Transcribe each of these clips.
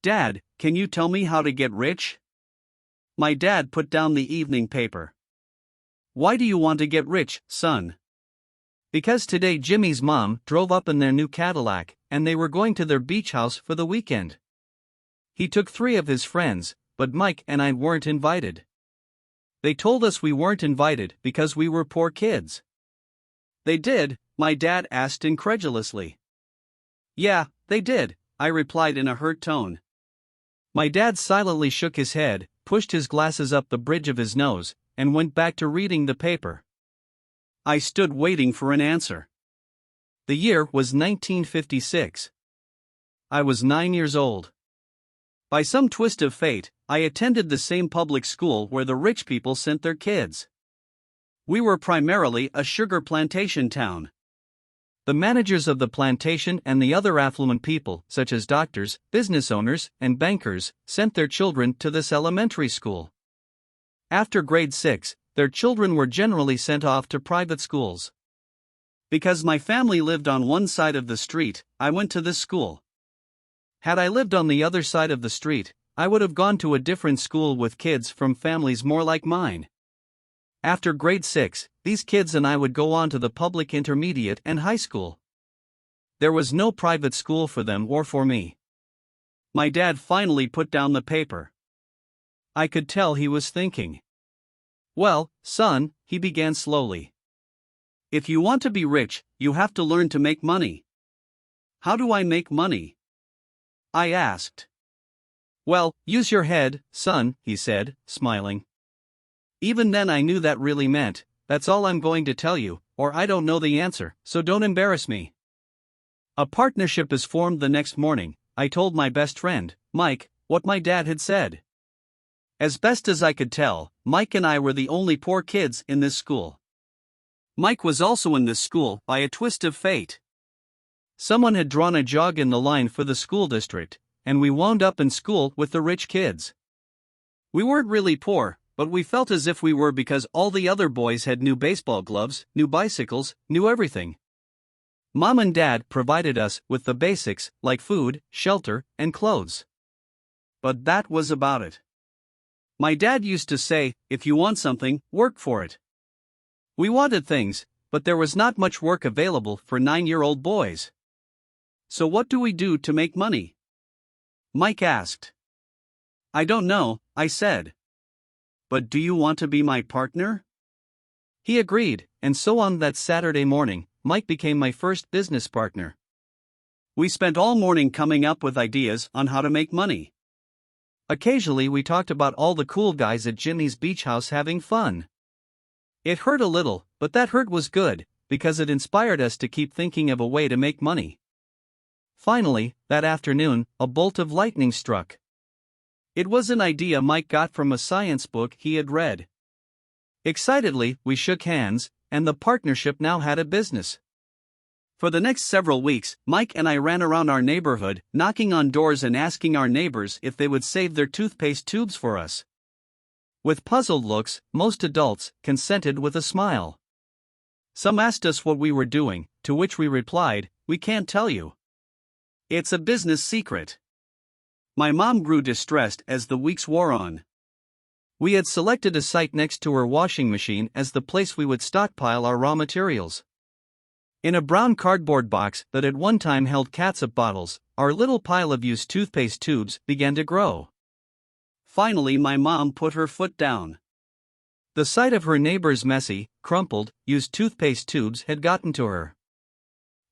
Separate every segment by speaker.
Speaker 1: Dad, can you tell me how to get rich? My dad put down the evening paper. Why do you want to get rich, son?
Speaker 2: Because today Jimmy's mom drove up in their new Cadillac, and they were going to their beach house for the weekend. He took 3 of his friends, but Mike and I weren't invited. They told us we weren't invited because we were poor kids.
Speaker 1: They did? My dad asked incredulously. Yeah, they did, I replied in a hurt tone.
Speaker 2: My dad silently shook his head, pushed his glasses up the bridge of his nose, and went back to reading the paper.
Speaker 1: I stood waiting for an answer.
Speaker 2: The year was 1956. I was 9 years old.
Speaker 1: By some twist of fate, I attended the same public school where the rich people sent their kids. We were primarily a sugar plantation town.
Speaker 2: The managers of the plantation and the other affluent people, such as doctors, business owners, and bankers, sent their children to this elementary school. After grade 6, their children were generally sent off to private schools.
Speaker 1: Because my family lived on one side of the street, I went to this school.
Speaker 2: Had I lived on the other side of the street, I would have gone to a different school with kids from families more like mine. After grade 6, these kids and I would go on to the public intermediate and high school. There was no private school for them or for me.
Speaker 1: My dad finally put down the paper.
Speaker 2: I could tell he was thinking. Well, son, he began slowly.
Speaker 1: If you want to be rich, you have to learn to make money. How do I make money? I asked.
Speaker 2: Well, use your head, son, he said, smiling. Even then I knew that really meant, that's all I'm going to tell you, or I don't know the answer, so don't embarrass me. A partnership is formed the next morning. I told my best friend, Mike, what my dad had said.
Speaker 1: As best as I could tell, Mike and I were the only poor kids in this school. Mike was also in this school by a twist of fate.
Speaker 2: Someone had drawn a jog in the line for the school district, and we wound up in school with the rich kids.
Speaker 1: We weren't really poor, but we felt as if we were because all the other boys had new baseball gloves, new bicycles, new everything.
Speaker 2: Mom and Dad provided us with the basics like food, shelter, and clothes.
Speaker 1: But that was about it. My dad used to say, if you want something, work for it. We wanted things, but there was not much work available for 9-year-old boys. So what do we do to make money? Mike asked. I don't know, I said. But do you want to be my partner?
Speaker 2: He agreed, and so on that Saturday morning, Mike became my first business partner.
Speaker 1: We spent all morning coming up with ideas on how to make money.
Speaker 2: Occasionally we talked about all the cool guys at Jimmy's beach house having fun. It hurt a little, but that hurt was good, because it inspired us to keep thinking of a way to make money. Finally, that afternoon, a bolt of lightning struck. It was an idea Mike got from a science book he had read. Excitedly, we shook hands, and the partnership now had a business.
Speaker 1: For the next several weeks, Mike and I ran around our neighborhood, knocking on doors and asking our neighbors if they would save their toothpaste tubes for us.
Speaker 2: With puzzled looks, most adults consented with a smile. Some asked us what we were doing, to which we replied, "We can't tell you.
Speaker 1: It's a business secret." My mom grew distressed as the weeks wore on.
Speaker 2: We had selected a site next to her washing machine as the place we would stockpile our raw materials. In a brown cardboard box that at one time held catsup bottles, our little pile of used toothpaste tubes began to grow.
Speaker 1: Finally, my mom put her foot down.
Speaker 2: The sight of her neighbor's messy, crumpled, used toothpaste tubes had gotten to her.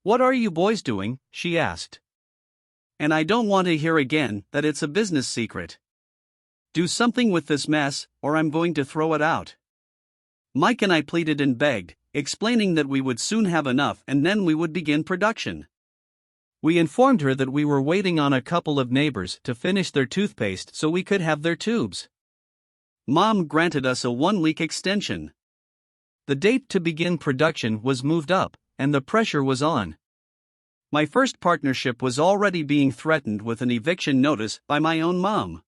Speaker 1: "What are you boys doing?" she asked. "And I don't want to hear again that it's a business secret. Do something with this mess, or I'm going to throw it out." Mike and I pleaded and begged, explaining that we would soon have enough and then we would begin production.
Speaker 2: We informed her that we were waiting on a couple of neighbors to finish their toothpaste so we could have their tubes.
Speaker 1: Mom granted us a 1-week extension.
Speaker 2: The date to begin production was moved up, and the pressure was on.
Speaker 1: My first partnership was already being threatened with an eviction notice by my own mom.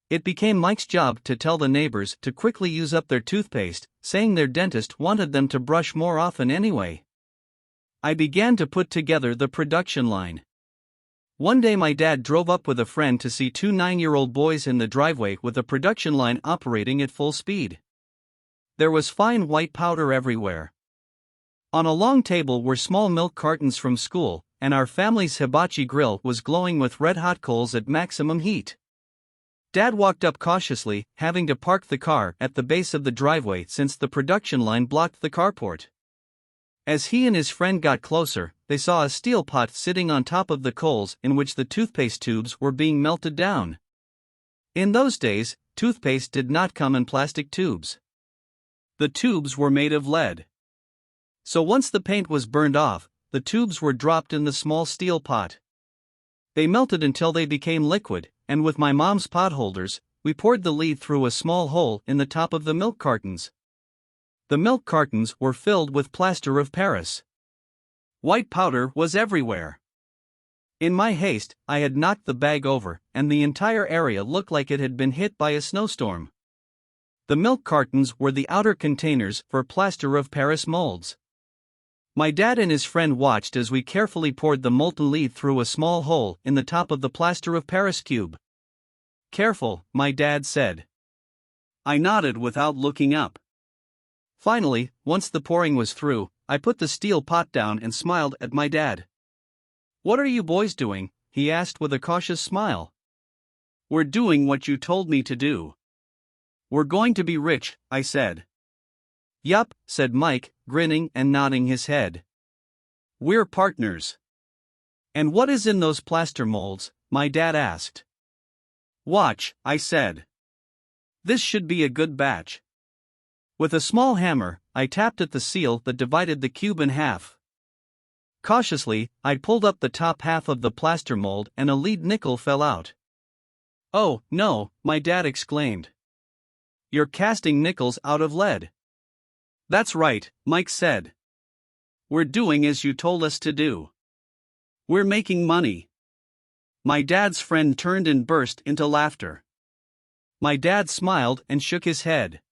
Speaker 2: It became Mike's job to tell the neighbors to quickly use up their toothpaste, saying their dentist wanted them to brush more often anyway. I began to put together the production line. One day my dad drove up with a friend to see two 9-year-old boys in the driveway with a production line operating at full speed. There was fine white powder everywhere. On a long table were small milk cartons from school, and our family's hibachi grill was glowing with red-hot coals at maximum heat. Dad walked up cautiously, having to park the car at the base of the driveway since the production line blocked the carport. As he and his friend got closer, they saw a steel pot sitting on top of the coals in which the toothpaste tubes were being melted down. In those days, toothpaste did not come in plastic tubes. The tubes were made of lead. So once the paint was burned off, the tubes were dropped in the small steel pot. They melted until they became liquid, and with my mom's potholders, we poured the lead through a small hole in the top of the milk cartons. The milk cartons were filled with plaster of Paris. White powder was everywhere. In my haste, I had knocked the bag over, and the entire area looked like it had been hit by a snowstorm. The milk cartons were the outer containers for plaster of Paris molds. My dad and his friend watched as we carefully poured the molten lead through a small hole in the top of the plaster of Paris cube. "Careful," my dad said. I nodded without looking up. Finally, once the pouring was through, I put the steel pot down and smiled at my dad. "What are you boys doing?" he asked with a cautious smile. "We're doing what you told me to do. We're going to be rich," I said. "Yup," said Mike, grinning and nodding his head. "We're partners." "And what is in those plaster molds?" my dad asked. "Watch," I said. "This should be a good batch." With a small hammer, I tapped at the seal that divided the cube in half. Cautiously, I pulled up the top half of the plaster mold and a lead nickel fell out. "Oh, no," my dad exclaimed. "You're casting nickels out of lead." "That's right," Mike said. "We're doing as you told us to do. We're making money." My dad's friend turned and burst into laughter. My dad smiled and shook his head.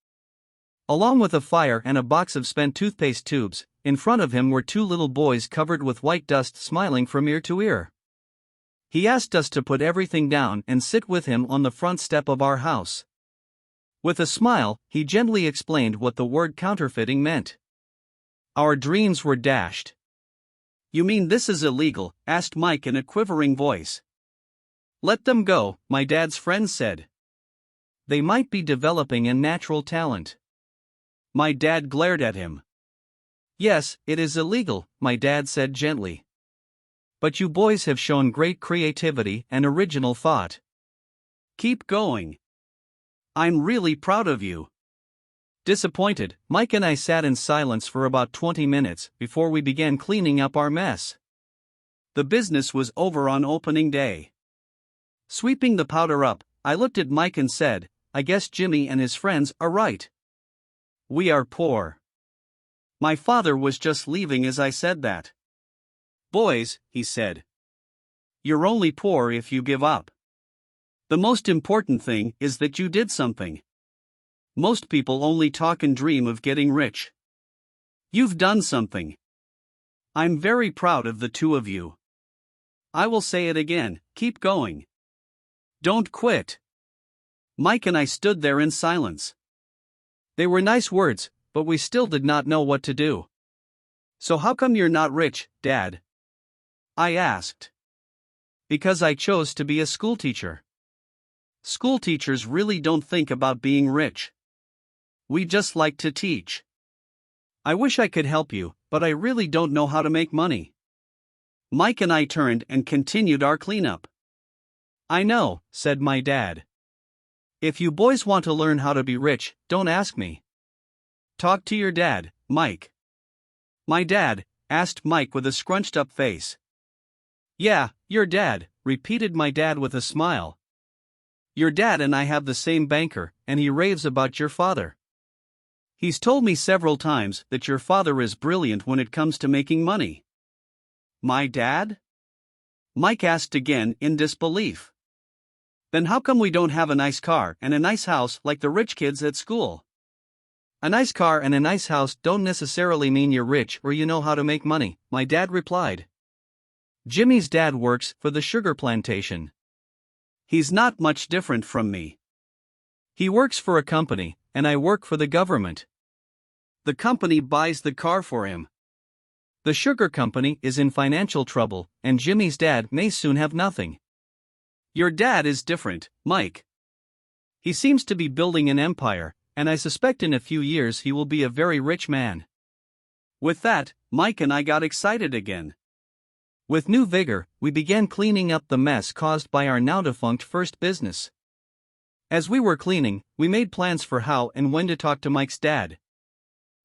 Speaker 2: Along with a fire and a box of spent toothpaste tubes, in front of him were two little boys covered with white dust smiling from ear to ear. He asked us to put everything down and sit with him on the front step of our house. With a smile, he gently explained what the word counterfeiting meant. Our dreams were dashed. "You mean this is illegal?" asked Mike in a quivering voice. "Let them go," my dad's friend said. "They might be developing a natural talent." My dad glared at him. "Yes, it is illegal," my dad said gently. "But you boys have shown great creativity and original thought. Keep going. I'm really proud of you." Disappointed, Mike and I sat in silence for about 20 minutes before we began cleaning up our mess. The business was over on opening day. Sweeping the powder up, I looked at Mike and said, "I guess Jimmy and his friends are right. We are poor." My father was just leaving as I said that. "Boys," he said, "you're only poor if you give up. The most important thing is that you did something. Most people only talk and dream of getting rich. You've done something. I'm very proud of the two of you. I will say it again, keep going. Don't quit." Mike and I stood there in silence. They were nice words, but we still did not know what to do. "So how come you're not rich, Dad?" I asked. "Because I chose to be a schoolteacher. Schoolteachers really don't think about being rich. We just like to teach. I wish I could help you, but I really don't know how to make money." Mike and I turned and continued our cleanup. "I know," said my dad. "If you boys want to learn how to be rich, don't ask me. Talk to your dad, Mike." "My dad?" asked Mike with a scrunched up face. "Yeah, your dad," repeated my dad with a smile. "Your dad and I have the same banker, and he raves about your father. He's told me several times that your father is brilliant when it comes to making money." "My dad?" Mike asked again in disbelief. "Then how come we don't have a nice car and a nice house like the rich kids at school?" "A nice car and a nice house don't necessarily mean you're rich or you know how to make money," my dad replied. Jimmy's dad works for the sugar plantation.
Speaker 1: He's not much different from me.
Speaker 2: He works for a company, and I work for the government.
Speaker 1: The company buys the car for him.
Speaker 2: The sugar company is in financial trouble, and Jimmy's dad may soon have nothing.
Speaker 1: Your dad is different, Mike.
Speaker 2: He seems to be building an empire, and I suspect in a few years he will be a very rich man.
Speaker 1: With that, Mike and I got excited again.
Speaker 2: With new vigor, we began cleaning up the mess caused by our now-defunct first business. As we were cleaning, we made plans for how and when to talk to Mike's dad.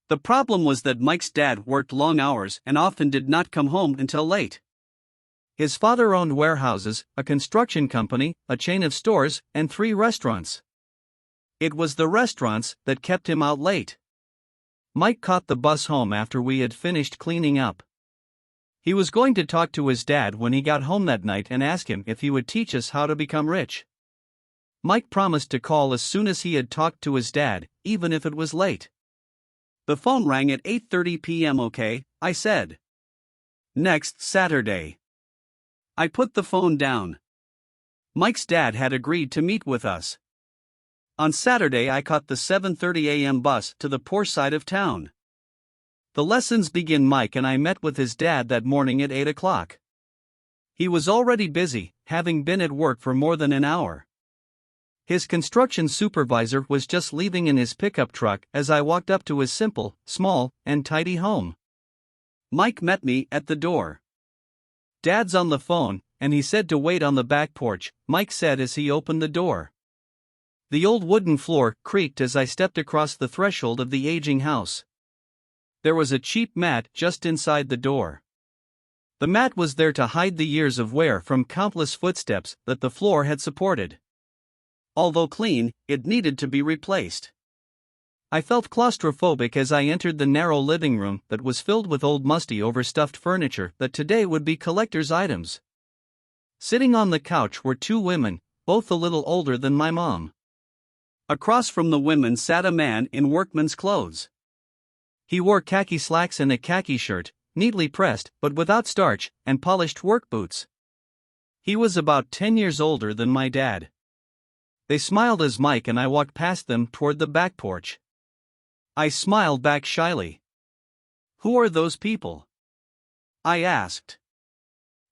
Speaker 1: The problem was that Mike's dad worked long hours and often did not come home until late.
Speaker 2: His father owned warehouses, a construction company, a chain of stores, and 3 restaurants. It was the restaurants that kept him out late. Mike caught the bus home after we had finished cleaning up. He was going to talk to his dad when he got home that night and ask him if he would teach us how to become rich. Mike promised to call as soon as he had talked to his dad, even if it was late.
Speaker 1: The phone rang at 8:30 p.m. Okay, I said. Next Saturday. I put the phone down. Mike's dad had agreed to meet with us. On Saturday I caught the 7:30 a.m. bus to the poor side of town. The lessons begin. Mike and I met with his dad that morning at 8 o'clock. He was already busy, having been at work for more than an hour. His construction supervisor was just leaving in his pickup truck as I walked up to his simple, small, and tidy home. Mike met me at the door. "Dad's on the phone, and he said to wait on the back porch," Mike said as he opened the door. The old wooden floor creaked as I stepped across the threshold of the aging house. There was a cheap mat just inside the door. The mat was there to hide the years of wear from countless footsteps that the floor had supported. Although clean, it needed to be replaced. I felt claustrophobic as I entered the narrow living room that was filled with old musty overstuffed furniture that today would be collector's items. Sitting on the couch were 2 women, both a little older than my mom. Across from the women sat a man in workman's clothes. He wore khaki slacks and a khaki shirt, neatly pressed but without starch, and polished work boots. He was about 10 years older than my dad. They smiled as Mike and I walked past them toward the back porch. I smiled back shyly. "Who are those people?" I asked.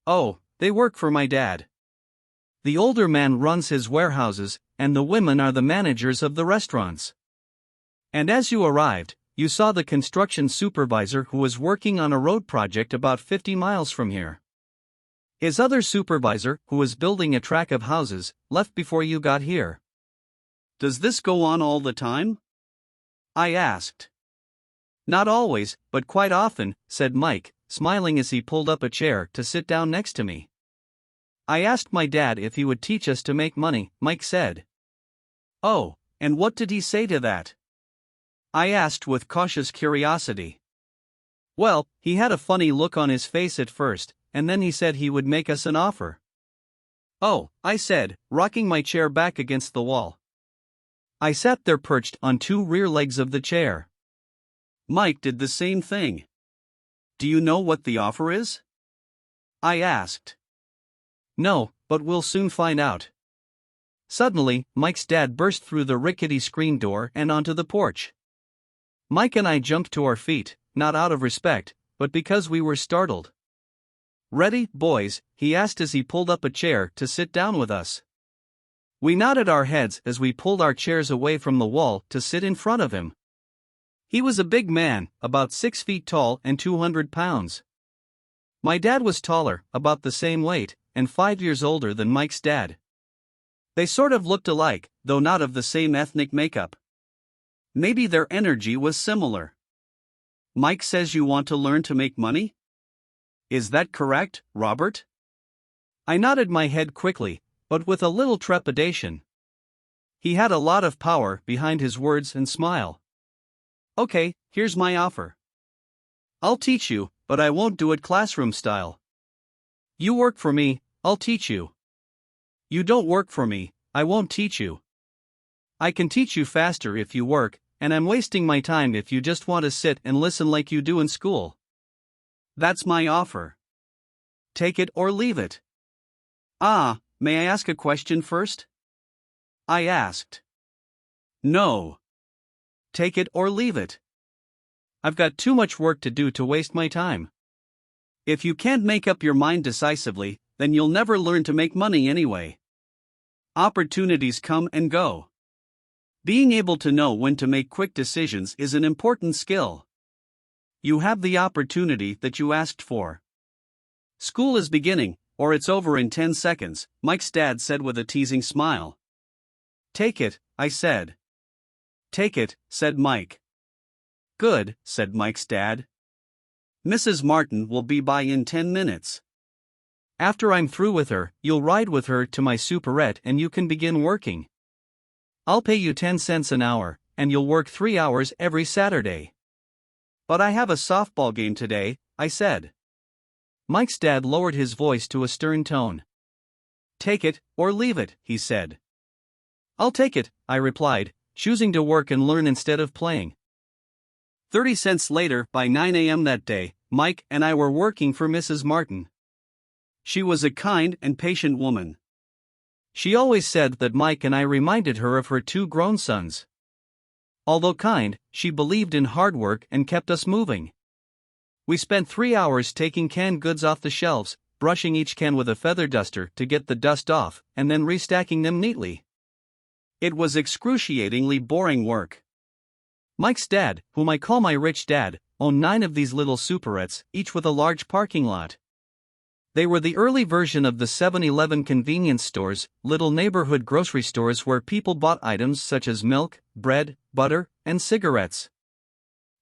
Speaker 1: "Oh, they work for my dad. The older man runs his warehouses, and the women are the managers of the restaurants. And as you arrived, you saw the construction supervisor who was working on a road project about 50 miles from here. His other supervisor, who was building a track of houses, left before you got here." "Does this go on all the time?" I asked. "Not always, but quite often," said Mike, smiling as he pulled up a chair to sit down next to me. "I asked my dad if he would teach us to make money," Mike said. "Oh, and what did he say to that?" I asked with cautious curiosity. "Well, he had a funny look on his face at first, and then he said he would make us an offer." "Oh," I said, rocking my chair back against the wall. I sat there perched on 2 rear legs of the chair. Mike did the same thing. "Do you know what the offer is?" I asked. "No, but we'll soon find out." Suddenly, Mike's dad burst through the rickety screen door and onto the porch. Mike and I jumped to our feet, not out of respect, but because we were startled. "Ready, boys?" he asked as he pulled up a chair to sit down with us. We nodded our heads as we pulled our chairs away from the wall to sit in front of him. He was a big man, about 6 feet tall and 200 pounds. My dad was taller, about the same weight, and 5 years older than Mike's dad. They sort of looked alike, though not of the same ethnic makeup. Maybe their energy was similar. "Mike says you want to learn to make money? Is that correct, Robert?" I nodded my head quickly, but with a little trepidation. He had a lot of power behind his words and smile. "Okay, here's my offer. I'll teach you, but I won't do it classroom style. You work for me, I'll teach you. You don't work for me, I won't teach you. I can teach you faster if you work, and I'm wasting my time if you just want to sit and listen like you do in school. That's my offer. Take it or leave it. Ah, may I ask a question first? I asked. No. Take it or leave it. I've got too much work to do to waste my time. If you can't make up your mind decisively, then you'll never learn to make money anyway. Opportunities come and go. Being able to know when to make quick decisions is an important skill. You have the opportunity that you asked for. School is beginning, or it's over in 10 seconds, Mike's dad said with a teasing smile. Take it, I said. Take it, said Mike. Good, said Mike's dad. Mrs. Martin will be by in 10 minutes. After I'm through with her, you'll ride with her to my superette and you can begin working. I'll pay you 10 cents an hour, and you'll work 3 hours every Saturday. But I have a softball game today, I said. Mike's dad lowered his voice to a stern tone. Take it, or leave it, he said. I'll take it, I replied, choosing to work and learn instead of playing. 30 cents later, by 9 a.m. that day, Mike and I were working for Mrs. Martin. She was a kind and patient woman. She always said that Mike and I reminded her of her 2 grown sons. Although kind, she believed in hard work and kept us moving. We spent 3 hours taking canned goods off the shelves, brushing each can with a feather duster to get the dust off, and then restacking them neatly. It was excruciatingly boring work. Mike's dad, whom I call my rich dad, owned 9 of these little superettes, each with a large parking lot. They were the early version of the 7-Eleven convenience stores, little neighborhood grocery stores where people bought items such as milk, bread, butter, and cigarettes.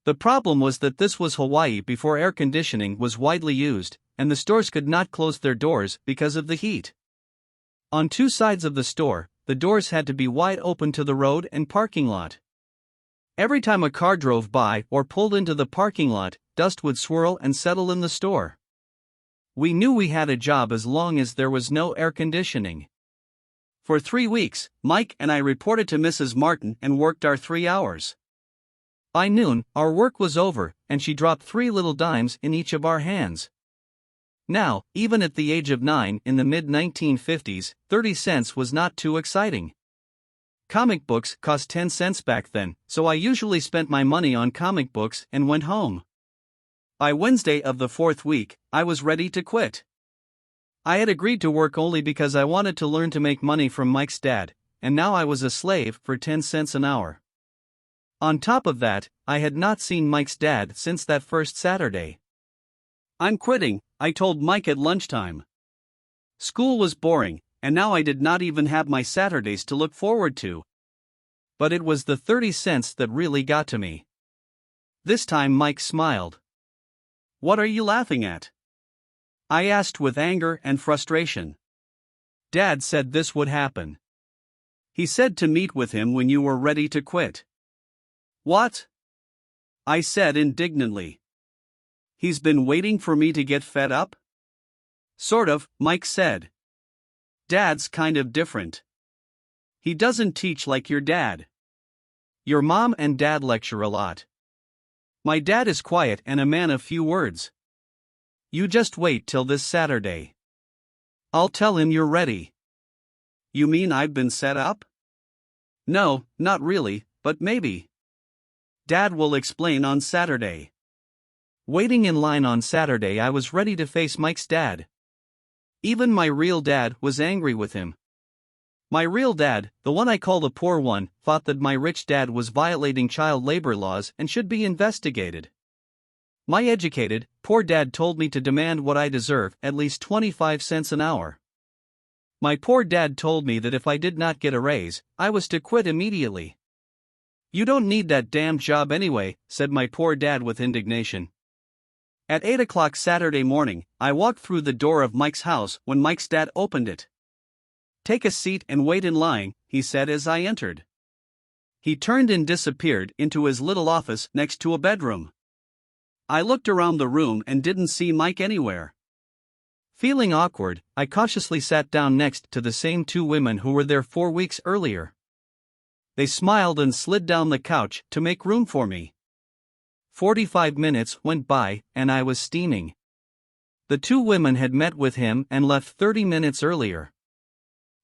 Speaker 1: The problem was that this was Hawaii before air conditioning was widely used, and the stores could not close their doors because of the heat. On 2 sides of the store, the doors had to be wide open to the road and parking lot. Every time a car drove by or pulled into the parking lot, dust would swirl and settle in the store. We knew we had a job as long as there was no air conditioning. For 3 weeks, Mike and I reported to Mrs. Martin and worked our 3 hours. By noon, our work was over, and she dropped 3 little dimes in each of our hands. Now, even at the age of 9 in the mid-1950s, 30 cents was not too exciting. Comic books cost 10 cents back then, so I usually spent my money on comic books and went home. By Wednesday of the 4th week, I was ready to quit. I had agreed to work only because I wanted to learn to make money from Mike's dad, and now I was a slave for 10 cents an hour. On top of that, I had not seen Mike's dad since that first Saturday. I'm quitting, I told Mike at lunchtime. School was boring, and now I did not even have my Saturdays to look forward to. But it was the 30 cents that really got to me. This time Mike smiled. What are you laughing at? I asked with anger and frustration. Dad said this would happen. He said to meet with him when you were ready to quit. What? I said indignantly. He's been waiting for me to get fed up? Sort of, Mike said. Dad's kind of different. He doesn't teach like your dad. Your mom and dad lecture a lot. My dad is quiet and a man of few words. You just wait till this Saturday. I'll tell him you're ready. You mean I've been set up? No, not really, but maybe. Dad will explain on Saturday. Waiting in line on Saturday, I was ready to face Mike's dad. Even my real dad was angry with him. My real dad, the one I call the poor one, thought that my rich dad was violating child labor laws and should be investigated. My educated, poor dad told me to demand what I deserve, at least 25 cents an hour. My poor dad told me that if I did not get a raise, I was to quit immediately. You don't need that damn job anyway, said my poor dad with indignation. At 8 o'clock Saturday morning, I walked through the door of Mike's house when Mike's dad opened it. Take a seat and wait in line, he said as I entered. He turned and disappeared into his little office next to a bedroom. I looked around the room and didn't see Mike anywhere. Feeling awkward, I cautiously sat down next to the same 2 women who were there 4 weeks earlier. They smiled and slid down the couch to make room for me. 45 minutes went by, and I was steaming.
Speaker 2: The two women had met with him and left 30 minutes earlier.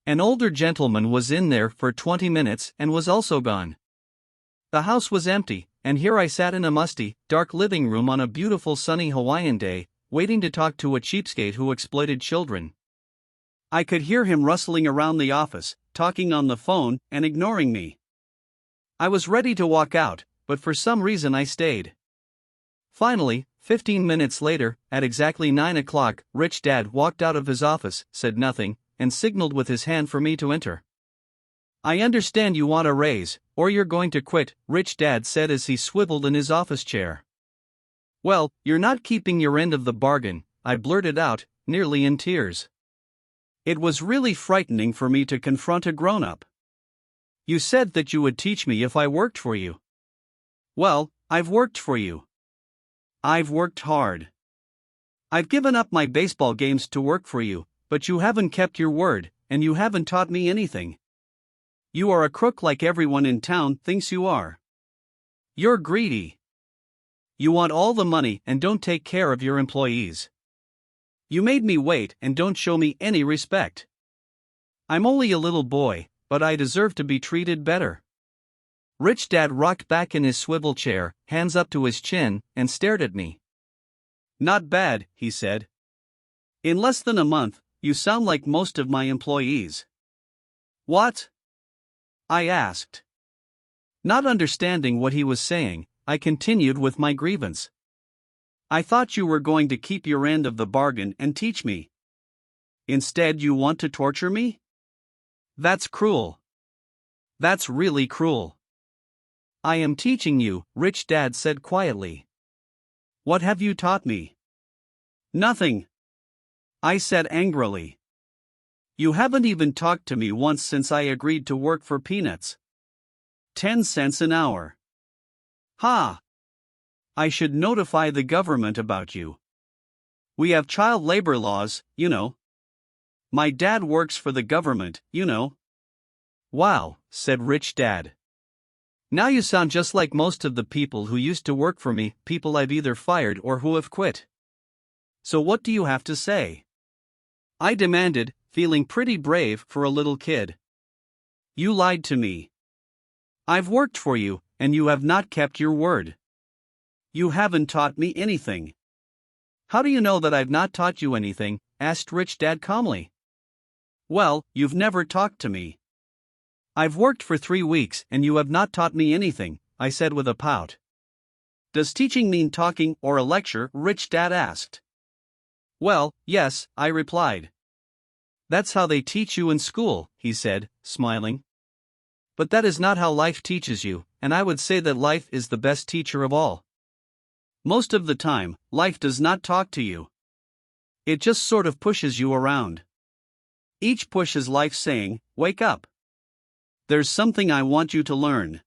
Speaker 2: An older gentleman was in there for 20 minutes and was also gone. The house was empty, and here I sat in a musty, dark living room on a beautiful sunny Hawaiian day, waiting to talk to a cheapskate who exploited children.
Speaker 1: I could hear him rustling around the office, talking on the phone and ignoring me. I was ready to walk out, but for some reason I stayed. Finally, 15 minutes later, at exactly 9 o'clock, Rich Dad walked out of his office, said nothing, and signaled with his hand for me to enter. "I understand you want a raise, or you're going to quit," Rich Dad said as he swiveled in his office chair. "Well, you're not keeping your end of the bargain," I blurted out, nearly in tears. It was really frightening for me to confront a grown-up. "You said that you would teach me if I worked for you." "Well, I've worked for you. I've worked hard. I've given up my baseball games to work for you, but you haven't kept your word, and you haven't taught me anything. You are a crook like everyone in town thinks you are. You're greedy. You want all the money and don't take care of your employees. You made me wait and don't show me any respect. I'm only a little boy, but I deserve to be treated better." Rich Dad rocked back in his swivel chair, hands up to his chin, and stared at me. "Not bad," he said. "In less than a month, you sound like most of my employees." "What?" I asked. Not understanding what he was saying, I continued with my grievance. "I thought you were going to keep your end of the bargain and teach me. Instead, you want to torture me? That's cruel. That's really cruel." "I am teaching you," Rich Dad said quietly. "What have you taught me?" "Nothing," I said angrily. "You haven't even talked to me once since I agreed to work for peanuts. 10 cents an hour. Ha! I should notify the government about you. We have child labor laws, you know. My dad works for the government, you know." "Wow," said Rich Dad. "Now you sound just like most of the people who used to work for me, people I've either fired or who have quit. So what do you have to say?" I demanded, feeling pretty brave for a little kid. "You lied to me. I've worked for you, and you have not kept your word. You haven't taught me anything." "How do you know that I've not taught you anything?" asked Rich Dad calmly. "Well, you've never talked to me." "I've worked for 3 weeks and you have not taught me anything," I said with a pout. "Does teaching mean talking or a lecture?" Rich Dad asked. "Well, yes," I replied. "That's how they teach you in school," he said, smiling. "But that is not how life teaches you, and I would say that life is the best teacher of all. Most of the time, life does not talk to you. It just sort of pushes you around. Each push is life saying, 'Wake up. There's something I want you to learn.'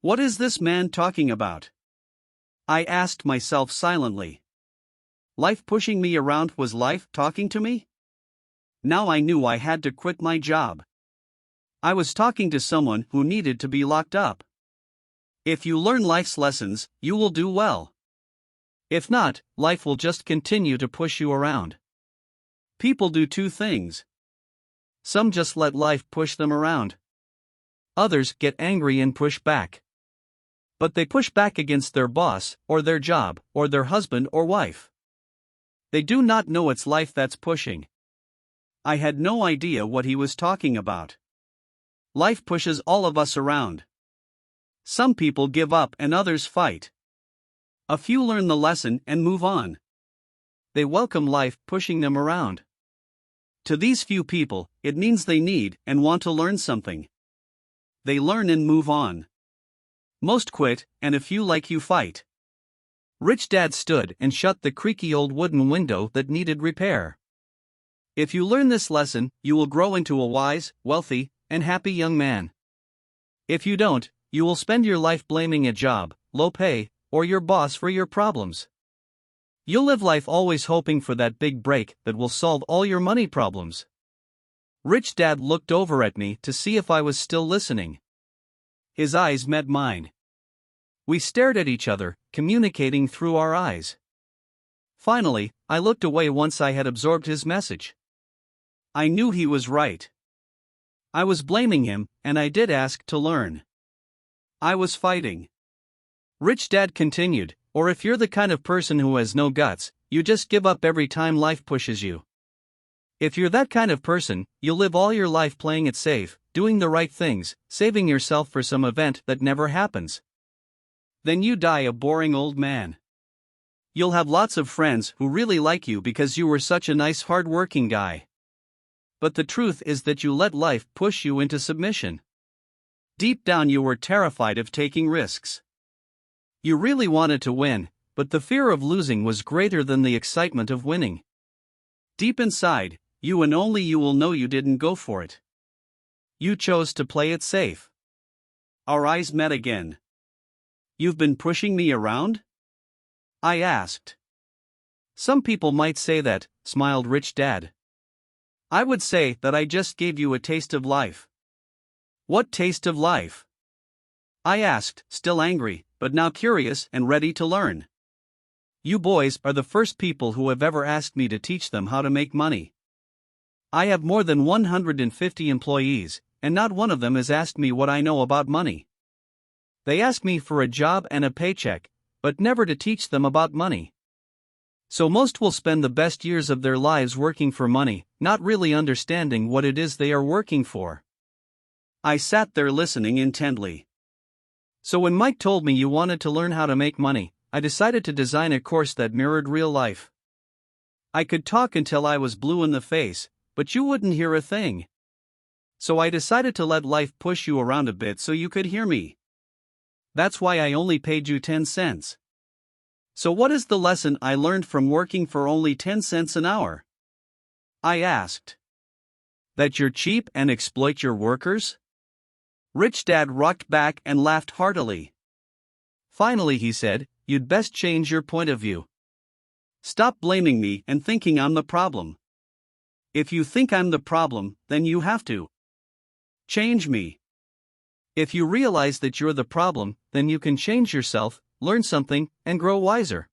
Speaker 1: What is this man talking about?" I asked myself silently. Life pushing me around was life talking to me? Now I knew I had to quit my job. I was talking to someone who needed to be locked up. If you learn life's lessons, you will do well. If not, life will just continue to push you around. People do two things. Some just let life push them around. Others get angry and push back. But they push back against their boss, or their job, or their husband or wife. They do not know it's life that's pushing. I had no idea what he was talking about. Life pushes all of us around. Some people give up and others fight. A few learn the lesson and move on. They welcome life pushing them around. To these few people, it means they need and want to learn something. They learn and move on. Most quit, and a few like you fight. Rich Dad stood and shut the creaky old wooden window that needed repair. If you learn this lesson, you will grow into a wise, wealthy, and happy young man. If you don't, you will spend your life blaming a job, low pay, or your boss for your problems. You'll live life always hoping for that big break that will solve all your money problems. Rich Dad looked over at me to see if I was still listening. His eyes met mine. We stared at each other, communicating through our eyes.
Speaker 2: Finally, I looked away once I had absorbed his message. I knew he was right. I was blaming him, and I did ask to learn. I was fighting. Rich Dad continued, or if you're the kind of person who has no guts, you just give up every time life pushes you. If you're that kind of person, you'll live all your life playing it safe, doing the right things, saving yourself for some event that never happens. Then you die a boring old man. You'll have lots of friends who really like you because you were such a nice hard-working guy. But the truth is that you let life push you into submission. Deep down you were terrified of taking risks. You really wanted to win, but the fear of losing was greater than the excitement of winning. Deep inside, you and only you will know you didn't go for it. You chose to play it safe. Our eyes met again. You've been pushing me around? I asked. Some people might say that, smiled Rich Dad. I would say that I just gave you a taste of life. What taste of life? I asked, still angry, but now curious and ready to learn. You boys are the first people who have ever asked me to teach them how to make money. I have more than 150 employees, and not one of them has asked me what I know about money. They ask me for a job and a paycheck, but never to teach them about money. So most will spend the best years of their lives working for money, not really understanding what it is they are working for. I sat there listening intently. So when Mike told me you wanted to learn how to make money, I decided to design a course that mirrored real life. I could talk until I was blue in the face, but you wouldn't hear a thing. So I decided to let life push you around a bit so you could hear me. That's why I only paid you 10 cents. So what is the lesson I learned from working for only 10 cents an hour? I asked. That you're cheap and exploit your workers? Rich Dad rocked back and laughed heartily. Finally, he said, you'd best change your point of view. Stop blaming me and thinking I'm the problem. If you think I'm the problem, then you have to change me. If you realize that you're the problem, then you can change yourself, learn something, and grow wiser.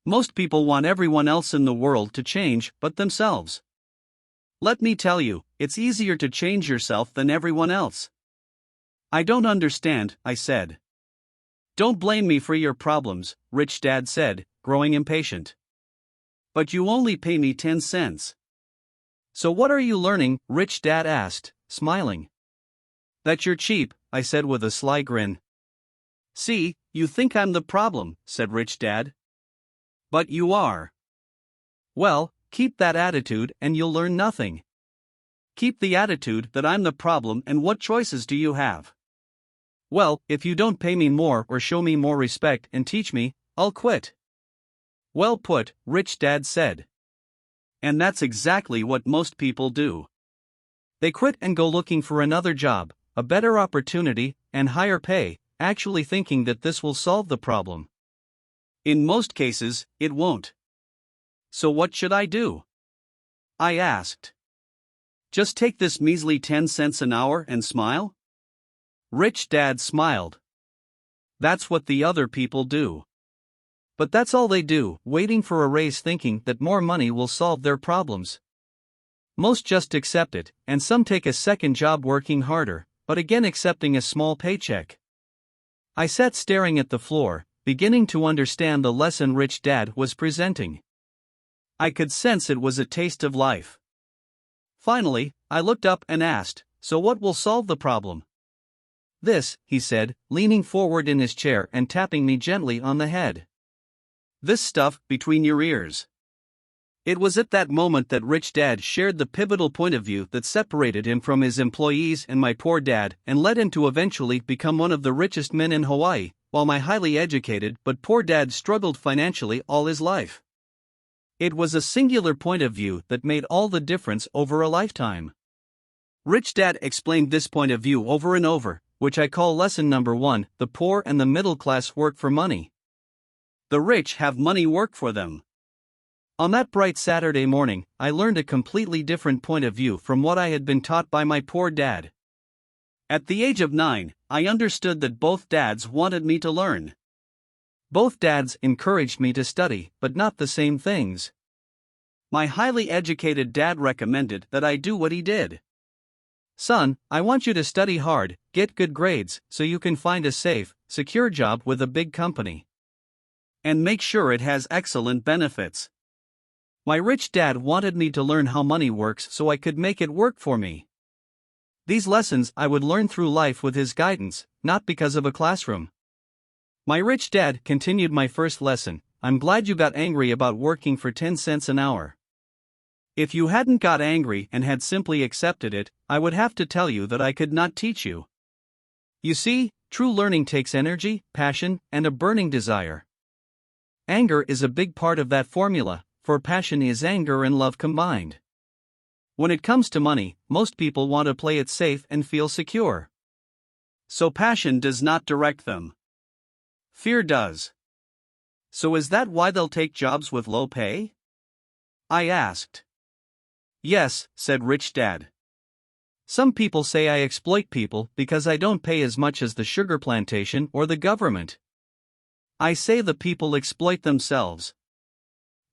Speaker 2: Most people want everyone else in the world to change but themselves. Let me tell you, it's easier to change yourself than everyone else. I don't understand, I said. Don't blame me for your problems, Rich Dad said, growing impatient. But you only pay me 10 cents. So what are you learning? Rich Dad asked, smiling. That you're cheap, I said with a sly grin. See, you think I'm the problem, said Rich Dad. But you are. Well, keep that attitude and you'll learn nothing. Keep the attitude that I'm the problem, and what choices do you have? Well, if you don't pay me more or show me more respect and teach me, I'll quit. Well put, Rich Dad said. And that's exactly what most people do. They quit and go looking for another job, a better opportunity, and higher pay, actually thinking that this will solve the problem. In most cases, it won't. So what should I do? I asked. Just take this measly 10 cents an hour and smile? Rich Dad smiled. That's what the other people do. But that's all they do, waiting for a raise thinking that more money will solve their problems. Most just accept it, and some take a second job working harder, but again accepting a small paycheck. I sat staring at the floor, beginning to understand the lesson Rich Dad was presenting. I could sense it was a taste of life. Finally, I looked up and asked, so what will solve the problem? This, he said, leaning forward in his chair and tapping me gently on the head. This stuff between your ears. It was at that moment that Rich Dad shared the pivotal point of view that separated him from his employees and my poor dad and led him to eventually become one of the richest men in Hawaii, while my highly educated but poor dad struggled financially all his life. It was a singular point of view that made all the difference over a lifetime. Rich Dad explained this point of view over and over, which I call lesson number 1, the poor and the middle class work for money. The rich have money work for them. On that bright Saturday morning, I learned a completely different point of view from what I had been taught by my poor dad. At the age of 9, I understood that both dads wanted me to learn. Both dads encouraged me to study, but not the same things.
Speaker 1: My highly educated dad recommended that I do what he did.
Speaker 2: Son, I want you to study hard, get good grades, so you can find a safe, secure job with a big company.
Speaker 1: And make sure it has excellent benefits.
Speaker 2: My rich dad wanted me to learn how money works so I could make it work for me. These lessons I would learn through life with his guidance, not because of a classroom. My rich dad continued my first lesson. I'm glad you got angry about working for 10 cents an hour.
Speaker 1: If you hadn't got angry and had simply accepted it, I would have to tell you that I could not teach you.
Speaker 2: You see, true learning takes energy, passion, and a burning desire. Anger is a big part of that formula, for passion is anger and love combined. When it comes to money, most people want to play it safe and feel secure.
Speaker 1: So passion does not direct them. Fear does. So is that why they'll take jobs with low pay? I asked.
Speaker 2: Yes, said Rich Dad. Some people say I exploit people because I don't pay as much as the sugar plantation or the government.
Speaker 1: I say the people exploit themselves.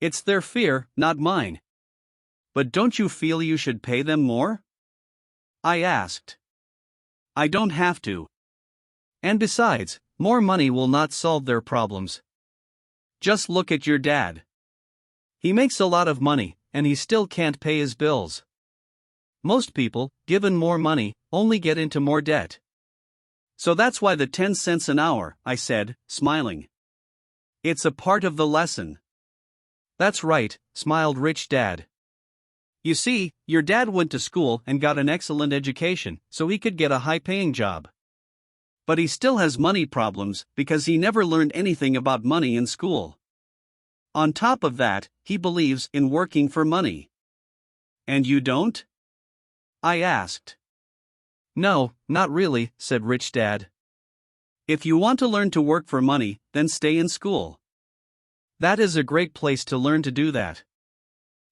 Speaker 1: It's their fear, not mine. But don't you feel you should pay them more? I asked. I don't have to.
Speaker 2: And besides, more money will not solve their problems.
Speaker 1: Just look at your dad.
Speaker 2: He makes a lot of money, and he still can't pay his bills. Most people, given more money, only get into more debt.
Speaker 1: So that's why the 10 cents an hour, I said, smiling. It's a part of the lesson.
Speaker 2: That's right, smiled Rich Dad.
Speaker 1: You see, your dad went to school and got an excellent education, so he could get a high-paying job. But he still has money problems because he never learned anything about money in school. On top of that, he believes in working for money. And you don't? I asked.
Speaker 2: No, not really, said Rich Dad.
Speaker 1: If you want to learn to work for money, then stay in school.
Speaker 2: That is a great place to learn to do that.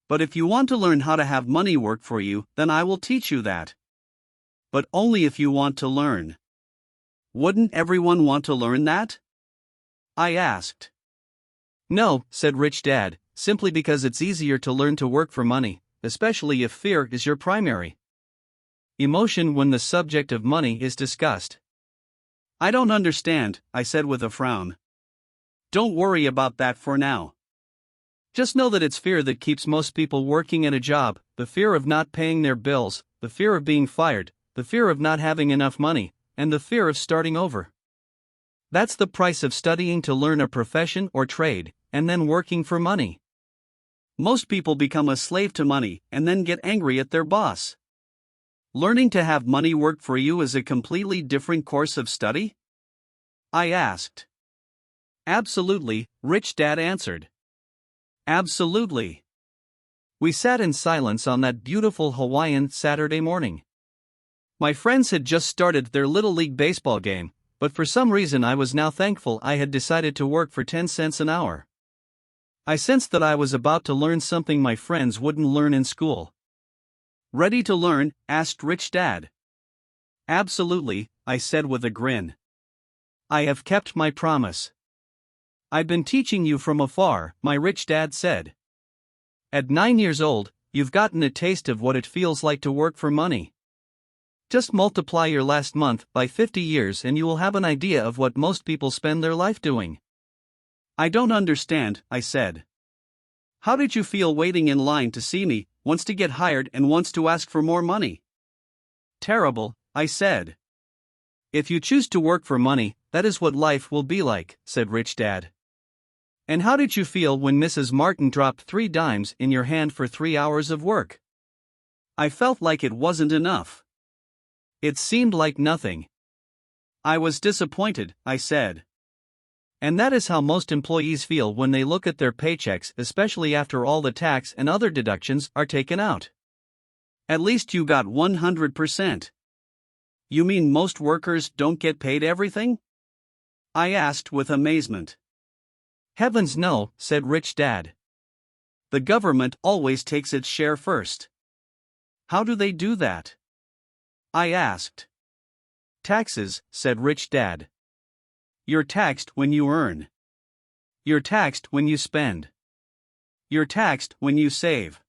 Speaker 1: But if you want to learn how to have money work for you, then I will teach you that. But only if you want to learn. Wouldn't everyone want to learn that? I asked.
Speaker 2: No, said Rich Dad, simply because it's easier to learn to work for money, especially if fear is your primary emotion when the subject of money is discussed.
Speaker 1: I don't understand, I said with a frown. Don't worry about that for now.
Speaker 2: Just know that it's fear that keeps most people working at a job, the fear of not paying their bills, the fear of being fired, the fear of not having enough money, and the fear of starting over. That's the price of studying to learn a profession or trade, and then working for money.
Speaker 1: Most people become a slave to money and then get angry at their boss. Learning to have money work for you is a completely different course of study? I asked.
Speaker 2: Absolutely, Rich Dad answered.
Speaker 1: Absolutely.
Speaker 2: We sat in silence on that beautiful Hawaiian Saturday morning. My friends had just started their Little League baseball game, but for some reason I was now thankful I had decided to work for 10 cents an hour. I sensed that I was about to learn something my friends wouldn't learn in school.
Speaker 1: Ready to learn? Asked Rich Dad. Absolutely, I said with a grin.
Speaker 2: I have kept my promise. I've been teaching you from afar, my rich dad said. At 9 years old, you've gotten a taste of what it feels like to work for money. Just multiply your last month by 50 years and you will have an idea of what most people spend their life doing.
Speaker 1: I don't understand, I said. How did you feel waiting in line to see me, once to get hired and once to ask for more money?
Speaker 2: Terrible, I said. If you choose to work for money, that is what life will be like, said Rich Dad. And how did you feel when Mrs. Martin dropped 3 dimes in your hand for 3 hours of work?
Speaker 1: I felt like it wasn't enough.
Speaker 2: It seemed like nothing.
Speaker 1: I was disappointed, I said.
Speaker 2: And that is how most employees feel when they look at their paychecks, especially after all the tax and other deductions are taken out.
Speaker 1: At least you got 100%. You mean most workers don't get paid everything? I asked with amazement.
Speaker 2: Heavens no, said Rich Dad.
Speaker 1: The government always takes its share first. How do they do that? I asked.
Speaker 2: Taxes, said Rich Dad.
Speaker 1: You're taxed when you earn. You're taxed when you spend. You're taxed when you save.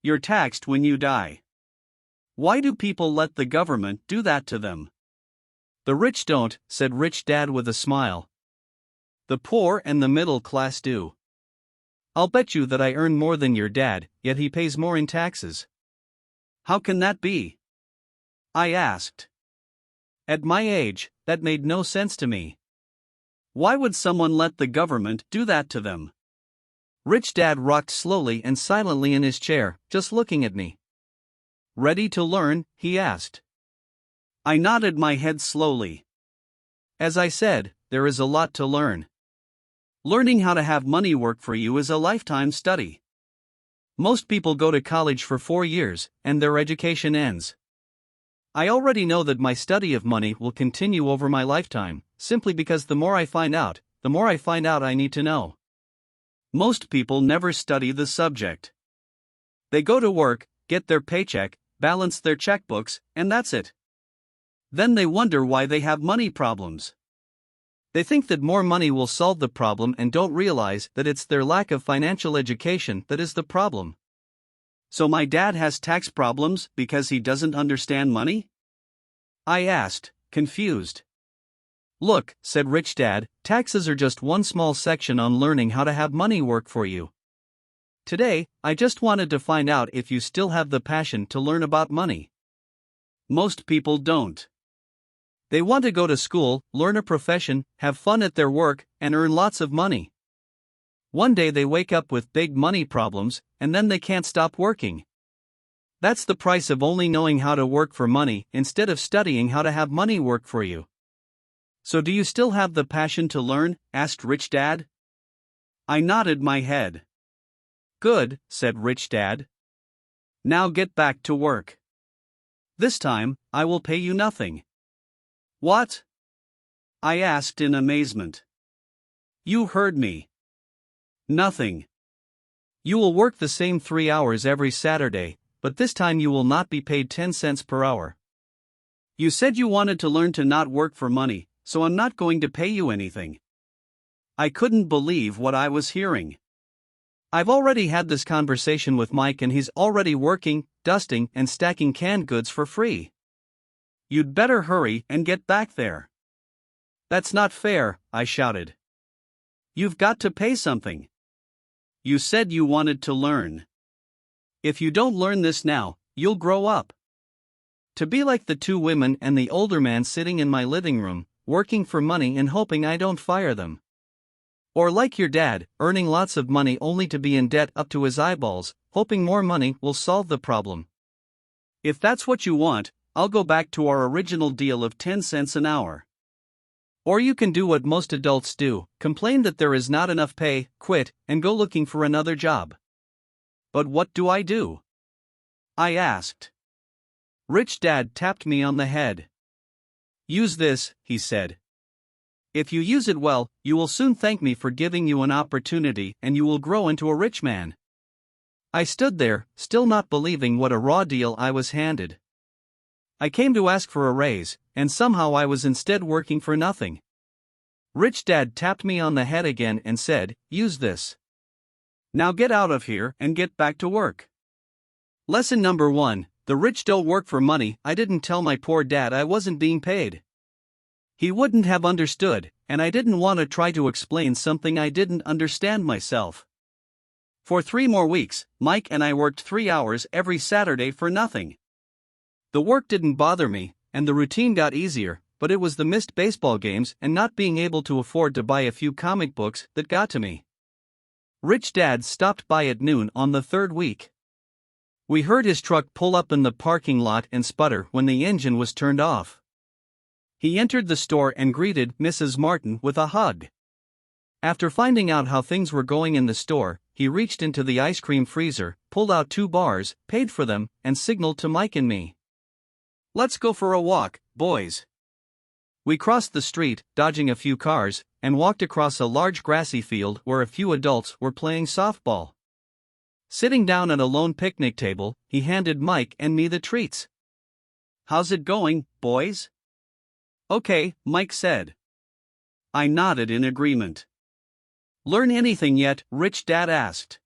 Speaker 1: You're taxed when you die. Why do people let the government do that to them?
Speaker 2: The rich don't, said Rich Dad with a smile. The poor and the middle class do. I'll bet you that I earn more than your dad, yet he pays more in taxes.
Speaker 1: How can that be? I asked.
Speaker 2: At my age, that made no sense to me.
Speaker 1: Why would someone let the government do that to them?
Speaker 2: Rich Dad rocked slowly and silently in his chair, just looking at me. Ready to learn? He asked.
Speaker 1: I nodded my head slowly.
Speaker 2: As I said, there is a lot to learn.
Speaker 1: Learning how to have money work for you is a lifetime study.
Speaker 2: Most people go to college for 4 years, and their education ends. I already know that my study of money will continue over my lifetime, simply because the more I find out I need to know.
Speaker 1: Most people never study the subject. They go to work, get their paycheck, balance their checkbooks, and that's it. Then they wonder why they have money problems.
Speaker 2: They think that more money will solve the problem and don't realize that it's their lack of financial education that is the problem.
Speaker 1: So my dad has tax problems because he doesn't understand money? I asked, confused.
Speaker 2: Look, said Rich Dad, taxes are just one small section on learning how to have money work for you. Today, I just wanted to find out if you still have the passion to learn about money.
Speaker 1: Most people don't.
Speaker 2: They want to go to school, learn a profession, have fun at their work, and earn lots of money. One day they wake up with big money problems, and then they can't stop working. That's the price of only knowing how to work for money instead of studying how to have money work for you.
Speaker 1: So do you still have the passion to learn? Asked Rich Dad. I nodded my head.
Speaker 2: Good, said Rich Dad.
Speaker 1: Now get back to work. This time, I will pay you nothing. What? I asked in amazement. You heard me. Nothing.
Speaker 2: You will work the same 3 hours every Saturday, but this time you will not be paid 10 cents per hour.
Speaker 1: You said you wanted to learn to not work for money, so I'm not going to pay you anything. I couldn't believe what I was hearing.
Speaker 2: I've already had this conversation with Mike and he's already working, dusting, and stacking canned goods for free.
Speaker 1: You'd better hurry and get back there.
Speaker 2: That's not fair, I shouted.
Speaker 1: You've got to pay something. You said you wanted to learn. If you don't learn this now, you'll grow up
Speaker 2: to be like the 2 women and the older man sitting in my living room, working for money and hoping I don't fire them. Or like your dad, earning lots of money only to be in debt up to his eyeballs, hoping more money will solve the problem.
Speaker 1: If that's what you want, I'll go back to our original deal of 10 cents an hour.
Speaker 2: Or you can do what most adults do, complain that there is not enough pay, quit, and go looking for another job.
Speaker 1: But what do I do? I asked.
Speaker 2: Rich Dad tapped me on the head. Use this, he said. If you use it well, you will soon thank me for giving you an opportunity and you will grow into a rich man. I stood there, still not believing what a raw deal I was handed. I came to ask for a raise, and somehow I was instead working for nothing. Rich Dad tapped me on the head again and said, use this.
Speaker 1: Now get out of here and get back to work. Lesson number 1, the rich don't work for money. I didn't tell my poor dad I wasn't being paid. He wouldn't have understood, and I didn't want to try to explain something I didn't understand myself. For 3 more weeks, Mike and I worked 3 hours every Saturday for nothing. The work didn't bother me, and the routine got easier, but it was the missed baseball games and not being able to afford to buy a few comic books that got to me. Rich Dad stopped by at noon on the 3rd week. We heard his truck pull up in the parking lot and sputter when the engine was turned off. He entered the store and greeted Mrs. Martin with a hug. After finding out how things were going in the store, he reached into the ice cream freezer, pulled out 2 bars, paid for them, and signaled to Mike and me. Let's go for a walk, boys. We crossed the street, dodging a few cars, and walked across a large grassy field where a few adults were playing softball. Sitting down at a lone picnic table, he handed Mike and me the treats. How's it going, boys? Okay, Mike said. I nodded in agreement. Learn anything yet? Rich Dad asked.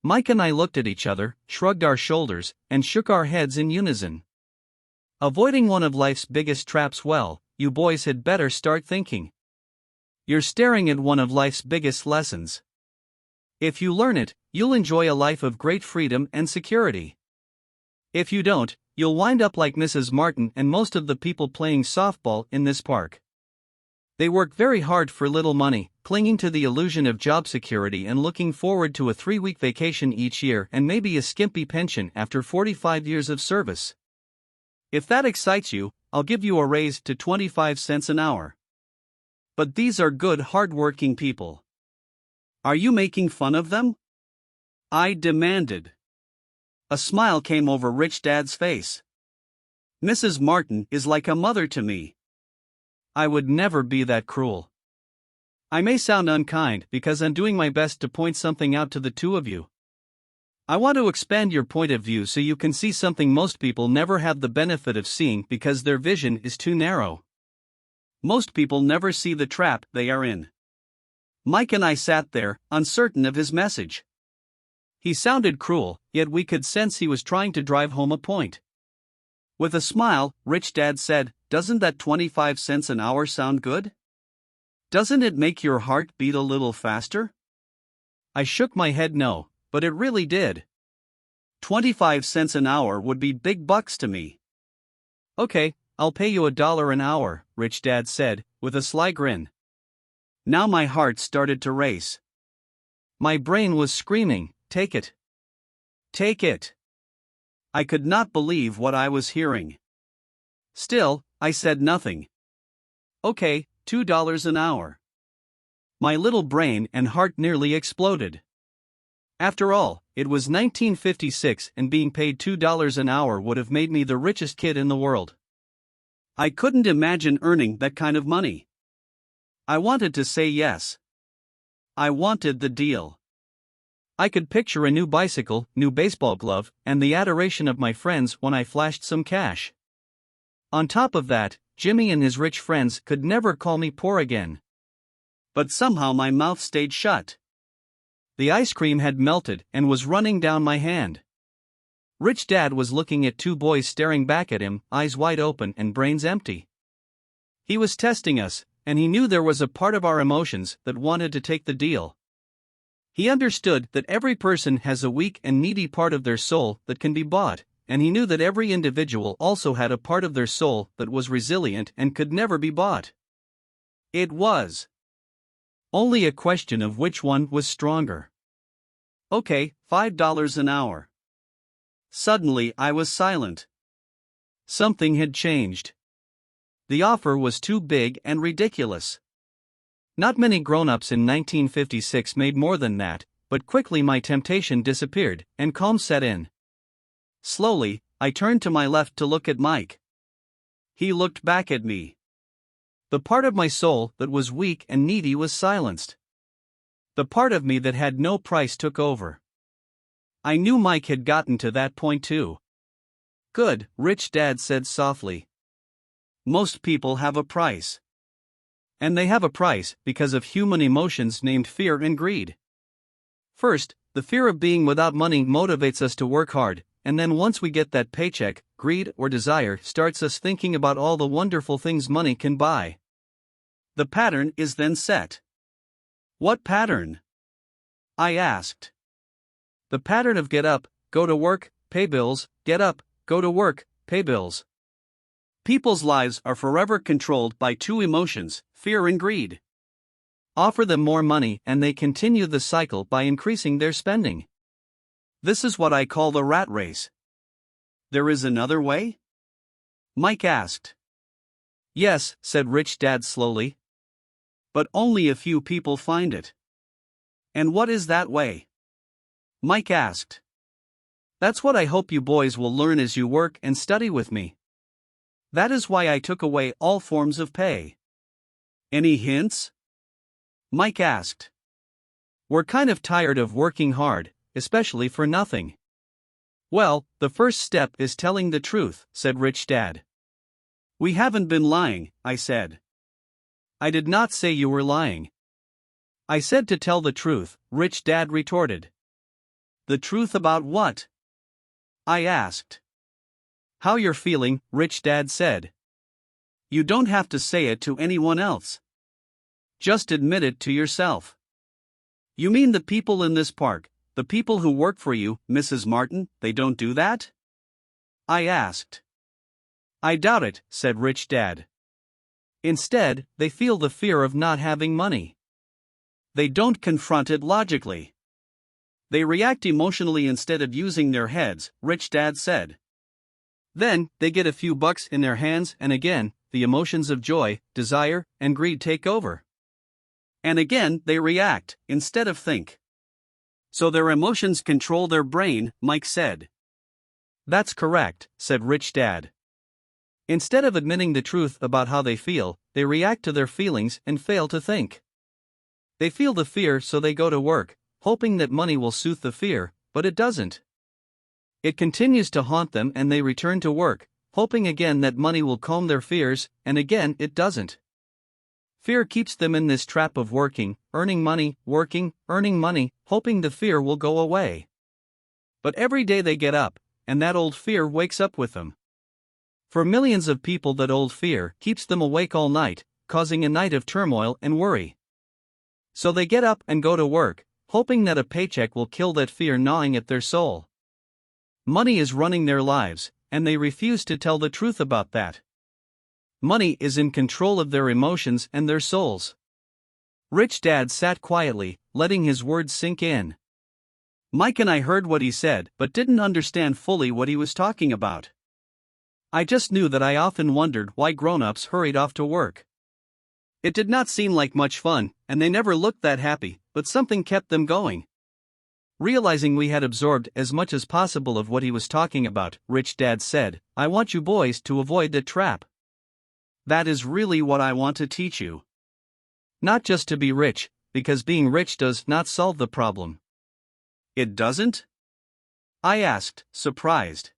Speaker 2: Mike and I looked at each other, shrugged our shoulders, and shook our heads in unison. Avoiding one of life's biggest traps. Well, you boys had better start thinking. You're staring at one of life's biggest lessons. If you learn it, you'll enjoy a life of great freedom and security. If you don't, you'll wind up like Mrs. Martin and most of the people playing softball in this park. They work very hard for little money, clinging to the illusion of job security and looking forward to a 3-week vacation each year and maybe a skimpy pension after 45 years of service. If that excites you, I'll give you a raise to 25 cents an hour. But these are good, hard-working people. Are you making fun of them? I demanded. A smile came over Rich Dad's face. Mrs. Martin is like a mother to me. I would never be that cruel. I may sound unkind because I'm doing my best to point something out to the two of you. I want to expand your point of view so you can see something most people never have the benefit of seeing because their vision is too narrow. Most people never see the trap they are in. Mike and I sat there, uncertain of his message. He sounded cruel, yet we could sense he was trying to drive home a point. With a smile, Rich Dad said, "Doesn't that 25 cents an hour sound good? Doesn't it make your heart beat a little faster?" I shook my head no, but it really did. 25 cents an hour would be big bucks to me. Okay, I'll pay you $1 an hour, Rich Dad said, with a sly grin. Now my heart started to race. My brain was screaming, "Take it! Take it!" I could not believe what I was hearing. Still, I said nothing. Okay, $2 an hour. My little brain and heart nearly exploded. After all, it was 1956 and being paid $2 an hour would have made me the richest kid in the world. I couldn't imagine earning that kind of money. I wanted to say yes. I wanted the deal. I could picture a new bicycle, new baseball glove, and the adoration of my friends when I flashed some cash. On top of that, Jimmy and his rich friends could never call me poor again. But somehow my mouth stayed shut. The ice cream had melted and was running down my hand. Rich Dad was looking at two boys staring back at him, eyes wide open and brains empty. He was testing us, and he knew there was a part of our emotions that wanted to take the deal. He understood that every person has a weak and needy part of their soul that can be bought, and he knew that every individual also had a part of their soul that was resilient and could never be bought. It was only a question of which one was stronger. Okay, $5 an hour. Suddenly I was silent. Something had changed. The offer was too big and ridiculous. Not many grown-ups in 1956 made more than that, but quickly my temptation disappeared, and calm set in. Slowly, I turned to my left to look at Mike. He looked back at me. The part of my soul that was weak and needy was silenced. The part of me that had no price took over. I knew Mike had gotten to that point too. Good, Rich Dad said softly. Most people have a price. And they have a price because of human emotions named fear and greed. First, the fear of being without money motivates us to work hard, and then once we get that paycheck, greed or desire starts us thinking about all the wonderful things money can buy. The pattern is then set. What pattern? I asked. The pattern of get up, go to work, pay bills, get up, go to work, pay bills. People's lives are forever controlled by two emotions, fear and greed. Offer them more money and they continue the cycle by increasing their spending. This is what I call the rat race. There is another way? Mike asked. Yes, said Rich Dad slowly. But only a few people find it. And what is that way? Mike asked. That's what I hope you boys will learn as you work and study with me. That is why I took away all forms of pay. Any hints? Mike asked. We're kind of tired of working hard, especially for nothing. Well, the first step is telling the truth, said Rich Dad. We haven't been lying, I said. I did not say you were lying.
Speaker 1: I said to tell the truth, Rich Dad retorted. The truth about what? I asked. How you're feeling, Rich Dad said. You don't have to say it to anyone else. Just admit it to yourself. You mean the people in this park, the people who work for you, Mrs. Martin, they don't do that? I asked. I doubt it, said Rich Dad. Instead, they feel the fear of not having money. They don't confront it logically. They react emotionally instead of using their heads, Rich Dad said. Then, they get a few bucks in their hands and again, the emotions of joy, desire, and greed take over. And again, they react, instead of think. So their emotions control their brain, Mike said. That's correct, said Rich Dad. Instead of admitting the truth about how they feel, they react to their feelings and fail to think. They feel the fear so they go to work, hoping that money will soothe the fear, but it doesn't. It continues to haunt them and they return to work, hoping again that money will calm their fears, and again it doesn't. Fear keeps them in this trap of working, earning money, working, earning money, hoping the fear will go away. But every day they get up, and that old fear wakes up with them. For millions of people, that old fear keeps them awake all night, causing a night of turmoil and worry. So they get up and go to work, hoping that a paycheck will kill that fear gnawing at their soul. Money is running their lives, and they refuse to tell the truth about that. Money is in control of their emotions and their souls. Rich Dad sat quietly, letting his words sink in. Mike and I heard what he said but didn't understand fully what he was talking about. I just knew that I often wondered why grown-ups hurried off to work. It did not seem like much fun, and they never looked that happy, but something kept them going. Realizing we had absorbed as much as possible of what he was talking about, Rich Dad said, I want you boys to avoid the trap. That is really what I want to teach you. Not just to be rich, because being rich does not solve the problem. It doesn't? I asked, surprised.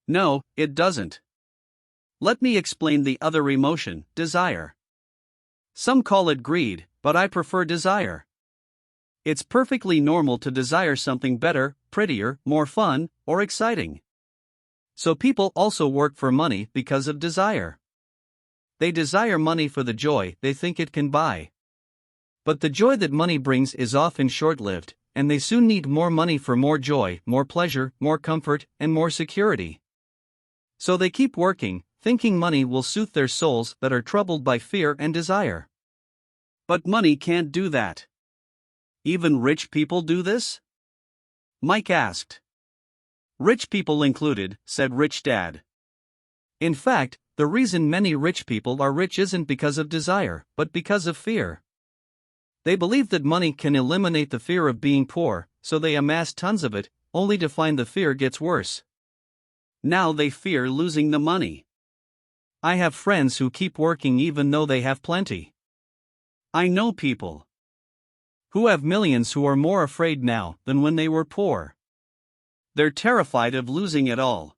Speaker 1: No, it doesn't. Let me explain the other emotion, desire. Some call it greed, but I prefer desire. It's perfectly normal to desire something better, prettier, more fun, or exciting. So people also work for money because of desire. They desire money for the joy they think it can buy. But the joy that money brings is often short-lived, and they soon need more money for more joy, more pleasure, more comfort, and more security. So they keep working, thinking money will soothe their souls that are troubled by fear and desire. But money can't do that. Even rich people do this? Mike asked. Rich people included, said Rich Dad. In fact, the reason many rich people are rich isn't because of desire, but because of fear. They believe that money can eliminate the fear of being poor, so they amass tons of it, only to find the fear gets worse. Now they fear losing the money. I have friends who keep working even though they have plenty. I know people who have millions who are more afraid now than when they were poor. They're terrified of losing it all.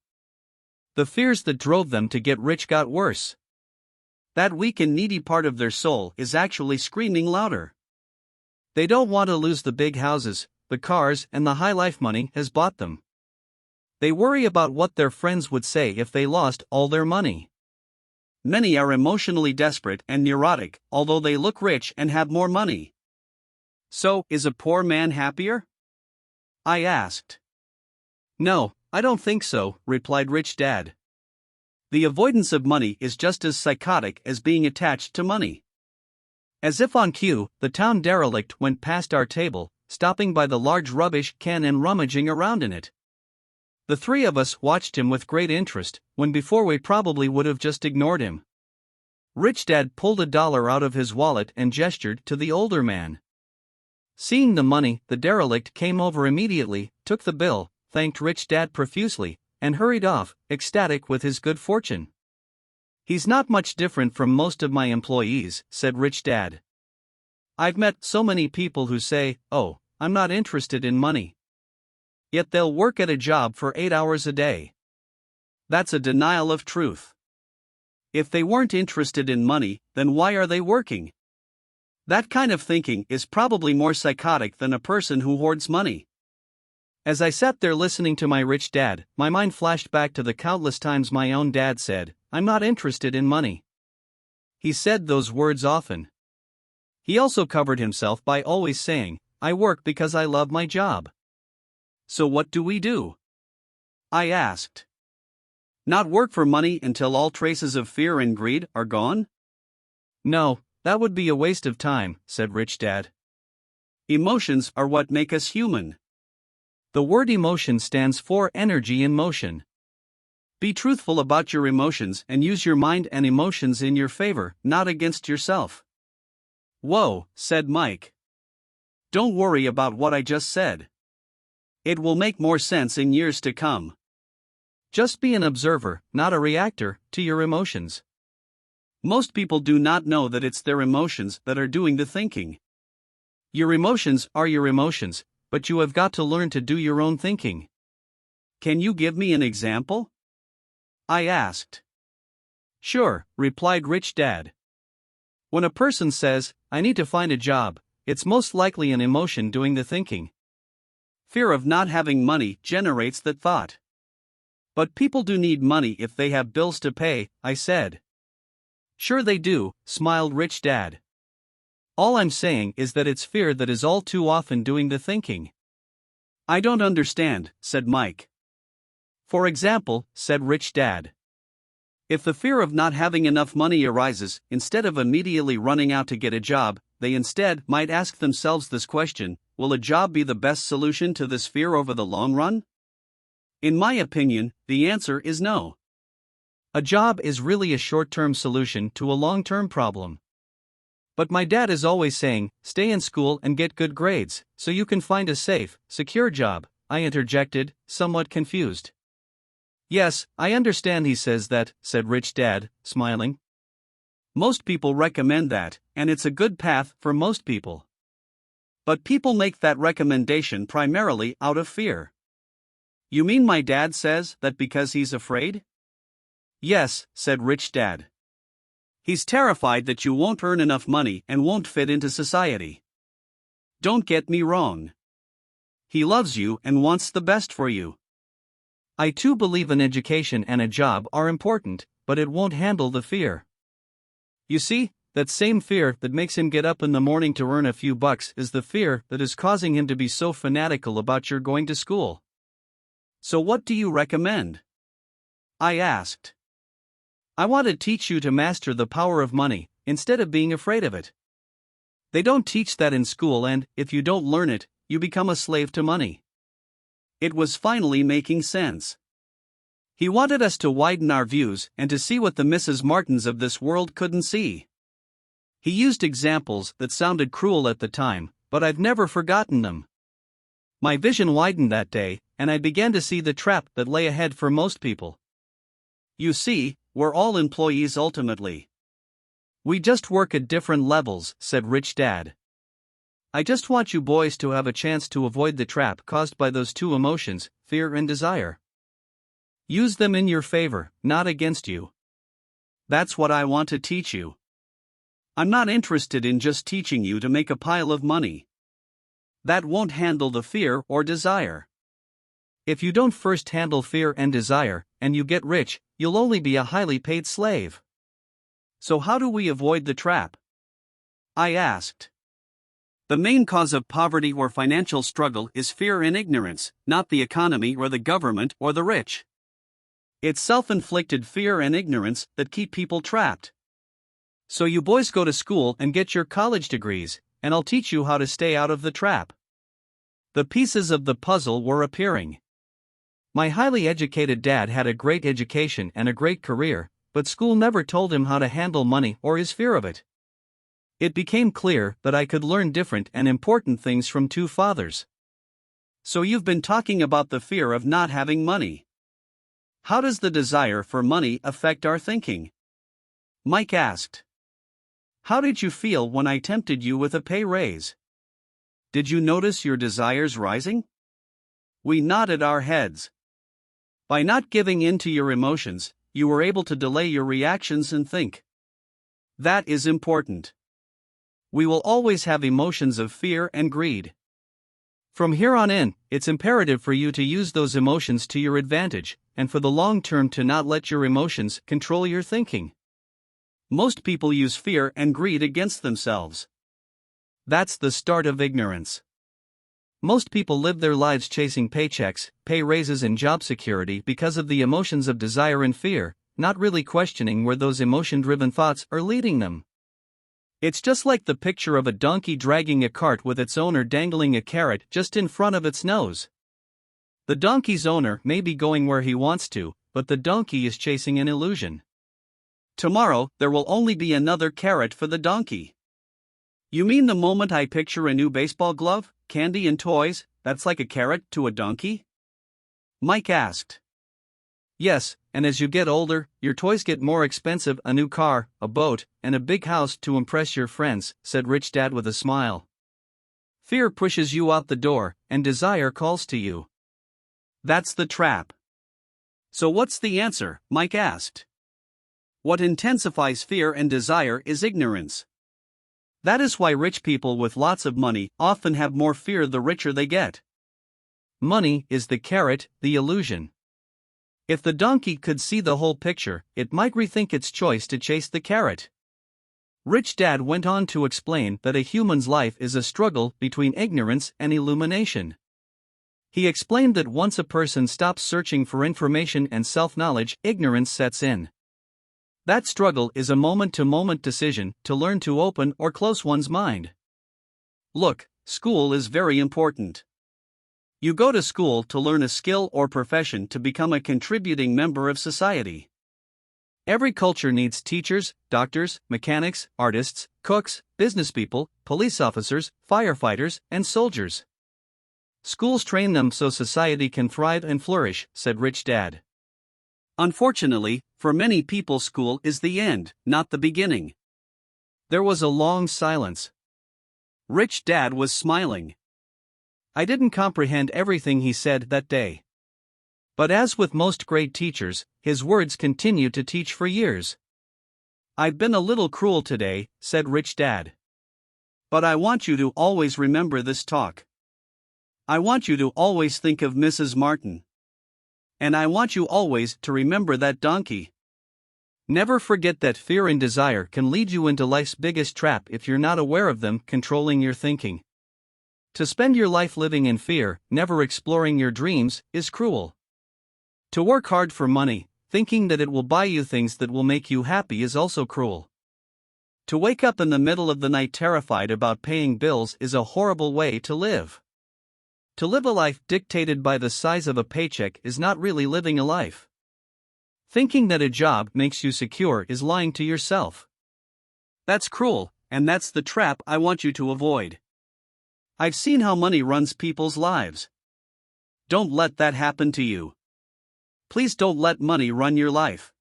Speaker 1: The fears that drove them to get rich got worse. That weak and needy part of their soul is actually screaming louder. They don't want to lose the big houses, the cars, and the high life money has bought them. They worry about what their friends would say if they lost all their money. Many are emotionally desperate and neurotic, although they look rich and have more money. So, is a poor man happier? I asked. No, I don't think so, replied Rich Dad. The avoidance of money is just as psychotic as being attached to money. As if on cue, the town derelict went past our table, stopping by the large rubbish can and rummaging around in it. The three of us watched him with great interest, when before we probably would have just ignored him. Rich Dad pulled $1 out of his wallet and gestured to the older man. Seeing the money, the derelict came over immediately, took the bill, thanked Rich Dad profusely, and hurried off, ecstatic with his good fortune. He's not much different from most of my employees, said Rich Dad. I've met so many people who say, oh, I'm not interested in money. Yet they'll work at a job for 8 hours a day. That's a denial of truth. If they weren't interested in money, then why are they working? That kind of thinking is probably more psychotic than a person who hoards money.
Speaker 2: As I sat there listening to my rich dad, my mind flashed back to the countless times my own dad said, "I'm not interested in money." He said those words often. He also covered himself by always saying, "I work because I love my job."
Speaker 1: So what do we do? I asked. Not work for money until all traces of fear and greed are gone?
Speaker 2: No, that would be a waste of time, said Rich Dad.
Speaker 1: Emotions are what make us human.
Speaker 2: The word emotion stands for energy in motion.
Speaker 1: Be truthful about your emotions and use your mind and emotions in your favor, not against yourself. Whoa, said Mike. Don't worry about what I just said. It will make more sense in years to come.
Speaker 2: Just be an observer, not a reactor, to your emotions.
Speaker 1: Most people do not know that it's their emotions that are doing the thinking. Your emotions are your emotions, but you have got to learn to do your own thinking. Can you give me an example? I asked.
Speaker 2: Sure, replied Rich Dad. When a person says, "I need to find a job," it's most likely an emotion doing the thinking.
Speaker 1: Fear of not having money generates that thought. But people do need money if they have bills to pay, I said.
Speaker 2: Sure they do, smiled Rich Dad. All I'm saying is that it's fear that is all too often doing the thinking.
Speaker 1: I don't understand, said Mike.
Speaker 2: For example, said Rich Dad.
Speaker 1: If the fear of not having enough money arises, instead of immediately running out to get a job, they instead might ask themselves this question: will a job be the best solution to this fear over the long run? In my opinion, the answer is no.
Speaker 2: A job is really a short-term solution to a long-term problem. But my dad is always saying, "Stay in school and get good grades, so you can find a safe, secure job," I interjected, somewhat confused. Yes, I understand he says that, said Rich Dad, smiling.
Speaker 1: Most people recommend that, and it's a good path for most people. But people make that recommendation primarily out of fear. You mean my dad says that because he's afraid?
Speaker 2: Yes, said Rich Dad.
Speaker 1: He's terrified that you won't earn enough money and won't fit into society. Don't get me wrong. He loves you and wants the best for you.
Speaker 2: I too believe an education and a job are important, but it won't handle the fear. You see, that same fear that makes him get up in the morning to earn a few bucks is the fear that is causing him to be so fanatical about your going to school.
Speaker 1: So what do you recommend? I asked.
Speaker 2: I want to teach you to master the power of money, instead of being afraid of it. They don't teach that in school, and, if you don't learn it, you become a slave to money.
Speaker 1: It was finally making sense. He wanted us to widen our views and to see what the Mrs. Martins of this world couldn't see. He used examples that sounded cruel at the time, but I've never forgotten them. My vision widened that day, and I began to see the trap that lay ahead for most people. You see, we're all employees ultimately.
Speaker 2: We just work at different levels, said Rich Dad. I just want you boys to have a chance to avoid the trap caused by those two emotions, fear and desire. Use them in your favor, not against you.
Speaker 1: That's what I want to teach you. I'm not interested in just teaching you to make a pile of money. That won't handle the fear or desire.
Speaker 2: If you don't first handle fear and desire, and you get rich, you'll only be a highly paid slave.
Speaker 1: So how do we avoid the trap? I asked. The main cause of poverty or financial struggle is fear and ignorance, not the economy or the government or the rich. It's self-inflicted fear and ignorance that keep people trapped.
Speaker 2: So you boys go to school and get your college degrees, and I'll teach you how to stay out of the trap. The pieces of the puzzle were appearing. My highly educated dad had a great education and a great career, but school never told him how to handle money or his fear of it. It became clear that I could learn different and important things from two fathers.
Speaker 1: So you've been talking about the fear of not having money. How does the desire for money affect our thinking? Mike asked. How did you feel when I tempted you with a pay raise? Did you notice your desires rising? We nodded our heads. By not giving in to your emotions, you were able to delay your reactions and think. That is important. We will always have emotions of fear and greed. From here on in, it's imperative for you to use those emotions to your advantage, and for the long term to not let your emotions control your thinking. Most people use fear and greed against themselves. That's the start of ignorance. Most people live their lives chasing paychecks, pay raises, and job security because of the emotions of desire and fear, not really questioning where those emotion-driven thoughts are leading them. It's just like the picture of a donkey dragging a cart with its owner dangling a carrot just in front of its nose. The donkey's owner may be going where he wants to, but the donkey is chasing an illusion. Tomorrow, there will only be another carrot for the donkey. You mean the moment I picture a new baseball glove, candy and toys, that's like a carrot to a donkey? Mike asked. Yes, and as you get older, your toys get more expensive: a new car, a boat, and a big house to impress your friends, said Rich Dad with a smile. Fear pushes you out the door, and desire calls to you. That's the trap. So what's the answer? Mike asked. What intensifies fear and desire is ignorance. That is why rich people with lots of money often have more fear the richer they get. Money is the carrot, the illusion. If the donkey could see the whole picture, it might rethink its choice to chase the carrot. Rich Dad went on to explain that a human's life is a struggle between ignorance and illumination. He explained that once a person stops searching for information and self-knowledge, ignorance sets in. That struggle is a moment-to-moment decision to learn to open or close one's mind. Look, school is very important. You go to school to learn a skill or profession to become a contributing member of society. Every culture needs teachers, doctors, mechanics, artists, cooks, businesspeople, police officers, firefighters, and soldiers. Schools train them so society can thrive and flourish, said Rich Dad. Unfortunately, for many people, school is the end, not the beginning. There was a long silence. Rich Dad was smiling. I didn't comprehend everything he said that day. But as with most great teachers, his words continued to teach for years. I've been a little cruel today, said Rich Dad. But I want you to always remember this talk. I want you to always think of Mrs. Martin. And I want you always to remember that donkey. Never forget that fear and desire can lead you into life's biggest trap if you're not aware of them controlling your thinking. To spend your life living in fear, never exploring your dreams, is cruel. To work hard for money, thinking that it will buy you things that will make you happy, is also cruel. To wake up in the middle of the night terrified about paying bills is a horrible way to live. To live a life dictated by the size of a paycheck is not really living a life. Thinking that a job makes you secure is lying to yourself. That's cruel, and that's the trap I want you to avoid. I've seen how money runs people's lives. Don't let that happen to you. Please don't let money run your life.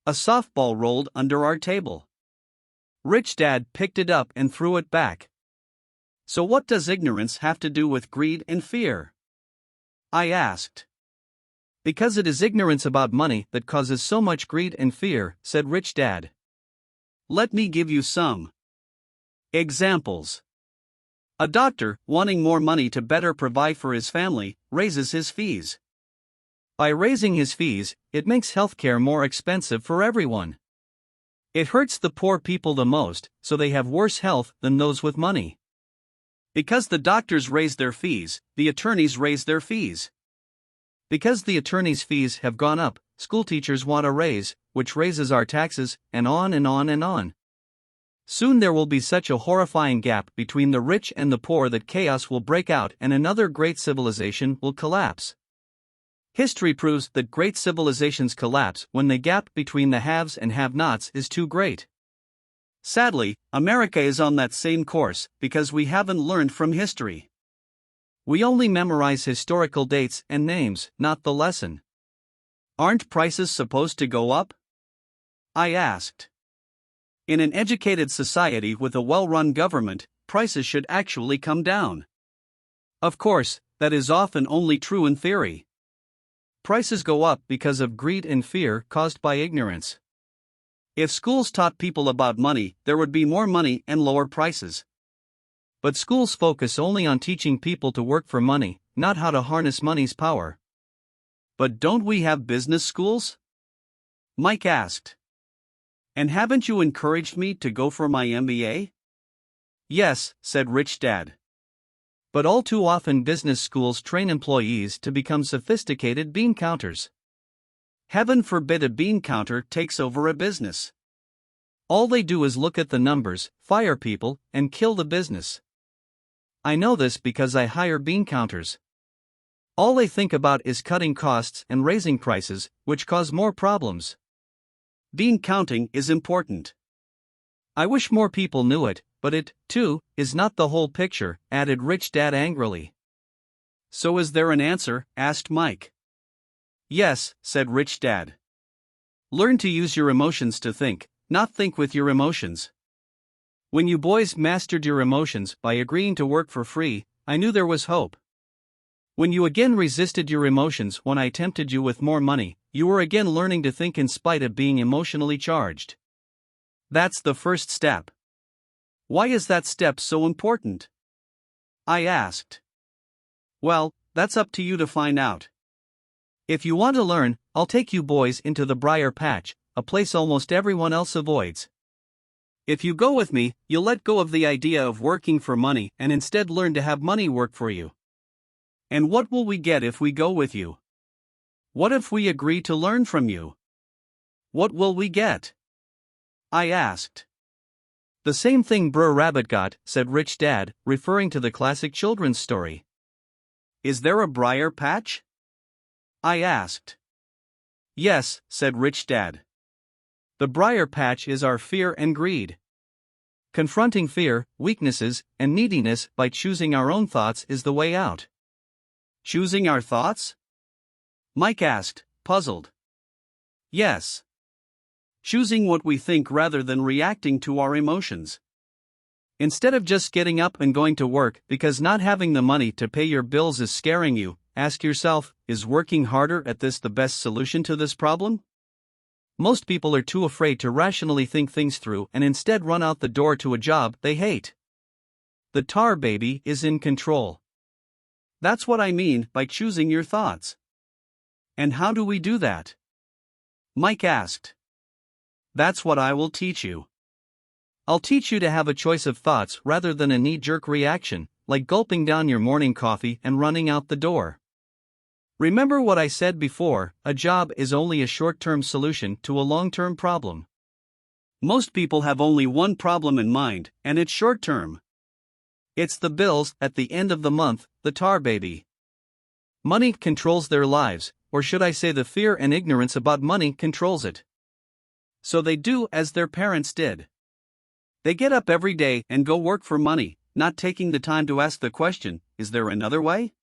Speaker 1: A softball rolled under our table. Rich Dad picked it up and threw it back. So what does ignorance have to do with greed and fear? I asked. Because it is ignorance about money that causes so much greed and fear, said Rich Dad. Let me give you some examples. A doctor, wanting more money to better provide for his family, raises his fees. By raising his fees, it makes healthcare more expensive for everyone. It hurts the poor people the most, so they have worse health than those with money. Because the doctors raise their fees, the attorneys raise their fees. Because the attorneys' fees have gone up, school teachers want a raise, which raises our taxes, and on and on and on. Soon there will be such a horrifying gap between the rich and the poor that chaos will break out and another great civilization will collapse. History proves that great civilizations collapse when the gap between the haves and have-nots is too great. Sadly, America is on that same course because we haven't learned from history. We only memorize historical dates and names, not the lesson. Aren't prices supposed to go up? I asked. In an educated society with a well-run government, prices should actually come down. Of course, that is often only true in theory. Prices go up because of greed and fear caused by ignorance. If schools taught people about money, there would be more money and lower prices.
Speaker 2: But schools focus only on teaching people to work for money, not how to harness money's power.
Speaker 1: But don't we have business schools? Mike asked. And haven't you encouraged me to go for my MBA?
Speaker 2: Yes, said Rich Dad. But all too often business schools train employees to become sophisticated bean counters.
Speaker 1: Heaven forbid a bean counter takes over a business.
Speaker 2: All they do is look at the numbers, fire people, and kill the business. I know this because I hire bean counters. All they think about is cutting costs and raising prices, which cause more problems.
Speaker 1: Bean counting is important.
Speaker 2: I wish more people knew it, but it, too, is not the whole picture, added Rich Dad angrily.
Speaker 1: So is there an answer? Asked Mike.
Speaker 2: Yes, said Rich Dad. Learn to use your emotions to think, not think with your emotions. When you boys mastered your emotions by agreeing to work for free, I knew there was hope. When you again resisted your emotions when I tempted you with more money, you were again learning to think in spite of being emotionally charged.
Speaker 1: That's the first step. Why is that step so important? I asked. Well, that's up to you to find out.
Speaker 2: If you want to learn, I'll take you boys into the briar patch, a place almost everyone else avoids.
Speaker 1: If you go with me, you'll let go of the idea of working for money and instead learn to have money work for you. And what will we get if we go with you? What if we agree to learn from you? What will we get? I asked.
Speaker 2: The same thing Brer Rabbit got, said Rich Dad, referring to the classic children's story.
Speaker 1: Is there a briar patch? I asked.
Speaker 2: Yes, said Rich Dad. The briar patch is our fear and greed. Confronting fear, weaknesses, and neediness by choosing our own thoughts is the way out.
Speaker 1: Choosing our thoughts? Mike asked, puzzled. Yes. Choosing what we think rather than reacting to our emotions.
Speaker 2: Instead of just getting up and going to work because not having the money to pay your bills is scaring you, ask yourself, is working harder at this the best solution to this problem? Most people are too afraid to rationally think things through and instead run out the door to a job they hate. The tar baby is in control.
Speaker 1: That's what I mean by choosing your thoughts. And how do we do that? Mike asked. That's what I will teach you.
Speaker 2: I'll teach you to have a choice of thoughts rather than a knee-jerk reaction, like gulping down your morning coffee and running out the door. Remember what I said before, a job is only a short-term solution to a long-term problem.
Speaker 1: Most people have only one problem in mind, and it's short-term.
Speaker 2: It's the bills at the end of the month, the tar baby. Money controls their lives, or should I say the fear and ignorance about money controls it.
Speaker 1: So they do as their parents did. They get up every day and go work for money, not taking the time to ask the question, is there another way?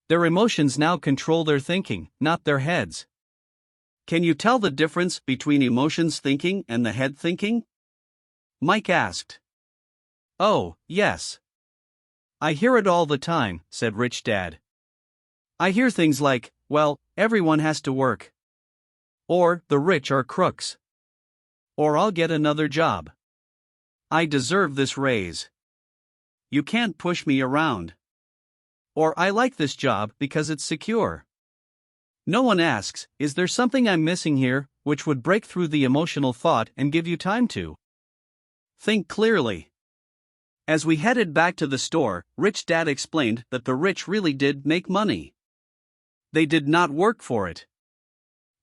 Speaker 2: Their emotions now control their thinking, not their heads.
Speaker 1: Can you tell the difference between emotions thinking and the head thinking? Mike asked.
Speaker 2: Oh, yes. I hear it all the time, said Rich Dad. I hear things like, well, everyone has to work. Or, the rich are crooks. Or I'll get another job.
Speaker 1: I deserve this raise. You can't push me around.
Speaker 2: Or I like this job because it's secure.
Speaker 1: No one asks, is there something I'm missing here, which would break through the emotional thought and give you time to think clearly. As we headed back to the store, Rich Dad explained that the rich really did make money. They did not work for it.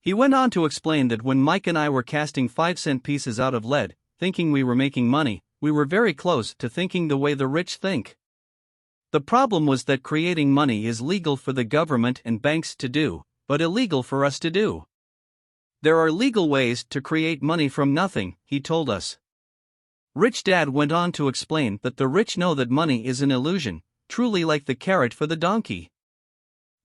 Speaker 1: He went on to explain that when Mike and I were casting 5-cent pieces out of lead, thinking we were making money, we were very close to thinking the way the rich think. The problem was that creating money is legal for the government and banks to do, but illegal for us to do. There are legal ways to create money from nothing, he told us. Rich Dad went on to explain that the rich know that money is an illusion, truly like the carrot for the donkey.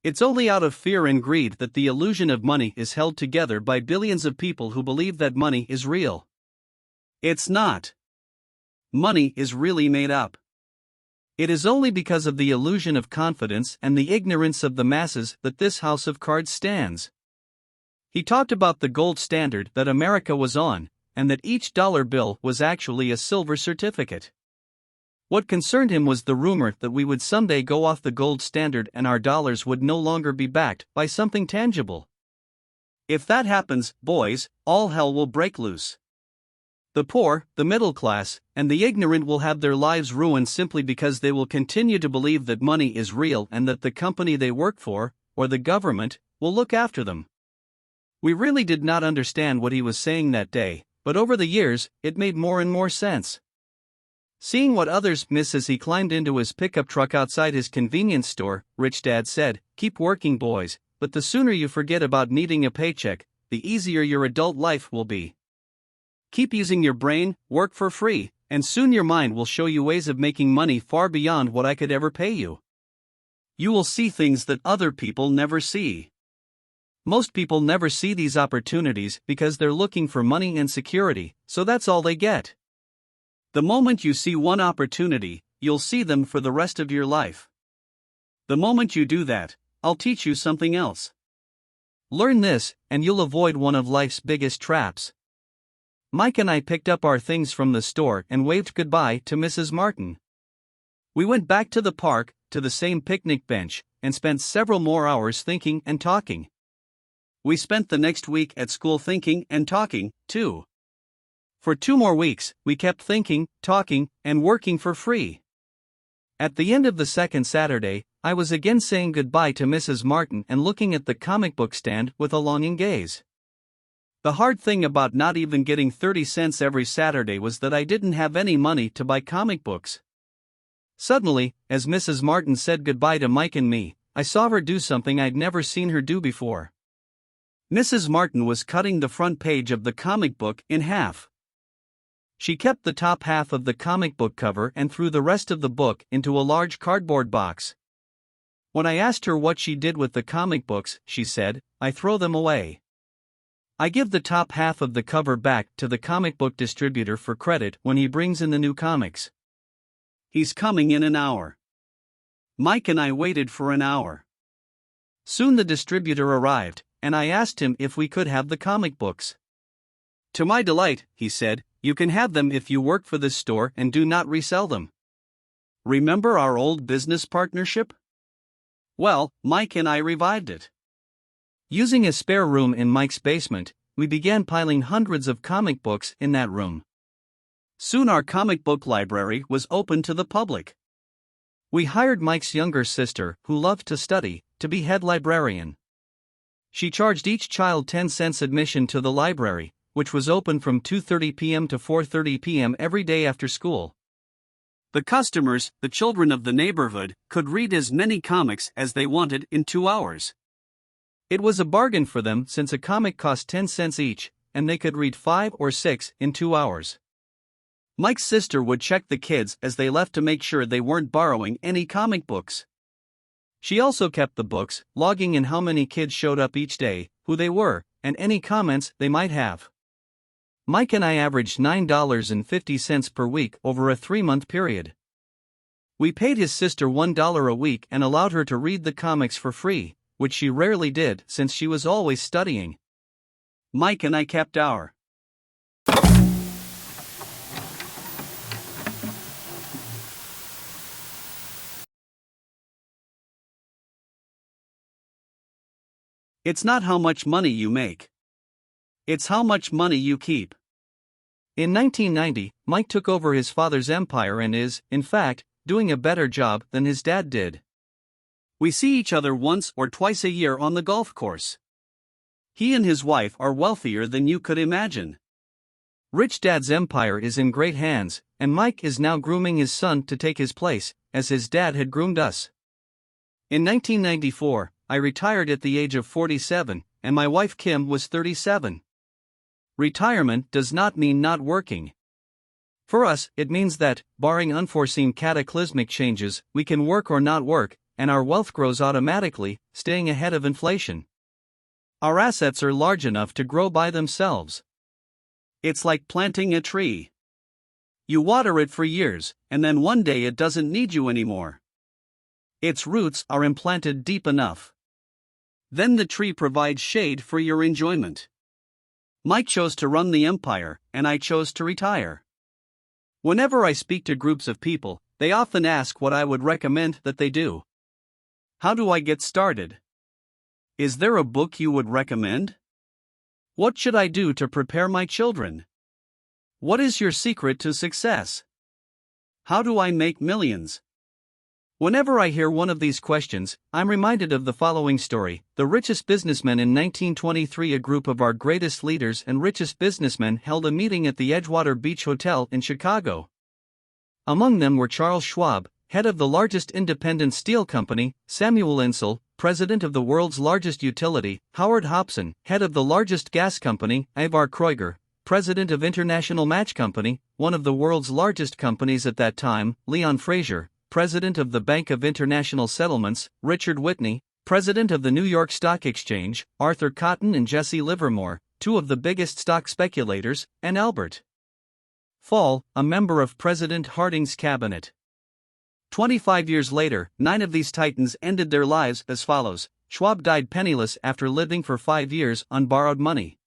Speaker 1: It's only out of fear and greed that the illusion of money is held together by billions of people who believe that money is real. It's not. Money is really made up. It is only because of the illusion of confidence and the ignorance of the masses that this house of cards stands. He talked about the gold standard that America was on,
Speaker 2: and that each dollar bill was actually a silver certificate. What concerned him was the rumor that we would someday go off the gold standard and our dollars would no longer be backed by something tangible.
Speaker 1: If that happens, boys, all hell will break loose. The poor, the middle class, and the ignorant will have their lives ruined simply because they will continue to believe that money is real and that the company they work for, or the government, will look after them. We really did not understand what he was saying that day, but over the years, it made more and more sense. Seeing what others miss as he climbed into his pickup truck outside his convenience store, Rich Dad said, "Keep working, boys, but the sooner you forget about needing a paycheck, the easier your adult life will be. Keep using your brain, work for free, and soon your mind will show you ways of making money far beyond what I could ever pay you. You will see things that other people never see." Most people never see these opportunities because they're looking for money and security, so that's all they get. The moment you see one opportunity, you'll see them for the rest of your life. The moment you do that, I'll teach you something else. Learn this, and you'll avoid one of life's biggest traps. Mike and I picked up our things from the store and waved goodbye to Mrs. Martin. We went back to the park, to the same picnic bench, and spent several more hours thinking and talking. We spent the next week at school thinking and talking, too. For 2 more weeks, we kept thinking, talking, and working for free. At the end of the second Saturday, I was again saying goodbye to Mrs. Martin and looking at the comic book stand with a longing gaze. The hard thing about not even getting 30 cents every Saturday was that I didn't have any money to buy comic books. Suddenly, as Mrs. Martin said goodbye to Mike and me, I saw her do something I'd never seen her do before. Mrs. Martin was cutting the front page of the comic book in half. She kept the top half of the comic book cover and threw the rest of the book into a large cardboard box. When I asked her what she did with the comic books, she said, "I throw them away. I give the top half of the cover back to the comic book distributor for credit when he brings in the new comics. He's coming in an hour." Mike and I waited for an hour. Soon the distributor arrived, and I asked him if we could have the comic books. "To my delight," he said, "you can have them if you work for this store and do not resell them. Remember our old business partnership?" Well, Mike and I revived it. Using a spare room in Mike's basement, we began piling hundreds of comic books in that room. Soon our comic book library was open to the public. We hired Mike's younger sister, who loved to study, to be head librarian. She charged each child 10 cents admission to the library, which was open from 2:30 p.m. to 4:30 p.m. every day after school. The customers, the children of the neighborhood, could read as many comics as they wanted in 2 hours. It was a bargain for them since a comic cost 10 cents each, and they could read 5 or 6 in 2 hours. Mike's sister would check the kids as they left to make sure they weren't borrowing any comic books. She also kept the books, logging in how many kids showed up each day, who they were, and any comments they might have. Mike and I averaged $9.50 per week over a 3-month period. We paid his sister $1 a week and allowed her to read the comics for free, which she rarely did since she was always studying. Mike and I kept our. It's not how much money you make. It's how much money you keep. In 1990, Mike took over his father's empire and is, in fact, doing a better job than his dad did. We see each other once or twice a year on the golf course. He and his wife are wealthier than you could imagine. Rich Dad's empire is in great hands, and Mike is now grooming his son to take his place, as his dad had groomed us. In 1994, I retired at the age of 47, and my wife Kim was 37. Retirement does not mean not working. For us, it means that, barring unforeseen cataclysmic changes, we can work or not work, and our wealth grows automatically, staying ahead of inflation. Our assets are large enough to grow by themselves. It's like planting a tree. You water it for years, and then one day it doesn't need you anymore. Its roots are implanted deep enough. Then the tree provides shade for your enjoyment. Mike chose to run the empire, and I chose to retire. Whenever I speak to groups of people, they often ask what I would recommend that they do. How do I get started? Is there a book you would recommend? What should I do to prepare my children? What is your secret to success? How do I make millions? Whenever I hear one of these questions, I'm reminded of the following story. The richest businessmen in 1923. A group of our greatest leaders and richest businessmen held a meeting at the Edgewater Beach Hotel in Chicago. Among them were Charles Schwab, head of the largest independent steel company, Samuel Insull, president of the world's largest utility, Howard Hobson, head of the largest gas company, Ivar Kreuger, president of International Match Company, one of the world's largest companies at that time, Leon Fraser, president of the Bank of International Settlements, Richard Whitney, president of the New York Stock Exchange, Arthur Cotton and Jesse Livermore, two of the biggest stock speculators, and Albert Fall, a member of President Harding's cabinet. 25 years later, 9 of these titans ended their lives as follows. Schwab died penniless after living for 5 years on borrowed money.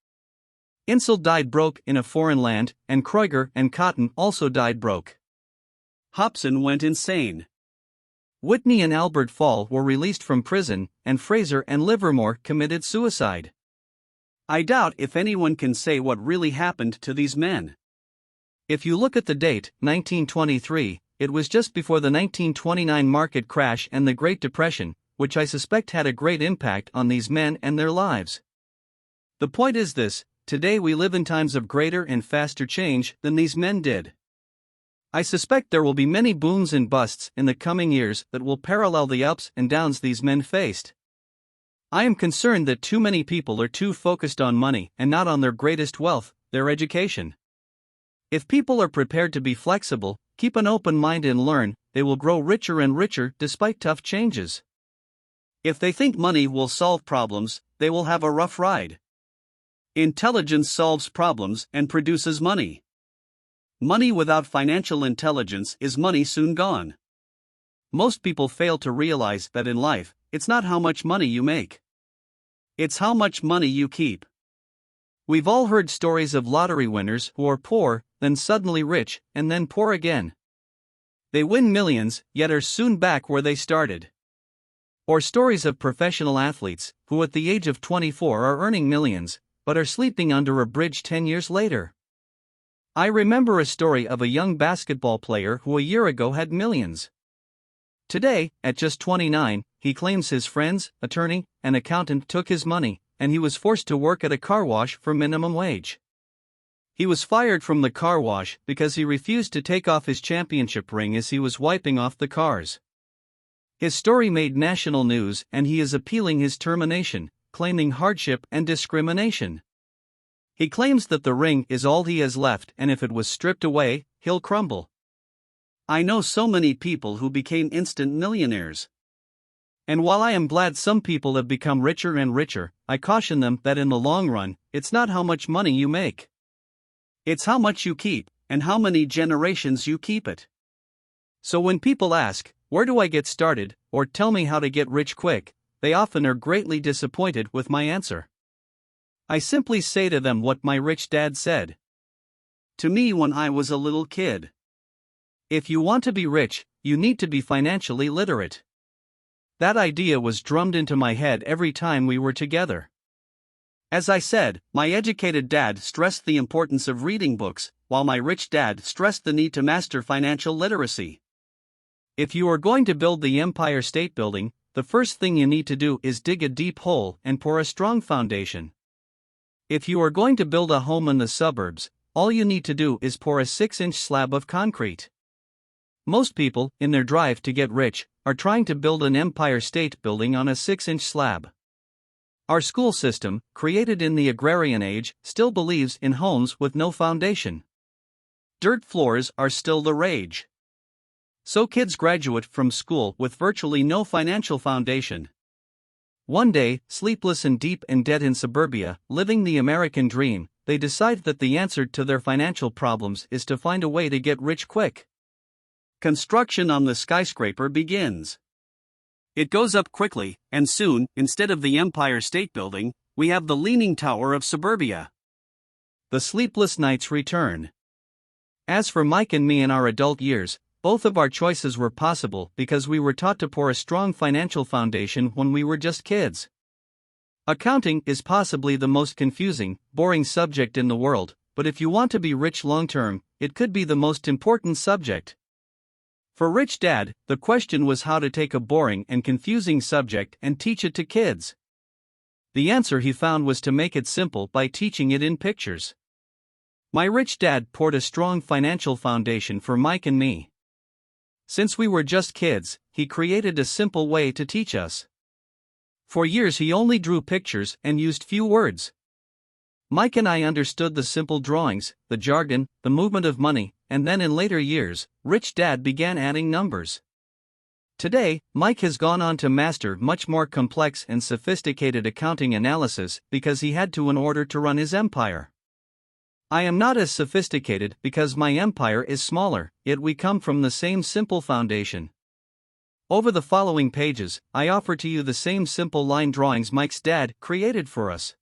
Speaker 1: Insull died broke in a foreign land, and Kreuger and Cotton also died broke. Hobson went insane. Whitney and Albert Fall were released from prison, and Fraser and Livermore committed suicide. I doubt if anyone can say what really happened to these men. If you look at the date, 1923, it was just before the 1929 market crash and the Great Depression, which I suspect had a great impact on these men and their lives. The point is this: today we live in times of greater and faster change than these men did. I suspect there will be many booms and busts in the coming years that will parallel the ups and downs these men faced. I am concerned that too many people are too focused on money and not on their greatest wealth, their education. If people are prepared to be flexible, keep an open mind and learn, they will grow richer and richer despite tough changes. If they think money will solve problems, they will have a rough ride. Intelligence solves problems and produces money. Money without financial intelligence is money soon gone. Most people fail to realize that in life, it's not how much money you make. It's how much money you keep. We've all heard stories of lottery winners who are poor, then suddenly rich, and then poor again. They win millions, yet are soon back where they started. Or stories of professional athletes who at the age of 24 are earning millions, but are sleeping under a bridge 10 years later. I remember a story of a young basketball player who a year ago had millions. Today, at just 29, he claims his friends, attorney, and accountant took his money, and he was forced to work at a car wash for minimum wage. He was fired from the car wash because he refused to take off his championship ring as he was wiping off the cars. His story made national news, and he is appealing his termination, claiming hardship and discrimination. He claims that the ring is all he has left, and if it was stripped away, he'll crumble. I know so many people who became instant millionaires. And while I am glad some people have become richer and richer, I caution them that in the long run, it's not how much money you make. It's how much you keep, and how many generations you keep it. So when people ask, "Where do I get started?" or "Tell me how to get rich quick," they often are greatly disappointed with my answer. I simply say to them what my rich dad said to me when I was a little kid. If you want to be rich, you need to be financially literate. That idea was drummed into my head every time we were together. As I said, my educated dad stressed the importance of reading books, while my rich dad stressed the need to master financial literacy. If you are going to build the Empire State Building, the first thing you need to do is dig a deep hole and pour a strong foundation. If you are going to build a home in the suburbs, all you need to do is pour a 6-inch slab of concrete. Most people, in their drive to get rich, are trying to build an Empire State Building on a 6-inch slab. Our school system, created in the agrarian age, still believes in homes with no foundation. Dirt floors are still the rage. So kids graduate from school with virtually no financial foundation. One day, sleepless and deep in debt in suburbia, living the American dream, they decide that the answer to their financial problems is to find a way to get rich quick. Construction on the skyscraper begins. It goes up quickly, and soon, instead of the Empire State Building, we have the Leaning Tower of suburbia.
Speaker 2: The sleepless nights return. As for Mike and me in our adult years, both of our choices were possible because we were taught to pour a strong financial foundation when we were just kids. Accounting is possibly the most confusing, boring subject in the world, but if you want to be rich long-term, it could be the most important subject. For Rich Dad, the question was how to take a boring and confusing subject and teach it to kids. The answer he found was to make it simple by teaching it in pictures. My rich dad poured a strong financial foundation for Mike and me. Since we were just kids, he created a simple way to teach us. For years he only drew pictures and used few words. Mike and I understood the simple drawings, the jargon, the movement of money, and then in later years, Rich Dad began adding numbers. Today, Mike has gone on to master much more complex and sophisticated accounting analysis because he had to in order to run his empire. I am not as sophisticated because my empire is smaller, yet we come from the same simple foundation. Over the following pages, I offer to you the same simple line drawings Mike's dad created for us.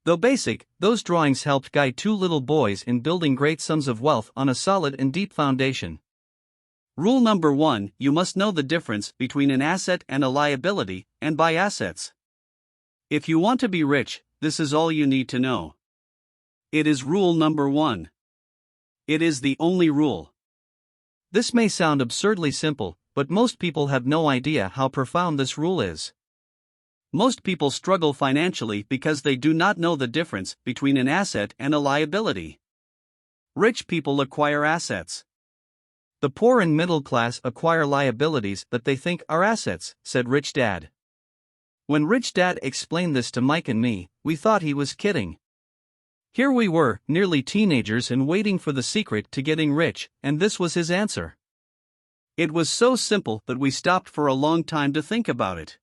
Speaker 2: Though basic, those drawings helped guide two little boys in building great sums of wealth on a solid and deep foundation.
Speaker 1: Rule number 1: you must know the difference between an asset and a liability, and buy assets. If you want to be rich, this is all you need to know. It is rule number 1. It is the only rule.
Speaker 2: This may sound absurdly simple, but most people have no idea how profound this rule is.
Speaker 1: Most people struggle financially because they do not know the difference between an asset and a liability. Rich people acquire assets.
Speaker 2: The poor and middle class acquire liabilities that they think are assets, said Rich Dad. When Rich Dad explained this to Mike and me, we thought he was kidding. Here we were, nearly teenagers and waiting for the secret to getting rich, and this was his answer.
Speaker 1: It was so simple that we stopped for a long time to think about it.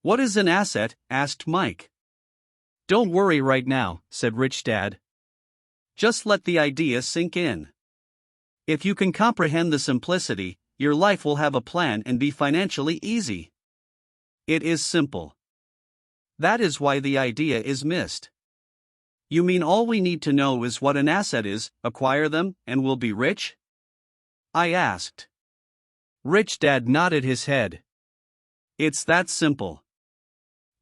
Speaker 1: "What is an asset?" asked Mike.
Speaker 2: "Don't worry right now," said Rich Dad.
Speaker 1: "Just let the idea sink in. If you can comprehend the simplicity, your life will have a plan and be financially easy. It is simple. That is why the idea is missed." "You mean all we need to know is what an asset is, acquire them, and we'll be rich?" I asked.
Speaker 2: Rich Dad nodded his head.
Speaker 1: "It's that simple."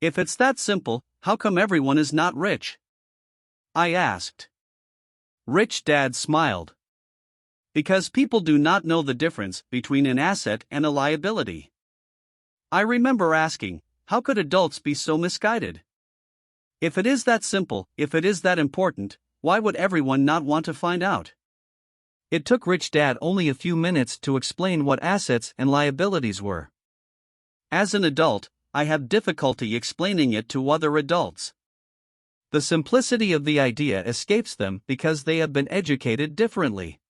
Speaker 1: "If it's that simple, how come everyone is not rich?" I asked.
Speaker 2: Rich Dad smiled.
Speaker 1: "Because people do not know the difference between an asset and a liability." I remember asking, how could adults be so misguided? If it is that simple, if it is that important, why would everyone not want to find out?
Speaker 2: It took Rich Dad only a few minutes to explain what assets and liabilities were.
Speaker 1: As an adult, I have difficulty explaining it to other adults.
Speaker 2: The simplicity of the idea escapes them because they have been educated differently.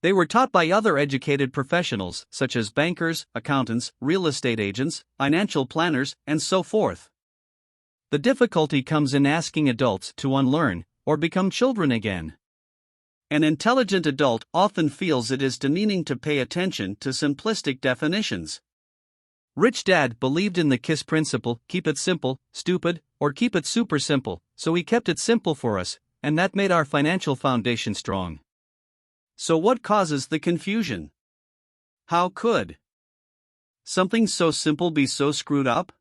Speaker 2: They were taught by other educated professionals, such as bankers, accountants, real estate agents, financial planners, and so forth. The difficulty comes in asking adults to unlearn, or become children again.
Speaker 1: An intelligent adult often feels it is demeaning to pay attention to simplistic definitions.
Speaker 2: Rich Dad believed in the KISS principle, keep it simple, stupid, or keep it super simple, so he kept it simple for us, and that made our financial foundation strong.
Speaker 1: So what causes the confusion? How could something so simple be so screwed up?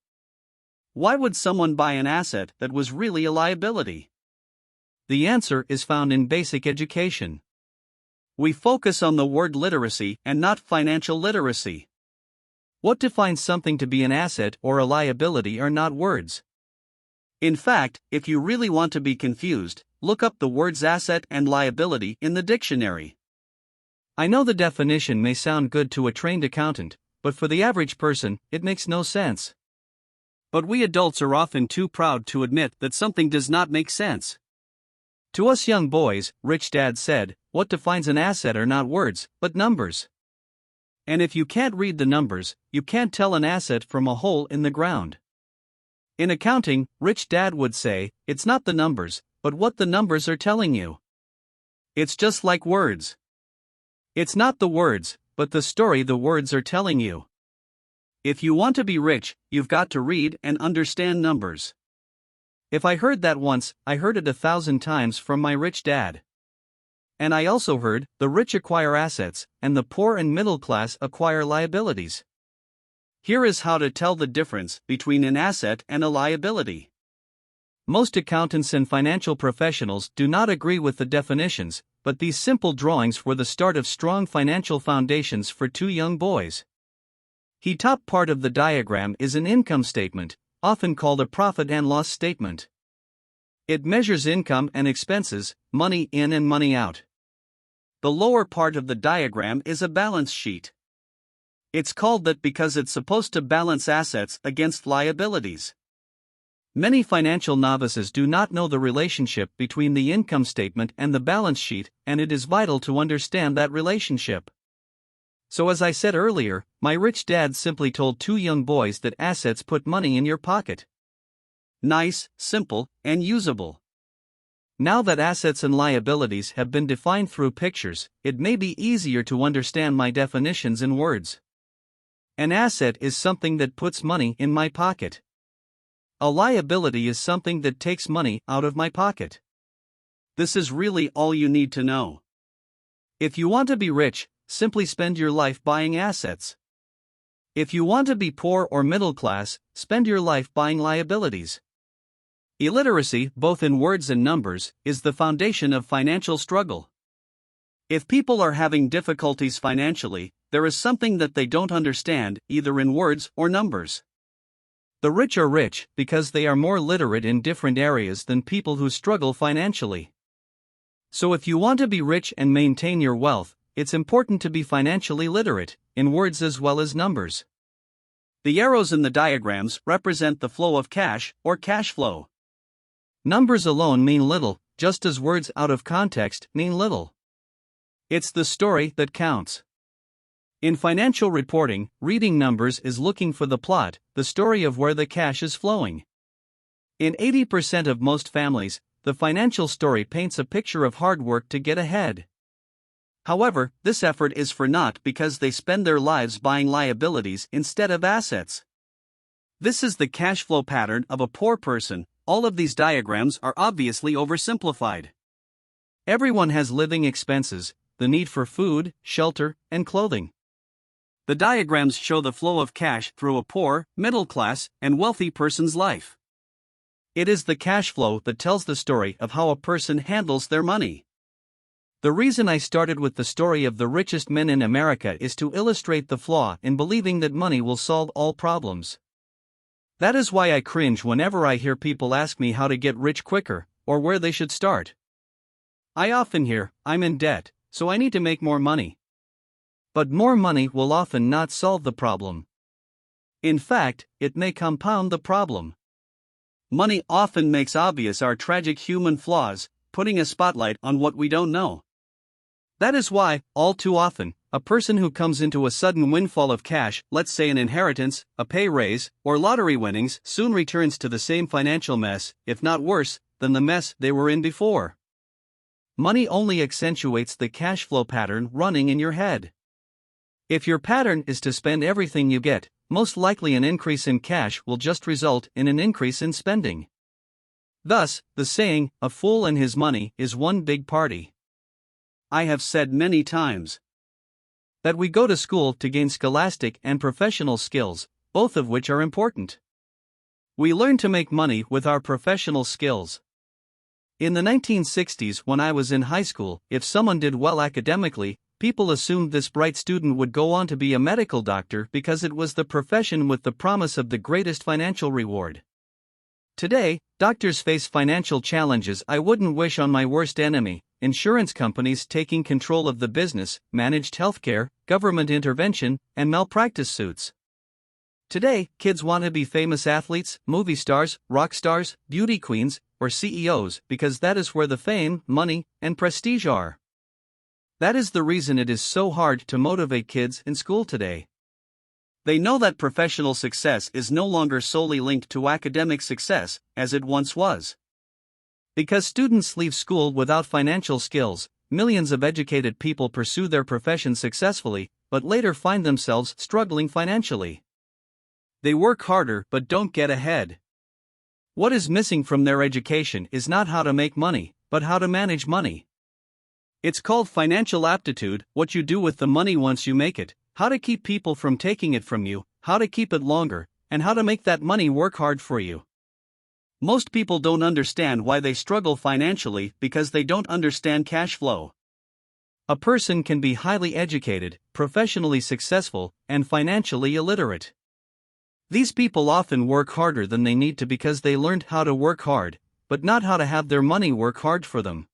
Speaker 1: Why would someone buy an asset that was really a liability?
Speaker 2: The answer is found in basic education.
Speaker 1: We focus on the word literacy and not financial literacy.
Speaker 2: What defines something to be an asset or a liability are not words.
Speaker 1: In fact, if you really want to be confused, look up the words asset and liability in the dictionary.
Speaker 2: I know the definition may sound good to a trained accountant, but for the average person, it makes no sense.
Speaker 1: But we adults are often too proud to admit that something does not make sense.
Speaker 2: To us young boys, Rich Dad said, what defines an asset are not words, but numbers.
Speaker 1: And if you can't read the numbers, you can't tell an asset from a hole in the ground.
Speaker 2: In accounting, Rich Dad would say, it's not the numbers, but what the numbers are telling you.
Speaker 1: It's just like words.
Speaker 2: It's not the words, but the story the words are telling you.
Speaker 1: If you want to be rich, you've got to read and understand numbers.
Speaker 2: If I heard that once, I heard it 1,000 times from my rich dad. And I also heard, the rich acquire assets, and the poor and middle class acquire liabilities.
Speaker 1: Here is how to tell the difference between an asset and a liability.
Speaker 2: Most accountants and financial professionals do not agree with the definitions, but these simple drawings were the start of strong financial foundations for two young boys. The top part of the diagram is an income statement, often called a profit and loss statement. It measures income and expenses, money in and money out.
Speaker 1: The lower part of the diagram is a balance sheet. It's called that because it's supposed to balance assets against liabilities.
Speaker 2: Many financial novices do not know the relationship between the income statement and the balance sheet, and it is vital to understand that relationship. So, as I said earlier, my rich dad simply told two young boys that assets put money in your pocket.
Speaker 1: Nice, simple, and usable.
Speaker 2: Now that assets and liabilities have been defined through pictures, it may be easier to understand my definitions in words. An asset is something that puts money in my pocket. A liability is something that takes money out of my pocket.
Speaker 1: This is really all you need to know.
Speaker 2: If you want to be rich, simply spend your life buying assets. If you want to be poor or middle class, spend your life buying liabilities. Illiteracy, both in words and numbers, is the foundation of financial struggle.
Speaker 1: If people are having difficulties financially, there is something that they don't understand, either in words or numbers.
Speaker 2: The rich are rich because they are more literate in different areas than people who struggle financially. So if you want to be rich and maintain your wealth, it's important to be financially literate, in words as well as numbers.
Speaker 1: The arrows in the diagrams represent the flow of cash, or cash flow.
Speaker 2: Numbers alone mean little, just as words out of context mean little. It's the story that counts. In financial reporting, reading numbers is looking for the plot, the story of where the cash is flowing. In 80% of most families, the financial story paints a picture of hard work to get ahead.
Speaker 1: However, this effort is for naught because they spend their lives buying liabilities instead of assets. This is the cash flow pattern of a poor person. All of these diagrams are obviously oversimplified.
Speaker 2: Everyone has living expenses, the need for food, shelter, and clothing.
Speaker 1: The diagrams show the flow of cash through a poor, middle class, and wealthy person's life.
Speaker 2: It is the cash flow that tells the story of how a person handles their money. The reason I started with the story of the richest men in America is to illustrate the flaw in believing that money will solve all problems. That is why I cringe whenever I hear people ask me how to get rich quicker, or where they should start. I often hear, I'm in debt, so I need to make more money. But more money will often not solve the problem. In fact, it may compound the problem.
Speaker 1: Money often makes obvious our tragic human flaws, putting a spotlight on what we don't know.
Speaker 2: That is why, all too often, a person who comes into a sudden windfall of cash, let's say an inheritance, a pay raise, or lottery winnings, soon returns to the same financial mess, if not worse, than the mess they were in before. Money only accentuates the cash flow pattern running in your head. If your pattern is to spend everything you get, most likely an increase in cash will just result in an increase in spending. Thus, the saying, a fool and his money is one big party.
Speaker 1: I have said many times
Speaker 2: that we go to school to gain scholastic and professional skills, both of which are important. We learn to make money with our professional skills. In the 1960s, when I was in high school, if someone did well academically, people assumed this bright student would go on to be a medical doctor because it was the profession with the promise of the greatest financial reward. Today, doctors face financial challenges I wouldn't wish on my worst enemy: insurance companies taking control of the business, managed healthcare, government intervention, and malpractice suits. Today, kids want to be famous athletes, movie stars, rock stars, beauty queens, or CEOs because that is where the fame, money, and prestige are. That is the reason it is so hard to motivate kids in school today.
Speaker 1: They know that professional success is no longer solely linked to academic success, as it once was.
Speaker 2: Because students leave school without financial skills, millions of educated people pursue their profession successfully, but later find themselves struggling financially.
Speaker 1: They work harder but don't get ahead.
Speaker 2: What is missing from their education is not how to make money, but how to manage money.
Speaker 1: It's called financial aptitude: what you do with the money once you make it, how to keep people from taking it from you, how to keep it longer, and how to make that money work hard for you. Most people don't understand why they struggle financially because they don't understand cash flow.
Speaker 2: A person can be highly educated, professionally successful, and financially illiterate. These people often work harder than they need to because they learned how to work hard, but not how to have their money work hard for them.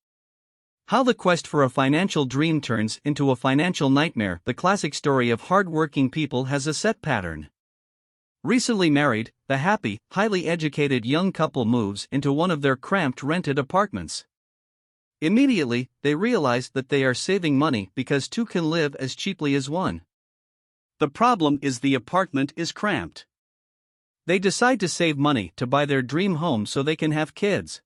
Speaker 2: How the quest for a financial dream turns into a financial nightmare. The classic story of hard-working people has a set pattern. Recently married, the happy, highly educated young couple moves into one of their cramped rented apartments. Immediately, they realize that they are saving money because two can live as cheaply as one.
Speaker 1: The problem is the apartment is cramped.
Speaker 2: They decide to save money to buy their dream home so they can have kids.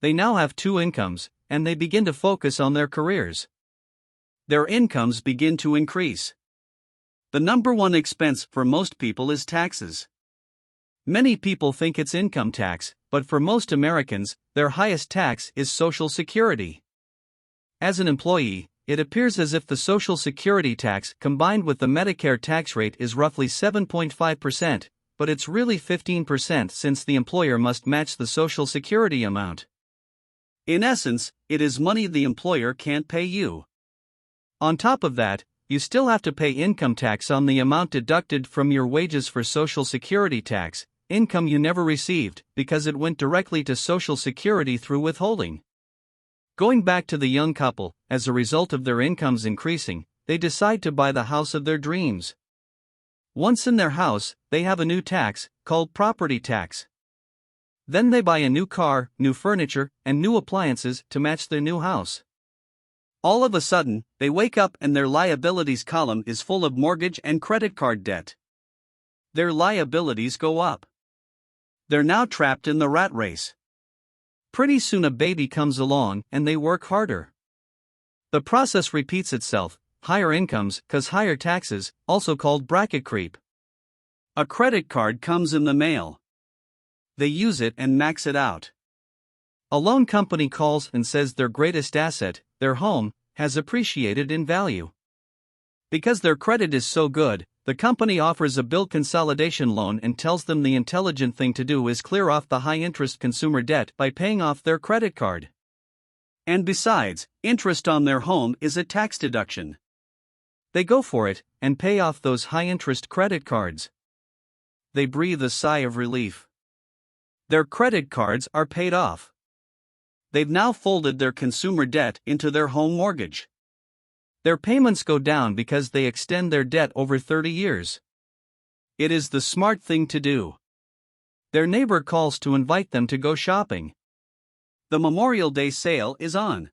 Speaker 2: They now have two incomes, and they begin to focus on their careers.
Speaker 1: Their incomes begin to increase. The number one expense for most people is taxes.
Speaker 2: Many people think it's income tax, but for most Americans, their highest tax is Social Security. As an employee, it appears as if the Social Security tax combined with the Medicare tax rate is roughly 7.5%, but it's really 15% since the employer must match the Social Security amount.
Speaker 1: In essence, it is money the employer can't pay you.
Speaker 2: On top of that, you still have to pay income tax on the amount deducted from your wages for Social Security tax, income you never received because it went directly to Social Security through withholding. Going back to the young couple, as a result of their incomes increasing, they decide to buy the house of their dreams. Once in their house, they have a new tax, called property tax. Then they buy a new car, new furniture, and new appliances to match their new house.
Speaker 1: All of a sudden, they wake up and their liabilities column is full of mortgage and credit card debt. Their liabilities go up. They're now trapped in the rat race.
Speaker 2: Pretty soon a baby comes along and they work harder. The process repeats itself: higher incomes cause higher taxes, also called bracket creep.
Speaker 1: A credit card comes in the mail. They use it and max it out.
Speaker 2: A loan company calls and says their greatest asset, their home, has appreciated in value. Because their credit is so good, the company offers a bill consolidation loan and tells them the intelligent thing to do is clear off the high-interest consumer debt by paying off their credit card.
Speaker 1: And besides, interest on their home is a tax deduction.
Speaker 2: They go for it and pay off those high-interest credit cards.
Speaker 1: They breathe a sigh of relief. Their credit cards are paid off. They've now folded their consumer debt into their home mortgage.
Speaker 2: Their payments go down because they extend their debt over 30 years.
Speaker 1: It is the smart thing to do.
Speaker 2: Their neighbor calls to invite them to go shopping.
Speaker 1: The Memorial Day sale is on.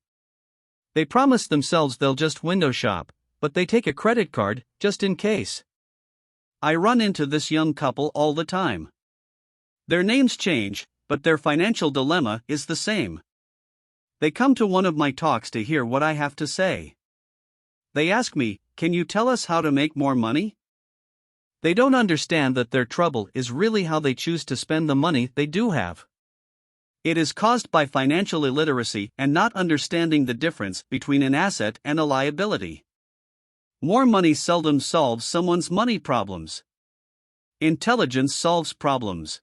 Speaker 2: They promise themselves they'll just window shop, but they take a credit card, just in case.
Speaker 1: I run into this young couple all the time. Their names change, but their financial dilemma is the same. They come to one of my talks to hear what I have to say. They ask me, "Can you tell us how to make more money?"
Speaker 2: They don't understand that their trouble is really how they choose to spend the money they do have.
Speaker 1: It is caused by financial illiteracy and not understanding the difference between an asset and a liability. More money seldom solves someone's money problems. Intelligence solves problems.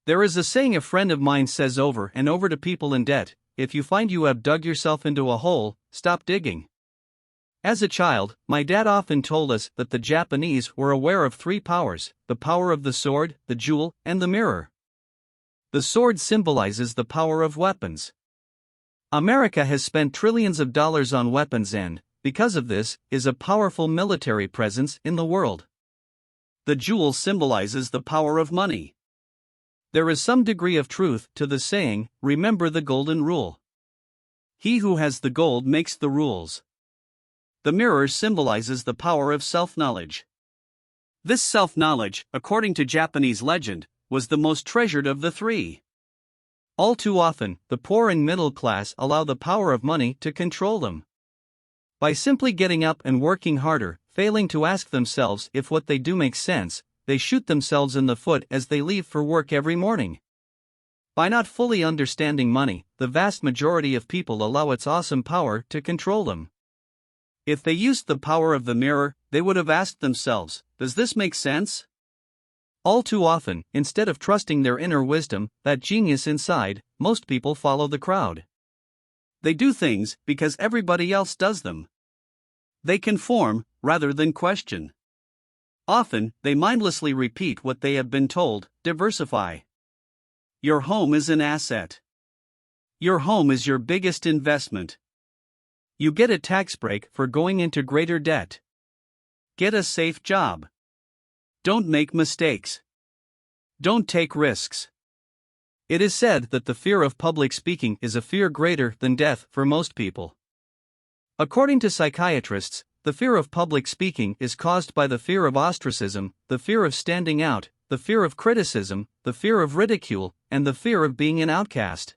Speaker 2: There is a saying a friend of mine says over and over to people in debt: if you find you have dug yourself into a hole, stop digging. As a child, my dad often told us that the Japanese were aware of three powers: the power of the sword, the jewel, and the mirror. The sword symbolizes the power of weapons. America has spent trillions of dollars on weapons and, because of this, is a powerful military presence in the world.
Speaker 1: The jewel symbolizes the power of money.
Speaker 2: There is some degree of truth to the saying, remember the golden rule.
Speaker 1: He who has the gold makes the rules. The mirror symbolizes the power of self-knowledge. This self-knowledge, according to Japanese legend, was the most treasured of the three.
Speaker 2: All too often, the poor and middle class allow the power of money to control them. By simply getting up and working harder, failing to ask themselves if what they do makes sense, they shoot themselves in the foot as they leave for work every morning. By not fully understanding money, the vast majority of people allow its awesome power to control them.
Speaker 1: If they used the power of the mirror, they would have asked themselves, does this make sense?
Speaker 2: All too often, instead of trusting their inner wisdom, that genius inside, most people follow the crowd.
Speaker 1: They do things because everybody else does them. They conform, rather than question. Often, they mindlessly repeat what they have been told. Diversify. Your home is an asset. Your home is your biggest investment. You get a tax break for going into greater debt. Get a safe job. Don't make mistakes. Don't take risks.
Speaker 2: It is said that the fear of public speaking is a fear greater than death for most people. According to psychiatrists, the fear of public speaking is caused by the fear of ostracism, the fear of standing out, the fear of criticism, the fear of ridicule, and the fear of being an outcast.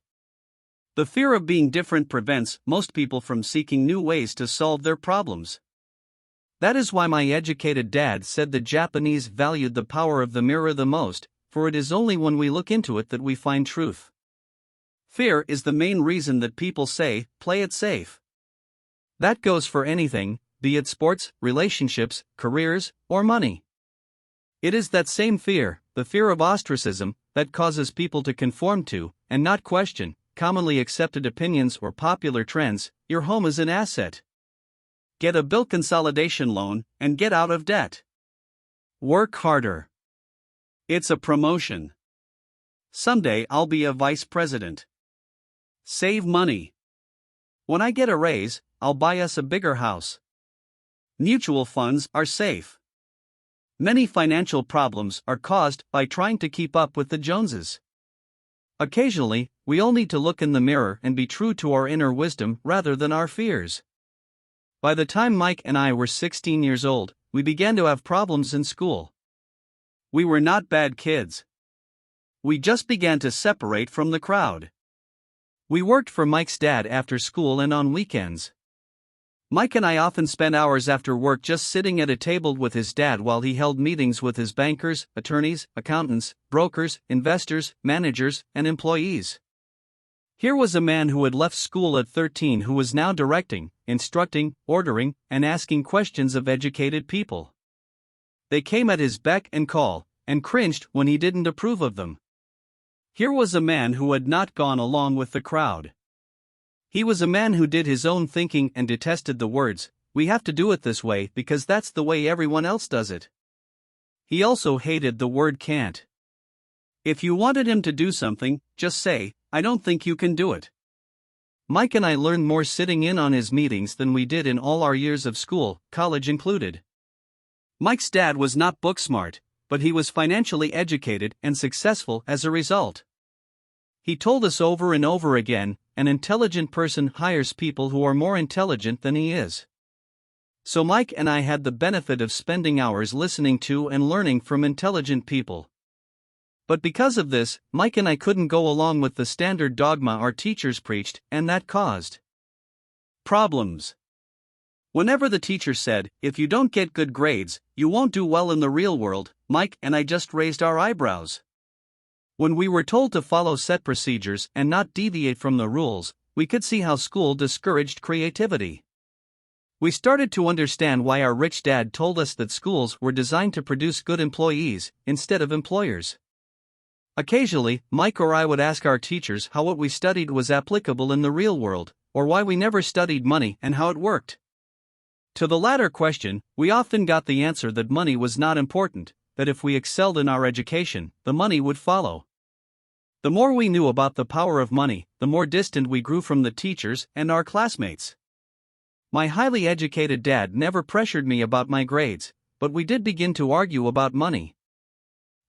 Speaker 1: The fear of being different prevents most people from seeking new ways to solve their problems.
Speaker 2: That is why my educated dad said the Japanese valued the power of the mirror the most, for it is only when we look into it that we find truth.
Speaker 1: Fear is the main reason that people say, play it safe.
Speaker 2: That goes for anything, be it sports, relationships, careers, or money. It is that same fear, the fear of ostracism, that causes people to conform to, and not question, commonly accepted opinions or popular trends. Your home is an asset.
Speaker 1: Get a bill consolidation loan, and get out of debt. Work harder. It's a promotion. Someday I'll be a vice president. Save money. When I get a raise, I'll buy us a bigger house. Mutual funds are safe. Many financial problems are caused by trying to keep up with the Joneses.
Speaker 2: Occasionally, we all need to look in the mirror and be true to our inner wisdom rather than our fears. By the time Mike and I were 16 years old, we began to have problems in school.
Speaker 1: We were not bad kids. We just began to separate from the crowd.
Speaker 2: We worked for Mike's dad after school and on weekends.
Speaker 1: Mike and I often spent hours after work just sitting at a table with his dad while he held meetings with his bankers, attorneys, accountants, brokers, investors, managers, and employees. Here was a man who had left school at 13 who was now directing, instructing, ordering, and asking questions of educated people. They came at his beck and call, and cringed when he didn't approve of them. Here was a man who had not gone along with the crowd. He was a man who did his own thinking and detested the words, "We have to do it this way because that's the way everyone else does it." He also hated the word can't. If you wanted him to do something, just say, "I don't think you can do it."
Speaker 2: Mike and I learned more sitting in on his meetings than we did in all our years of school, college included.
Speaker 1: Mike's dad was not book smart, but he was financially educated and successful as a result. He told us over and over again, an intelligent person hires people who are more intelligent than he is. So Mike and I had the benefit of spending hours listening to and learning from intelligent people. But because of this, Mike and I couldn't go along with the standard dogma our teachers preached, and that caused problems. Whenever the teacher said, "If you don't get good grades, you won't do well in the real world," Mike and I just raised our eyebrows. When we were told to follow set procedures and not deviate from the rules, we could see how school discouraged creativity. We started to understand why our rich dad told us that schools were designed to produce good employees, instead of employers. Occasionally, Mike or I would ask our teachers how what we studied was applicable in the real world, or why we never studied money and how it worked. To the latter question, we often got the answer that money was not important, that if we excelled in our education, the money would follow. The more we knew about the power of money, the more distant we grew from the teachers and our classmates. My highly educated dad never pressured me about my grades, but we did begin to argue about money.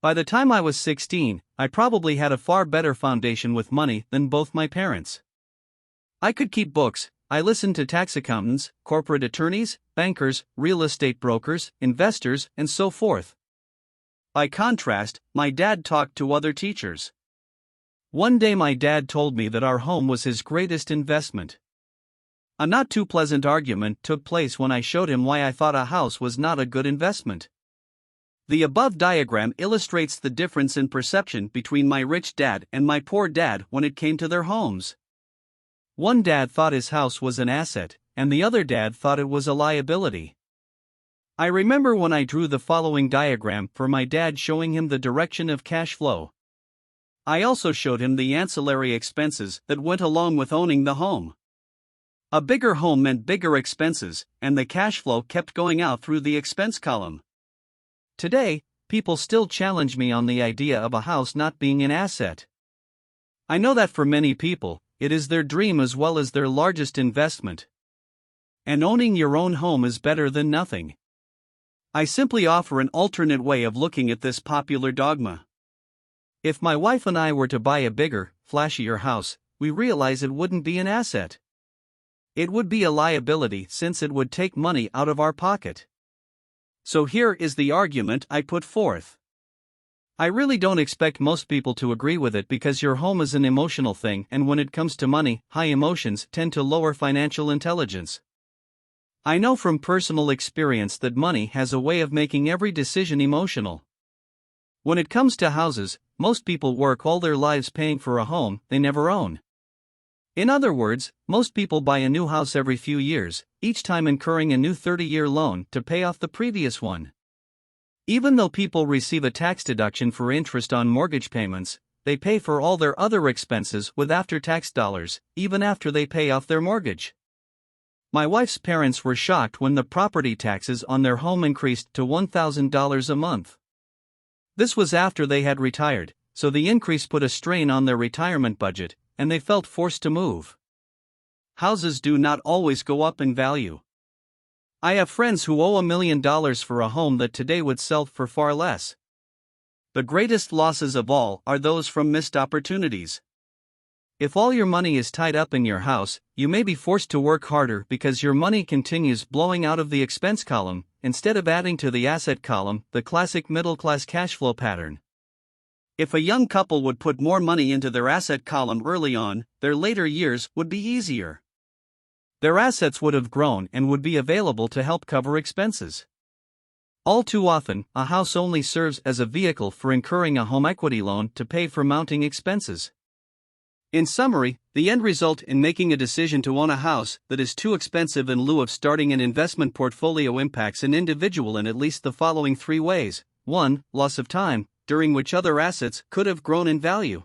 Speaker 1: By the time I was 16, I probably had a far better foundation with money than both my parents. I could keep books. I listened to tax accountants, corporate attorneys, bankers, real estate brokers, investors, and so forth. By contrast, my dad talked to other teachers. One day my dad told me that our home was his greatest investment. A not too pleasant argument took place when I showed him why I thought a house was not a good investment. The above diagram illustrates the difference in perception between my rich dad and my poor dad when it came to their homes. One dad thought his house was an asset, and the other dad thought it was a liability. I remember when I drew the following diagram for my dad, showing him the direction of cash flow. I also showed him the ancillary expenses that went along with owning the home. A bigger home meant bigger expenses, and the cash flow kept going out through the expense column. Today, people still challenge me on the idea of a house not being an asset. I know that for many people, it is their dream as well as their largest investment. And owning your own home is better than nothing. I simply offer an alternate way of looking at this popular dogma. If my wife and I were to buy a bigger, flashier house, we realize it wouldn't be an asset. It would be a liability since it would take money out of our pocket. So here is the argument I put forth. I really don't expect most people to agree with it because your home is an emotional thing, and when it comes to money, high emotions tend to lower financial intelligence. I know from personal experience that money has a way of making every decision emotional. When it comes to houses, most people work all their lives paying for a home they never own. In other words, most people buy a new house every few years, each time incurring a new 30-year loan to pay off the previous one. Even though people receive a tax deduction for interest on mortgage payments, they pay for all their other expenses with after-tax dollars, even after they pay off their mortgage. My wife's parents were shocked when the property taxes on their home increased to $1,000 a month. This was after they had retired, so the increase put a strain on their retirement budget, and they felt forced to move. Houses do not always go up in value. I have friends who owe $1 million for a home that today would sell for far less. The greatest losses of all are those from missed opportunities. If all your money is tied up in your house, you may be forced to work harder because your money continues blowing out of the expense column, instead of adding to the asset column, the classic middle-class cash flow pattern. If a young couple would put more money into their asset column early on, their later years would be easier. Their assets would have grown and would be available to help cover expenses. All too often, a house only serves as a vehicle for incurring a home equity loan to pay for mounting expenses. In summary, the end result in making a decision to own a house that is too expensive in lieu of starting an investment portfolio impacts an individual in at least the following 3 ways. 1. Loss of time, during which other assets could have grown in value.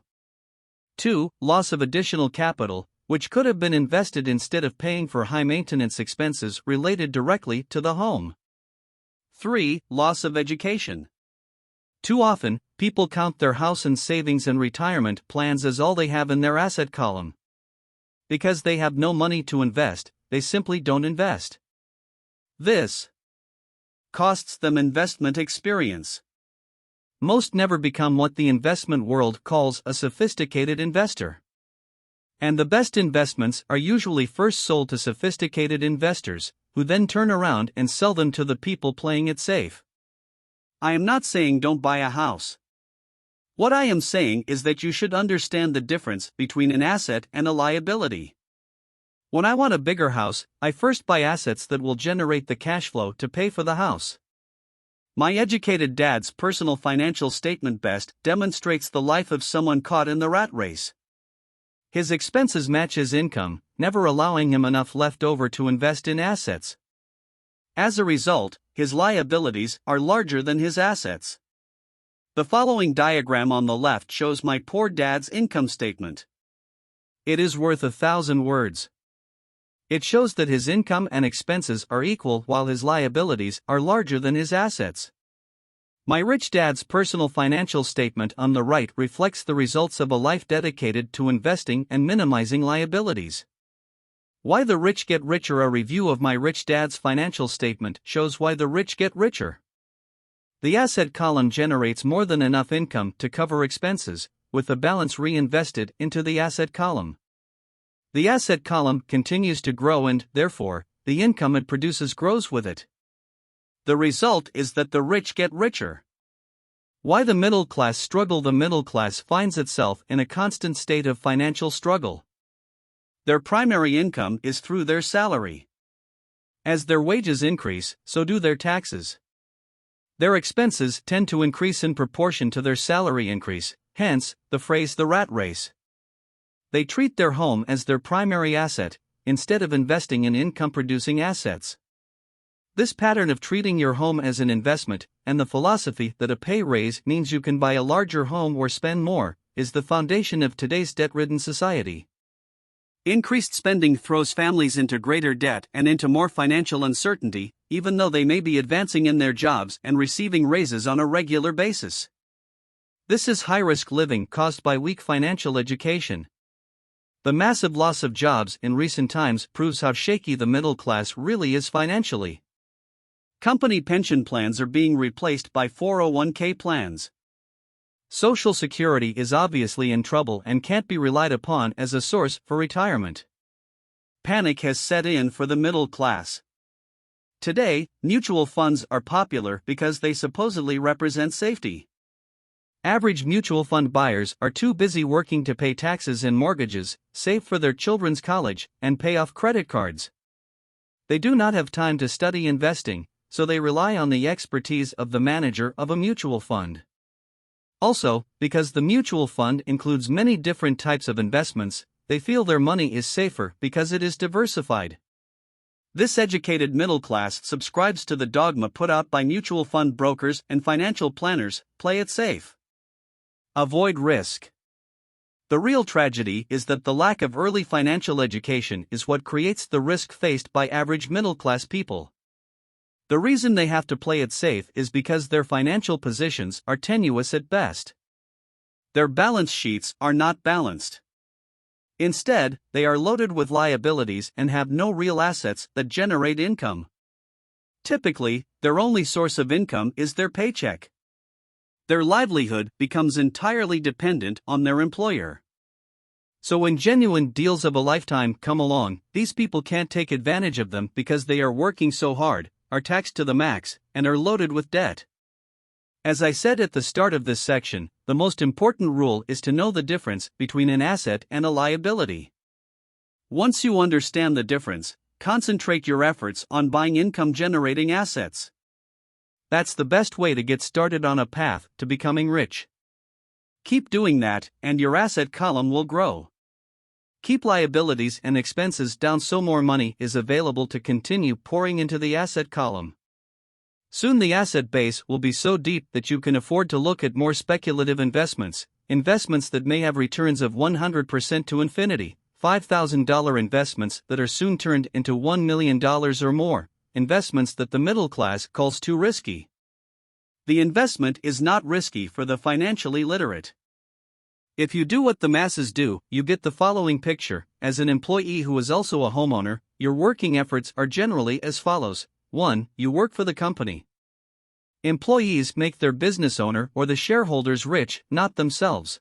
Speaker 1: 2. Loss of additional capital, which could have been invested instead of paying for high-maintenance expenses related directly to the home. 3. Loss of education. Too often, people count their house and savings and retirement plans as all they have in their asset column. Because they have no money to invest, they simply don't invest. This costs them investment experience. Most never become what the investment world calls a sophisticated investor. And the best investments are usually first sold to sophisticated investors, who then turn around and sell them to the people playing it safe. I am not saying don't buy a house. What I am saying is that you should understand the difference between an asset and a liability. When I want a bigger house, I first buy assets that will generate the cash flow to pay for the house. My educated dad's personal financial statement best demonstrates the life of someone caught in the rat race. His expenses match his income, never allowing him enough left over to invest in assets. As a result, his liabilities are larger than his assets. The following diagram on the left shows my poor dad's income statement. It is worth 1,000 words. It shows that his income and expenses are equal while his liabilities are larger than his assets. My rich dad's personal financial statement on the right reflects the results of a life dedicated to investing and minimizing liabilities. Why the Rich Get Richer. A review of my rich dad's financial statement shows why the rich get richer. The asset column generates more than enough income to cover expenses, with the balance reinvested into the asset column. The asset column continues to grow and, therefore, the income it produces grows with it. The result is that the rich get richer. Why the middle class struggle. The middle class finds itself in a constant state of financial struggle. Their primary income is through their salary. As their wages increase, so do their taxes.
Speaker 2: Their expenses tend to increase in proportion to their salary increase, hence, the phrase the rat race. They treat their home as their primary asset, instead of investing in income-producing assets. This pattern of treating your home as an investment, and the philosophy that a pay raise means you can buy a larger home or spend more, is the foundation of today's debt-ridden society.
Speaker 1: Increased spending throws families into greater debt and into more financial uncertainty, even though they may be advancing in their jobs and receiving raises on a regular basis. This is high-risk living caused by weak financial education. The massive loss of jobs in recent times proves how shaky the middle class really is financially. Company pension plans are being replaced by 401k plans.
Speaker 2: Social Security is obviously in trouble and can't be relied upon as a source for retirement.
Speaker 1: Panic has set in for the middle class. Today, mutual funds are popular because they supposedly represent safety.
Speaker 2: Average mutual fund buyers are too busy working to pay taxes and mortgages, save for their children's college, and pay off credit cards. They do not have time to study investing, so they rely on the expertise of the manager of a mutual fund. Also, because the mutual fund includes many different types of investments, they feel their money is safer because it is diversified. This educated middle class subscribes to the dogma put out by mutual fund brokers and financial planners: play it safe. Avoid risk. The real tragedy is that the lack of early financial education is what creates the risk faced by average middle class people. The reason they have to play it safe is because their financial positions are tenuous at best. Their balance sheets are not balanced. Instead, they are loaded with liabilities and have no real assets that generate income. Typically, their only source of income is their paycheck. Their livelihood becomes entirely dependent on their employer. So when genuine deals of a lifetime come along, these people can't take advantage of them because they are working so hard, are taxed to the max, and are loaded with debt. As I said at the start of this section, the most important rule is to know the difference between an asset and a liability. Once you understand the difference, concentrate your efforts on buying income-generating assets. That's the best way to get started on a path to becoming rich. Keep doing that, and your asset column will grow. Keep liabilities and expenses down so more money is available to continue pouring into the asset column. Soon the asset base will be so deep that you can afford to look at more speculative investments that may have returns of 100% to infinity, $5,000 investments that are soon turned into $1 million or more, investments that the middle class calls too risky. The investment is not risky for the financially literate. If you do what the masses do, you get the following picture. As an employee who is also a homeowner, your working efforts are generally as follows. 1. You work for the company. Employees make their business owner or the shareholders rich, not themselves.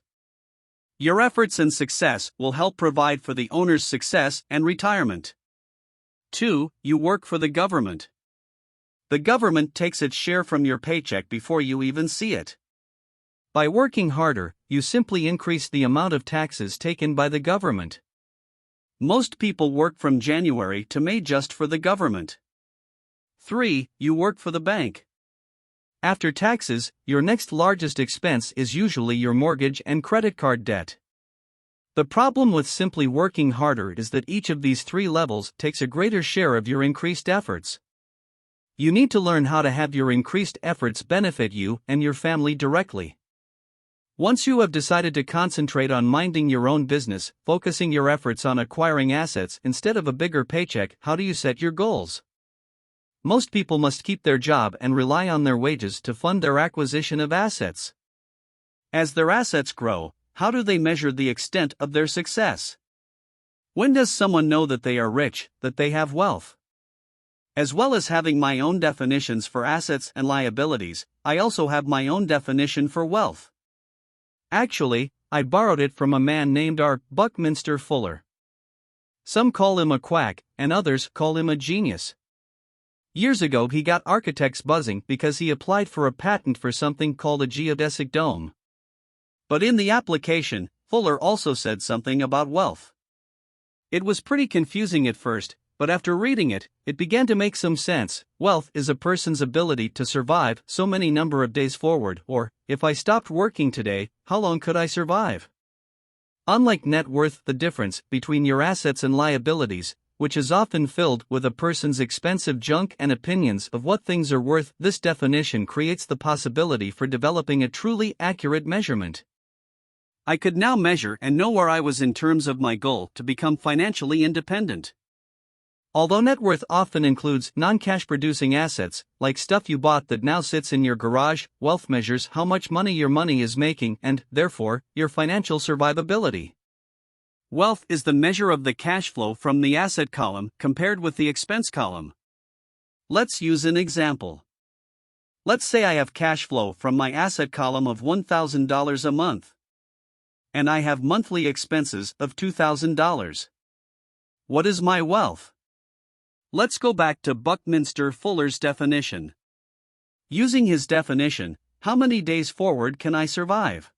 Speaker 1: Your efforts and success will help provide for the owner's success and retirement. 2. You work for the government. The government takes its share from your paycheck before you even see it. By working harder, you simply increase the amount of taxes taken by the government. Most people work from January to May just for the government. 3. You work for the bank. After taxes, your next largest expense is usually your mortgage and credit card debt. The problem with simply working harder is that each of these three levels takes a greater share of your increased efforts. You need to learn how to have your increased efforts benefit you and your family directly. Once you have decided to concentrate on minding your own business, focusing your efforts on acquiring assets instead of a bigger paycheck, how do you set your goals? Most people must keep their job and rely on their wages to fund their acquisition of assets. As their assets grow, how do they measure the extent of their success? When does someone know that they are rich, that they have wealth? As well as having my own definitions for assets and liabilities, I also have my own definition for wealth. Actually, I borrowed it from a man named R. Buckminster Fuller. Some call him a quack, and others call him a genius. Years ago he got architects buzzing because he applied for a patent for something called a geodesic dome. But in the application, Fuller also said something about wealth. It was pretty confusing at first,
Speaker 2: but after reading it, it began to make some sense. Wealth is a person's ability to survive so many number of days forward, or, if I stopped working today, how long could I survive? Unlike net worth, the difference between your assets and liabilities, which is often filled with a person's expensive junk and opinions of what things are worth, this definition creates the possibility for developing a truly accurate measurement.
Speaker 1: I could now measure and know where I was in terms of my goal to become financially independent.
Speaker 2: Although net worth often includes non-cash producing assets, like stuff you bought that now sits in your garage, wealth measures how much money your money is making and, therefore, your financial survivability.
Speaker 1: Wealth is the measure of the cash flow from the asset column compared with the expense column. Let's use an example. Let's say I have cash flow from my asset column of $1,000 a month. And I have monthly expenses of $2,000. What is my wealth? Let's go back to Buckminster Fuller's definition. Using his definition, how many days forward can I survive?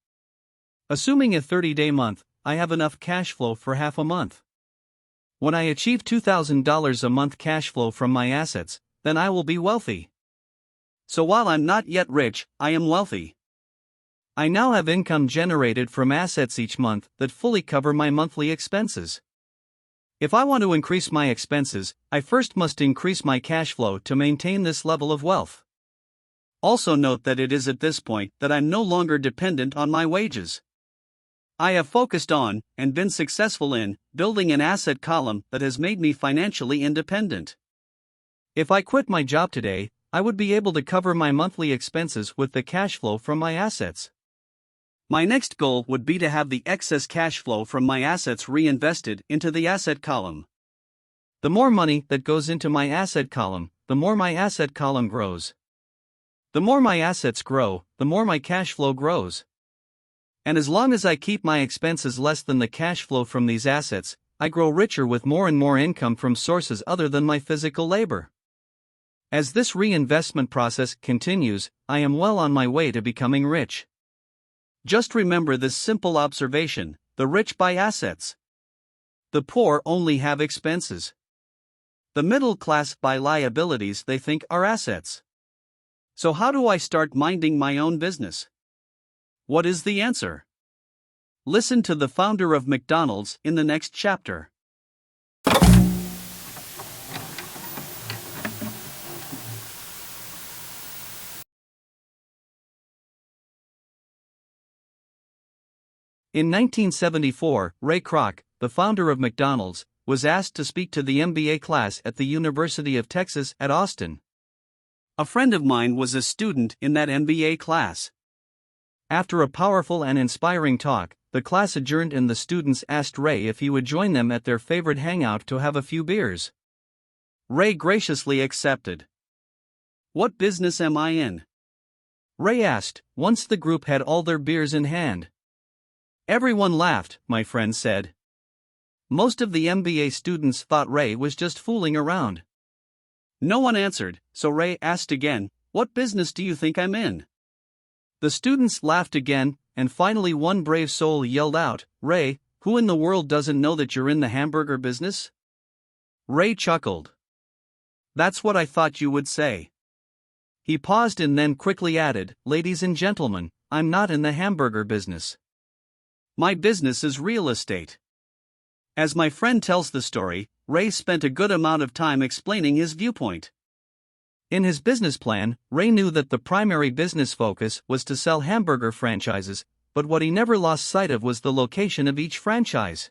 Speaker 2: Assuming a 30-day month, I have enough cash flow for half a month. When I achieve $2,000 a month cash flow from my assets, then I will be wealthy.
Speaker 1: So while I'm not yet rich, I am wealthy.
Speaker 2: I now have income generated from assets each month that fully cover my monthly expenses. If I want to increase my expenses, I first must increase my cash flow to maintain this level of wealth.
Speaker 1: Also note that it is at this point that I'm no longer dependent on my wages. I have focused on, and been successful in, building an asset column that has made me financially independent.
Speaker 2: If I quit my job today, I would be able to cover my monthly expenses with the cash flow from my assets.
Speaker 1: My next goal would be to have the excess cash flow from my assets reinvested into the asset column.
Speaker 2: The more money that goes into my asset column, the more my asset column grows. The more my assets grow, the more my cash flow grows. And as long as I keep my expenses less than the cash flow from these assets, I grow richer with more and more income from sources other than my physical labor. As this reinvestment process continues, I am well on my way to becoming rich.
Speaker 1: Just remember this simple observation: the rich buy assets. The poor only have expenses. The middle class buy liabilities they think are assets. So how do I start minding my own business? What is the answer? Listen to the founder of McDonald's in the next chapter.
Speaker 2: In 1974, Ray Kroc, the founder of McDonald's, was asked to speak to the MBA class at the University of Texas at Austin.
Speaker 1: A friend of mine was a student in that MBA class.
Speaker 2: After a powerful and inspiring talk, the class adjourned and the students asked Ray if he would join them at their favorite hangout to have a few beers.
Speaker 1: Ray graciously accepted. "What business am I in?"
Speaker 2: Ray asked, once the group had all their beers in hand.
Speaker 1: Everyone laughed, my friend said.
Speaker 2: Most of the MBA students thought Ray was just fooling around.
Speaker 1: No one answered, so Ray asked again, "What business do you think I'm in?"
Speaker 2: The students laughed again, and finally one brave soul yelled out, "Ray, who in the world doesn't know that you're in the hamburger business?"
Speaker 1: Ray chuckled. "That's what I thought you would say."
Speaker 2: He paused and then quickly added, "Ladies and gentlemen, I'm not in the hamburger business.
Speaker 1: My business is real estate." As my friend tells the story, Ray spent a good amount of time explaining his viewpoint.
Speaker 2: In his business plan, Ray knew that the primary business focus was to sell hamburger franchises, but what he never lost sight of was the location of each franchise.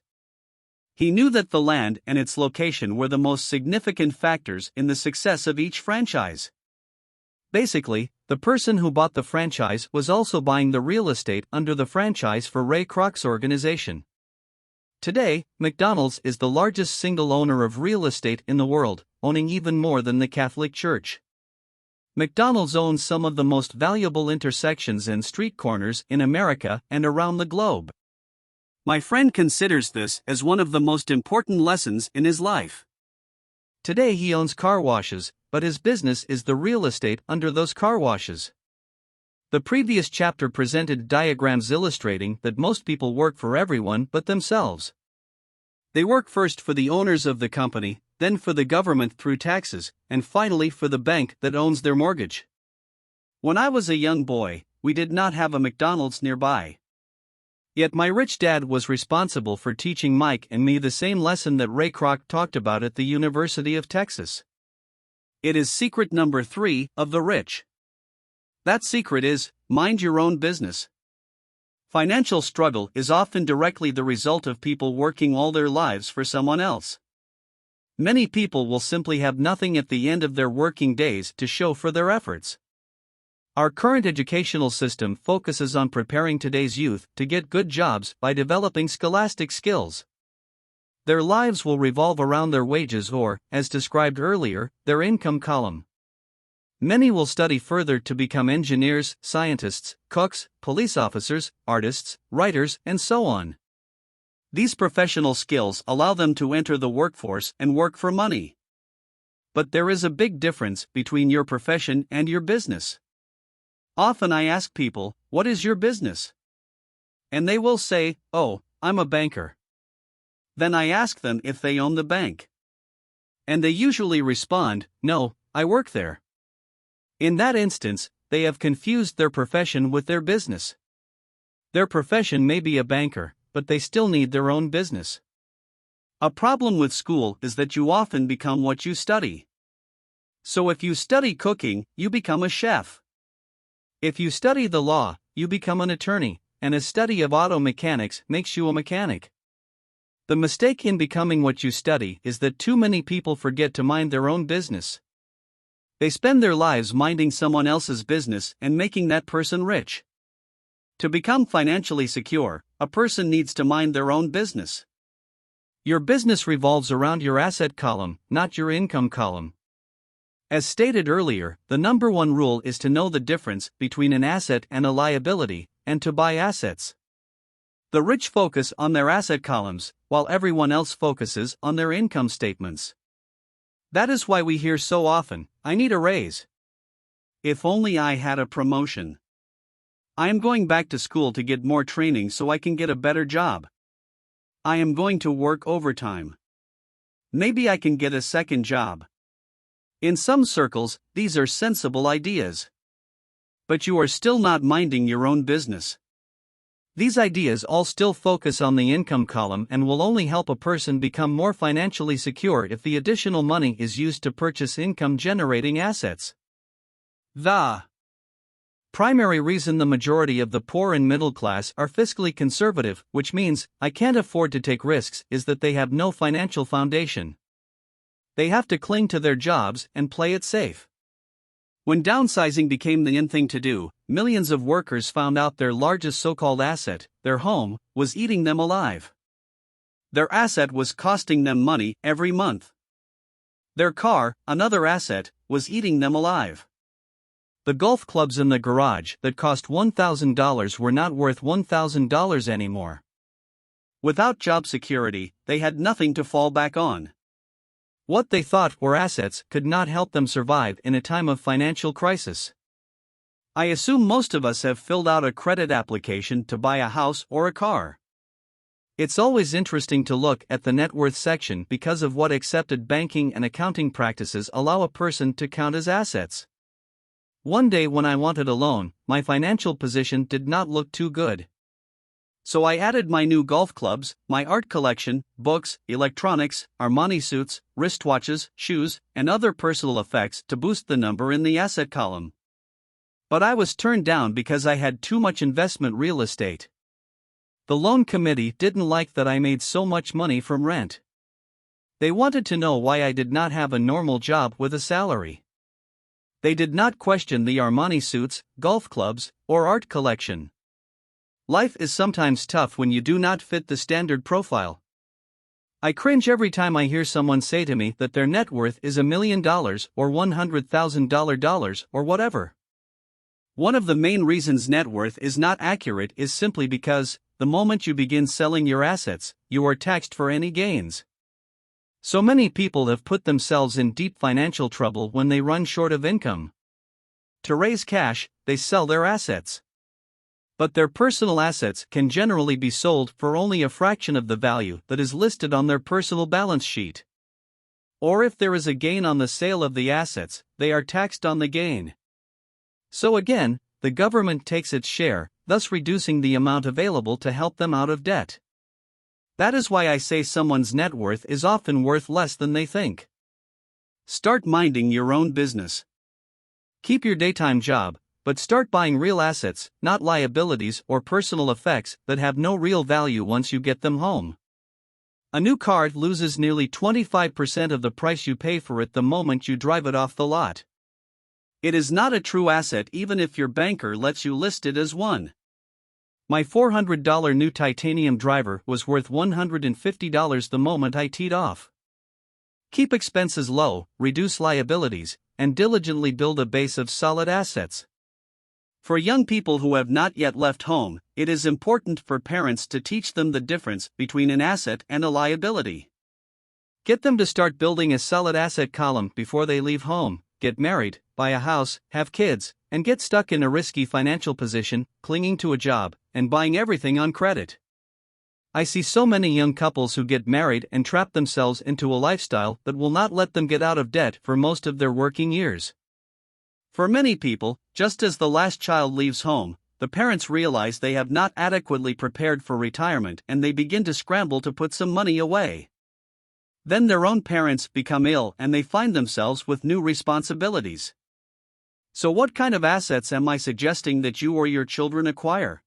Speaker 1: He knew that the land and its location were the most significant factors in the success of each franchise.
Speaker 2: Basically, the person who bought the franchise was also buying the real estate under the franchise for Ray Kroc's organization. Today, McDonald's is the largest single owner of real estate in the world, owning even more than the Catholic Church. McDonald's owns some of the most valuable intersections and street corners in America and around the globe.
Speaker 1: My friend considers this as one of the most important lessons in his life.
Speaker 2: Today he owns car washes, but his business is the real estate under those car washes. The previous chapter presented diagrams illustrating that most people work for everyone but themselves.
Speaker 1: They work first for the owners of the company, then for the government through taxes, and finally for the bank that owns their mortgage. When I was a young boy, we did not have a McDonald's nearby. Yet my rich dad was responsible for teaching Mike and me the same lesson that Ray Kroc talked about at the University of Texas. It is secret number 3 of the rich. That secret is, mind your own business. Financial struggle is often directly the result of people working all their lives for someone else. Many people will simply have nothing at the end of their working days to show for their efforts. Our current educational system focuses on preparing today's youth to get good jobs by developing scholastic skills. Their lives will revolve around their wages or, as described earlier, their income column. Many will study further to become engineers, scientists, cooks, police officers, artists, writers, and so on. These professional skills allow them to enter the workforce and work for money. But there is a big difference between your profession and your business. Often I ask people, what is your business? And they will say, oh, I'm a banker. Then I ask them if they own the bank. And they usually respond, no, I work there. In that instance, they have confused their profession with their business. Their profession may be a banker, but they still need their own business. A problem with school is that you often become what you study. So if you study cooking, you become a chef. If you study the law, you become an attorney, and a study of auto mechanics makes you a mechanic. The mistake in becoming what you study is that too many people forget to mind their own business. They spend their lives minding someone else's business and making that person rich. To become financially secure, a person needs to mind their own business. Your business revolves around your asset column, not your income column. As stated earlier, the number one rule is to know the difference between an asset and a liability, and to buy assets. The rich focus on their asset columns, while everyone else focuses on their income statements. That is why we hear so often, I need a raise. If only I had a promotion. I am going back to school to get more training so I can get a better job. I am going to work overtime. Maybe I can get a second job. In some circles, these are sensible ideas. But you are still not minding your own business. These ideas all still focus on the income column and will only help a person become more financially secure if the additional money is used to purchase income-generating assets. The primary reason the majority of the poor and middle class are fiscally conservative, which means, I can't afford to take risks, is that they have no financial foundation. They have to cling to their jobs and play it safe. When downsizing became the in thing to do, millions of workers found out their largest so-called asset, their home, was eating them alive. Their asset was costing them money every month. Their car, another asset, was eating them alive. The golf clubs in the garage that cost $1,000 were not worth $1,000 anymore. Without job security, they had nothing to fall back on. What they thought were assets could not help them survive in a time of financial crisis. I assume most of us have filled out a credit application to buy a house or a car. It's always interesting to look at the net worth section because of what accepted banking and accounting practices allow a person to count as assets. One day when I wanted a loan, my financial position did not look too good. So I added my new golf clubs, my art collection, books, electronics, Armani suits, wristwatches, shoes, and other personal effects to boost the number in the asset column. But I was turned down because I had too much investment real estate. The loan committee didn't like that I made so much money from rent. They wanted to know why I did not have a normal job with a salary. They did not question the Armani suits, golf clubs, or art collection. Life is sometimes tough when you do not fit the standard profile. I cringe every time I hear someone say to me that their net worth is $1 million or $100,000 or whatever. One of the main reasons net worth is not accurate is simply because, the moment you begin selling your assets, you are taxed for any gains. So many people have put themselves in deep financial trouble when they run short of income. To raise cash, they sell their assets. But their personal assets can generally be sold for only a fraction of the value that is listed on their personal balance sheet. Or if there is a gain on the sale of the assets, they are taxed on the gain. So again, the government takes its share, thus reducing the amount available to help them out of debt. That is why I say someone's net worth is often worth less than they think. Start minding your own business. Keep your daytime job, but start buying real assets, not liabilities or personal effects that have no real value once you get them home. A new car loses nearly 25% of the price you pay for it the moment you drive it off the lot. It is not a true asset even if your banker lets you list it as one. My $400 new titanium driver was worth $150 the moment I teed off. Keep expenses low, reduce liabilities, and diligently build a base of solid assets. For young people who have not yet left home, it is important for parents to teach them the difference between an asset and a liability. Get them to start building a solid asset column before they leave home, get married, buy a house, have kids, and get stuck in a risky financial position, clinging to a job, and buying everything on credit. I see so many young couples who get married and trap themselves into a lifestyle that will not let them get out of debt for most of their working years. For many people, just as the last child leaves home, the parents realize they have not adequately prepared for retirement and they begin to scramble to put some money away. Then their own parents become ill and they find themselves with new responsibilities. So what kind of assets am I suggesting that you or your children acquire?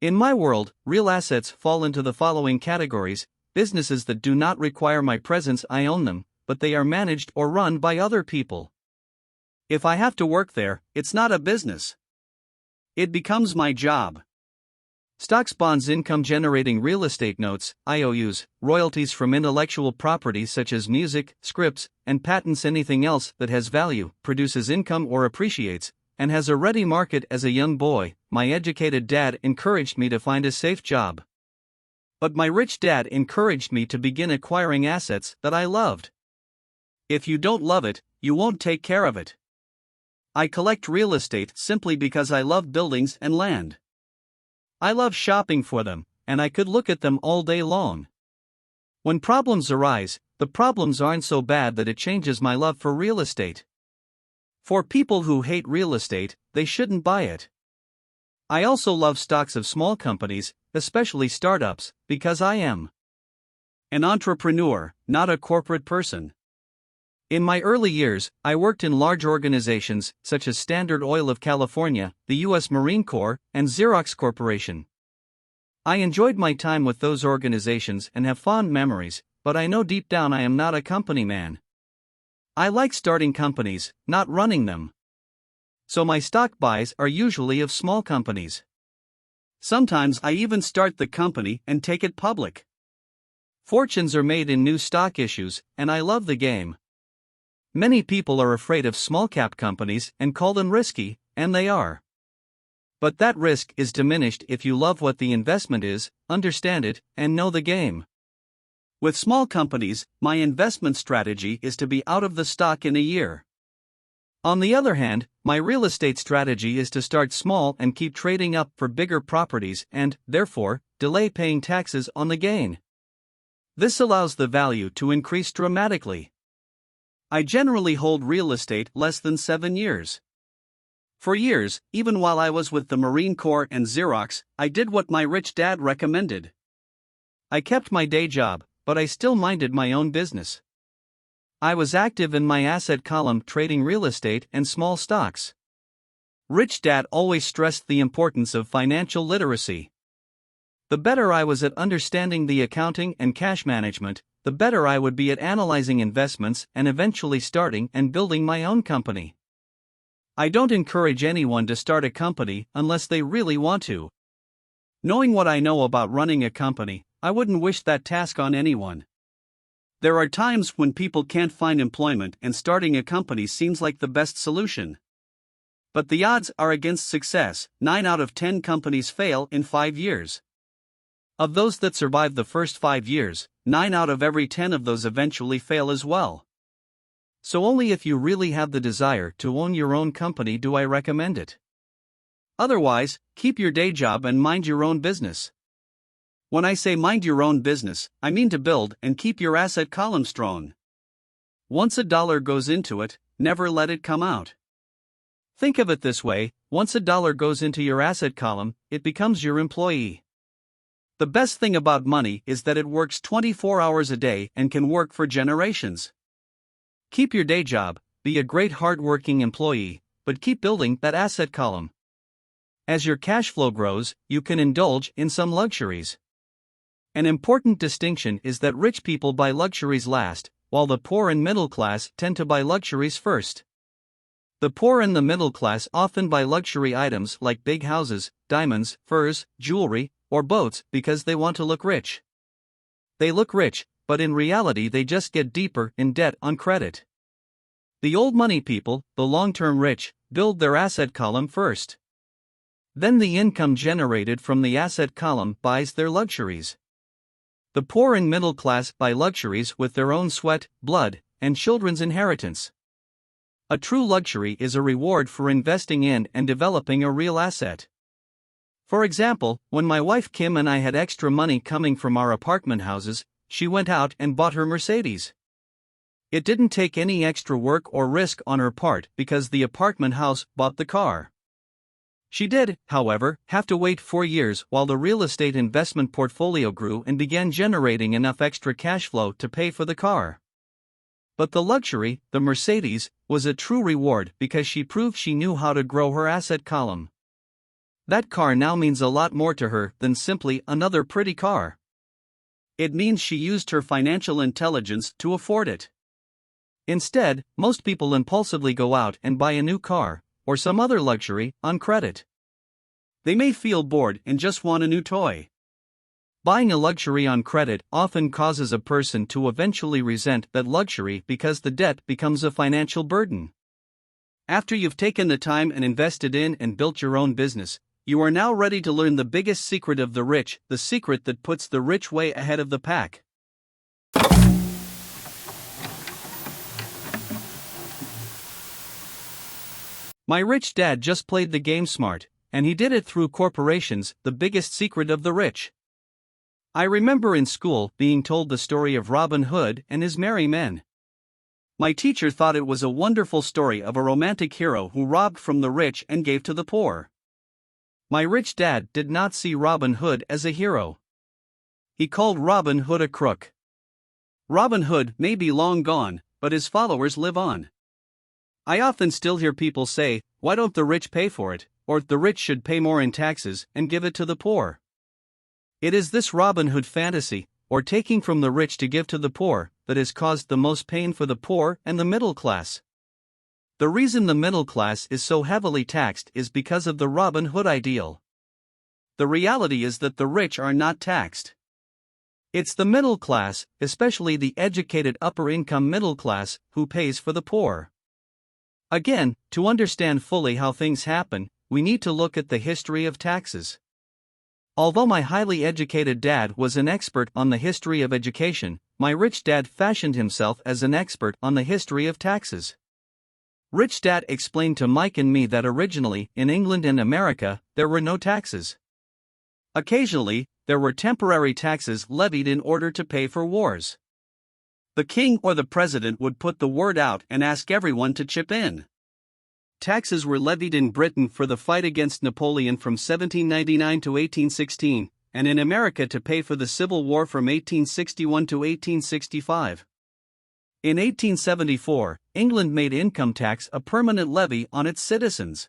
Speaker 1: In my world, real assets fall into the following categories: businesses that do not require my presence, I own them, but they are managed or run by other people. If I have to work there, it's not a business. It becomes my job. Stocks, bonds, income generating real estate notes, IOUs, royalties from intellectual property such as music, scripts, and patents, anything else that has value, produces income or appreciates, and has a ready market. As a young boy, my educated dad encouraged me to find a safe job. But my rich dad encouraged me to begin acquiring assets that I loved. If you don't love it, you won't take care of it. I collect real estate simply because I love buildings and land. I love shopping for them, and I could look at them all day long. When problems arise, the problems aren't so bad that it changes my love for real estate. For people who hate real estate, they shouldn't buy it. I also love stocks of small companies, especially startups, because I am an entrepreneur, not a corporate person. In my early years, I worked in large organizations such as Standard Oil of California, the U.S. Marine Corps, and Xerox Corporation. I enjoyed my time with those organizations and have fond memories, but I know deep down I am not a company man. I like starting companies, not running them. So my stock buys are usually of small companies. Sometimes I even start the company and take it public. Fortunes are made in new stock issues, and I love the game. Many people are afraid of small-cap companies and call them risky, and they are. But that risk is diminished if you love what the investment is, understand it, and know the game. With small companies, my investment strategy is to be out of the stock in a year. On the other hand, my real estate strategy is to start small and keep trading up for bigger properties and, therefore, delay paying taxes on the gain. This allows the value to increase dramatically. I generally hold real estate less than 7 years. For years, even while I was with the Marine Corps and Xerox, I did what my rich dad recommended. I kept my day job, but I still minded my own business. I was active in my asset column trading real estate and small stocks. Rich Dad always stressed the importance of financial literacy. The better I was at understanding the accounting and cash management, the better I would be at analyzing investments and eventually starting and building my own company. I don't encourage anyone to start a company unless they really want to. Knowing what I know about running a company, I wouldn't wish that task on anyone. There are times when people can't find employment and starting a company seems like the best solution. But the odds are against success. 9 out of 10 companies fail in 5 years. Of those that survive the first 5 years, 9 out of every 10 of those eventually fail as well. So only if you really have the desire to own your own company do I recommend it. Otherwise, keep your day job and mind your own business. When I say mind your own business, I mean to build and keep your asset column strong. once a dollar goes into it, never let it come out. Think of it this way: once a dollar goes into your asset column, it becomes your employee. The best thing about money is that it works 24 hours a day and can work for generations. Keep your day job, be a great hard-working employee, but keep building that asset column. As your cash flow grows, you can indulge in some luxuries. An important distinction is that rich people buy luxuries last, while the poor and middle class tend to buy luxuries first. The poor and the middle class often buy luxury items like big houses, diamonds, furs, jewelry, or boats because they want to look rich. They look rich, but in reality they just get deeper in debt on credit. The old money people, the long-term rich, build their asset column first. Then the income generated from the asset column buys their luxuries. The poor and middle class buy luxuries with their own sweat, blood, and children's inheritance. A true luxury is a reward for investing in and developing a real asset. For example, when my wife Kim and I had extra money coming from our apartment houses, she went out and bought her Mercedes. It didn't take any extra work or risk on her part because the apartment house bought the car. She did, however, have to wait 4 years while the real estate investment portfolio grew and began generating enough extra cash flow to pay for the car. But the luxury, the Mercedes, was a true reward because she proved she knew how to grow her asset column. That car now means a lot more to her than simply another pretty car. It means she used her financial intelligence to afford it. Instead, most people impulsively go out and buy a new car, or some other luxury, on credit. They may feel bored and just want a new toy. Buying a luxury on credit often causes a person to eventually resent that luxury because the debt becomes a financial burden. After you've taken the time and invested in and built your own business, you are now ready to learn the biggest secret of the rich, the secret that puts the rich way ahead of the pack. My rich dad just played the game smart, and he did it through corporations, the biggest secret of the rich. I remember in school being told the story of Robin Hood and his merry men. My teacher thought it was a wonderful story of a romantic hero who robbed from the rich and gave to the poor. My rich dad did not see Robin Hood as a hero. He called Robin Hood a crook. Robin Hood may be long gone, but his followers live on. I often still hear people say, "Why don't the rich pay for it?" or "The rich should pay more in taxes and give it to the poor." It is this Robin Hood fantasy, or taking from the rich to give to the poor, that has caused the most pain for the poor and the middle class. The reason the middle class is so heavily taxed is because of the Robin Hood ideal. The reality is that the rich are not taxed. It's the middle class, especially the educated upper-income middle class, who pays for the poor. Again, to understand fully how things happen, we need to look at the history of taxes. Although my highly educated dad was an expert on the history of education, my rich dad fashioned himself as an expert on the history of taxes. Rich Dad explained to Mike and me that originally, in England and America, there were no taxes. Occasionally, there were temporary taxes levied in order to pay for wars. The king or the president would put the word out and ask everyone to chip in. Taxes were levied in Britain for the fight against Napoleon from 1799 to 1816, and in America to pay for the Civil War from 1861 to 1865. In 1874, England made income tax a permanent levy on its citizens.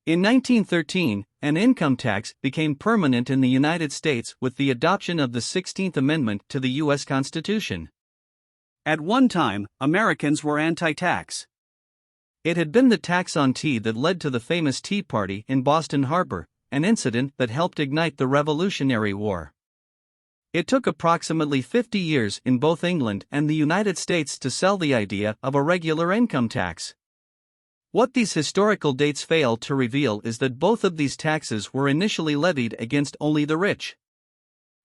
Speaker 1: In 1913, an income tax became permanent in the United States with the adoption of the 16th Amendment to the U.S. Constitution. At one time, Americans were anti-tax. It had been the tax on tea that led to the famous Tea Party in Boston Harbor, an incident that helped ignite the Revolutionary War. It took approximately 50 years in both England and the United States to sell the idea of a regular income tax. What these historical dates fail to reveal is that both of these taxes were initially levied against only the rich.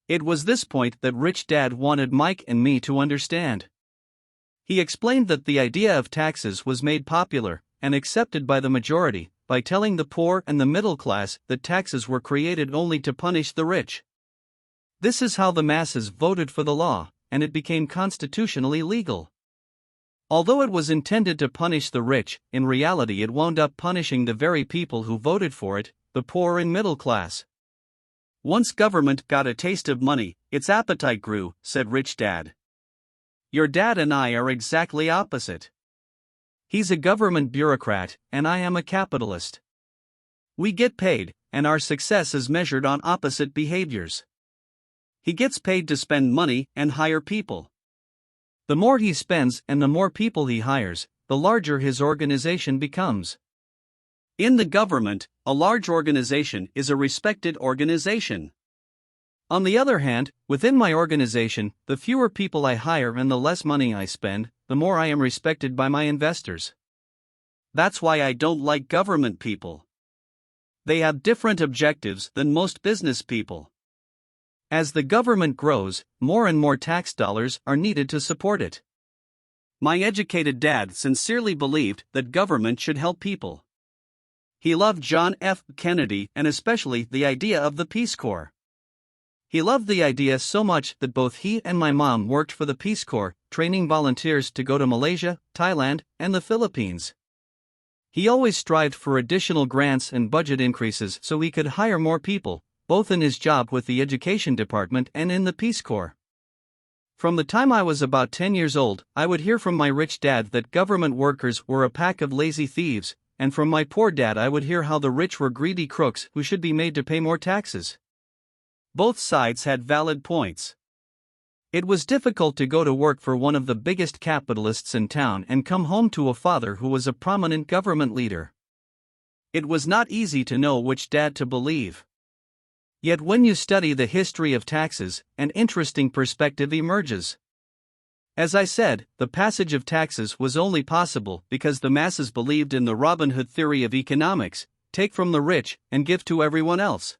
Speaker 1: It was this point that Rich Dad wanted Mike and me to understand. He explained that the idea of taxes was made popular and accepted by the majority by telling the poor and the middle class that taxes were created only to punish the rich. This is how the masses voted for the law, and it became constitutionally legal.
Speaker 2: Although it was intended to punish the rich, in reality it wound up punishing the very people who voted for it, the poor and middle class.
Speaker 1: Once government got a taste of money, its appetite grew, said Rich Dad. Your dad and I are exactly opposite.
Speaker 2: He's a government bureaucrat, and I am a capitalist.
Speaker 1: We get paid, and our success is measured on opposite behaviors. He gets paid to spend money and hire people.
Speaker 2: The more he spends and the more people he hires, the larger his organization becomes.
Speaker 1: In the government, a large organization is a respected organization.
Speaker 2: On the other hand, within my organization, the fewer people I hire and the less money I spend, the more I am respected by my investors.
Speaker 1: That's why I don't like government people. They have different objectives than most business people.
Speaker 2: As the government grows, more and more tax dollars are needed to support it.
Speaker 1: My educated dad sincerely believed that government should help people. He loved John F. Kennedy and especially the idea of the Peace Corps.
Speaker 2: He loved the idea so much that both he and my mom worked for the Peace Corps, training volunteers to go to Malaysia, Thailand, and the Philippines. He always strived for additional grants and budget increases so he could hire more people, both in his job with the Education Department and in the Peace Corps. From the time I was about 10 years old, I would hear from my rich dad that government workers were a pack of lazy thieves, and from my poor dad I would hear how the rich were greedy crooks who should be made to pay more taxes.
Speaker 1: Both sides had valid points.
Speaker 2: It was difficult to go to work for one of the biggest capitalists in town and come home to a father who was a prominent government leader.
Speaker 1: It was not easy to know which dad to believe.
Speaker 2: Yet when you study the history of taxes, an interesting perspective emerges. As I said, the passage of taxes was only possible because the masses believed in the Robin Hood theory of economics: take from the rich and give to everyone else.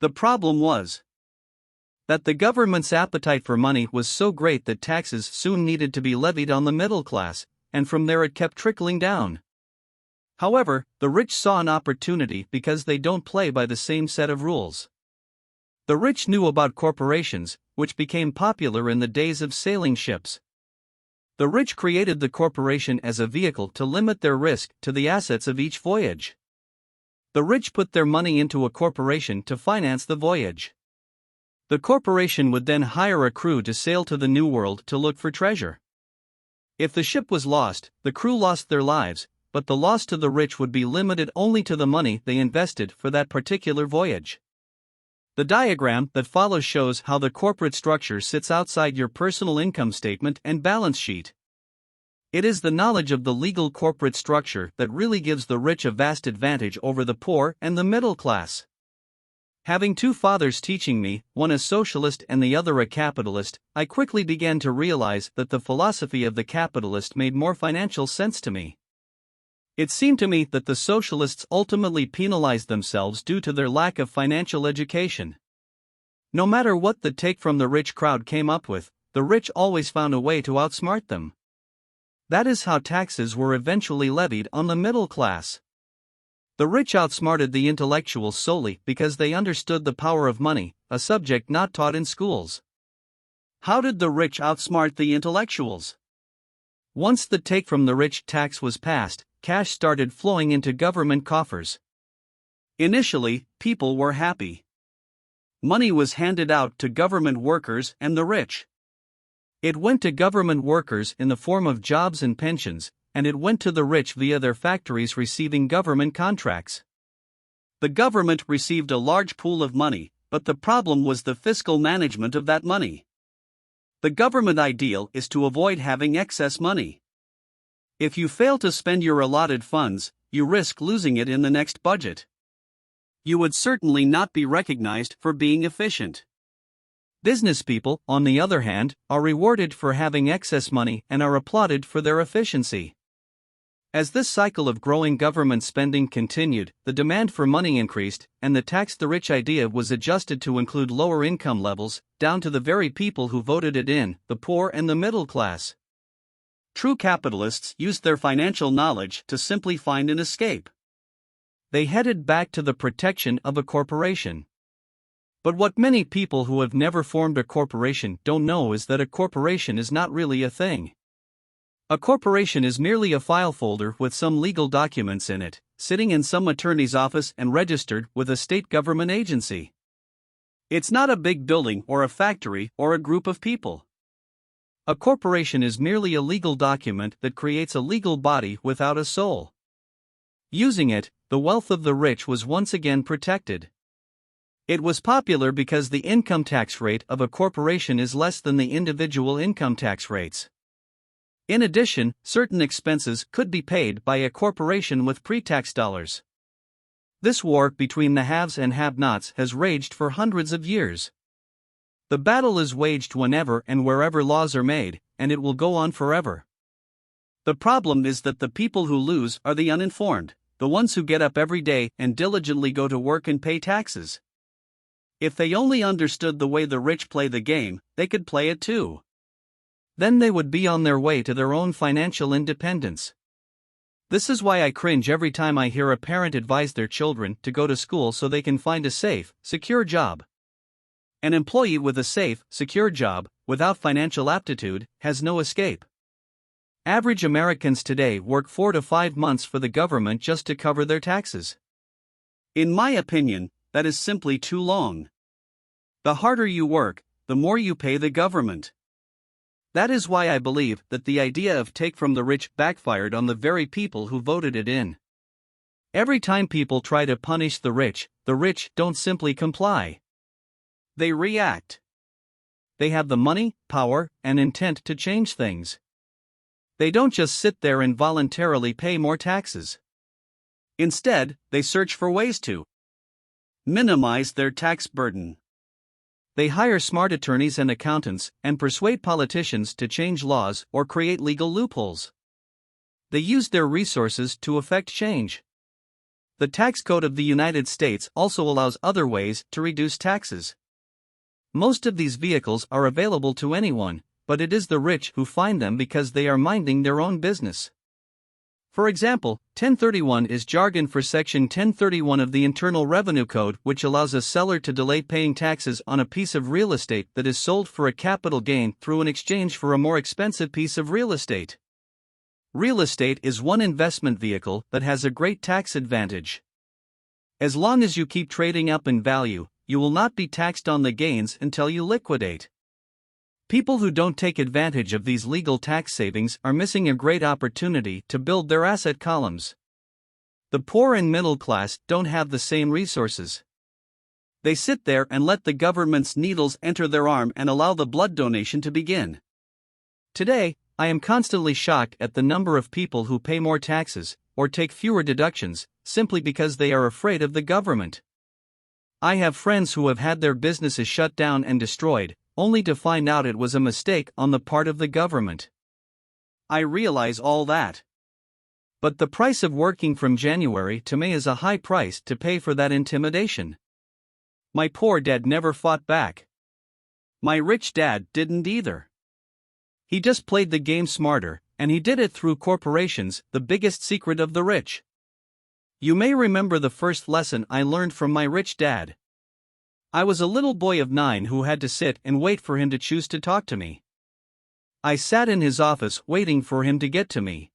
Speaker 1: The problem was
Speaker 2: that the government's appetite for money was so great that taxes soon needed to be levied on the middle class, and from there it kept trickling down. However, the rich saw an opportunity because they don't play by the same set of rules. The rich knew about corporations, which became popular in the days of sailing ships. The rich created the corporation as a vehicle to limit their risk to the assets of each voyage. The rich put their money into a corporation to finance the voyage. The corporation would then hire a crew to sail to the New World to look for treasure. If the ship was lost, the crew lost their lives, but the loss to the rich would be limited only to the money they invested for that particular voyage. The diagram that follows shows how the corporate structure sits outside your personal income statement and balance sheet. It is the knowledge of the legal corporate structure that really gives the rich a vast advantage over the poor and the middle class. Having two fathers teaching me, one a socialist and the other a capitalist, I quickly began to realize that the philosophy of the capitalist made more financial sense to me. It seemed to me that the socialists ultimately penalized themselves due to their lack of financial education. No matter what the take from the rich crowd came up with, the rich always found a way to outsmart them. That is how taxes were eventually levied on the middle class. The rich outsmarted the intellectuals solely because they understood the power of money, a subject not taught in schools.
Speaker 1: How did the rich outsmart the intellectuals?
Speaker 2: Once the take from the rich tax was passed, cash started flowing into government coffers.
Speaker 1: Initially, people were happy. Money was handed out to government workers and the rich.
Speaker 2: It went to government workers in the form of jobs and pensions, and it went to the rich via their factories receiving government contracts.
Speaker 1: The government received a large pool of money, but the problem was the fiscal management of that money. The government ideal is to avoid having excess money. If you fail to spend your allotted funds, you risk losing it in the next budget. You would certainly not be recognized for being efficient.
Speaker 2: Business people, on the other hand, are rewarded for having excess money and are applauded for their efficiency. As this cycle of growing government spending continued, the demand for money increased, and the tax the rich idea was adjusted to include lower income levels, down to the very people who voted it in, the poor and the middle class.
Speaker 1: True capitalists used their financial knowledge to simply find an escape.
Speaker 2: They headed back to the protection of a corporation. But what many people who have never formed a corporation don't know is that a corporation is not really a thing.
Speaker 1: A corporation is merely a file folder with some legal documents in it, sitting in some attorney's office and registered with a state government agency. It's not a big building or a factory or a group of people. A corporation is merely a legal document that creates a legal body without a soul. Using it, the wealth of the rich was once again protected. It was popular because the income tax rate of a corporation is less than the individual income tax rates. In addition, certain expenses could be paid by a corporation with pre-tax dollars. This war between the haves and have-nots has raged for hundreds of years. The battle is waged whenever and wherever laws are made, and it will go on forever. The problem is that the people who lose are the uninformed, the ones who get up every day and diligently go to work and pay taxes. If they only understood the way the rich play the game, they could play it too. Then they would be on their way to their own financial independence. This is why I cringe every time I hear a parent advise their children to go to school so they can find a safe, secure job. An employee with a safe, secure job, without financial aptitude, has no escape. Average Americans today work 4 to 5 months for the government just to cover their taxes. In my opinion, that is simply too long. The harder you work, the more you pay the government. That is why I believe that the idea of take from the rich backfired on the very people who voted it in. Every time people try to punish the rich don't simply comply. They react. They have the money, power, and intent to change things. They don't just sit there and voluntarily pay more taxes. Instead, they search for ways to minimize their tax burden. They hire smart attorneys and accountants and persuade politicians to change laws or create legal loopholes. They use their resources to effect change. The tax code of the United States also allows other ways to reduce taxes. Most of these vehicles are available to anyone, but it is the rich who find them because they are minding their own business. For example, 1031 is jargon for Section 1031 of the Internal Revenue Code, which allows a seller to delay paying taxes on a piece of real estate that is sold for a capital gain through an exchange for a more expensive piece of real estate. Real estate is one investment vehicle that has a great tax advantage. As long as you keep trading up in value, you will not be taxed on the gains until you liquidate. People who don't take advantage of these legal tax savings are missing a great opportunity to build their asset columns. The poor and middle class don't have the same resources. They sit there and let the government's needles enter their arm and allow the blood donation to begin. Today, I am constantly shocked at the number of people who pay more taxes, or take fewer deductions, simply because they are afraid of the government. I have friends who have had their businesses shut down and destroyed, only to find out it was a mistake on the part of the government. I realize all that. But the price of working from January to May is a high price to pay for that intimidation. My poor dad never fought back. My rich dad didn't either. He just played the game smarter, and he did it through corporations, the biggest secret of the rich. You may remember the first lesson I learned from my rich dad. I was a little boy of 9 who had to sit and wait for him to choose to talk to me. I sat in his office waiting for him to get to me.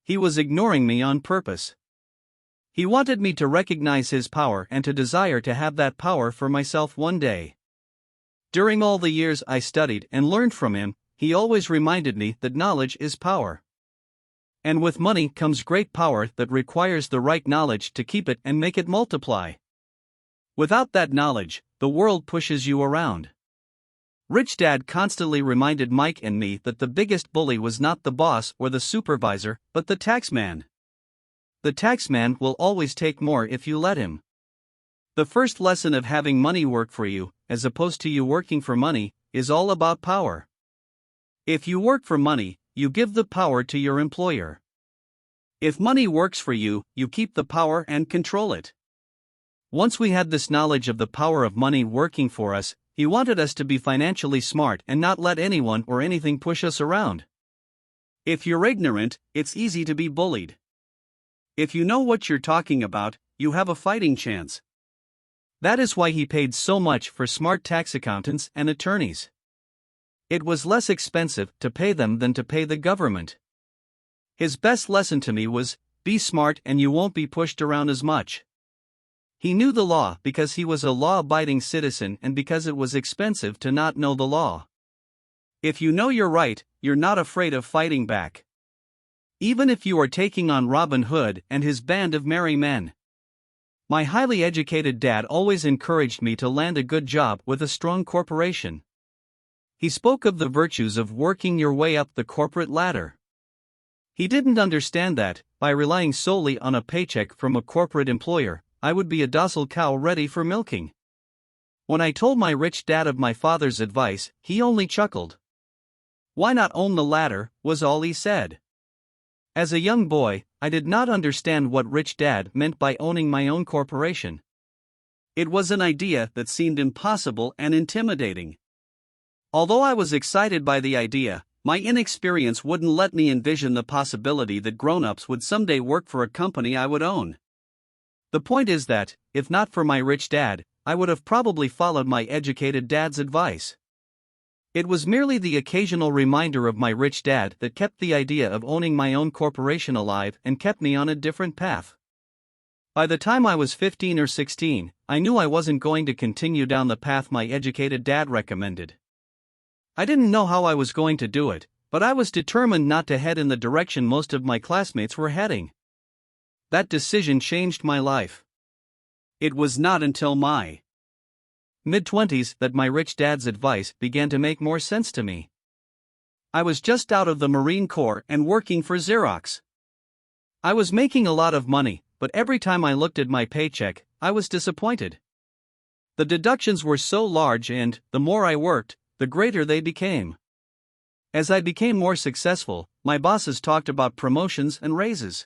Speaker 1: He was ignoring me on purpose. He wanted me to recognize his power and to desire to have that power for myself one day. During all the years I studied and learned from him, he always reminded me that knowledge is power. And with money comes great power that requires the right knowledge to keep it and make it multiply. Without that knowledge, the world pushes you around. Rich Dad constantly reminded Mike and me that the biggest bully was not the boss or the supervisor, but the taxman. The taxman will always take more if you let him. The first lesson of having money work for you, as opposed to you working for money, is all about power. If you work for money, you give the power to your employer. If money works for you, you keep the power and control it. Once we had this knowledge of the power of money working for us, he wanted us to be financially smart and not let anyone or anything push us around. If you're ignorant, it's easy to be bullied. If you know what you're talking about, you have a fighting chance. That is why he paid so much for smart tax accountants and attorneys.
Speaker 2: It was less expensive to pay them than to pay the government. His best lesson to me was, be smart and you won't be pushed around as much. He knew the law because he was a law-abiding citizen and because it was expensive to not know the law. If you know you're right, you're not afraid of fighting back. Even if you are taking on Robin Hood and his band of merry men. My highly educated dad always encouraged me to land a good job with a strong corporation. He spoke of the virtues of working your way up the corporate ladder. He didn't understand that, by relying solely on a paycheck from a corporate employer, I would be a docile cow ready for milking. When I told my rich dad of my father's advice, he only chuckled. Why not own the ladder, was all he said. As a young boy, I did not understand what rich dad meant by owning my own corporation.
Speaker 1: It was an idea that seemed impossible and intimidating. Although I was excited by the idea, my inexperience wouldn't let me envision the possibility that grown-ups would someday work for a company I would own. The point is that, if not for my rich dad, I would have probably followed my educated dad's advice. It was merely the occasional reminder of my rich dad that kept the idea of owning my own corporation alive and kept me on a different path. By the time I was 15 or 16, I knew I wasn't going to continue down the path my educated dad recommended. I didn't know how I was going to do it, but I was determined not to head in the direction most of my classmates were heading. That decision changed my life. It was not until my
Speaker 2: mid-20s that my rich dad's advice began to make more sense to me. I was just out of the Marine Corps and working for Xerox. I was making a lot of money, but every time I looked at my paycheck, I was disappointed. The deductions were so large and, the more I worked, the greater they became. As I became more successful, my bosses talked about promotions and raises.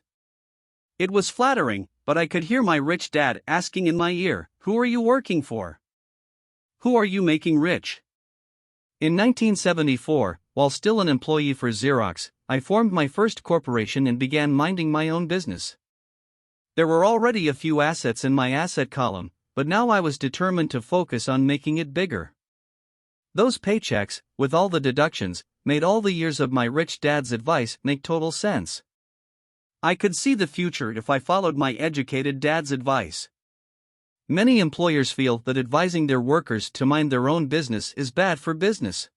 Speaker 2: It was flattering, but I could hear my rich dad asking in my ear, "Who are you working for? Who are you making rich?" In 1974, while still an employee for Xerox, I formed my first corporation and began minding my own business. There were already a few assets in my asset column, but now I was determined to focus on making it bigger. Those paychecks, with all the deductions, made all the years of my rich dad's advice make total sense. I could see the future if I followed my educated dad's advice. Many employers feel that advising their workers to mind their own business is bad for business.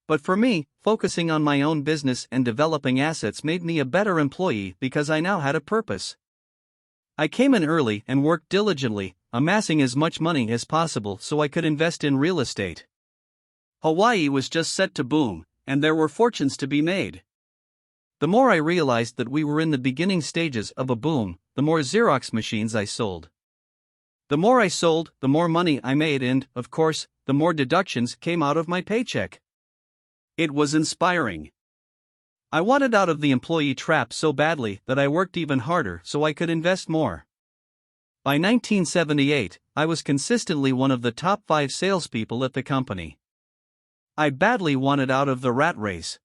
Speaker 2: But for me, focusing on my own business and developing assets made me a better employee because I now had a purpose. I came in early and worked diligently, amassing as much money as possible so I could invest in real estate. Hawaii was just set to boom, and there were fortunes to be made. The more I realized that we were in the beginning stages of a boom, the more Xerox machines I sold. The more I sold, the more money I made and, of course, the more deductions came out of my paycheck. It was inspiring. I wanted out of the employee trap so badly that I worked even harder so I could invest more. By 1978, I was consistently one of the top 5 salespeople at the company. I badly wanted out of the rat race.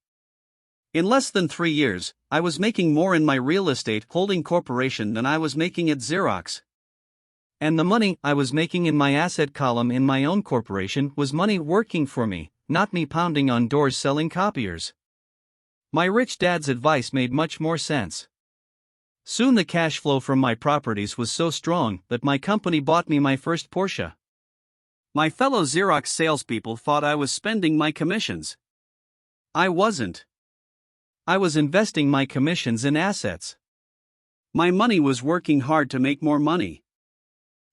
Speaker 2: In less than 3 years, I was making more in my real estate holding corporation than I was making at Xerox. And the money I was making in my asset column in my own corporation was money working for me, not me pounding on doors selling copiers. My rich dad's advice made much more sense. Soon the cash flow from my properties was so strong that my company bought me my first Porsche. My fellow Xerox salespeople thought I was spending my commissions. I wasn't. I was investing my commissions in assets. My money was working hard to make more money.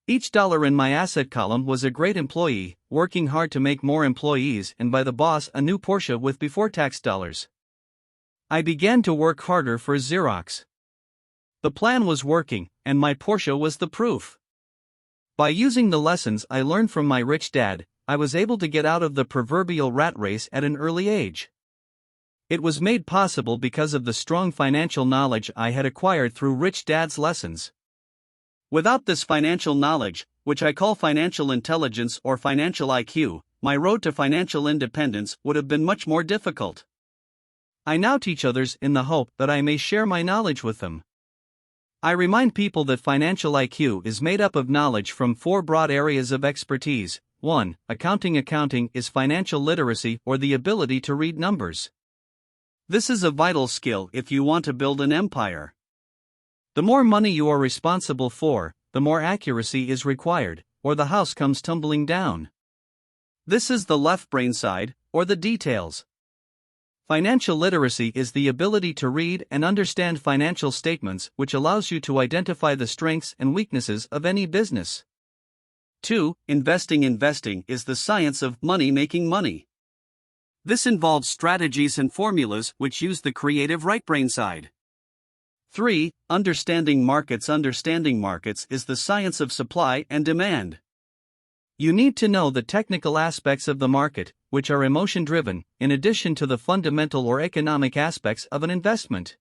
Speaker 2: Each dollar in my asset column was a great employee, working hard to make more employees and buy the boss a new Porsche with before-tax dollars. I began to work harder for Xerox. The plan was working, and my Porsche was the proof. By using the lessons I learned from my rich dad, I was able to get out of the proverbial rat race at an early age. It was made possible because of the strong financial knowledge I had acquired through rich dad's lessons. Without this financial knowledge, which I call financial intelligence or financial IQ, my road to financial independence would have been much more difficult. I now teach others in the hope that I may share my knowledge with them. I remind people that financial IQ is made up of knowledge from 4 broad areas of expertise: 1. Accounting. Accounting is financial literacy or the ability to read numbers.
Speaker 1: This is a vital skill if you want to build an empire.
Speaker 2: The more money you are responsible for, the more accuracy is required, or the house comes tumbling down.
Speaker 1: This is the left brain side, or the details.
Speaker 2: Financial literacy is the ability to read and understand financial statements, which allows you to identify the strengths and weaknesses of any business.
Speaker 1: 2. Investing. Investing is the science of money making money. This involves strategies and formulas which use the creative right brain side. 3. Understanding markets. Understanding markets is the science of supply and demand.
Speaker 2: You need to know the technical aspects of the market, which are emotion-driven, in addition to the fundamental or economic aspects of an investment.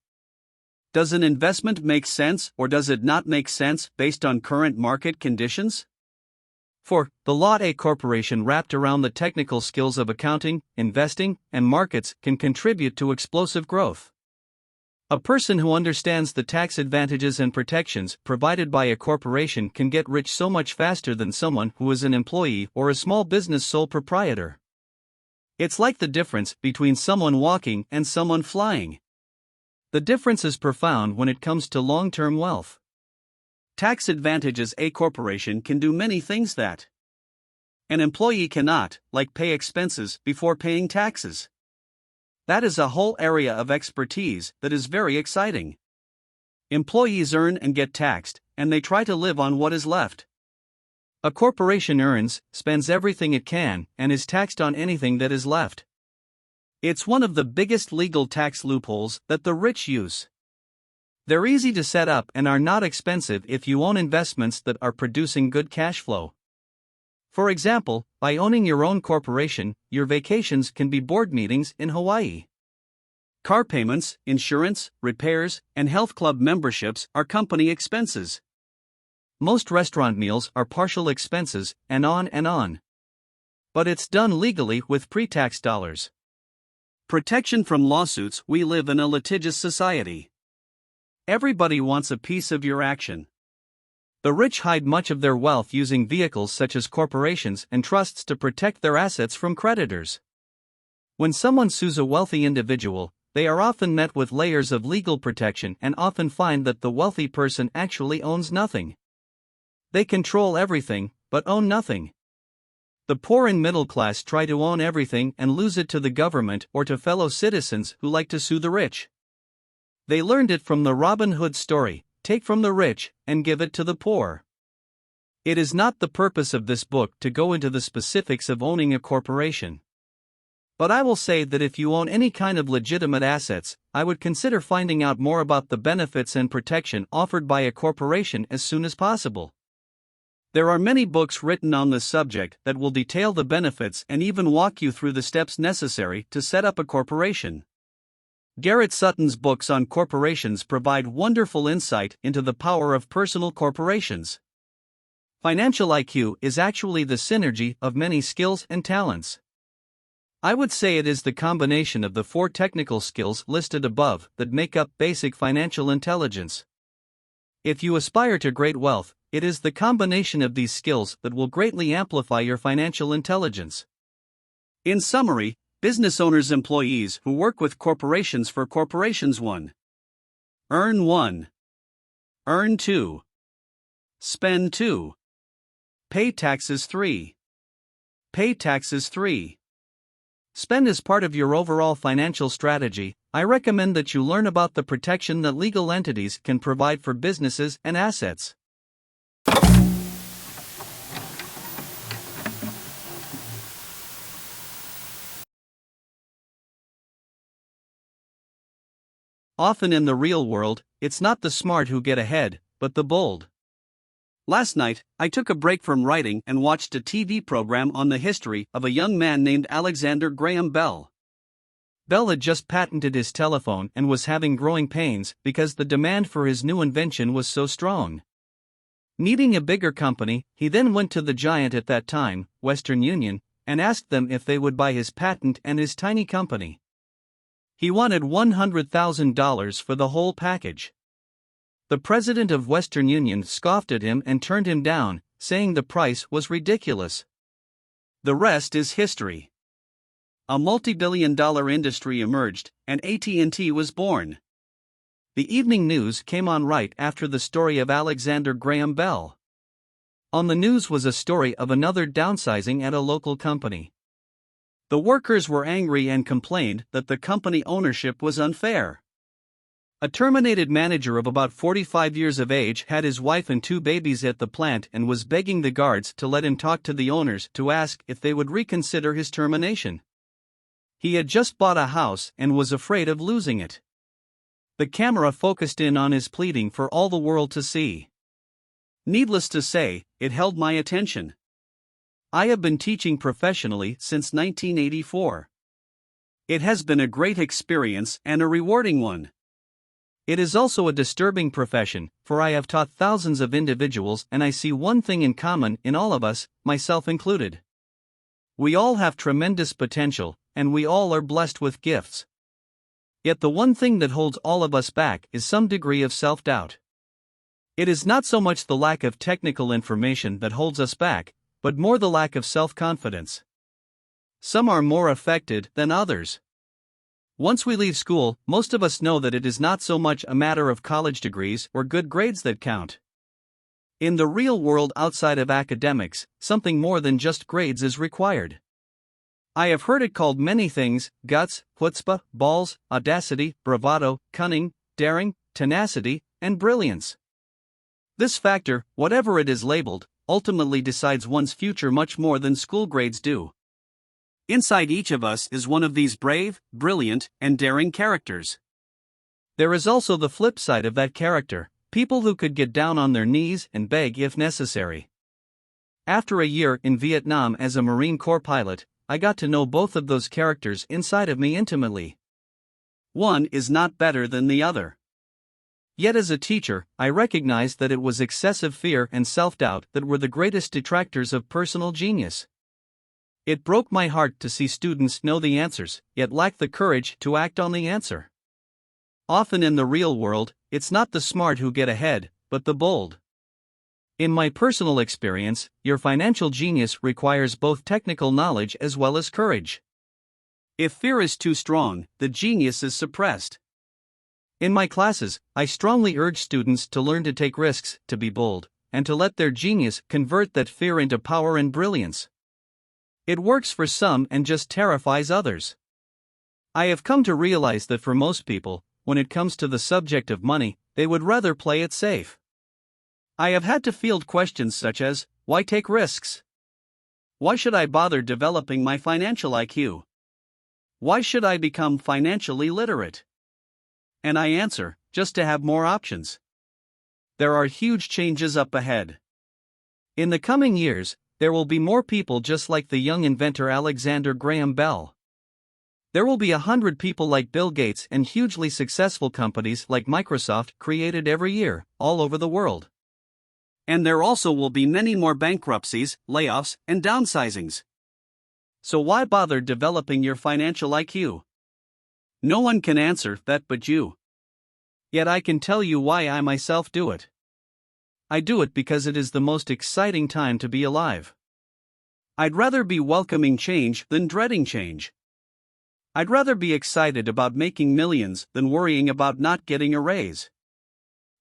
Speaker 1: Does an investment make sense or does it not make sense based on current market conditions?
Speaker 2: 4. The Lot A Corporation, wrapped around the technical skills of accounting, investing, and markets, can contribute to explosive growth. A person who understands the tax advantages and protections provided by a corporation can get rich so much faster than someone who is an employee or a small business sole proprietor. It's like the difference between someone walking and someone flying. The difference is profound when it comes to long-term wealth.
Speaker 1: Tax advantages. A corporation can do many things that an employee cannot, like pay expenses before paying taxes. That is a whole area of expertise that is very exciting. Employees earn and get taxed, and they try to live on what is left.
Speaker 2: A corporation earns, spends everything it can, and is taxed on anything that is left.
Speaker 1: It's one of the biggest legal tax loopholes that the rich use.
Speaker 2: They're easy to set up and are not expensive if you own investments that are producing good cash flow. For example, by owning your own corporation, your vacations can be board meetings in Hawaii.
Speaker 1: Car payments, insurance, repairs, and health club memberships are company expenses.
Speaker 2: Most restaurant meals are partial expenses, and on and on. But it's done legally with pre-tax dollars.
Speaker 1: Protection from lawsuits. We live in a litigious society. Everybody wants a piece of your action.
Speaker 2: The rich hide much of their wealth using vehicles such as corporations and trusts to protect their assets from creditors. When someone sues a wealthy individual, they are often met with layers of legal protection and often find that the wealthy person actually owns nothing. They control everything, but own nothing. The poor and middle class try to own everything and lose it to the government or to fellow citizens who like to sue the rich. They learned it from the Robin Hood story: take from the rich and give it to the poor. It is not the purpose of this book to go into the specifics of owning a corporation. But I will say that if you own any kind of legitimate assets, I would consider finding out more about the benefits and protection offered by a corporation as soon as possible.
Speaker 1: There are many books written on this subject that will detail the benefits and even walk you through the steps necessary to set up a corporation. Garrett Sutton's books on corporations provide wonderful insight into the power of personal corporations.
Speaker 2: Financial IQ is actually the synergy of many skills and talents. I would say it is the combination of the 4 technical skills listed above that make up basic financial intelligence. If you aspire to great wealth, it is the combination of these skills that will greatly amplify your financial intelligence.
Speaker 1: In summary, business owners' employees who work with corporations. For corporations: 1. Earn. 1. Earn. 2. Spend. 2. Pay taxes. 3. Pay taxes. 3.
Speaker 2: Spend. As part of your overall financial strategy, I recommend that you learn about the protection that legal entities can provide for businesses and assets. Often in the real world, it's not the smart who get ahead, but the bold.
Speaker 1: Last night, I took a break from writing and watched a TV program on the history of a young man named Alexander Graham Bell.
Speaker 2: Bell had just patented his telephone and was having growing pains because the demand for his new invention was so strong. Needing a bigger company, he then went to the giant at that time, Western Union, and asked them if they would buy his patent and his tiny company. He wanted $100,000 for the whole package. The president of Western Union scoffed at him and turned him down, saying the price was ridiculous.
Speaker 1: The rest is history. A multi-billion-dollar industry emerged, and AT&T was born.
Speaker 2: The evening news came on right after the story of Alexander Graham Bell. On the news was a story of another downsizing at a local company.
Speaker 1: The workers were angry and complained that the company ownership was unfair. A terminated manager of about 45 years of age had his wife and 2 babies at the plant and was begging the guards to let him talk to the owners to ask if they would reconsider his termination. He had just bought a house and was afraid of losing it. The camera focused in on his pleading for all the world to see. Needless to say, it held my attention. I have been teaching professionally since 1984. It has been a great experience and a rewarding one. It is also a disturbing profession, for I have taught thousands of individuals and I see one thing in common in all of us, myself included. We all have tremendous potential, and we all are blessed with gifts. Yet the one thing that holds all of us back is some degree of self-doubt. It is not so much the lack of technical information that holds us back, but more the lack of self-confidence. Some are more affected than others. Once we leave school, most of us know that it is not so much a matter of college degrees or good grades that count. In the real world outside of academics, something more than just grades is required. I have heard it called many things: guts, chutzpah, balls, audacity, bravado, cunning, daring, tenacity, and brilliance. This factor, whatever it is labeled, ultimately decides one's future much more than school grades do. Inside each of us is one of these brave, brilliant, and daring characters. There is also the flip side of that character, people who could get down on their knees and beg if necessary. After a year in Vietnam as a Marine Corps pilot, I got to know both of those characters inside of me intimately. One is not better than the other. Yet as a teacher, I recognized that it was excessive fear and self-doubt that were the greatest detractors of personal genius. It broke my heart to see students know the answers, yet lack the courage to act on the answer. Often in the real world, it's not the smart who get ahead, but the bold. In my personal experience, your financial genius requires both technical knowledge as well as courage. If fear is too strong, the genius is suppressed. In my classes, I strongly urge students to learn to take risks, to be bold, and to let their genius convert that fear into power and brilliance. It works for some and just terrifies others. I have come to realize that for most people, when it comes to the subject of money, they would rather play it safe. I have had to field questions such as, why take risks? Why should I bother developing my financial IQ? Why should I become financially literate? And I answer, just to have more options. There are huge changes up ahead. In the coming years, there will be more people just like the young inventor Alexander Graham Bell. There will be 100 people like Bill Gates and hugely successful companies like Microsoft created every year, all over the world. And there also will be many more bankruptcies, layoffs, and downsizings. So why bother developing your financial IQ? No one can answer that but you. Yet I can tell you why I myself do it. I do it because it is the most exciting time to be alive. I'd rather be welcoming change than dreading change. I'd rather be excited about making millions than worrying about not getting a raise.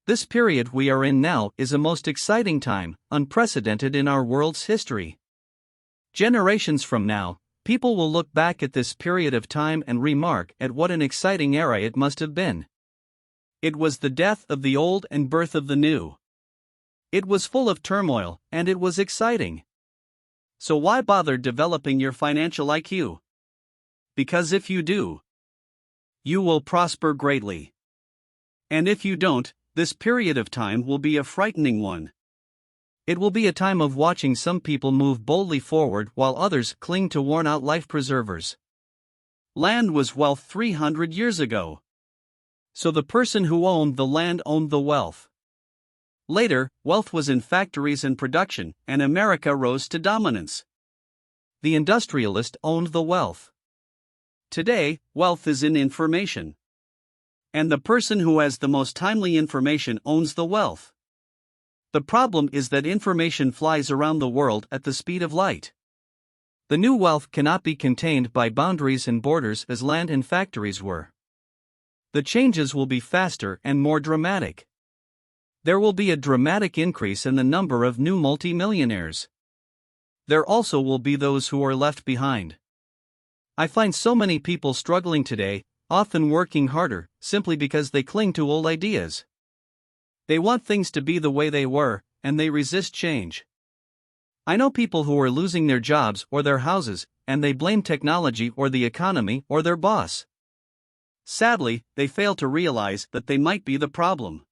Speaker 1: This period we are in now is a most exciting time, unprecedented in our world's history. Generations from now, people will look back at this period of time and remark at what an exciting era it must have been. It was the death of the old and birth of the new. It was full of turmoil, and it was exciting. So why bother developing your financial IQ? Because if you do, you will prosper greatly. And if you don't, this period of time will be a frightening one. It will be a time of watching some people move boldly forward while others cling to worn-out life preservers. Land was wealth 300 years ago. So the person who owned the land owned the wealth. Later, wealth was in factories and production, and America rose to dominance. The industrialist owned the wealth. Today, wealth is in information. And the person who has the most timely information owns the wealth. The problem is that information flies around the world at the speed of light.
Speaker 2: The new wealth cannot be contained by boundaries and borders as land and factories were. The changes will be faster and more dramatic. There will be a dramatic increase in the number of new multimillionaires. There also will be those who are left behind. I find so many people struggling today, often working harder, simply because they cling to old ideas. They want things to be the way they were, and they resist change. I know people who are losing their jobs or their houses, and they blame technology or the economy or their boss. Sadly, they fail to realize that they might be the problem.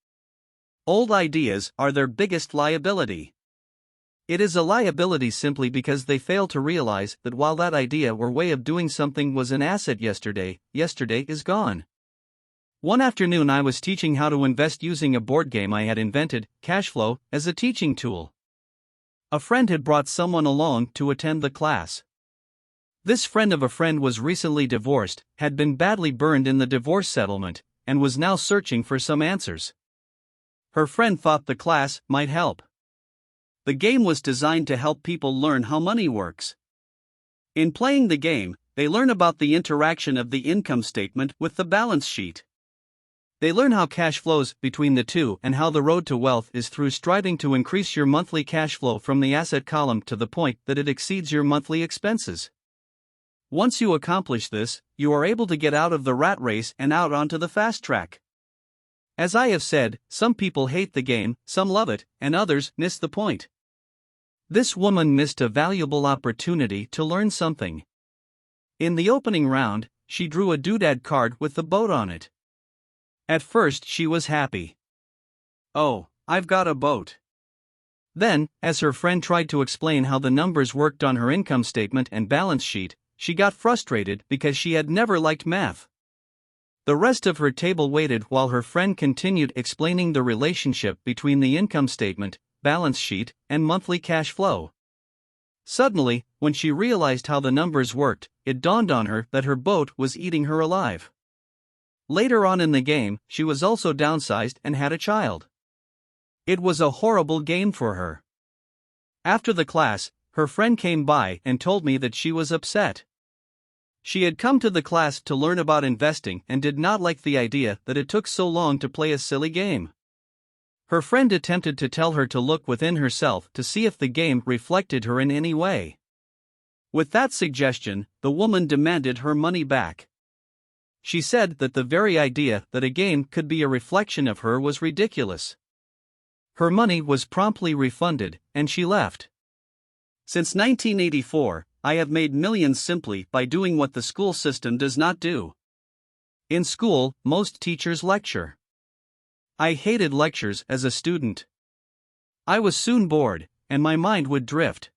Speaker 2: Old ideas are their biggest liability. It is a liability simply because they fail to realize that while that idea or way of doing something was an asset yesterday, yesterday is gone. One afternoon I was teaching how to invest using a board game I had invented, Cashflow, as a teaching tool. A friend had brought someone along to attend the class. This friend of a friend was recently divorced, had been badly burned in the divorce settlement, and was now searching for some answers. Her friend thought the class might help. The game was designed to help people learn how money works. In playing the game, they learn about the interaction of the income statement with the balance sheet. They learn how cash flows between the two and how the road to wealth is through striving to increase your monthly cash flow from the asset column to the point that it exceeds your monthly expenses. Once you accomplish this, you are able to get out of the rat race and out onto the fast track. As I have said, some people hate the game, some love it, and others miss the point. This woman missed a valuable opportunity to learn something. In the opening round, she drew a doodad card with the boat on it. At first she was happy. "Oh, I've got a boat." Then, as her friend tried to explain how the numbers worked on her income statement and balance sheet, she got frustrated because she had never liked math. The rest of her table waited while her friend continued explaining the relationship between the income statement, balance sheet, and monthly cash flow. Suddenly, when she realized how the numbers worked, it dawned on her that her boat was eating her alive. Later on in the game, she was also downsized and had a child. It was a horrible game for her. After the class, her friend came by and told me that she was upset. She had come to the class to learn about investing and did not like the idea that it took so long to play a silly game. Her friend attempted to tell her to look within herself to see if the game reflected her in any way. With that suggestion, the woman demanded her money back. She said that the very idea that a game could be a reflection of her was ridiculous. Her money was promptly refunded, and she left. Since 1984, I have made millions simply by doing what the school system does not do. In school, most teachers lecture. I hated lectures as a student. I was soon bored, and my mind would drift.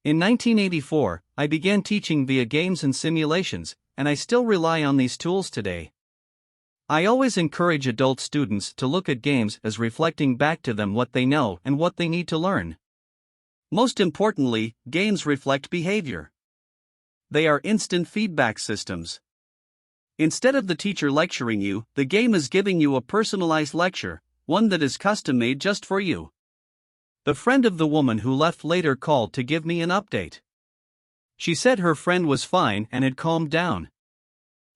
Speaker 2: In 1984, I began teaching via games and simulations, and I still rely on these tools today. I always encourage adult students to look at games as reflecting back to them what they know and what they need to learn. Most importantly, games reflect behavior. They are instant feedback systems. Instead of the teacher lecturing you, the game is giving you a personalized lecture, one that is custom-made just for you. The friend of the woman who left later called to give me an update. She said her friend was fine and had calmed down.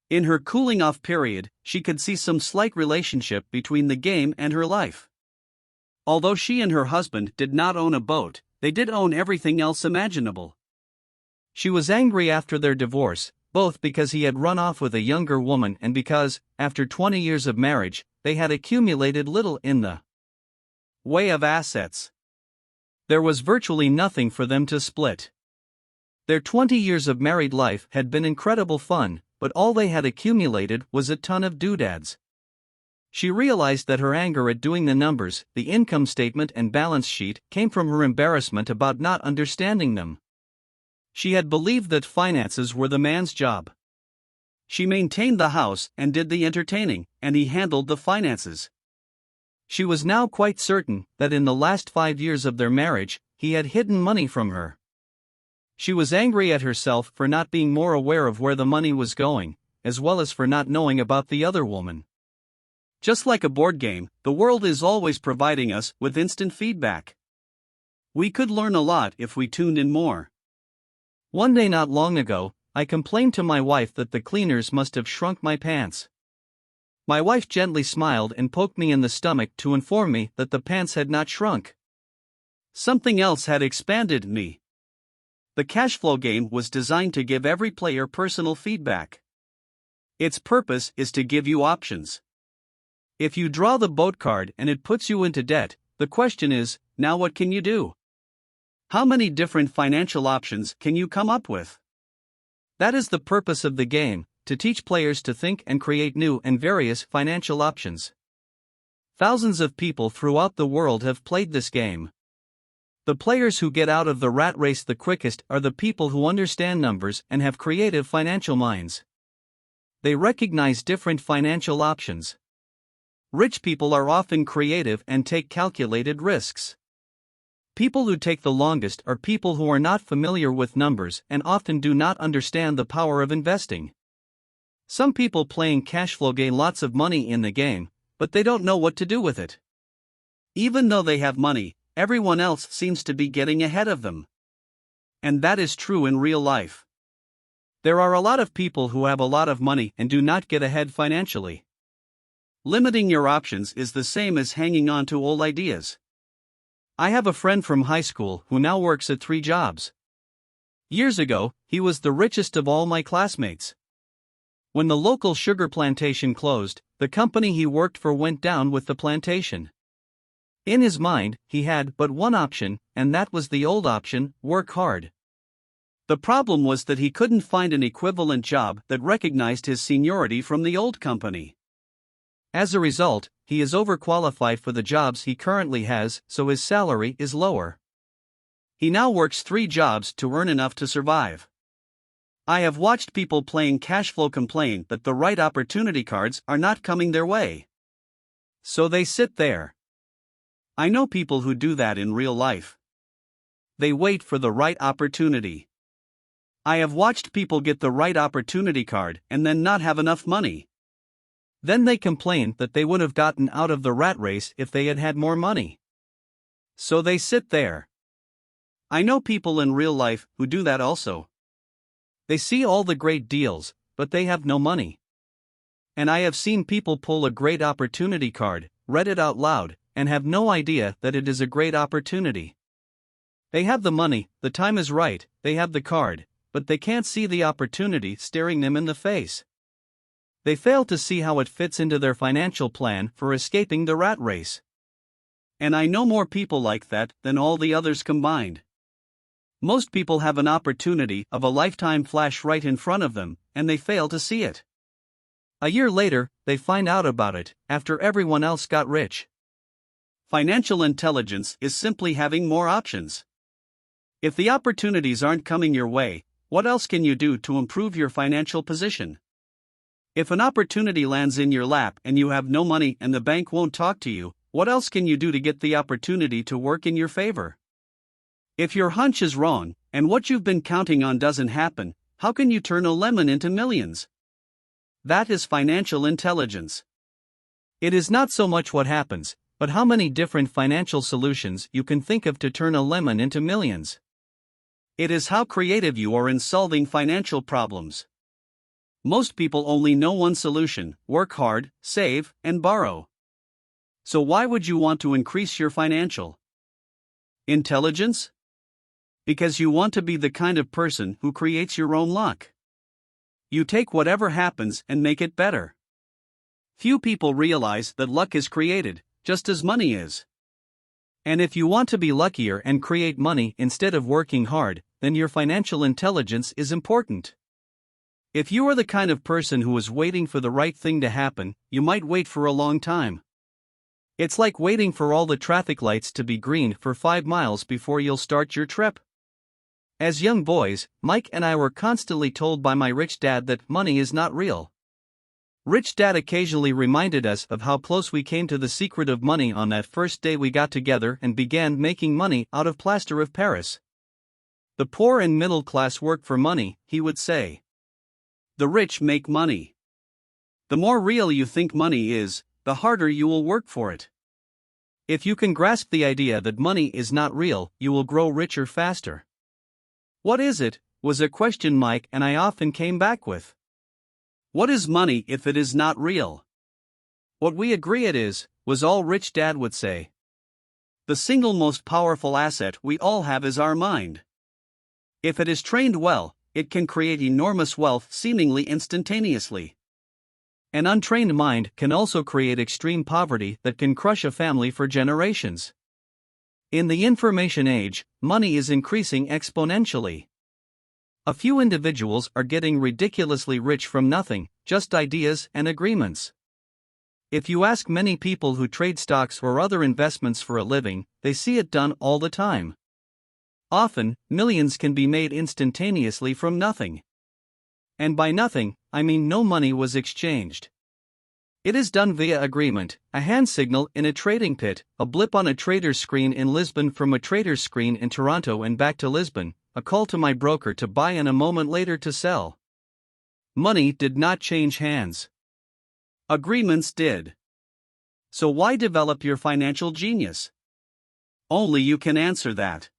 Speaker 2: In her cooling-off period, she could see some slight relationship between the game and her life. Although she and her husband did not own a boat, they did own everything else imaginable. She was angry after their divorce, both because he had run off with a younger woman and because, after 20 years of marriage, they had accumulated little in the way of assets. There was virtually nothing for them to split. Their 20 years of married life had been incredible fun, but all they had accumulated was a ton of doodads. She realized that her anger at doing the numbers, the income statement and balance sheet, came from her embarrassment about not understanding them. She had believed that finances were the man's job. She maintained the house and did the entertaining, and he handled the finances. She was now quite certain that in the last 5 years of their marriage, he had hidden money from her. She was angry at herself for not being more aware of where the money was going, as well as for not knowing about the other woman. Just like a board game, the world is always providing us with instant feedback. We could learn a lot if we tuned in more. One day not long ago, I complained to my wife that the cleaners must have shrunk my pants. My wife gently smiled and poked me in the stomach to inform me that the pants had not shrunk.
Speaker 1: Something else had expanded me. The cash flow game was designed to give every player personal feedback. Its purpose is to give you options. If you draw the boat card and it puts you into debt, the question is, now what can you do? How many different financial options can you come up with?
Speaker 2: That is the purpose of the game, to teach players to think and create new and various financial options. Thousands of people throughout the world have played this game. The players who get out of the rat race the quickest are the people who understand numbers and have creative financial minds. They recognize different financial options. Rich people are often creative and take calculated risks. People who take the longest are people who are not familiar with numbers and often do not understand the power of investing. Some people playing cash flow gain lots of money in the game, but they don't know what to do with it.
Speaker 1: Even though they have money, everyone else seems to be getting ahead of them. And that is true in real life. There are a lot of people who have a lot of money and do not get ahead financially. Limiting your options is the same as hanging on to old ideas. I have a friend from high school who now works at 3 jobs. Years ago, he was the richest of all my classmates. When the local sugar plantation closed, the company he worked for went down with the plantation. In his mind, he had but one option, and that was the old option: work hard. The problem was that he couldn't find an equivalent job that recognized his seniority from the old company. As a result, he is overqualified for the jobs he currently has, so his salary is lower. He now works 3 jobs to earn enough to survive. I have watched people playing cash flow complain that the right opportunity cards are not coming their way. So they sit there. I know people who do that in real life. They wait for the right opportunity. I have watched people get the right opportunity card and then not have enough money. Then they complain that they would have gotten out of the rat race if they had had more money. So they sit there. I know people in real life who do that also. They see all the great deals, but they have no money. And I have seen people pull a great opportunity card, read it out loud, and have no idea that it is a great opportunity. They have the money, the time is right, they have the card, but they can't see the opportunity staring them in the face. They fail to see how it fits into their financial plan for escaping the rat race. And I know more people like that than all the others combined. Most people have an opportunity of a lifetime flash right in front of them, and they fail to see it. A year later, they find out about it, after everyone else got rich. Financial intelligence is simply having more options. If the opportunities aren't coming your way, what else can you do to improve your financial position? If an opportunity lands in your lap and you have no money and the bank won't talk to you, what else can you do to get the opportunity to work in your favor? If your hunch is wrong, and what you've been counting on doesn't happen, how can you turn a lemon into millions? That is financial intelligence. It is not so much what happens, but how many different financial solutions you can think of to turn a lemon into millions. It is how creative you are in solving financial problems. Most people only know one solution: work hard, save, and borrow. So why would you want to increase your financial intelligence? Because you want to be the kind of person who creates your own luck. You take whatever happens and make it better. Few people realize that luck is created, just as money is. And if you want to be luckier and create money instead of working hard, then your financial intelligence is important. If you are the kind of person who is waiting for the right thing to happen, you might wait for a long time. It's like waiting for all the traffic lights to be green for 5 miles before you'll start your trip. As young boys, Mike and I were constantly told by my rich dad that money is not real. Rich Dad occasionally reminded us of how close we came to the secret of money on that first day we got together and began making money out of plaster of Paris. The poor and middle class work for money, he would say. The rich make money. The more real you think money is, the harder you will work for it. If you can grasp the idea that money is not real, you will grow richer faster. What is it? was a question Mike and I often came back with. What is money if it is not real? What we agree it is, was all Rich Dad would say. The single most powerful asset we all have is our mind. If it is trained well, it can create enormous wealth seemingly instantaneously. An untrained mind can also create extreme poverty that can crush a family for generations. In the information age, money is increasing exponentially. A few individuals are getting ridiculously rich from nothing, just ideas and agreements. If you ask many people who trade stocks or other investments for a living, they see it done all the time. Often, millions can be made instantaneously from nothing. And by nothing, I mean no money was exchanged. It is done via agreement, a hand signal in a trading pit, a blip on a trader's screen in Lisbon from a trader's screen in Toronto and back to Lisbon, a call to my broker to buy and a moment later to sell. Money did not change hands. Agreements did. So why develop your financial genius? Only you can answer that.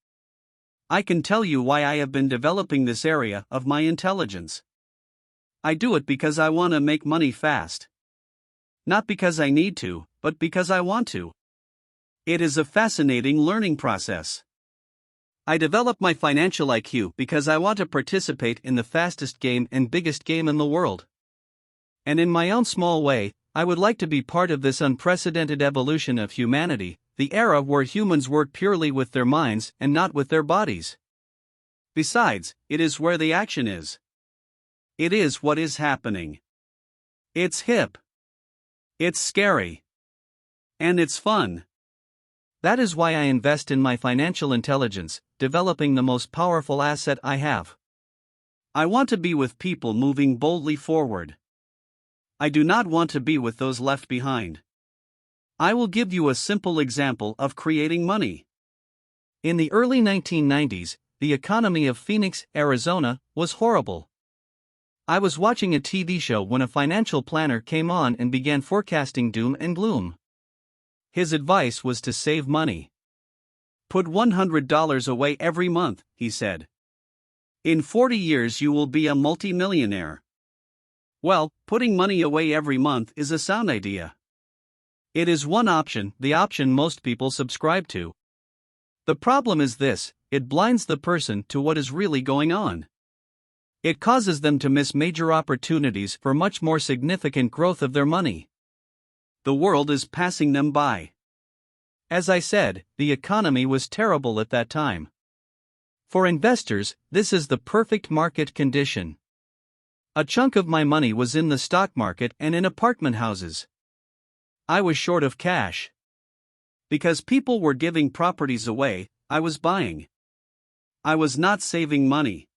Speaker 1: I can tell you why I have been developing this area of my intelligence. I do it because I want to make money fast. Not because I need to, but because I want to. It is a fascinating learning process. I develop my financial IQ because I want to participate in the fastest game and biggest game in the world. And in my own small way, I would like to be part of this unprecedented evolution of humanity, the era where humans work purely with their minds and not with their bodies. Besides, it is where the action is. It is what is happening. It's hip. It's scary. And it's fun. That is why I invest in my financial intelligence, developing the most powerful asset I have. I want to be with people moving boldly forward. I do not want to be with those left behind. I will give you a simple example of creating money. In the early 1990s, the economy of Phoenix, Arizona, was horrible. I was watching a TV show when a financial planner came on and began forecasting doom and gloom. His advice was to save money. Put $100 away every month, he said. In 40 years you will be a multi-millionaire. Well, putting money away every month is a sound idea. It is one option, the option most people subscribe to. The problem is this: it blinds the person to what is really going on. It causes them to miss major opportunities for much more significant growth of their money. The world is passing them by. As I said, the economy was terrible at that time. For investors, this is the perfect market condition. A chunk of my money was in the stock market and in apartment houses. I was short of cash. Because people were giving properties away, I was buying. I was not saving money.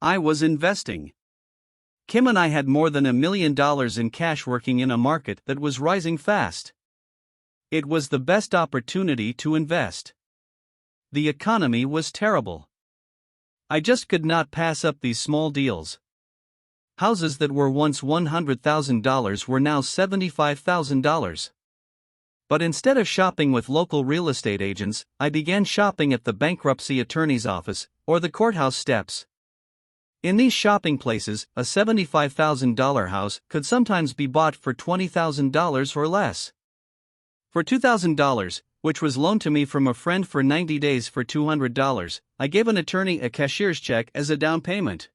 Speaker 1: I was investing. Kim and I had more than $1 million in cash working in a market that was rising fast. It was the best opportunity to invest. The economy was terrible. I just could not pass up these small deals. Houses that were once $100,000 were now $75,000. But instead of shopping with local real estate agents, I began shopping at the bankruptcy attorney's office, or the courthouse steps. In these shopping places, a $75,000 house could sometimes be bought for $20,000 or less. For $2,000, which was loaned to me from a friend for 90 days for $200, I gave an attorney a cashier's check as a down payment.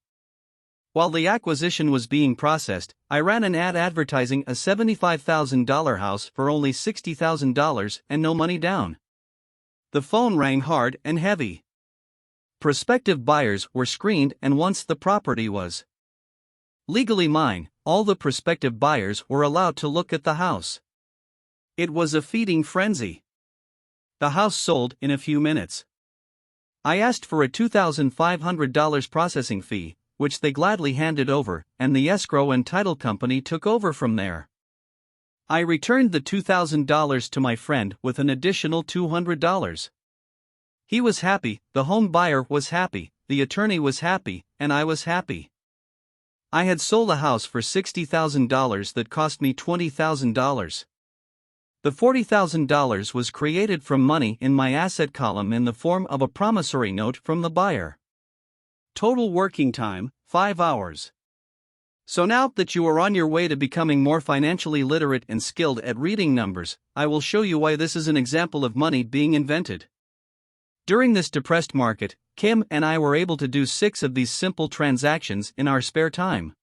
Speaker 1: While the acquisition was being processed, I ran an ad advertising a $75,000 house for only $60,000 and no money down. The phone rang hard and heavy. Prospective buyers were screened, and once the property was legally mine, all the prospective buyers were allowed to look at the house. It was a feeding frenzy. The house sold in a few minutes. I asked for a $2,500 processing fee, which they gladly handed over, and the escrow and title company took over from there. I returned the $2,000 to my friend with an additional $200. He was happy, the home buyer was happy, the attorney was happy, and I was happy. I had sold a house for $60,000 that cost me $20,000. The $40,000 was created from money in my asset column in the form of a promissory note from the buyer. Total working time, 5 hours. So now that you are on your way to becoming more financially literate and skilled at reading numbers, I will show you why this is an example of money being invented. During this depressed market, Kim and I were able to do 6 of these simple transactions in our spare time.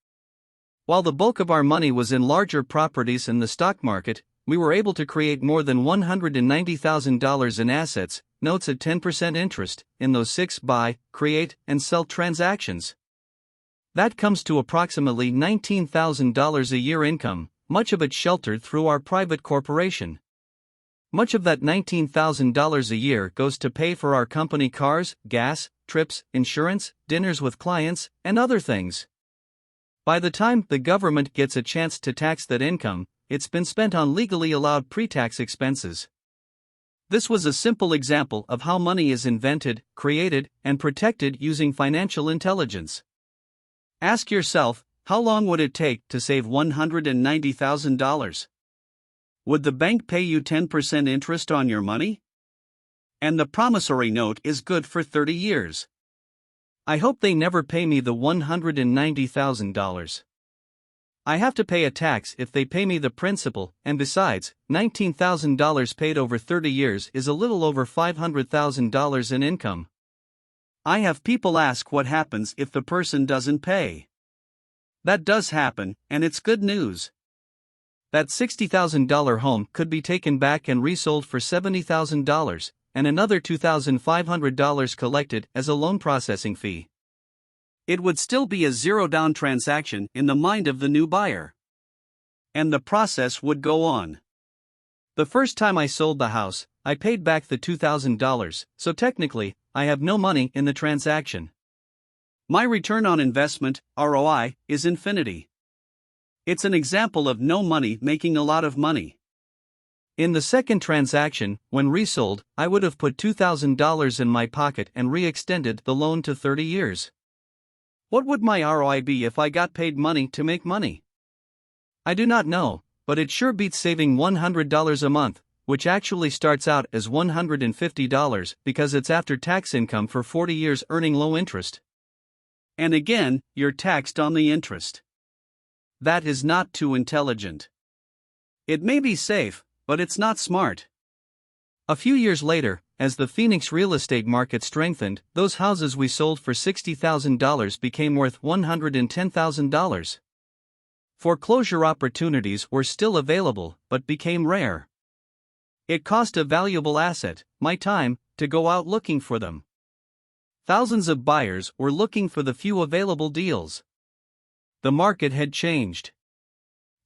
Speaker 1: While the bulk of our money was in larger properties and the stock market, we were able to create more than $190,000 in assets, notes at 10% interest, in those 6 buy, create, and sell transactions. That comes to approximately $19,000 a year income, much of it sheltered through our private corporation. Much of that $19,000 a year goes to pay for our company cars, gas, trips, insurance, dinners with clients, and other things. By the time the government gets a chance to tax that income, it's been spent on legally allowed pre-tax expenses. This was a simple example of how money is invented, created, and protected using financial intelligence. Ask yourself, how long would it take to save $190,000? Would the bank pay you 10% interest on your money? And the promissory note is good for 30 years. I hope they never pay me the $190,000. I have to pay a tax if they pay me the principal, and besides, $19,000 paid over 30 years is a little over $500,000 in income. I have people ask what happens if the person doesn't pay. That does happen, and it's good news. That $60,000 home could be taken back and resold for $70,000, and another $2,500 collected as a loan processing fee. It would still be a zero-down transaction in the mind of the new buyer. And the process would go on. The first time I sold the house, I paid back the $2,000, so technically, I have no money in the transaction. My return on investment, ROI, is infinity. It's an example of no money making a lot of money. In the second transaction, when resold, I would have put $2,000 in my pocket and re-extended the loan to 30 years. What would my ROI be if I got paid money to make money? I do not know, but it sure beats saving $100 a month, which actually starts out as $150 because it's after tax income for 40 years earning low interest. And again, you're taxed on the interest. That is not too intelligent. It may be safe, but it's not smart. A few years later, as the Phoenix real estate market strengthened, those houses we sold for $60,000 became worth $110,000. Foreclosure opportunities were still available, but became rare. It cost a valuable asset, my time, to go out looking for them. Thousands of buyers were looking for the few available deals. The market had changed.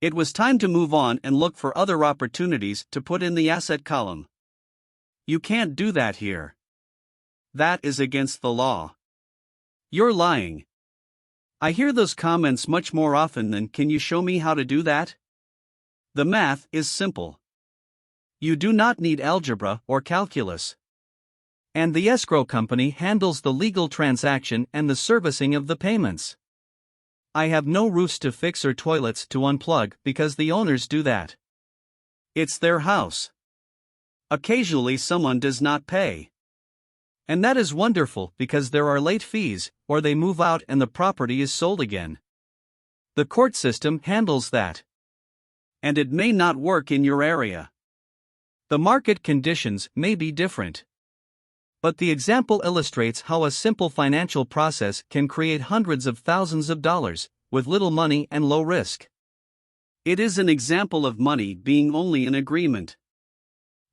Speaker 1: It was time to move on and look for other opportunities to put in the asset column. You can't do that here. That is against the law. You're lying. I hear those comments much more often than "Can you show me how to do that?" The math is simple. You do not need algebra or calculus. And the escrow company handles the legal transaction and the servicing of the payments. I have no roofs to fix or toilets to unplug because the owners do that. It's their house. Occasionally someone does not pay. And that is wonderful because there are late fees, or they move out and the property is sold again. The court system handles that. And it may not work in your area. The market conditions may be different. But the example illustrates how a simple financial process can create hundreds of thousands of dollars, with little money and low risk. It is an example of money being only an agreement.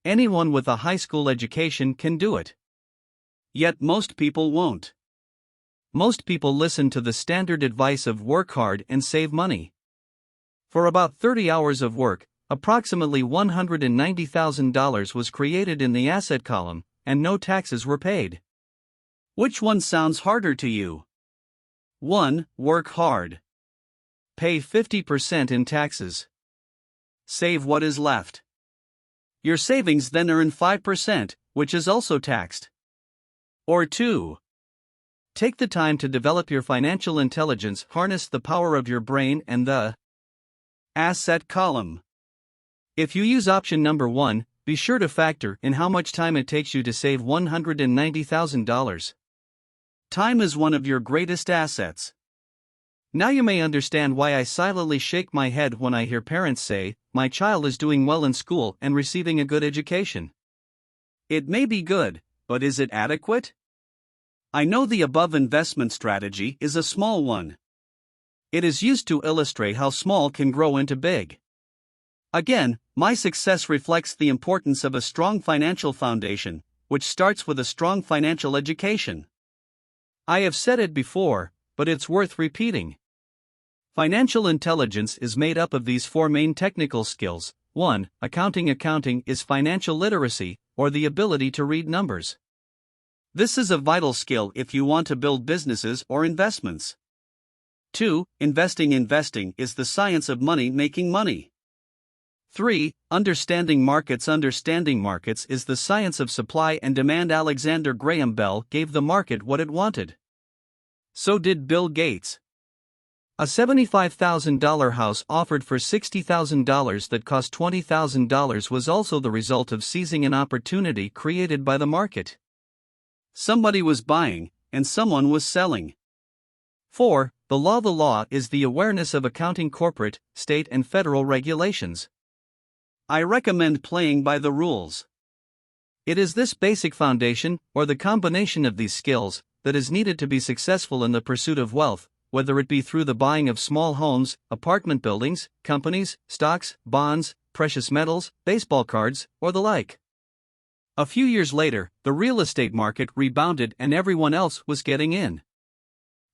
Speaker 1: Anyone with a high school education can do it. Yet most people won't. Most people listen to the standard advice of work hard and save money. For about 30 hours of work, approximately $190,000 was created in the asset column, and no taxes were paid. Which one sounds harder to you? 1. Work hard. Pay 50% in taxes. Save what is left. Your savings then earn 5%, which is also taxed. Or 2. Take the time to develop your financial intelligence, harness the power of your brain and the asset column. If you use option number 1, be sure to factor in how much time it takes you to save $190,000. Time is one of your greatest assets.
Speaker 2: Now you may understand why I silently shake my head when I hear parents say, "My child is doing well in school and receiving a good education."
Speaker 1: It may be good, but is it adequate? I know the above investment strategy is a small one. It is used to illustrate how small can grow into big. Again, my success reflects the importance of a strong financial foundation, which starts with a strong financial education. I have said it before, but it's worth repeating. Financial intelligence is made up of these four main technical skills. 1. Accounting. Accounting is financial literacy, or the ability to read numbers. This is a vital skill if you want to build businesses or investments. 2. Investing. Investing is the science of money making money. 3. Understanding markets. Understanding markets is the science of supply and demand. Alexander Graham Bell gave the market what it wanted. So did Bill Gates.
Speaker 2: A $75,000 house offered for $60,000 that cost $20,000 was also the result of seizing an opportunity created by the market.
Speaker 1: Somebody was buying, and someone was selling.
Speaker 2: 4. The law. The law is the awareness of accounting corporate, state and federal regulations.
Speaker 1: I recommend playing by the rules.
Speaker 2: It is this basic foundation, or the combination of these skills, that is needed to be successful in the pursuit of wealth, whether it be through the buying of small homes, apartment buildings, companies, stocks, bonds, precious metals, baseball cards, or the like.
Speaker 1: A few years later, the real estate market rebounded and everyone else was getting in.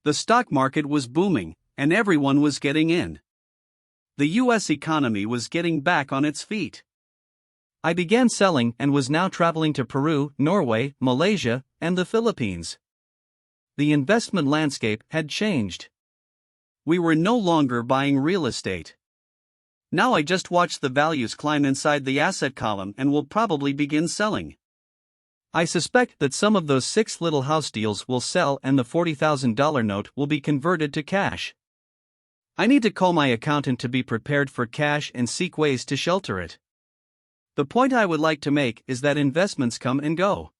Speaker 1: The stock market was booming, and everyone was getting in. The U.S. economy was getting back on its feet.
Speaker 2: I began selling and was now traveling to Peru, Norway, Malaysia, and the Philippines. The investment landscape had changed.
Speaker 1: We were no longer buying real estate. Now I just watch the values climb inside the asset column and will probably begin selling.
Speaker 2: I suspect that some of those 6 little house deals will sell and the $40,000 note will be converted to cash. I need to call my accountant to be prepared for cash and seek ways to shelter it. The point I would like to make is that investments come and go.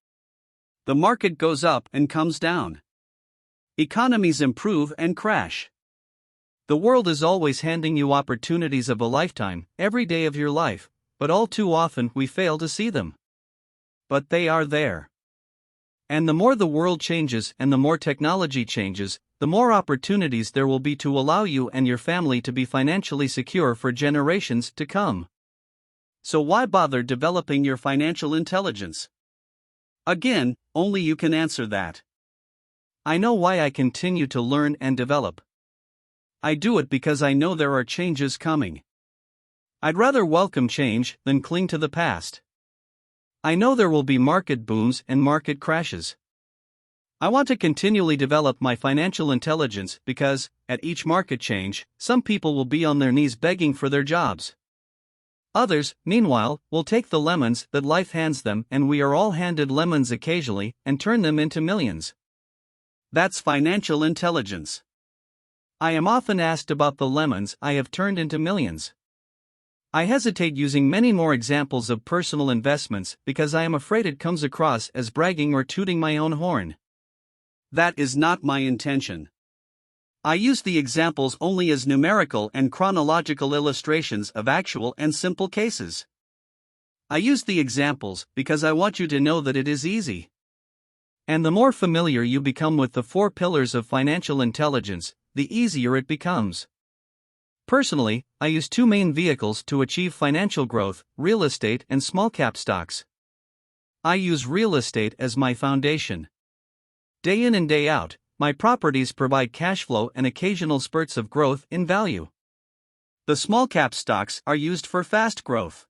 Speaker 1: The market goes up and comes down. Economies improve and crash.
Speaker 2: The world is always handing you opportunities of a lifetime, every day of your life, but all too often we fail to see them.
Speaker 1: But they are there.
Speaker 2: And the more the world changes and the more technology changes, the more opportunities there will be to allow you and your family to be financially secure for generations to come.
Speaker 1: So why bother developing your financial intelligence? Again, only you can answer that.
Speaker 2: I know why I continue to learn and develop.
Speaker 1: I do it because I know there are changes coming.
Speaker 2: I'd rather welcome change than cling to the past. I know there will be market booms and market crashes. I want to continually develop my financial intelligence because, at each market change, some people will be on their knees begging for their jobs. Others, meanwhile, will take the lemons that life hands them, and we are all handed lemons occasionally, and turn them into millions.
Speaker 1: That's financial intelligence.
Speaker 2: I am often asked about the lemons I have turned into millions. I hesitate using many more examples of personal investments because I am afraid it comes across as bragging or tooting my own horn.
Speaker 1: That is not my intention. I use the examples only as numerical and chronological illustrations of actual and simple cases. I use the examples because I want you to know that it is easy.
Speaker 2: And the more familiar you become with the 4 pillars of financial intelligence, the easier it becomes. Personally, I use 2 main vehicles to achieve financial growth: real estate and small-cap stocks. I use real estate as my foundation. Day in and day out, my properties provide cash flow and occasional spurts of growth in value.
Speaker 1: The small-cap stocks are used for fast growth.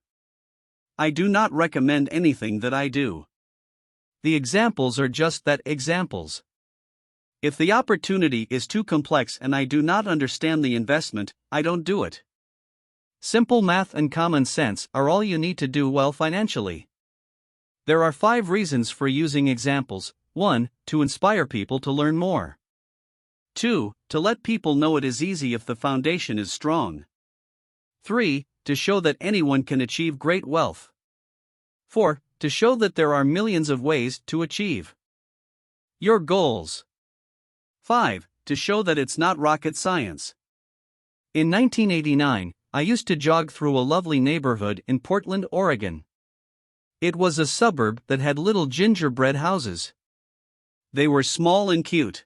Speaker 1: I do not recommend anything that I do.
Speaker 2: The examples are just that, examples.
Speaker 1: If the opportunity is too complex and I do not understand the investment, I don't do it.
Speaker 2: Simple math and common sense are all you need to do well financially. There are 5 reasons for using examples. 1. To inspire people to learn more.
Speaker 1: 2. To let people know it is easy if the foundation is strong.
Speaker 2: 3. To show that anyone can achieve great wealth. 4. To show that there are millions of ways to achieve
Speaker 1: your goals. 5. To show that it's not rocket science.
Speaker 2: In 1989, I used to jog through a lovely neighborhood in Portland, Oregon. It was a suburb that had little gingerbread houses.
Speaker 1: They were small and cute.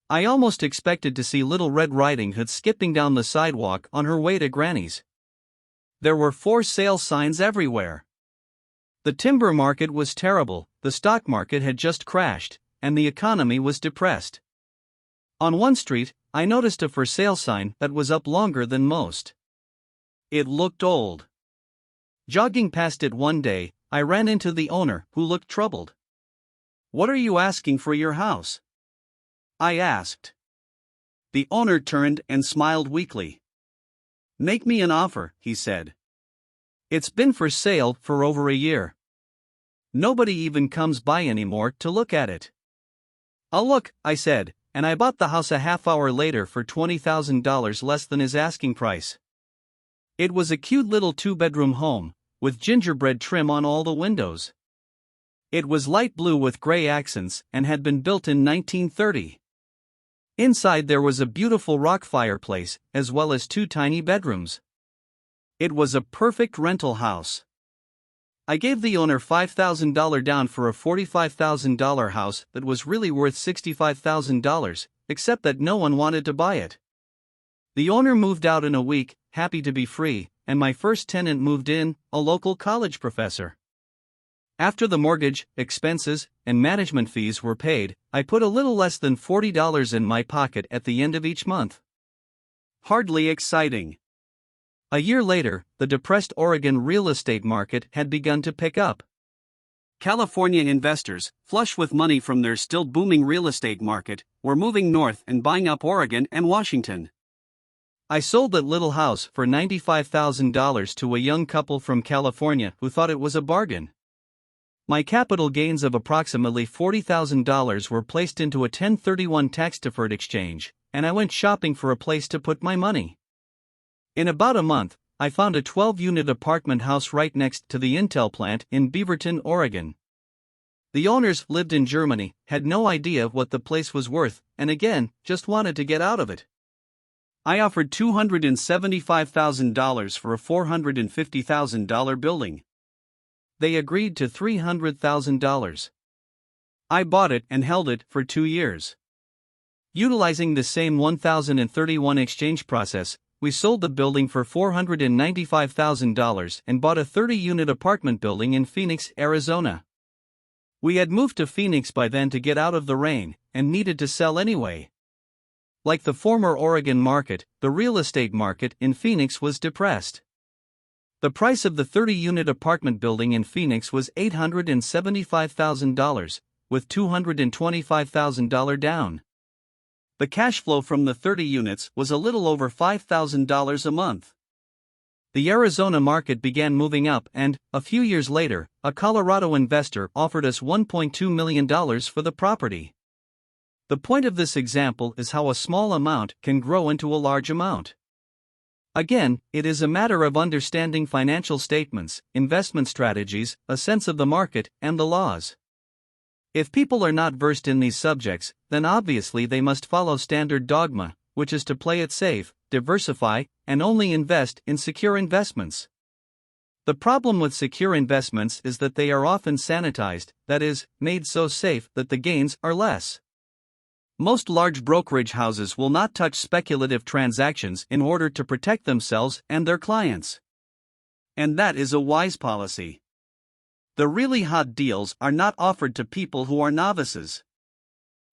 Speaker 2: I almost expected to see Little Red Riding Hood skipping down the sidewalk on her way to Granny's.
Speaker 1: There were for sale signs everywhere.
Speaker 2: The timber market was terrible, the stock market had just crashed, and the economy was depressed. On one street, I noticed a for sale sign that was up longer than most.
Speaker 1: It looked old.
Speaker 2: Jogging past it one day, I ran into the owner, who looked troubled.
Speaker 1: "What are you asking for your house?" I asked. The owner turned and smiled weakly. "Make me an offer," he said.
Speaker 2: "It's been for sale for over a year. Nobody even comes by anymore to look at it."
Speaker 1: "I'll look," I said,
Speaker 2: and I bought the house a half hour later for $20,000 less than his asking price. It was a cute little 2-bedroom home, with gingerbread trim on all the windows. It was light blue with gray accents and had been built in 1930. Inside there was a beautiful rock fireplace, as well as 2 tiny bedrooms.
Speaker 1: It was a perfect rental house. I gave the owner $5,000 down for a $45,000 house that was really worth $65,000, except that no one wanted to buy it.
Speaker 2: The owner moved out in a week, happy to be free, and my first tenant moved in, a local college professor. After the mortgage, expenses, and management fees were paid, I put a little less than $40 in my pocket at the end of each month.
Speaker 1: Hardly exciting.
Speaker 2: A year later, the depressed Oregon real estate market had begun to pick up.
Speaker 1: California investors, flush with money from their still booming real estate market, were moving north and buying up Oregon and Washington.
Speaker 2: I sold that little house for $95,000 to a young couple from California who thought it was a bargain. My capital gains of approximately $40,000 were placed into a 1031 tax-deferred exchange, and I went shopping for a place to put my money. In about a month, I found a 12-unit apartment house right next to the Intel plant in Beaverton, Oregon. The owners lived in Germany, had no idea what the place was worth, and again, just wanted to get out of it.
Speaker 1: I offered $275,000 for a $450,000 building.
Speaker 2: They agreed to $300,000.
Speaker 1: I bought it and held it for 2 years.
Speaker 2: Utilizing the same 1031 exchange process, we sold the building for $495,000 and bought a 30-unit apartment building in Phoenix, Arizona. We had moved to Phoenix by then to get out of the rain, and needed to sell anyway. Like the former Oregon market, the real estate market in Phoenix was depressed. The price of the 30-unit apartment building in Phoenix was $875,000, with $225,000 down.
Speaker 1: The cash flow from the 30 units was a little over $5,000 a month.
Speaker 2: The Arizona market began moving up and, a few years later, a Colorado investor offered us $1.2 million for the property. The point of this example is how a small amount can grow into a large amount. Again, it is a matter of understanding financial statements, investment strategies, a sense of the market, and the laws. If people are not versed in these subjects, then obviously they must follow standard dogma, which is to play it safe, diversify, and only invest in secure investments. The problem with secure investments is that they are often sanitized, that is, made so safe that the gains are less. Most large brokerage houses will not touch speculative transactions in order to protect themselves and their clients. And that is a wise policy. The really hot deals are not offered to people who are novices.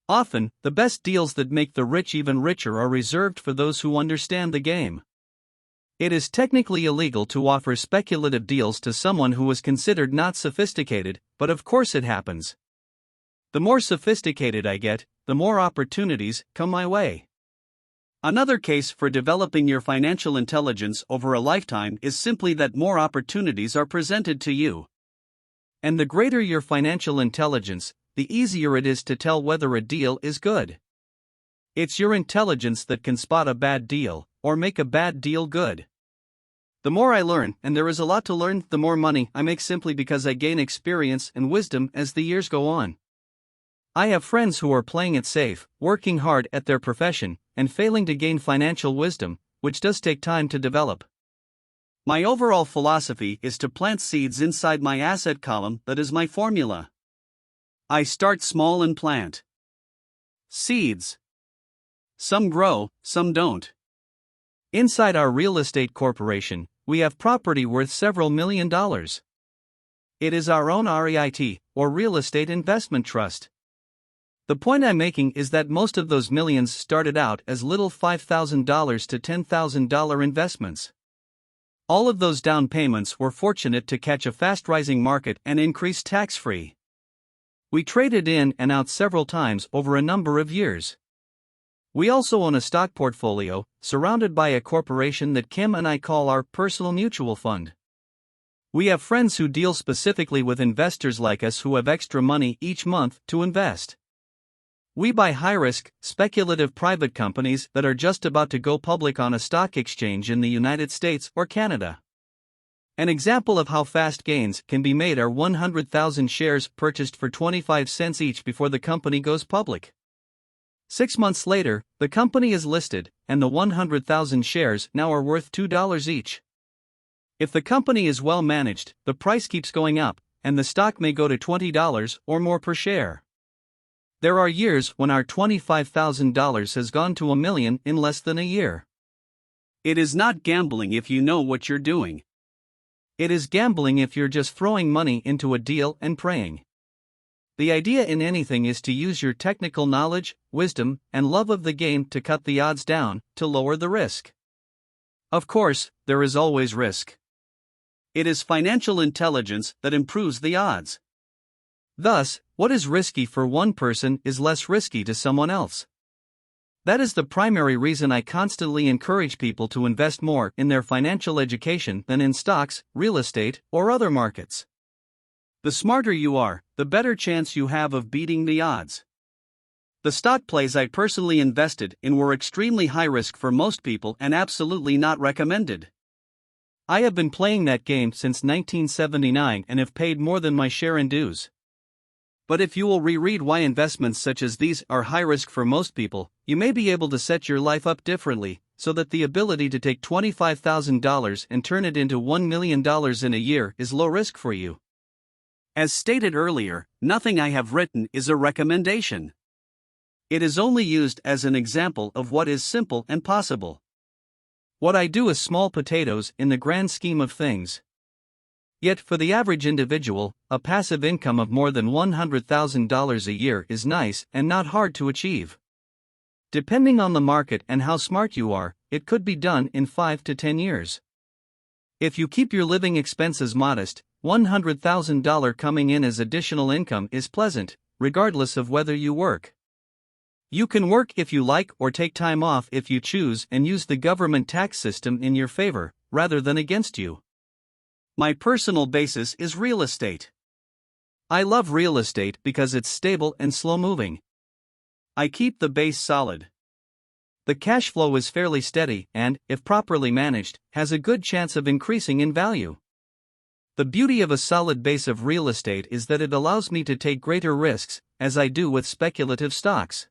Speaker 2: Often, the best deals that make the rich even richer are reserved for those who understand the game. It is technically illegal to offer speculative deals to someone who is considered not sophisticated, but of course it happens. The more sophisticated I get, the more opportunities come my way. Another case for developing your financial intelligence over a lifetime is simply that more opportunities are presented to you. And the greater your financial intelligence, the easier it is to tell whether a deal is good. It's your intelligence that can spot a bad deal, or make a bad deal good. The more I learn, and there is a lot to learn, the more money I make simply because I gain experience and wisdom as the years go on. I have friends who are playing it safe, working hard at their profession, and failing to gain financial wisdom, which does take time to develop.
Speaker 1: My overall philosophy is to plant seeds inside my asset column. That is my formula. I start small and plant seeds. Some grow, some don't.
Speaker 2: Inside our real estate corporation, we have property worth several $1 million. It is our own REIT, or Real Estate Investment Trust. The point I'm making is that most of those millions started out as little $5,000 to $10,000 investments. All of those down payments were fortunate to catch a fast-rising market and increase tax-free. We traded in and out several times over a number of years. We also own a stock portfolio, surrounded by a corporation that Kim and I call our personal mutual fund. We have friends who deal specifically with investors like us who have extra money each month to invest. We buy high-risk, speculative private companies that are just about to go public on a stock exchange in the United States or Canada. An example of how fast gains can be made are 100,000 shares purchased for 25 cents each before the company goes public. 6 months later, the company is listed, and the 100,000 shares now are worth $2 each. If the company is well managed, the price keeps going up, and the stock may go to $20 or more per share. There are years when our $25,000 has gone to $1 million in less than a year.
Speaker 1: It is not gambling if you know what you're doing.
Speaker 2: It is gambling if you're just throwing money into a deal and praying. The idea in anything is to use your technical knowledge, wisdom, and love of the game to cut the odds down, to lower the risk. Of course, there is always risk.
Speaker 1: It is financial intelligence that improves the odds.
Speaker 2: Thus, what is risky for one person is less risky to someone else. That is the primary reason I constantly encourage people to invest more in their financial education than in stocks, real estate, or other markets.
Speaker 1: The smarter you are, the better chance you have of beating the odds. The stock plays I personally invested in were extremely high risk for most people and absolutely not recommended.
Speaker 2: I have been playing that game since 1979 and have paid more than my share in dues.
Speaker 1: But if you will reread why investments such as these are high risk for most people, you may be able to set your life up differently, so that the ability to take $25,000 and turn it into $1 million in a year is low risk for you. As stated earlier, nothing I have written is a recommendation. It is only used as an example of what is simple and possible.
Speaker 2: What I do is small potatoes in the grand scheme of things. Yet for the average individual, a passive income of more than $100,000 a year is nice and not hard to achieve. Depending on the market and how smart you are, it could be done in 5 to 10 years. If you keep your living expenses modest, $100,000 coming in as additional income is pleasant, regardless of whether you work. You can work if you like or take time off if you choose and use the government tax system in your favor, rather than against you.
Speaker 1: My personal basis is real estate.
Speaker 2: I love real estate because it's stable and slow-moving.
Speaker 1: I keep the base solid.
Speaker 2: The cash flow is fairly steady and, if properly managed, has a good chance of increasing in value. The beauty of a solid base of real estate is that it allows me to take greater risks, as I do with speculative stocks.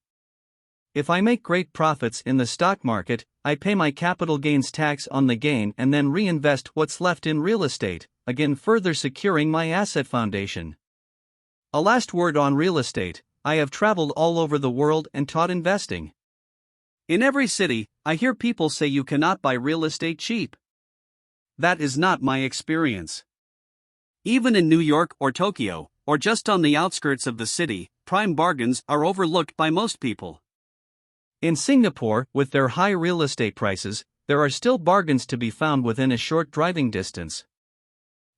Speaker 2: If I make great profits in the stock market, I pay my capital gains tax on the gain and then reinvest what's left in real estate, again further securing my asset foundation. A last word on real estate: I have traveled all over the world and taught investing.
Speaker 1: In every city, I hear people say you cannot buy real estate cheap. That is not my experience. Even in New York or Tokyo, or just on the outskirts of the city, prime bargains are overlooked by most people.
Speaker 2: In Singapore, with their high real estate prices, there are still bargains to be found within a short driving distance.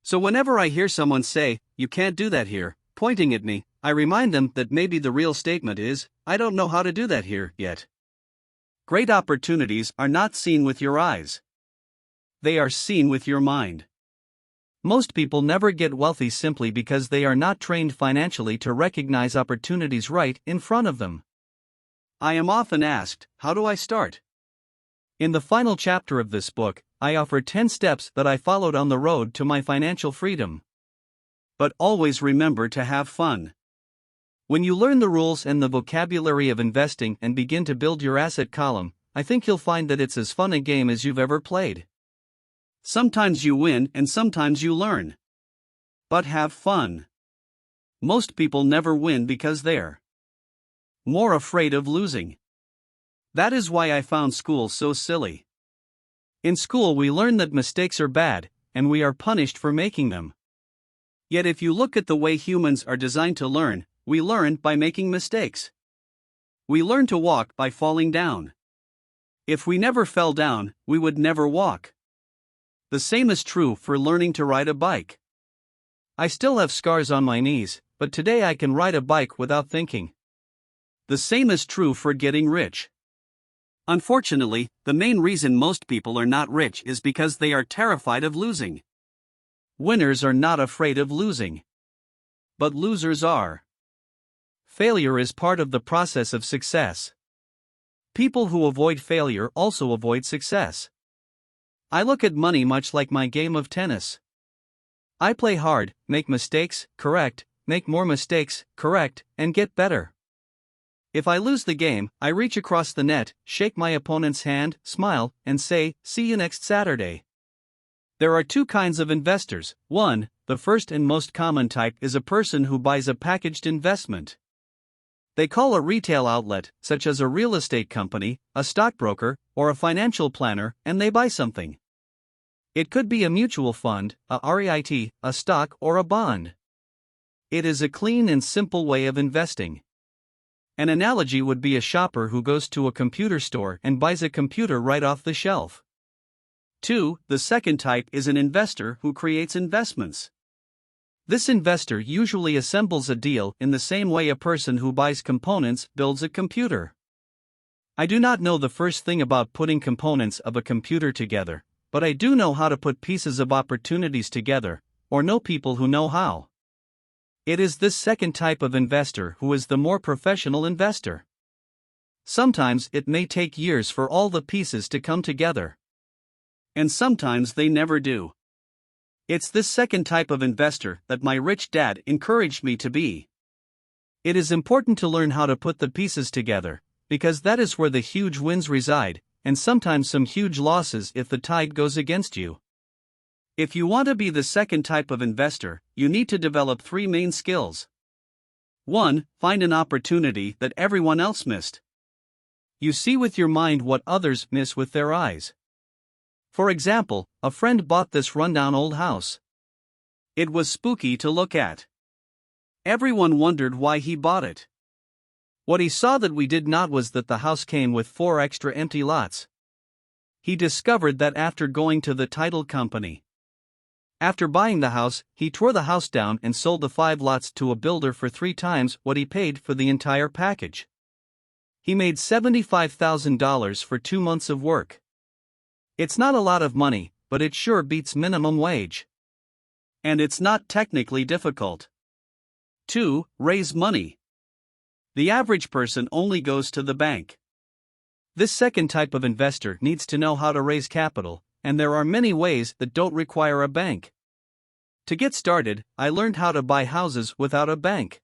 Speaker 1: So whenever I hear someone say, "You can't do that here," pointing at me, I remind them that maybe the real statement is, "I don't know how to do that here yet." Great opportunities are not seen with your eyes. They are seen with your mind.
Speaker 2: Most people never get wealthy simply because they are not trained financially to recognize opportunities right in front of them.
Speaker 1: I am often asked, how do I start?
Speaker 2: In the final chapter of this book, I offer 10 steps that I followed on the road to my financial freedom.
Speaker 1: But always remember to have fun.
Speaker 2: When you learn the rules and the vocabulary of investing and begin to build your asset column, I think you'll find that it's as fun a game as you've ever played.
Speaker 1: Sometimes you win and sometimes you learn. But have fun. Most people never win because they're more afraid of losing. That is why I found school so silly. In school, we learn that mistakes are bad, and we are punished for making them. Yet, if you look at the way humans are designed to learn, we learn by making mistakes. We learn to walk by falling down. If we never fell down, we would never walk. The same is true for learning to ride a bike. I still have scars on my knees, but today I can ride a bike without thinking. The same is true for getting rich. Unfortunately, the main reason most people are not rich is because they are terrified of losing. Winners are not afraid of losing. But losers are. Failure is part of the process of success. People who avoid failure also avoid success. I look at money much like my game of tennis. I play hard, make mistakes, correct, make more mistakes, correct, and get better. If I lose the game, I reach across the net, shake my opponent's hand, smile, and say, "See you next Saturday." There are two kinds of investors. One, the first and most common type, is a person who buys a packaged investment. They call a retail outlet, such as a real estate company, a stockbroker, or a financial planner, and they buy something. It could be a mutual fund, a REIT, a stock, or a bond. It is a clean and simple way of investing. An analogy would be a shopper who goes to a computer store and buys a computer right off the shelf. 2. The second type is an investor who creates investments. This investor usually assembles a deal in the same way a person who buys components builds a computer. I do not know the first thing about putting components of a computer together, but I do know how to put pieces of opportunities together, or know people who know how. It is this second type of investor who is the more professional investor. Sometimes it may take years for all the pieces to come together. And sometimes they never do. It's this second type of investor that my rich dad encouraged me to be. It is important to learn how to put the pieces together, because that is where the huge wins reside, and sometimes some huge losses if the tide goes against you. If you want to be the second type of investor, you need to develop 3 main skills. 1. Find an opportunity that everyone else missed. You see with your mind what others miss with their eyes. For example, a friend bought this rundown old house. It was spooky to look at. Everyone wondered why he bought it. What he saw that we did not was that the house came with 4 extra empty lots. He discovered that after going to the title company. After buying the house, he tore the house down and sold the 5 lots to a builder for 3 times what he paid for the entire package. He made $75,000 for 2 months of work. It's not a lot of money, but it sure beats minimum wage. And it's not technically difficult. 2. Raise money. The average person only goes to the bank. This second type of investor needs to know how to raise capital, and there are many ways that don't require a bank. To get started, I learned how to buy houses without a bank.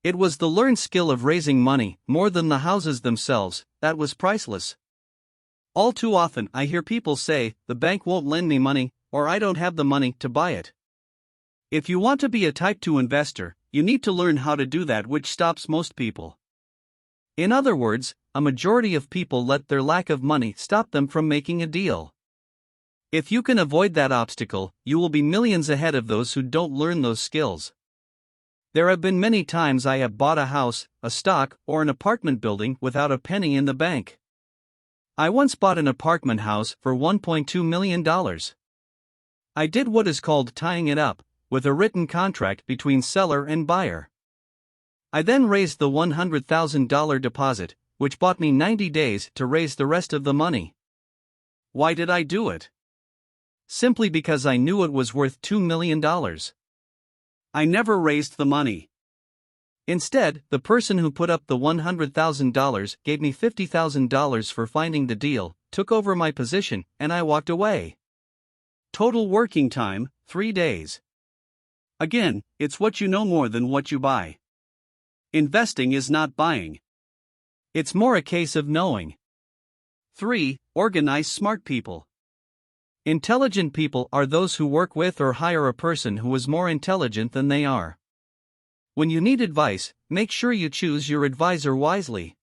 Speaker 1: It was the learned skill of raising money, more than the houses themselves, that was priceless. All too often I hear people say, "The bank won't lend me money," or "I don't have the money to buy it." If you want to be a Type 2 investor, you need to learn how to do that, which stops most people. In other words, a majority of people let their lack of money stop them from making a deal. If you can avoid that obstacle, you will be millions ahead of those who don't learn those skills. There have been many times I have bought a house, a stock, or an apartment building without a penny in the bank. I once bought an apartment house for $1.2 million. I did what is called tying it up, with a written contract between seller and buyer. I then raised the $100,000 deposit, which bought me 90 days to raise the rest of the money. Why did I do it? Simply because I knew it was worth $2 million. I never raised the money. Instead, the person who put up the $100,000 gave me $50,000 for finding the deal, took over my position, and I walked away. Total working time, 3 days. Again, it's what you know more than what you buy. Investing is not buying.
Speaker 2: It's more a case of knowing.
Speaker 1: 3. Organize smart people.
Speaker 2: Intelligent people are those who work with or hire a person who is more intelligent than they are. When you need advice, make sure you choose your advisor wisely.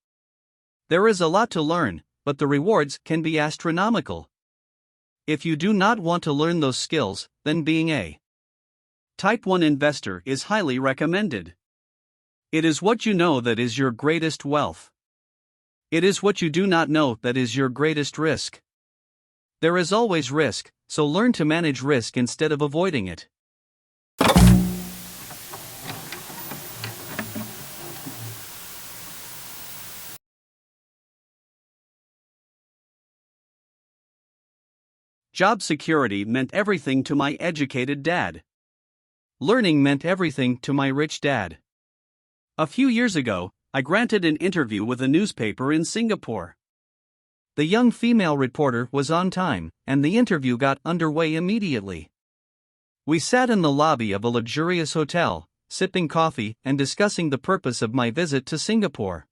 Speaker 2: There is a lot to learn, but the rewards can be astronomical. If you do not want to learn those skills, then being a
Speaker 1: Type 1 investor is highly recommended. It is what you know that is your greatest wealth. It is what you do not know that is your greatest risk. There is always risk, so learn to manage risk instead of avoiding it. Job security meant everything to my educated dad.
Speaker 2: Learning meant everything to my rich dad.
Speaker 1: A few years ago, I granted an interview with a newspaper in Singapore.
Speaker 2: The young female reporter was on time, and the interview got underway immediately. We sat in the lobby of a luxurious hotel, sipping coffee and discussing the purpose of my visit to Singapore.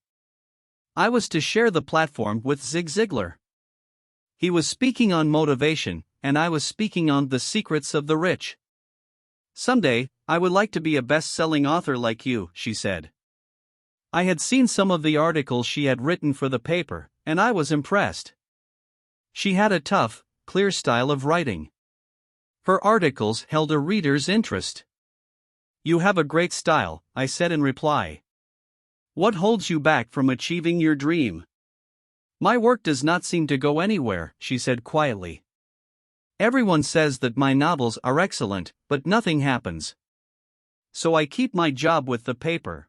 Speaker 1: I was to share the platform with Zig Ziglar.
Speaker 2: He was speaking on motivation, and I was speaking on the secrets of the rich.
Speaker 1: Someday, I would like to be a best-selling author like you, she said.
Speaker 2: I had seen some of the articles she had written for the paper, and I was impressed. She had a tough, clear style of writing. Her articles held a reader's interest.
Speaker 1: You have a great style, I said in reply. What holds you back from achieving your dream?
Speaker 2: My work does not seem to go anywhere, she said quietly. Everyone says that my novels are excellent, but nothing happens.
Speaker 1: So I keep my job with the paper.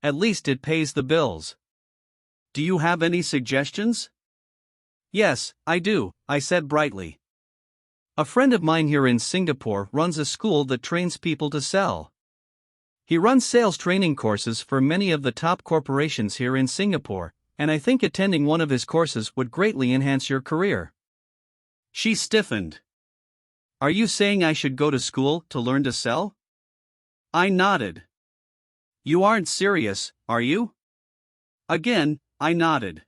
Speaker 2: At least it pays the bills.
Speaker 1: Do you have any suggestions?
Speaker 2: Yes, I do, I said brightly. A friend of mine here in Singapore runs a school that trains people to sell. He runs sales training courses for many of the top corporations here in Singapore, and I think attending one of his courses would greatly enhance your career.
Speaker 1: She stiffened. Are you saying I should go to school to learn to sell? I nodded. You aren't serious, are you? Again, I nodded.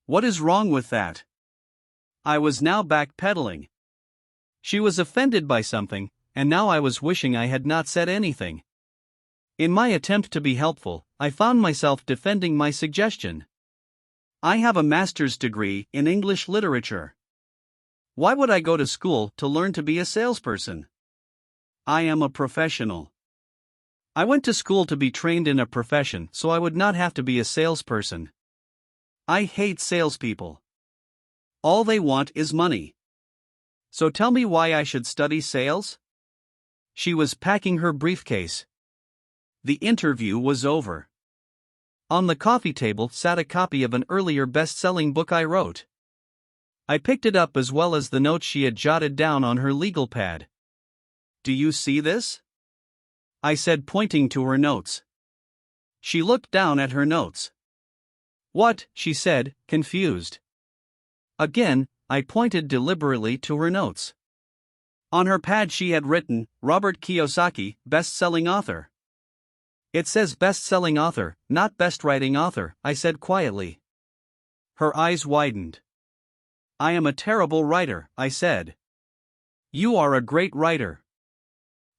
Speaker 1: What is wrong with that? I was now backpedaling.
Speaker 2: She was offended by something, and now I was wishing I had not said anything. In my attempt to be helpful, I found myself defending my suggestion.
Speaker 1: I have a master's degree in English literature. Why would I go to school to learn to be a salesperson? I am a professional. I went to school to be trained in a profession so I would not have to be a salesperson. I hate salespeople. All they want is money. So tell me why I should study sales?
Speaker 2: She was packing her briefcase.
Speaker 1: The interview was over.
Speaker 2: On the coffee table sat a copy of an earlier best-selling book I wrote. I picked it up as well as the notes she had jotted down on her legal pad.
Speaker 1: Do you see this? I said, pointing to her notes. She looked down at her notes.
Speaker 2: What? She said, confused. Again, I pointed deliberately to her notes.
Speaker 1: On her pad she had written, Robert Kiyosaki, best-selling author.
Speaker 2: It says best-selling author, not best-writing author, I said quietly.
Speaker 1: Her eyes widened. I am a terrible writer, I said. You are a great writer.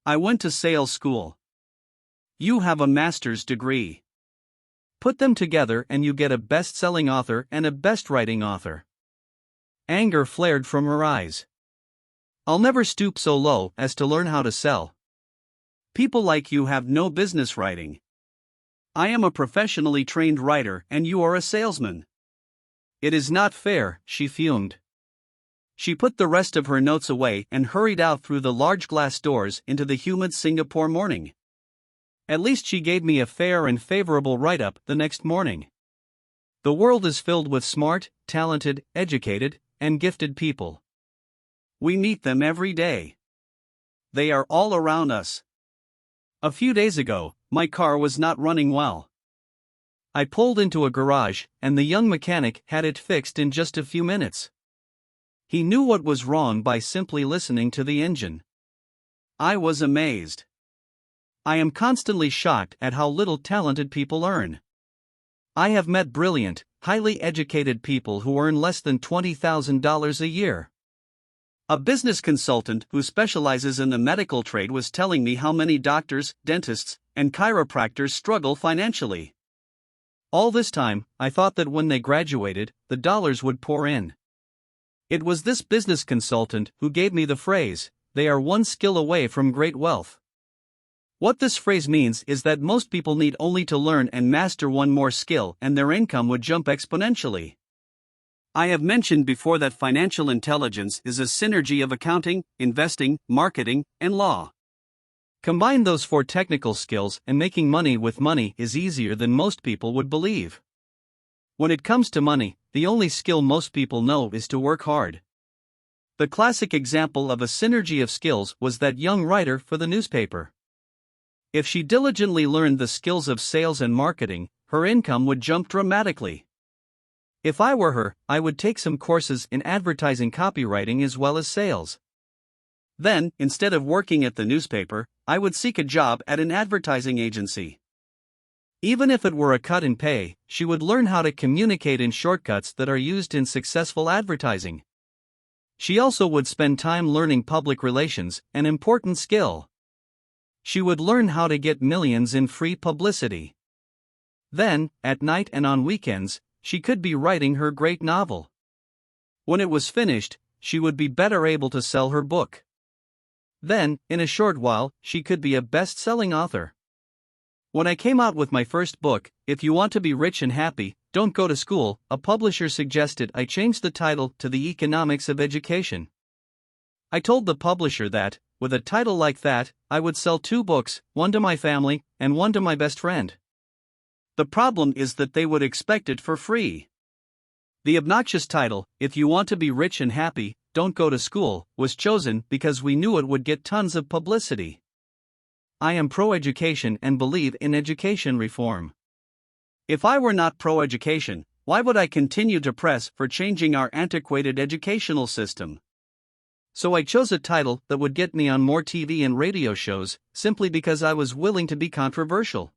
Speaker 1: I went to sales school. You have a master's degree.
Speaker 2: Put them together and you get a best-selling author and a best-writing author. Anger flared from her eyes. I'll never stoop so low as to learn how to sell.
Speaker 1: People like you have no business writing. I am a professionally trained writer and you are a salesman.
Speaker 2: It is not fair, she fumed.
Speaker 1: She put the rest of her notes away and hurried out through the large glass doors into the humid Singapore morning.
Speaker 2: At least she gave me a fair and favorable write-up the next morning. The world is filled with smart, talented, educated, and gifted people.
Speaker 1: We meet them every day. They are all around us. A few days ago, my car was not running well.
Speaker 2: I pulled into a garage, and the young mechanic had it fixed in just a few minutes. He knew what was wrong by simply listening to the engine.
Speaker 1: I was amazed.
Speaker 2: I am constantly shocked at how little talented people earn. I have met brilliant, highly educated people who earn less than $20,000 a year.
Speaker 1: A business consultant who specializes in the medical trade was telling me how many doctors, dentists, and chiropractors struggle financially.
Speaker 2: All this time, I thought that when they graduated, the dollars would pour in. It was this business consultant who gave me the phrase, "They are one skill away from great wealth." What this phrase means is that most people need only to learn and master one more skill and their income would jump exponentially. I have mentioned before that financial intelligence is a synergy of accounting, investing, marketing, and law. Combine those four technical skills and making money with money is easier than most people would believe. When it comes to money, the only skill most people know is to work hard. The classic example of a synergy of skills was that young writer for the newspaper. If she diligently learned the skills of sales and marketing, her income would jump dramatically. If I were her, I would take some courses in advertising copywriting as well as sales. Then, instead of working at the newspaper, I would seek a job at an advertising agency. Even if it were a cut in pay, she would learn how to communicate in shortcuts that are used in successful advertising. She also would spend time learning public relations, an important skill. She would learn how to get millions in free publicity. Then, at night and on weekends, she could be writing her great novel. When it was finished, she would be better able to sell her book. Then, in a short while, she could be a best-selling author. When I came out with my first book, If You Want to Be Rich and Happy, Don't Go to School, a publisher suggested I change the title to The Economics of Education. I told the publisher that, with a title like that, I would sell 2 books, one to my family, and one to my best friend.
Speaker 1: The problem is that they would expect it for free. The obnoxious title, If You Want to Be Rich and Happy, Don't Go to School, was chosen because we knew it would get tons of publicity. I am pro-education and believe in education reform. If I were not pro-education, why would I continue to press for changing our antiquated educational system? So I chose a title that would get me on more TV and radio shows, simply because I was willing to be controversial.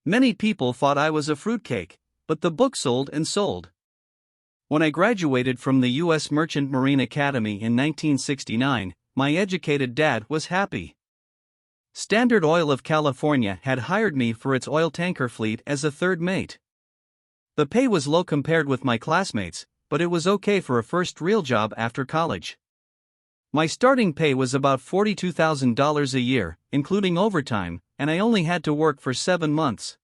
Speaker 1: Many people thought I was a fruitcake, but the book sold and sold. When I graduated from the U.S. Merchant Marine Academy in 1969, my educated dad was happy. Standard Oil of California had hired me for its oil tanker fleet as a third mate. The pay was low compared with my classmates, but it was okay for a first real job after college. My starting pay was about $42,000 a year, including overtime, and I only had to work for 7 months.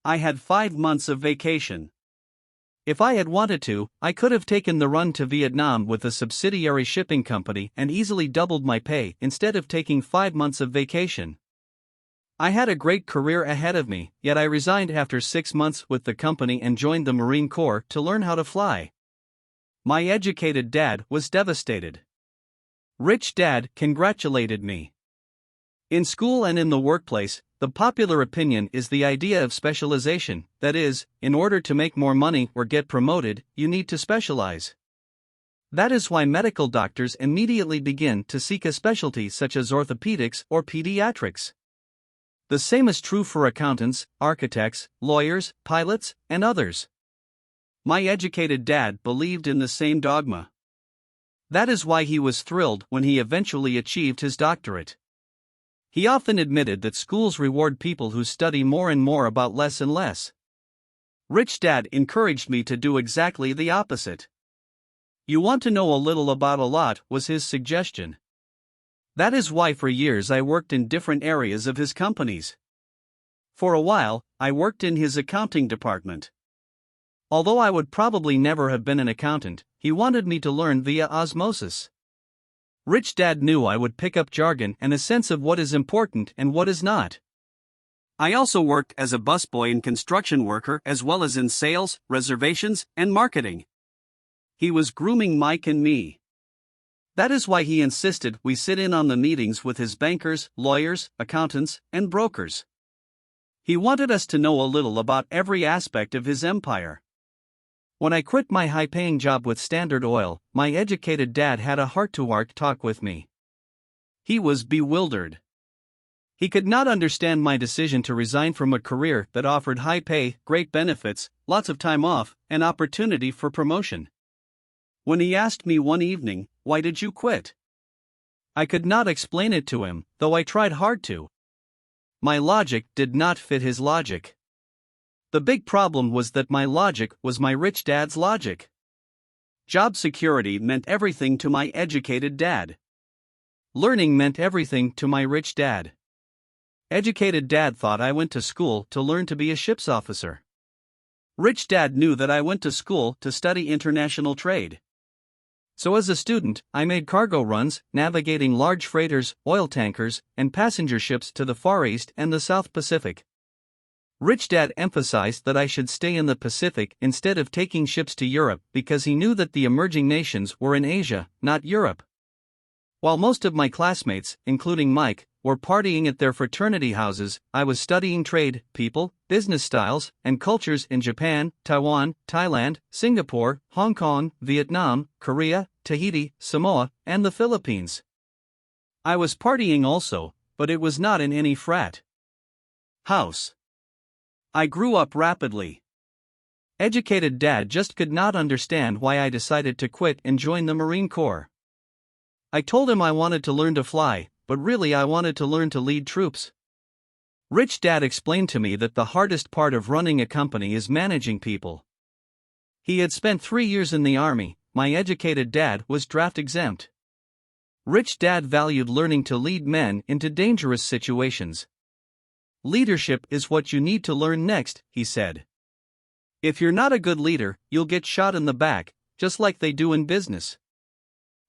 Speaker 1: I had 5 months of vacation.
Speaker 2: If I had wanted to, I could have taken the run to Vietnam with a subsidiary shipping company and easily doubled my pay instead of taking 5 months of vacation. I had a great career ahead of me, yet I resigned after 6 months with the company and joined the Marine Corps to learn how to fly. My educated dad was devastated. Rich Dad congratulated me. In school and in the workplace, the popular opinion is the idea of specialization, that is, in order to make more money or get promoted, you need to specialize. That is why medical doctors immediately begin to seek a specialty such as orthopedics or pediatrics. The same is true for accountants, architects, lawyers, pilots, and others. My educated dad believed in the same dogma. That is why he was thrilled when he eventually achieved his doctorate. He often admitted that schools reward people who study more and more about less and less. Rich Dad encouraged me to do exactly the opposite. You want to know a little about a lot, was his suggestion. That is why for years I worked in different areas of his companies. For a while, I worked in his accounting department. Although I would probably never have been an accountant, he wanted me to learn via osmosis. Rich Dad knew I would pick up jargon and a sense of what is important and what is not.
Speaker 1: I also worked as a busboy and construction worker as well as in sales, reservations, and marketing. He was grooming Mike and me. That is why he insisted we sit in on the meetings with his bankers, lawyers, accountants, and brokers. He wanted us to know a little about every aspect of his empire. When I quit my high-paying job with Standard Oil, my educated dad had a heart-to-heart talk with me. He was bewildered. He could not understand my decision to resign from a career that offered high pay, great benefits, lots of time off, and opportunity for promotion. When he asked me one evening, "Why did you quit?" I could not explain it to him, though I tried hard to. My logic did not fit his logic. The big problem was that my logic was my rich dad's logic. Job security meant everything to my educated dad. Learning meant everything to my rich dad. Educated dad thought I went to school to learn to be a ship's officer. Rich dad knew that I went to school to study international trade. So as a student, I made cargo runs, navigating large freighters, oil tankers, and passenger ships to the Far East and the South Pacific. Rich dad emphasized that I should stay in the Pacific instead of taking ships to Europe because he knew that the emerging nations were in Asia, not Europe. While most of my classmates, including Mike, were partying at their fraternity houses, I was studying trade, people, business styles, and cultures in Japan, Taiwan, Thailand, Singapore, Hong Kong, Vietnam, Korea, Tahiti, Samoa, and the Philippines. I was partying also, but it was not in any frat house. I grew up rapidly. Educated dad just could not understand why I decided to quit and join the Marine Corps. I told him I wanted to learn to fly, but really I wanted to learn to lead troops. Rich dad explained to me that the hardest part of running a company is managing people. He had spent 3 years in the army. My educated dad was draft exempt. Rich dad valued learning to lead men into dangerous situations. Leadership is what you need to learn next, he said. If you're not a good leader, you'll get shot in the back, just like they do in business.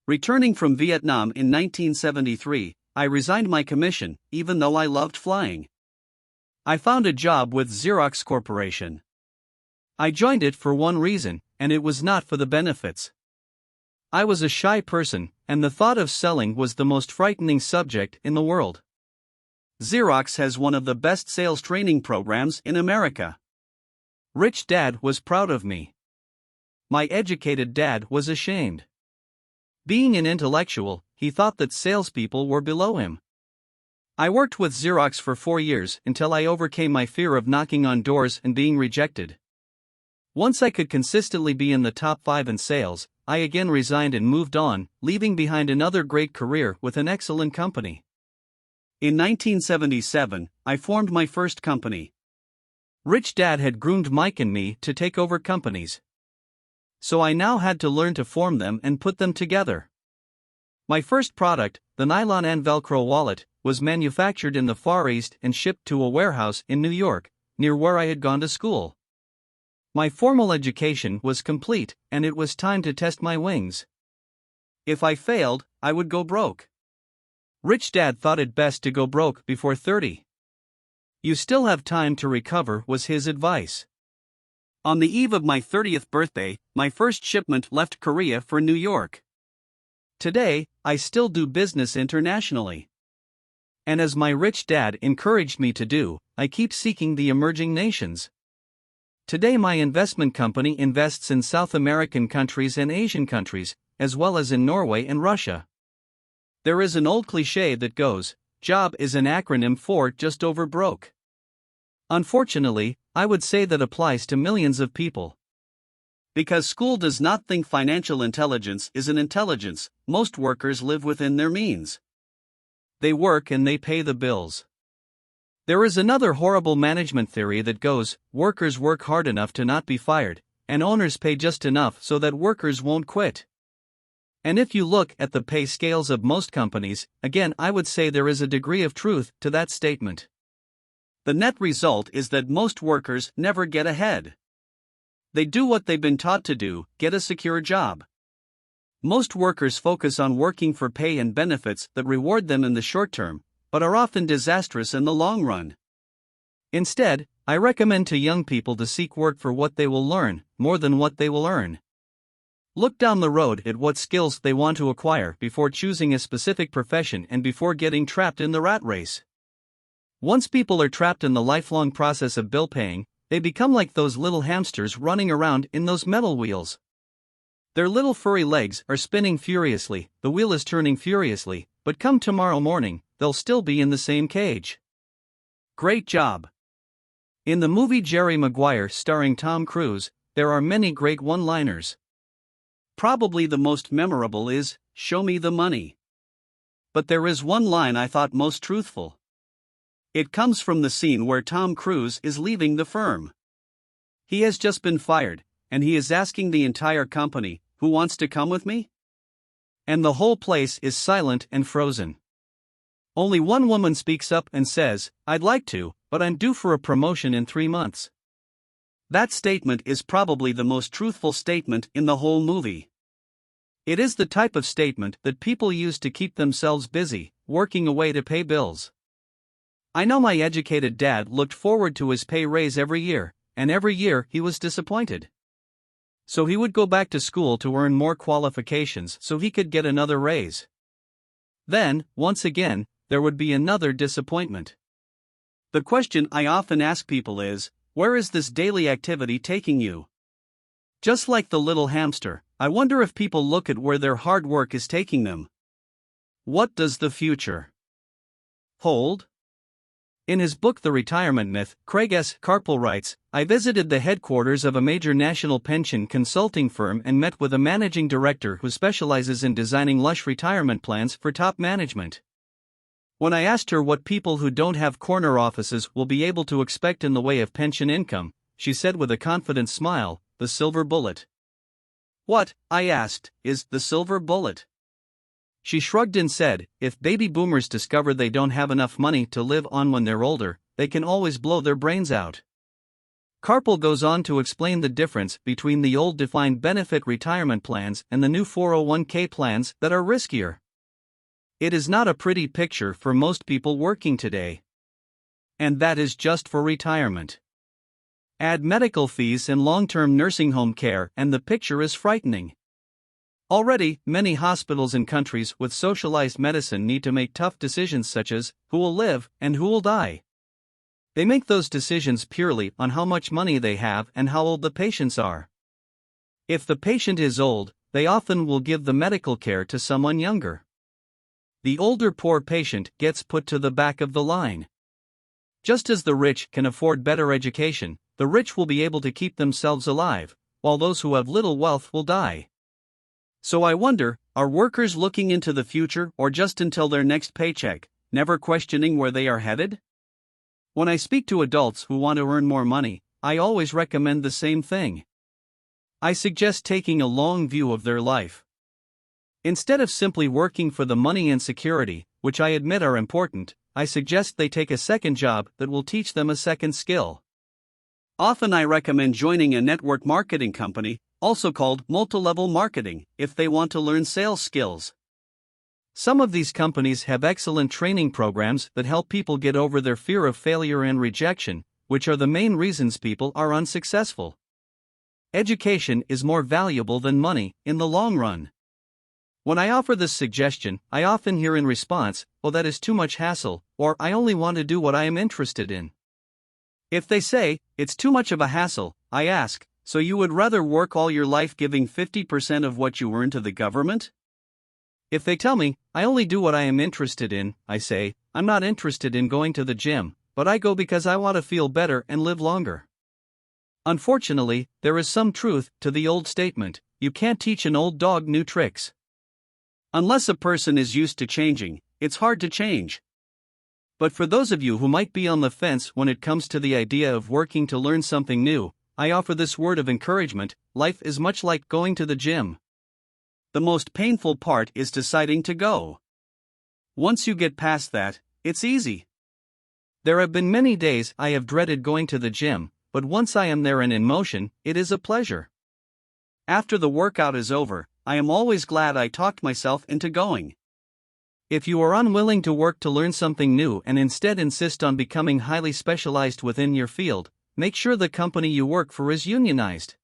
Speaker 1: Returning from Vietnam in 1973, I resigned my commission, even though I loved flying. I found a job with Xerox Corporation. I joined it for one reason, and it was not for the benefits. I was a shy person, and the thought of selling was the most frightening subject in the world. Xerox has one of the best sales training programs in America. Rich dad was proud of me. My educated dad was ashamed. Being an intellectual, he thought that salespeople were below him. I worked with Xerox for 4 years until I overcame my fear of knocking on doors and being rejected. Once I could consistently be in the top 5 in sales, I again resigned and moved on, leaving behind another great career with an excellent company. In 1977, I formed my first company. Rich dad had groomed Mike and me to take over companies. So I now had to learn to form them and put them together. My first product, the nylon and Velcro wallet, was manufactured in the Far East and shipped to a warehouse in New York, near where I had gone to school. My formal education was complete, and it was time to test my wings. If I failed, I would go broke. Rich dad thought it best to go broke before 30. You still have time to recover, was his advice. On the eve of my 30th birthday, my first shipment left Korea for New York. Today, I still do business internationally. And as my rich dad encouraged me to do, I keep seeking the emerging nations. Today my investment company invests in South American countries and Asian countries, as well as in Norway and Russia. There is an old cliché that goes, "Job is an acronym for just over broke." Unfortunately, I would say that applies to millions of people. Because school does not think financial intelligence is an intelligence, most workers live within their means. They work and they pay the bills. There is another horrible management theory that goes, workers work hard enough to not be fired, and owners pay just enough so that workers won't quit. And if you look at the pay scales of most companies, again I would say there is a degree of truth to that statement. The net result is that most workers never get ahead. They do what they've been taught to do, get a secure job. Most workers focus on working for pay and benefits that reward them in the short term, but are often disastrous in the long run. Instead, I recommend to young people to seek work for what they will learn, more than what they will earn. Look down the road at what skills they want to acquire before choosing a specific profession and before getting trapped in the rat race. Once people are trapped in the lifelong process of bill paying, they become like those little hamsters running around in those metal wheels. Their little furry legs are spinning furiously, the wheel is turning furiously, but come tomorrow morning,
Speaker 2: they'll still be in the same cage.
Speaker 1: Great job.
Speaker 2: In the movie Jerry Maguire starring Tom Cruise, there are many great one-liners.
Speaker 1: Probably the most memorable is, "Show me the money." But there is one line I thought most truthful. It comes from the scene where Tom Cruise is leaving the firm. He has just been fired, and he is asking the entire company, "Who wants to come with me?"
Speaker 2: And the whole place is silent and frozen. Only one woman speaks up and says, "I'd like to, but I'm due for a promotion in 3 months."
Speaker 1: That statement is probably the most truthful statement in the whole movie.
Speaker 2: It is the type of statement that people use to keep themselves busy, working away to pay bills. I know my educated dad looked forward to his pay raise every year, and every year he was disappointed. So he would go back to school to earn more qualifications so he could get another raise. Then, once again, there would be another disappointment.
Speaker 1: The question I often ask people is, where is this daily activity taking you? Just like the little hamster, I wonder if people look at where their hard work is taking them. What does the future hold?
Speaker 2: In his book The Retirement Myth, Craig S. Carpel writes, "I visited the headquarters of a major national pension consulting firm and met with a managing director who specializes in designing lush retirement plans for top management. When I asked her what people who don't have corner offices will be able to expect in the way of pension income, she said with a confident smile, 'The silver bullet.'"
Speaker 1: "What," I asked, "is the silver bullet?"
Speaker 2: She shrugged and said, "If baby boomers discover they don't have enough money to live on when they're older, they can always blow their brains out." Carpel goes on to explain the difference between the old defined benefit retirement plans and the new 401k plans that are riskier. It is not a pretty picture for most people working today. And that is just for retirement. Add medical fees and long-term nursing home care and the picture is frightening. Already, many hospitals in countries with socialized medicine need to make tough decisions such as, who will live and who will die. They make those decisions purely on how much money they have and how old the patients are. If the patient is old, they often will give the medical care to someone younger. The older poor patient gets put to the back of the line. Just as the rich can afford better education, the rich will be able to keep themselves alive, while those who have little wealth will die.
Speaker 1: So I wonder, are workers looking into the future or just until their next paycheck, never questioning where they are headed? When I speak to adults who want to earn more money, I always recommend the same thing. I suggest taking a long view of their life. Instead of simply working for the money and security, which I admit are important, I suggest they take a second job that will teach them a second skill. Often I recommend joining a network marketing company, also called multi-level marketing, if they want to learn sales skills. Some of these companies have excellent training programs that help people get over their fear of failure and rejection, which are the main reasons people are unsuccessful. Education is more valuable than money in the long run. When I offer this suggestion, I often hear in response, "Oh, that is too much hassle," or "I only want to do what I am interested in." If they say, "It's too much of a hassle," I ask, "So you would rather work all your life giving 50% of what you earn to the government?" If they tell me, "I only do what I am interested in," I say, "I'm not interested in going to the gym, but I go because I want to feel better and live longer." Unfortunately, there is some truth to the old statement, "You can't teach an old dog new tricks." Unless a person is used to changing, it's hard to change. But for those of you who might be on the fence when it comes to the idea of working to learn something new, I offer this word of encouragement: life is much like going to the gym. The most painful part is deciding to go. Once you get past that, it's easy. There have been many days I have dreaded going to the gym, but once I am there and in motion, it is a pleasure. After the workout is over, I am always glad I talked myself into going. If you are unwilling to work to learn something new and instead insist on becoming highly specialized within your field, make sure the company you work for is unionized.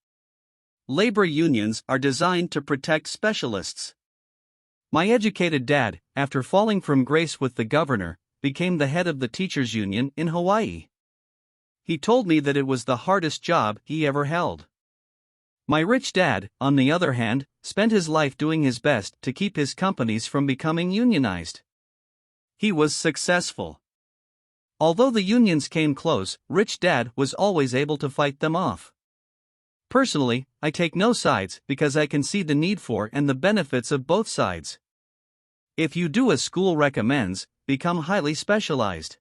Speaker 1: Labor unions are designed to protect specialists. My educated dad, after falling from grace with the governor, became the head of the teachers' union in Hawaii. He told me that it was the hardest job he ever held. My rich dad, on the other hand, spent his life doing his best to keep his companies from becoming unionized. He was successful.
Speaker 2: Although the unions came close, Rich Dad was always able to fight them off. Personally, I take no sides because I can see the need for and the benefits of both sides. If you do as school recommends, become highly specialized.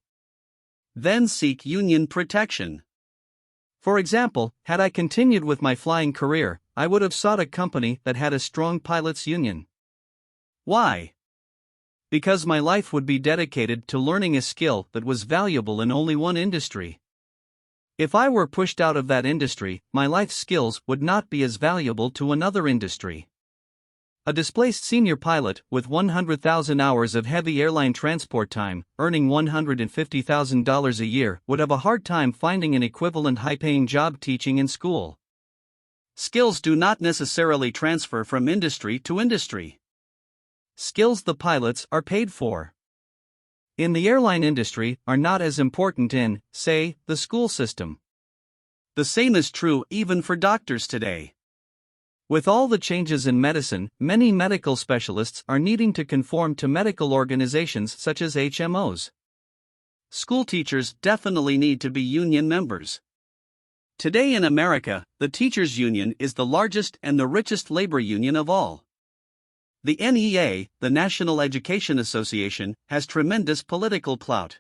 Speaker 1: Then seek union protection.
Speaker 2: For example, had I continued with my flying career, I would have sought a company that had a strong pilots' union.
Speaker 1: Why?
Speaker 2: Because my life would be dedicated to learning a skill that was valuable in only one industry. If I were pushed out of that industry, my life skills would not be as valuable to another industry. A displaced senior pilot with 100,000 hours of heavy airline transport time, earning $150,000 a year, would have a hard time finding an equivalent high-paying job teaching in school.
Speaker 1: Skills do not necessarily transfer from industry to industry.
Speaker 2: Skills the pilots are paid for in the airline industry are not as important in, say, the school system.
Speaker 1: The same is true even for doctors today.
Speaker 2: With all the changes in medicine, many medical specialists are needing to conform to medical organizations such as HMOs.
Speaker 1: School teachers definitely need to be union members. Today in America, the teachers' union is the largest and the richest labor union of all. The NEA, the National Education Association, has tremendous political clout.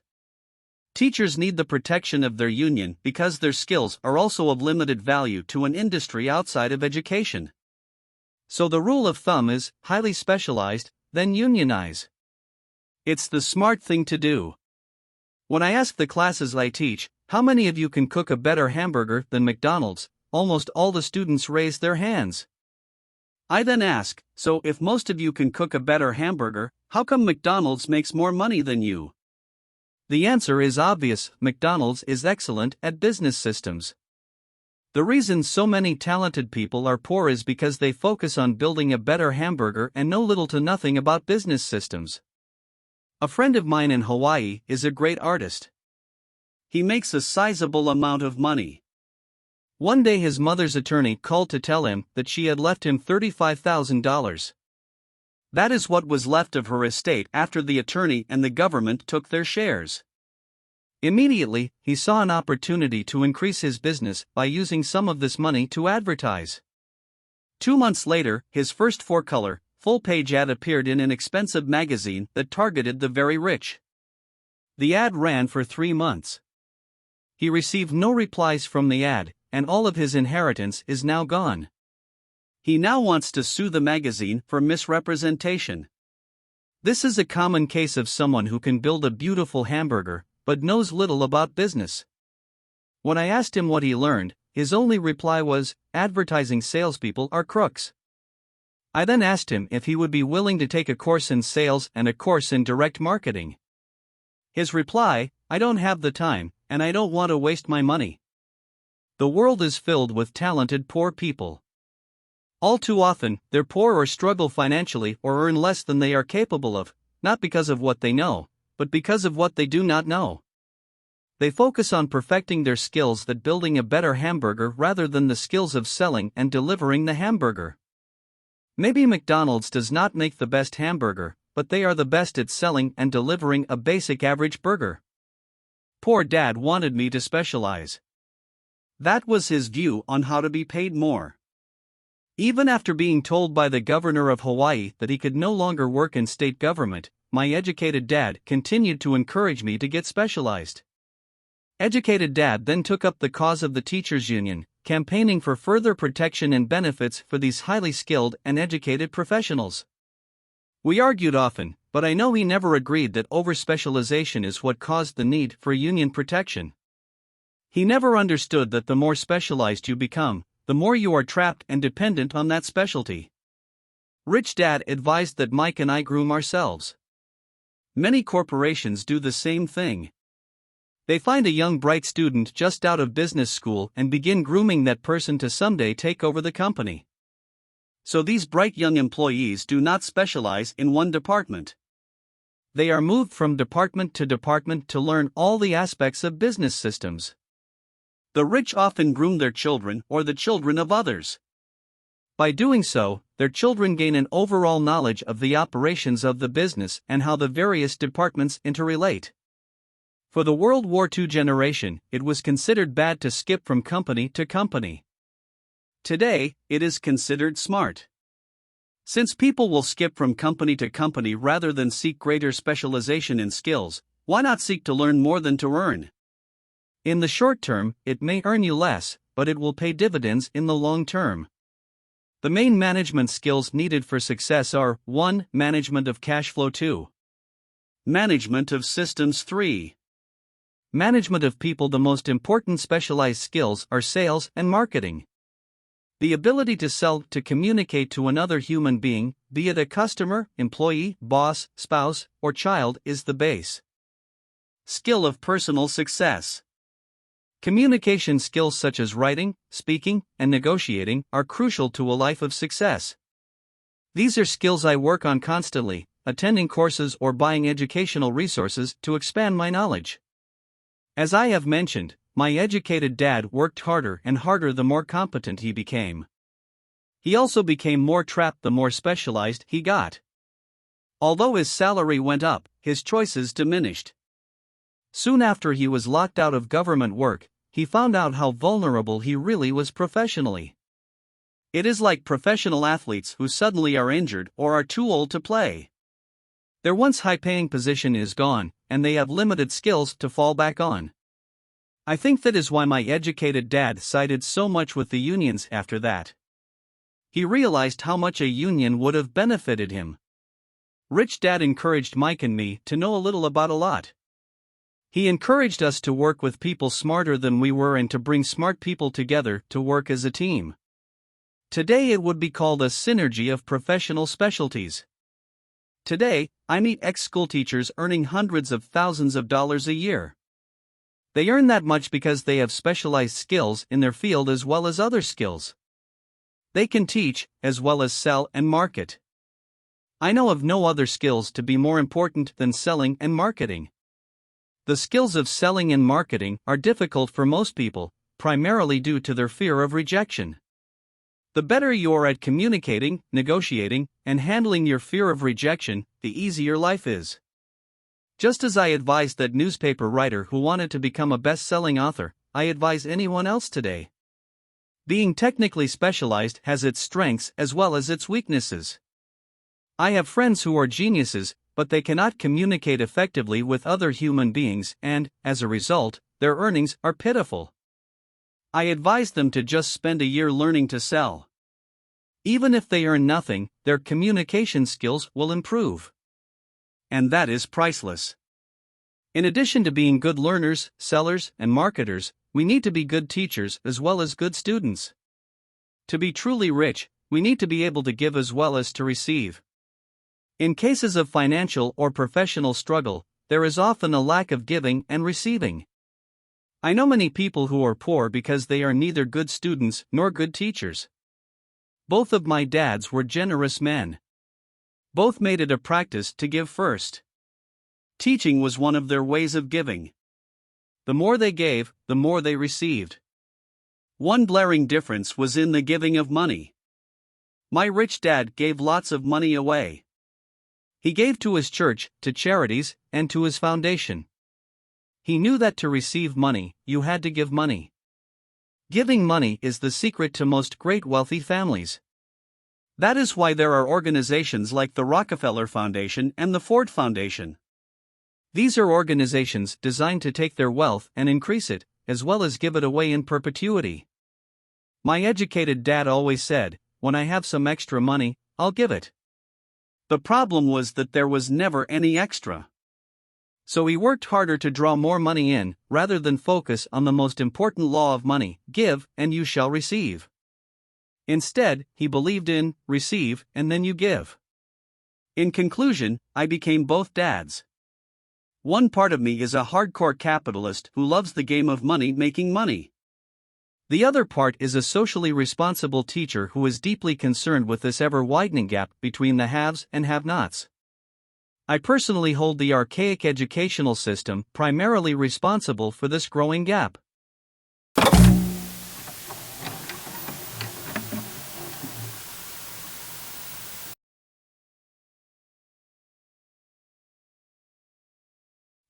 Speaker 1: Teachers need the protection of their union because their skills are also of limited value to an industry outside of education. So the rule of thumb is, highly specialized, then unionize. It's the smart thing to do.
Speaker 2: When I ask the classes I teach, how many of you can cook a better hamburger than McDonald's, almost all the students raise their hands.
Speaker 1: I then ask, so if most of you can cook a better hamburger, how come McDonald's makes more money than you?
Speaker 2: The answer is obvious: McDonald's is excellent at business systems. The reason so many talented people are poor is because they focus on building a better hamburger and know little to nothing about business systems. A friend of mine in Hawaii is a great artist.
Speaker 1: He makes a sizable amount of money.
Speaker 2: One day his mother's attorney called to tell him that she had left him $35,000.
Speaker 1: That is what was left of her estate after the attorney and the government took their shares.
Speaker 2: Immediately, he saw an opportunity to increase his business by using some of this money to advertise.
Speaker 1: 2 months later, his first 4-color, full-page ad appeared in an expensive magazine that targeted the very rich.
Speaker 2: The ad ran for 3 months. He received no replies from the ad, and all of his inheritance is now gone.
Speaker 1: He now wants to sue the magazine for misrepresentation.
Speaker 2: This is a common case of someone who can build a beautiful hamburger, but knows little about business. When I asked him what he learned, his only reply was, "Advertising salespeople are crooks." I then asked him if he would be willing to take a course in sales and a course in direct marketing. His reply, "I don't have the time, and I don't want to waste my money." The world is filled with talented poor people. All too often, they're poor or struggle financially or earn less than they are capable of, not because of what they know, but because of what they do not know. They focus on perfecting their skills that building a better hamburger rather than the skills of selling and delivering the hamburger. Maybe McDonald's does not make the best hamburger, but they are the best at selling and delivering a basic average burger. Poor dad wanted me to specialize.
Speaker 1: That was his view on how to be paid more. Even after being told by the governor of Hawaii that he could no longer work in state government, my educated dad continued to encourage me to get specialized. Educated dad then took up the cause of the teachers' union, campaigning for further protection and benefits for these highly skilled and educated professionals. We argued often, but I know he never agreed that overspecialization is what caused the need for union protection. He never understood that the more specialized you become, the more you are trapped and dependent on that specialty. Rich Dad advised that Mike and I groom ourselves. Many corporations do the same thing. They find a young bright student just out of business school and begin grooming that person to someday take over the company. So these bright young employees do not specialize in one department. They are moved from department to learn all the aspects of business systems. The rich often groom their children or the children of others. By doing so,
Speaker 2: their children gain an overall knowledge of the operations of the business and how the various departments interrelate. For the World War II generation, it was considered bad to skip from company to company.
Speaker 1: Today, it is considered smart. Since people will skip from company to company rather than seek greater specialization in skills, why not seek to learn more than to earn?
Speaker 2: In the short term, it may earn you less, but it will pay dividends in the long term. The main management skills needed for success are 1. Management of cash flow. 2.
Speaker 1: Management of systems. 3.
Speaker 2: Management of people. The most important specialized skills are sales and marketing. The ability to sell, to communicate to another human being, be it a customer, employee, boss, spouse, or child, is the base
Speaker 1: skill of personal success.
Speaker 2: Communication skills such as writing, speaking, and negotiating are crucial to a life of success. These are skills I work on constantly, attending courses or buying educational resources to expand my knowledge. As I have mentioned, my educated dad worked harder and harder the more competent he became. He also became more trapped the more specialized he got. Although his salary went up, his choices diminished. Soon after he was locked out of government work, he found out how vulnerable he really was professionally.
Speaker 1: It is like professional athletes who suddenly are injured or are too old to play.
Speaker 2: Their once high-paying position is gone, and they have limited skills to fall back on. I think that is why my educated dad sided so much with the unions after that. He realized how much a union would have benefited him. Rich Dad encouraged Mike and me to know a little about a lot. He encouraged us to work with people smarter than we were and to bring smart people together to work as a team. Today it would be called a synergy of professional specialties. Today, I meet ex-school teachers earning hundreds of thousands of dollars a year. They earn that much because they have specialized skills in their field as well as other skills. They can teach, as well as sell and market. I know of no other skills to be more important than selling and marketing. The skills of selling and marketing are difficult for most people, primarily due to their fear of rejection. The better you are at communicating, negotiating, and handling your fear of rejection, the easier life is. Just as I advised that newspaper writer who wanted to become a best-selling author, I advise anyone else today. Being technically specialized has its strengths as well as its weaknesses. I have friends who are geniuses, but they cannot communicate effectively with other human beings and, as a result, their earnings are pitiful. I advise them to just spend a year learning to sell. Even if they earn nothing, their communication skills will improve.
Speaker 1: And that is priceless.
Speaker 2: In addition to being good learners, sellers, and marketers, we need to be good teachers as well as good students. To be truly rich, we need to be able to give as well as to receive. In cases of financial or professional struggle, there is often a lack of giving and receiving. I know many people who are poor because they are neither good students nor good teachers. Both of my dads were generous men. Both made it a practice to give first. Teaching was one of their ways of giving. The more they gave, the more they received. One glaring difference was in the giving of money. My rich dad gave lots of money away. He gave to his church, to charities, and to his foundation. He knew that to receive money, you had to give money. Giving money is the secret to most great wealthy families. That is why there are organizations like the Rockefeller Foundation and the Ford Foundation. These are organizations designed to take their wealth and increase it, as well as give it away in perpetuity. My educated dad always said, "When I have some extra money, I'll give it." The problem was that there was never any extra. So he worked harder to draw more money in, rather than focus on the most important law of money: give, and you shall receive. Instead, he believed in, receive, and then you give. In conclusion, I became both dads. One part of me is a hardcore capitalist who loves the game of money making money. The other part is a socially responsible teacher who is deeply concerned with this ever-widening gap between the haves and have-nots. I personally hold the archaic educational system primarily responsible for this growing gap.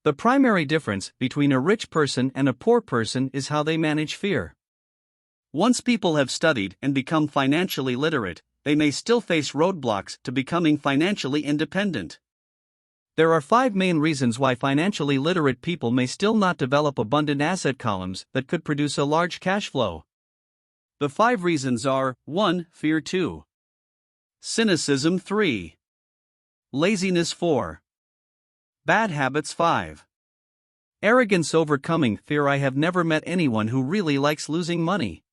Speaker 2: The primary difference between a rich person and a poor person is how they manage fear.
Speaker 1: Once people have studied and become financially literate, they may still face roadblocks to becoming financially independent.
Speaker 2: There are 5 main reasons why financially literate people may still not develop abundant asset columns that could produce a large cash flow.
Speaker 1: The 5 reasons are: 1. Fear. 2. Cynicism. 3. Laziness. 4. Bad habits. 5.
Speaker 2: Arrogance. Overcoming fear. I have never met anyone who really likes losing money.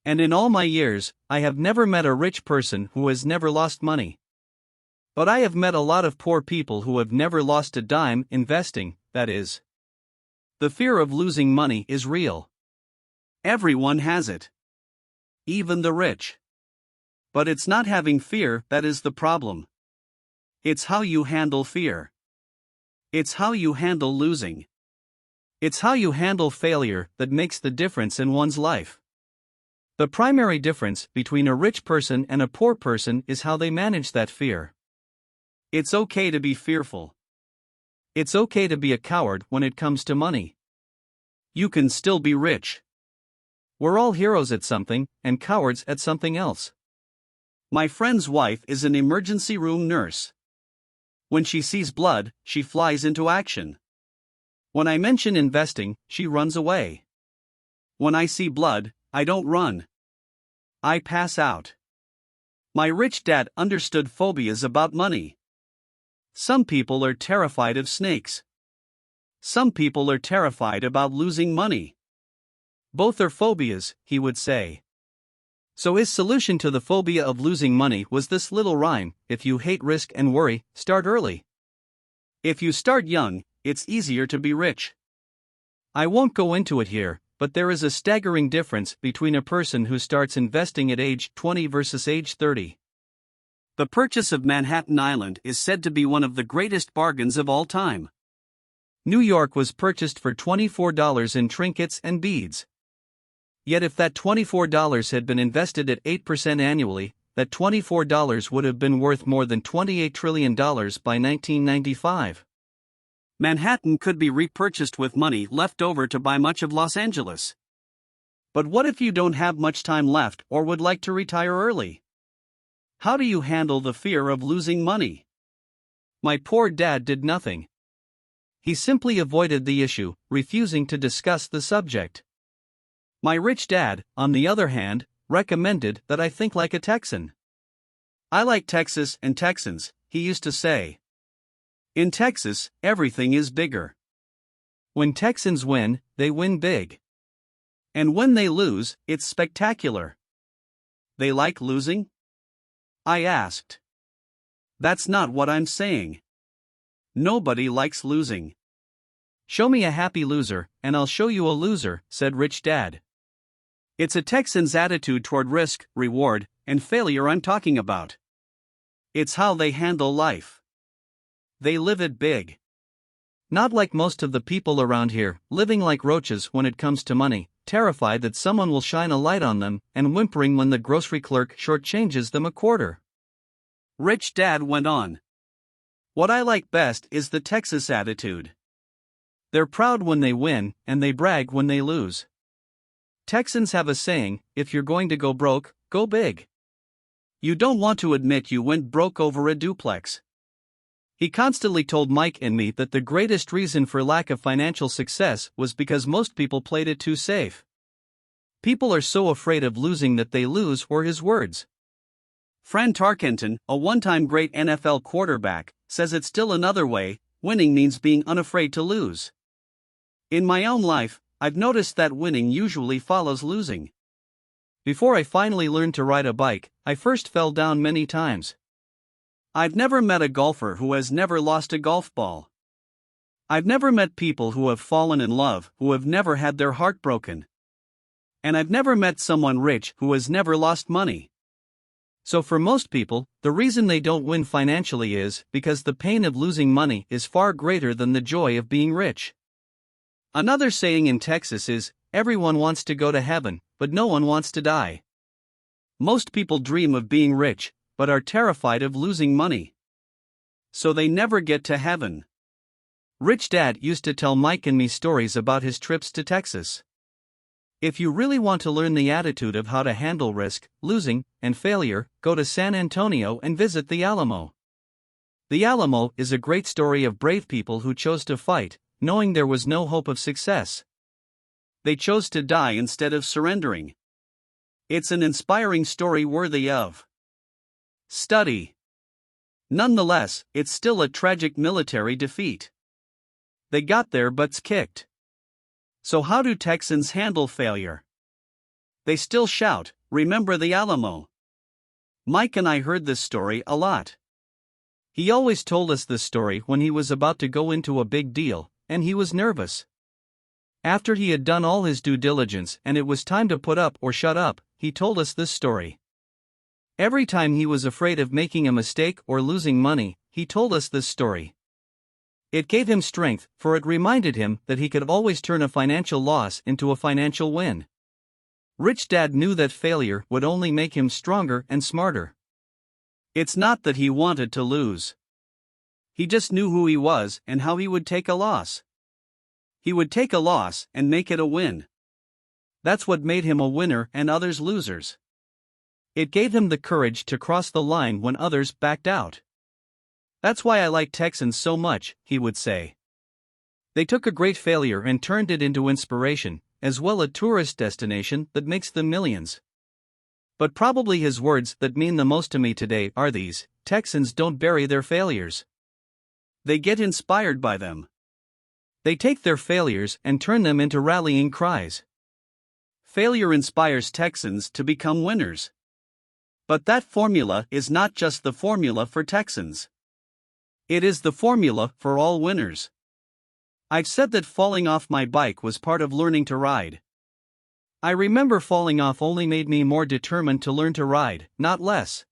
Speaker 2: And in all my years, I have never met a rich person who has never lost money. But I have met a lot of poor people who have never lost a dime investing, that is. The fear of losing money is real.
Speaker 1: Everyone has it. Even the rich. But it's not having fear that is the problem. It's how you handle fear. It's how you handle losing.
Speaker 2: It's how you handle failure that makes the difference in one's life. The primary difference between a rich person and a poor person is how they manage that fear.
Speaker 1: It's okay to be fearful.
Speaker 2: It's okay to be a coward when it comes to money.
Speaker 1: You can still be rich.
Speaker 2: We're all heroes at something, and cowards at something else.
Speaker 1: My friend's wife is an emergency room nurse. When she sees blood, she flies into action.
Speaker 2: When I mention investing, she runs away.
Speaker 1: When I see blood, I don't run. I pass out. My rich dad understood phobias about money. Some people are terrified of snakes. Some people are terrified about losing money.
Speaker 2: Both are phobias, he would say. So his solution to the phobia of losing money was this little rhyme: if you hate risk and worry, start early.
Speaker 1: If you start young, it's easier to be rich.
Speaker 2: I won't go into it here, but there is a staggering difference between a person who starts investing at age 20 versus age 30.
Speaker 1: The purchase of Manhattan Island is said to be one of the greatest bargains of all time.
Speaker 2: New York was purchased for $24 in trinkets and beads. Yet if that $24 had been invested at 8% annually, that $24 would have been worth more than $28 trillion by 1995.
Speaker 1: Manhattan could be repurchased with money left over to buy much of Los Angeles. But what if you don't have much time left or would like to retire early? How do you handle the fear of losing money?
Speaker 2: My poor dad did nothing. He simply avoided the issue, refusing to discuss the subject. My rich dad, on the other hand, recommended that I think like a Texan.
Speaker 1: I like Texas and Texans, he used to say. In Texas, everything is bigger.
Speaker 2: When Texans win, they win big.
Speaker 1: And when they lose, it's spectacular. They like losing? I asked. That's not what I'm saying. Nobody likes losing.
Speaker 2: Show me a happy loser, and I'll show you a loser, said Rich Dad.
Speaker 1: It's a Texan's attitude toward risk, reward, and failure I'm talking about. It's how they handle life. They live it big.
Speaker 2: Not like most of the people around here, living like roaches when it comes to money, terrified that someone will shine a light on them, and whimpering when the grocery clerk shortchanges them a quarter.
Speaker 1: Rich Dad went on. What I like best is the Texas attitude.
Speaker 2: They're proud when they win, and they brag when they lose. Texans have a saying: if you're going to go broke, go big.
Speaker 1: You don't want to admit you went broke over a duplex.
Speaker 2: He constantly told Mike and me that the greatest reason for lack of financial success was because most people played it too safe. People are so afraid of losing that they lose, were his words.
Speaker 1: Fran Tarkenton, a one-time great NFL quarterback, says it's still another way: winning means being unafraid to lose. In my own life, I've noticed that winning usually follows losing.
Speaker 2: Before I finally learned to ride a bike, I first fell down many times.
Speaker 1: I've never met a golfer who has never lost a golf ball. I've never met people who have fallen in love who have never had their heart broken. And I've never met someone rich who has never lost money.
Speaker 2: So for most people, the reason they don't win financially is because the pain of losing money is far greater than the joy of being rich. Another saying in Texas is, everyone wants to go to heaven, but no one wants to die.
Speaker 1: Most people dream of being rich, but are terrified of losing money. So they never get to heaven.
Speaker 2: Rich Dad used to tell Mike and me stories about his trips to Texas. If you really want to learn the attitude of how to handle risk, losing, and failure, go to San Antonio and visit the Alamo. The Alamo is a great story of brave people who chose to fight, knowing there was no hope of success.
Speaker 1: They chose to die instead of surrendering. It's an inspiring story worthy of study. Nonetheless, it's still a tragic military defeat. They got their butts kicked. So how do Texans handle failure? They still shout, "Remember the Alamo." Mike and I heard this story a lot. He always told us this story when he was about to go into a big deal, and he was nervous. After he had done all his due diligence and it was time to put up or shut up, he told us this story. Every time he was afraid of making a mistake or losing money, he told us this story. It gave him strength, for it reminded him that he could always turn a financial loss into a financial win. Rich Dad knew that failure would only make him stronger and smarter. It's not that he wanted to lose. He just knew who he was and how he would take a loss. He would take a loss and make it a win. That's what made him a winner and others losers. It gave him the courage to cross the line when others backed out. "That's why I like Texans so much," he would say. They took a great failure and turned it into inspiration, as well a tourist destination that makes them millions. But probably his words that mean the most to me today are these: Texans don't bury their failures. They get inspired by them. They take their failures and turn them into rallying cries. Failure inspires Texans to become winners. But that formula is not just the formula for Texans. It is the formula for all winners. I've said that falling off my bike was part of learning to ride. I remember falling off only made me more determined to learn to ride, not less.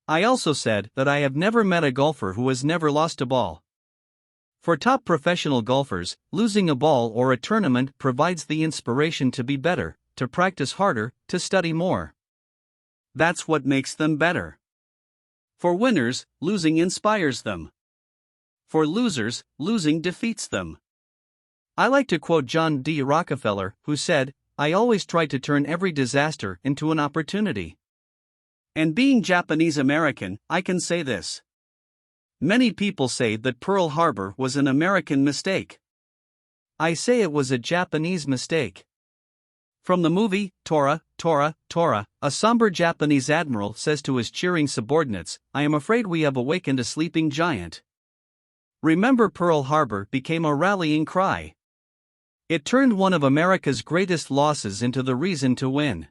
Speaker 1: I also said that I have never met a golfer who has never lost a ball. For top professional golfers, losing a ball or a tournament provides the inspiration to be better, to practice harder, to study more. That's what makes them better. For winners, losing inspires them. For losers, losing defeats them. I like to quote John D. Rockefeller, who said, "I always try to turn every disaster into an opportunity." And being Japanese American, I can say this. Many people say that Pearl Harbor was an American mistake. I say it was a Japanese mistake. From the movie, Tora, Tora, Tora, a somber Japanese admiral says to his cheering subordinates, "I am afraid we have awakened a sleeping giant." Remember, Pearl Harbor became a rallying cry. It turned one of America's greatest losses into the reason to win.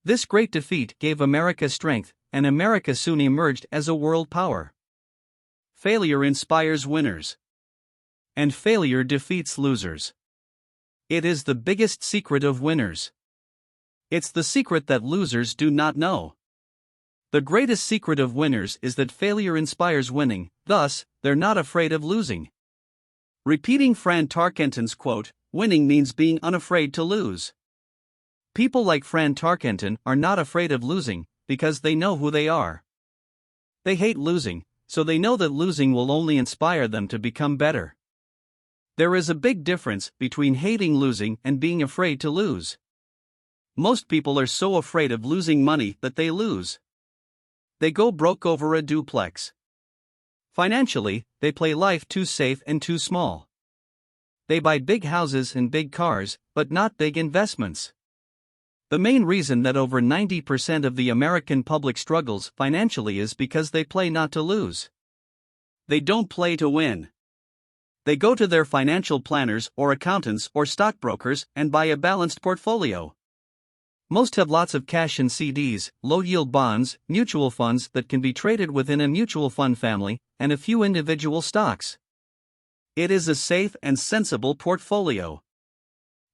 Speaker 1: This great defeat gave America strength, and America soon emerged as a world power. Failure inspires winners. And failure defeats losers. It is the biggest secret of winners. It's the secret that losers do not know. The greatest secret of winners is that failure inspires winning, thus, they're not afraid of losing. Repeating Fran Tarkenton's quote, "Winning means being unafraid to lose." People like Fran Tarkenton are not afraid of losing, because they know who they are. They hate losing, so they know that losing will only inspire them to become better. There is a big difference between hating losing and being afraid to lose. Most people are so afraid of losing money that they lose. They go broke over a duplex. Financially, they play life too safe and too small. They buy big houses and big cars, but not big investments. The main reason that over 90% of the American public struggles financially is because they play not to lose. They don't play to win. They go to their financial planners or accountants or stockbrokers and buy a balanced portfolio. Most have lots of cash in CDs, low-yield bonds, mutual funds that can be traded within a mutual fund family, and a few individual stocks. It is a safe and sensible portfolio.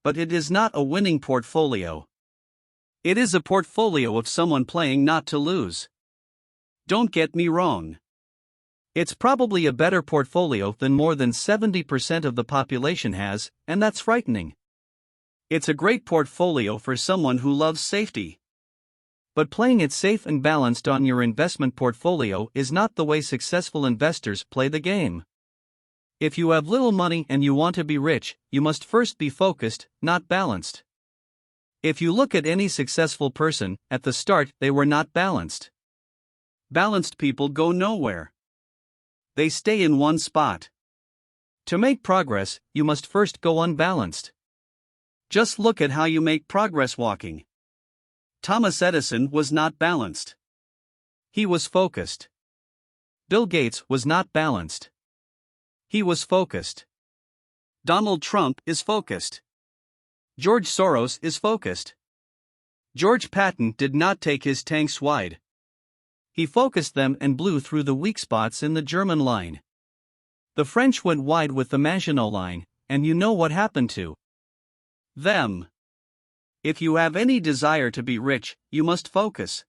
Speaker 1: But it is not a winning portfolio. It is a portfolio of someone playing not to lose. Don't get me wrong. It's probably a better portfolio than more than 70% of the population has, and that's frightening. It's a great portfolio for someone who loves safety. But playing it safe and balanced on your investment portfolio is not the way successful investors play the game.
Speaker 2: If you have little money and you want to be rich, you must first be focused, not balanced. If you look at any successful person, at the start they were not balanced.
Speaker 1: Balanced people go nowhere. They stay in one spot.
Speaker 2: To make progress, you must first go unbalanced.
Speaker 1: Just look at how you make progress walking. Thomas Edison was not balanced.
Speaker 2: He was focused. Bill Gates was not balanced. He was focused.
Speaker 1: Donald Trump is focused.
Speaker 2: George Soros is focused.
Speaker 1: George Patton did not take his tanks wide.
Speaker 2: He focused them and blew through the weak spots in the German line. The French went wide with the Maginot Line, and you know what happened to
Speaker 1: them. If you have any desire to be rich, you must focus.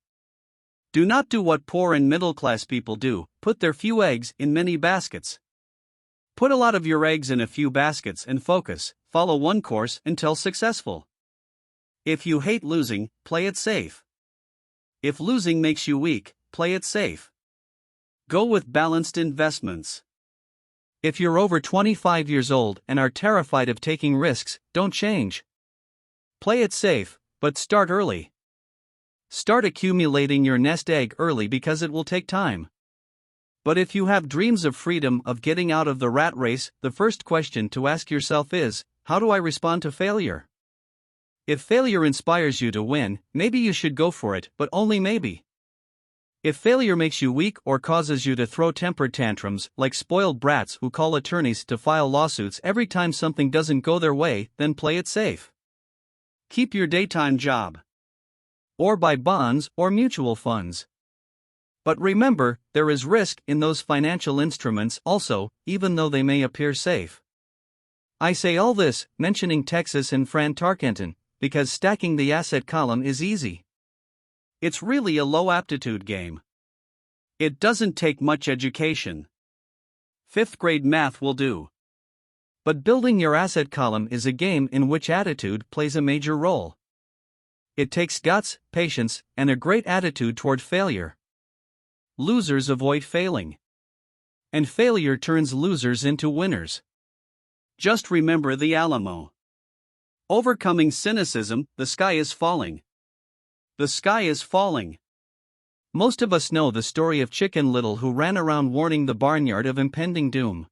Speaker 1: Do not do what poor and middle-class people do, put their few eggs in many baskets. Put a lot of your eggs in a few baskets and focus, follow one course until successful. If you hate losing, play it safe. If losing makes you weak, play it safe. Go with balanced investments.
Speaker 2: If you're over 25 years old and are terrified of taking risks, don't change. Play it safe, but start early. Start accumulating your nest egg early because it will take time. But if you have dreams of freedom, of getting out of the rat race, the first question to ask yourself is, how do I respond to failure? If failure inspires you to win, maybe you should go for it, but only maybe. If failure makes you weak or causes you to throw temper tantrums, like spoiled brats who call attorneys to file lawsuits every time something doesn't go their way, then play it safe.
Speaker 1: Keep your daytime job.
Speaker 2: Or buy bonds or mutual funds. But remember, there is risk in those financial instruments also, even though they may appear safe. I say all this, mentioning Texas and Fran Tarkenton, because stacking the asset column is easy.
Speaker 1: It's really a low-aptitude game. It doesn't take much education. 5th grade math will do.
Speaker 2: But building your asset column is a game in which attitude plays a major role. It takes guts, patience, and a great attitude toward failure. Losers avoid failing. And failure turns losers into winners.
Speaker 1: Just remember the Alamo. Overcoming cynicism, the sky is falling. The sky is falling.
Speaker 2: Most of us know the story of Chicken Little who ran around warning the barnyard of impending doom.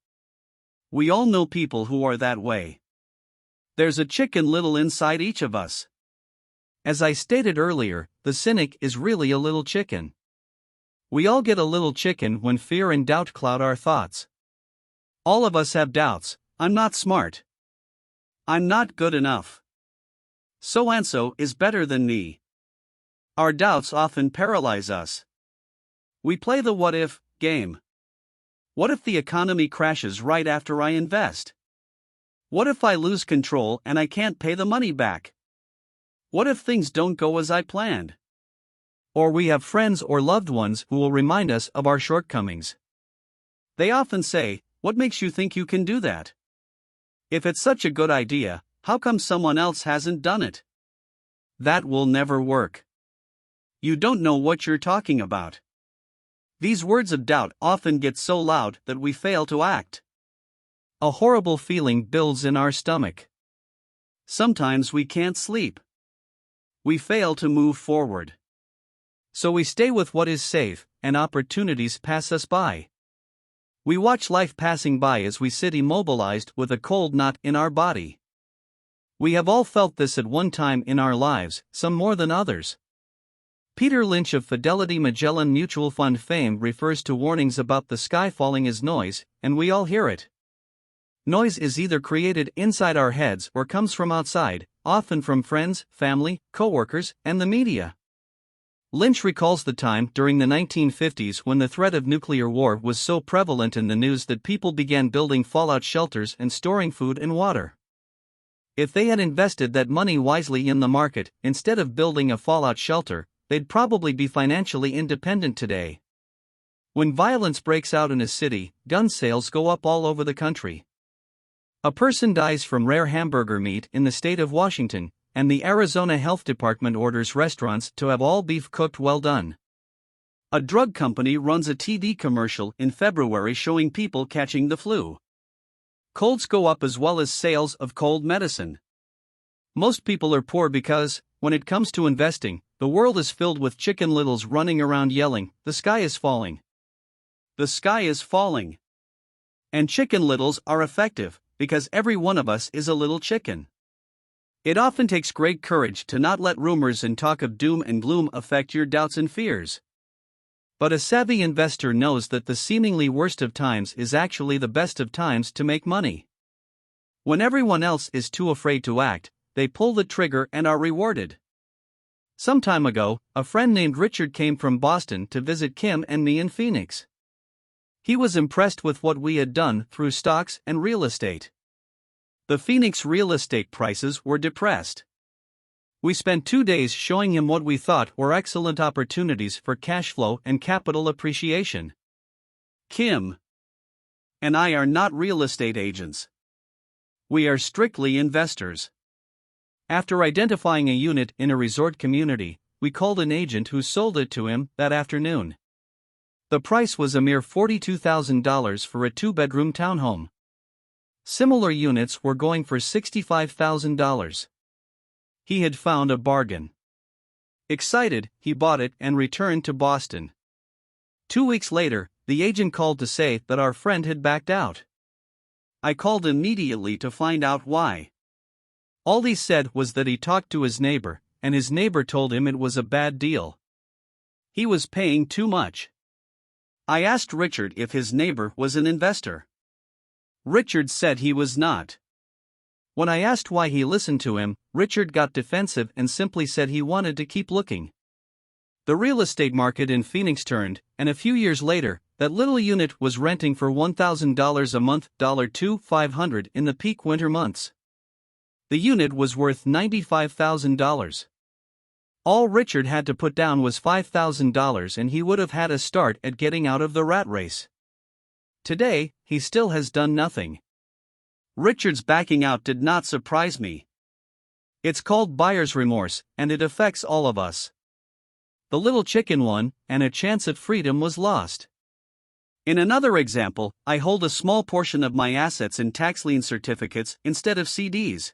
Speaker 1: We all know people who are that way. There's a Chicken Little inside each of us.
Speaker 2: As I stated earlier, the cynic is really a little chicken. We all get a little chicken when fear and doubt cloud our thoughts. All of us have doubts.
Speaker 1: I'm not smart. I'm not good enough. So-and-so is better than me. Our doubts often paralyze us. We play the what-if game. What if the economy crashes right after I invest? What if I lose control and I can't pay the money back? What if things don't go as I planned?
Speaker 2: Or we have friends or loved ones who will remind us of our shortcomings.
Speaker 1: They often say, "What makes you think you can do that? If it's such a good idea, how come someone else hasn't done it?" That will never work. You don't know what you're talking about. These words of doubt often get so loud that we fail to act.
Speaker 2: A horrible feeling builds in our stomach.
Speaker 1: Sometimes we can't sleep. We fail to move forward.
Speaker 2: So we stay with what is safe, and opportunities pass us by. We watch life passing by as we sit immobilized with a cold knot in our body. We have all felt this at one time in our lives, some more than others. Peter Lynch of Fidelity Magellan Mutual Fund fame refers to warnings about the sky falling as noise, and we all hear it. Noise is either created inside our heads or comes from outside, often from friends, family, coworkers, and the media. Lynch recalls the time during the 1950s when the threat of nuclear war was so prevalent in the news that people began building fallout shelters and storing food and water. If they had invested that money wisely in the market, instead of building a fallout shelter, they'd probably be financially independent today. When violence breaks out in a city, gun sales go up all over the country. A person dies from rare hamburger meat in the state of Washington, and the Arizona Health Department orders restaurants to have all beef cooked well done.
Speaker 1: A drug company runs a TV commercial in February showing people catching the flu. Colds go up as well as sales of cold medicine. Most people are poor because, when it comes to investing, the world is filled with chicken littles running around yelling, "The sky is falling. The sky is falling." And chicken littles are effective, because every one of us is a little chicken. It often takes great courage to not let rumors and talk of doom and gloom affect your doubts and fears. But a savvy investor knows that the seemingly worst of times is actually the best of times to make money. When everyone else is too afraid to act, they pull the trigger and are rewarded. Some time ago, a friend named Richard came from Boston to visit Kim and me in Phoenix. He was impressed with what we had done through stocks and real estate. The Phoenix real estate prices were depressed. We spent 2 days showing him what we thought were excellent opportunities for cash flow and capital appreciation. Kim and I are not real estate agents. We are strictly investors. After identifying a unit in a resort community, we called an agent who sold it to him that afternoon. The price was a mere $42,000 for a 2-bedroom townhome. Similar units were going for $65,000. He had found a bargain. Excited, he bought it and returned to Boston. 2 weeks later, the agent called to say that our friend had backed out. I called immediately to find out why. All he said was that he talked to his neighbor, and his neighbor told him it was a bad deal. He was paying too much. I asked Richard if his neighbor was an investor. Richard said he was not. When I asked why he listened to him, Richard got defensive and simply said he wanted to keep looking. The real estate market in Phoenix turned, and a few years later, that little unit was renting for $1,000 a month, $2,500 in the peak winter months. The unit was worth $95,000. All Richard had to put down was $5,000 and he would have had a start at getting out of the rat race. Today, he still has done nothing. Richard's backing out did not surprise me. It's called buyer's remorse, and it affects all of us. The little chicken won, and a chance at freedom was lost. In another example, I hold a small portion of my assets in tax lien certificates instead of CDs.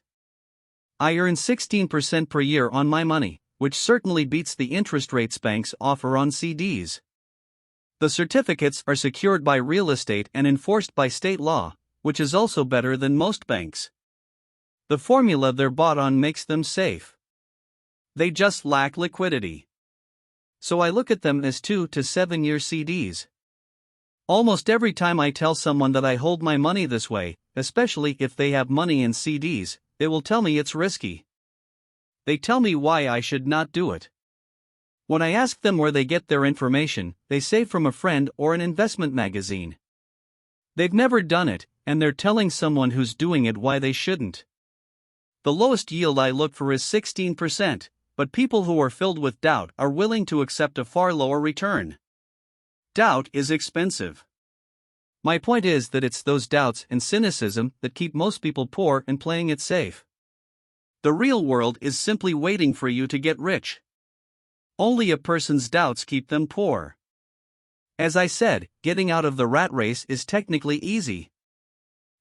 Speaker 1: I earn 16% per year on my money, which certainly beats the interest rates banks offer on CDs. The certificates are secured by real estate and enforced by state law, which is also better than most banks. The formula they're bought on makes them safe. They just lack liquidity. So I look at them as 2 to 7 year CDs. Almost every time I tell someone that I hold my money this way, especially if they have money in CDs, they will tell me it's risky. They tell me why I should not do it. When I ask them where they get their information, they say from a friend or an investment magazine. They've never done it, and they're telling someone who's doing it why they shouldn't. The lowest yield I look for is 16%, but people who are filled with doubt are willing to accept a far lower return. Doubt is expensive. My point is that it's those doubts and cynicism that keep most people poor and playing it safe. The real world is simply waiting for you to get rich. Only a person's doubts keep them poor. As I said, getting out of the rat race is technically easy.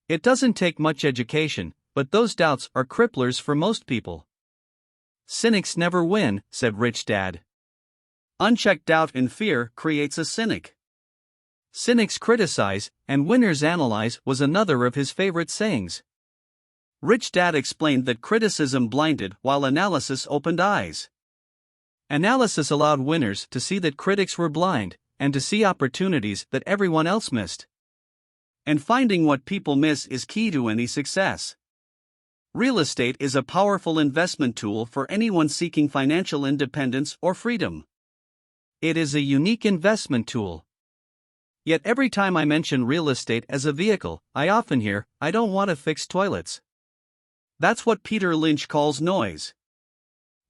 Speaker 1: It doesn't take much education, but those doubts are cripplers for most people. Cynics never win, said Rich Dad. Unchecked doubt and fear creates a cynic. Cynics criticize, and winners analyze was another of his favorite sayings. Rich Dad explained that criticism blinded while analysis opened eyes. Analysis allowed winners to see that critics were blind, and to see opportunities that everyone else missed. And finding what people miss is key to any success. Real estate is a powerful investment tool for anyone seeking financial independence or freedom. It is a unique investment tool. Yet every time I mention real estate as a vehicle, I often hear, "I don't want to fix toilets." That's what Peter Lynch calls noise.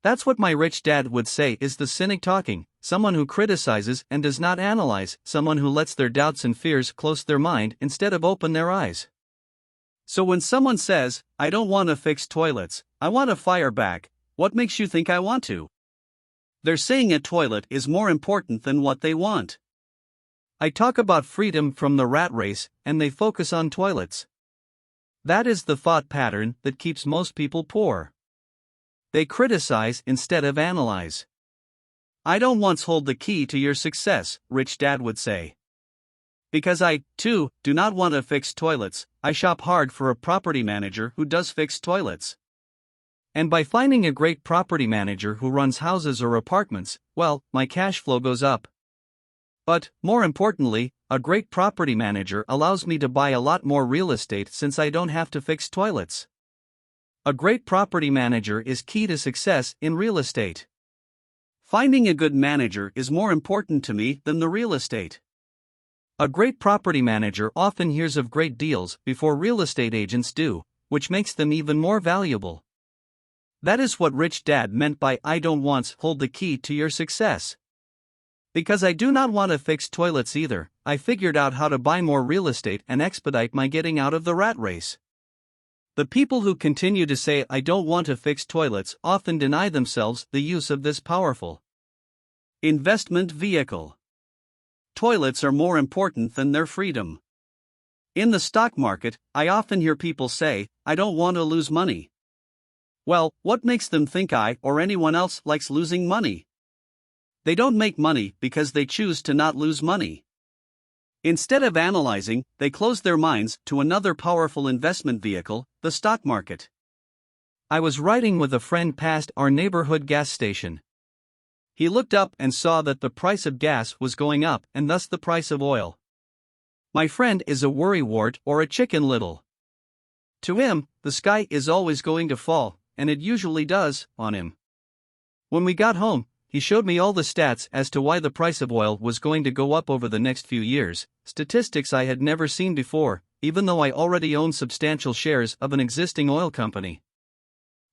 Speaker 1: That's what my rich dad would say is the cynic talking, someone who criticizes and does not analyze, someone who lets their doubts and fears close their mind instead of open their eyes. So when someone says, "I don't want to fix toilets, I want a fire back," what makes you think I want to? They're saying a toilet is more important than what they want. I talk about freedom from the rat race, and they focus on toilets.
Speaker 2: That is the thought pattern that keeps most people poor. They criticize instead of analyze.
Speaker 1: I don't once hold the key to your success, Rich Dad would say. Because I, too, do not want to fix toilets, I shop hard for a property manager who does fix toilets.
Speaker 2: And by finding a great property manager who runs houses or apartments, well, my cash flow goes up. But, more importantly, a great property manager allows me to buy a lot more real estate since I don't have to fix toilets. A great property manager is key to success in real estate.
Speaker 1: Finding a good manager is more important to me than the real estate.
Speaker 2: A great property manager often hears of great deals before real estate agents do, which makes them even more valuable.
Speaker 1: That is what Rich Dad meant by I don't once hold the key to your success. Because I do not want to fix toilets either, I figured out how to buy more real estate and expedite my getting out of the rat race. The people who continue to say I don't want to fix toilets often deny themselves the use of this powerful investment vehicle. Toilets are more important than their freedom. In the stock market, I often hear people say, I don't want to lose money. Well, what makes them think I or anyone else likes losing money? They don't make money because they choose to not lose money. Instead of analyzing, they close their minds to another powerful investment vehicle, the stock market.
Speaker 2: I was riding with a friend past our neighborhood gas station.
Speaker 1: He looked up and saw that the price of gas was going up and thus the price of oil.
Speaker 2: My friend is a worrywart or a chicken little.
Speaker 1: To him, the sky is always going to fall, and it usually does, on him.
Speaker 2: When we got home, he showed me all the stats as to why the price of oil was going to go up over the next few years, statistics I had never seen before, even though I already owned substantial shares of an existing oil company.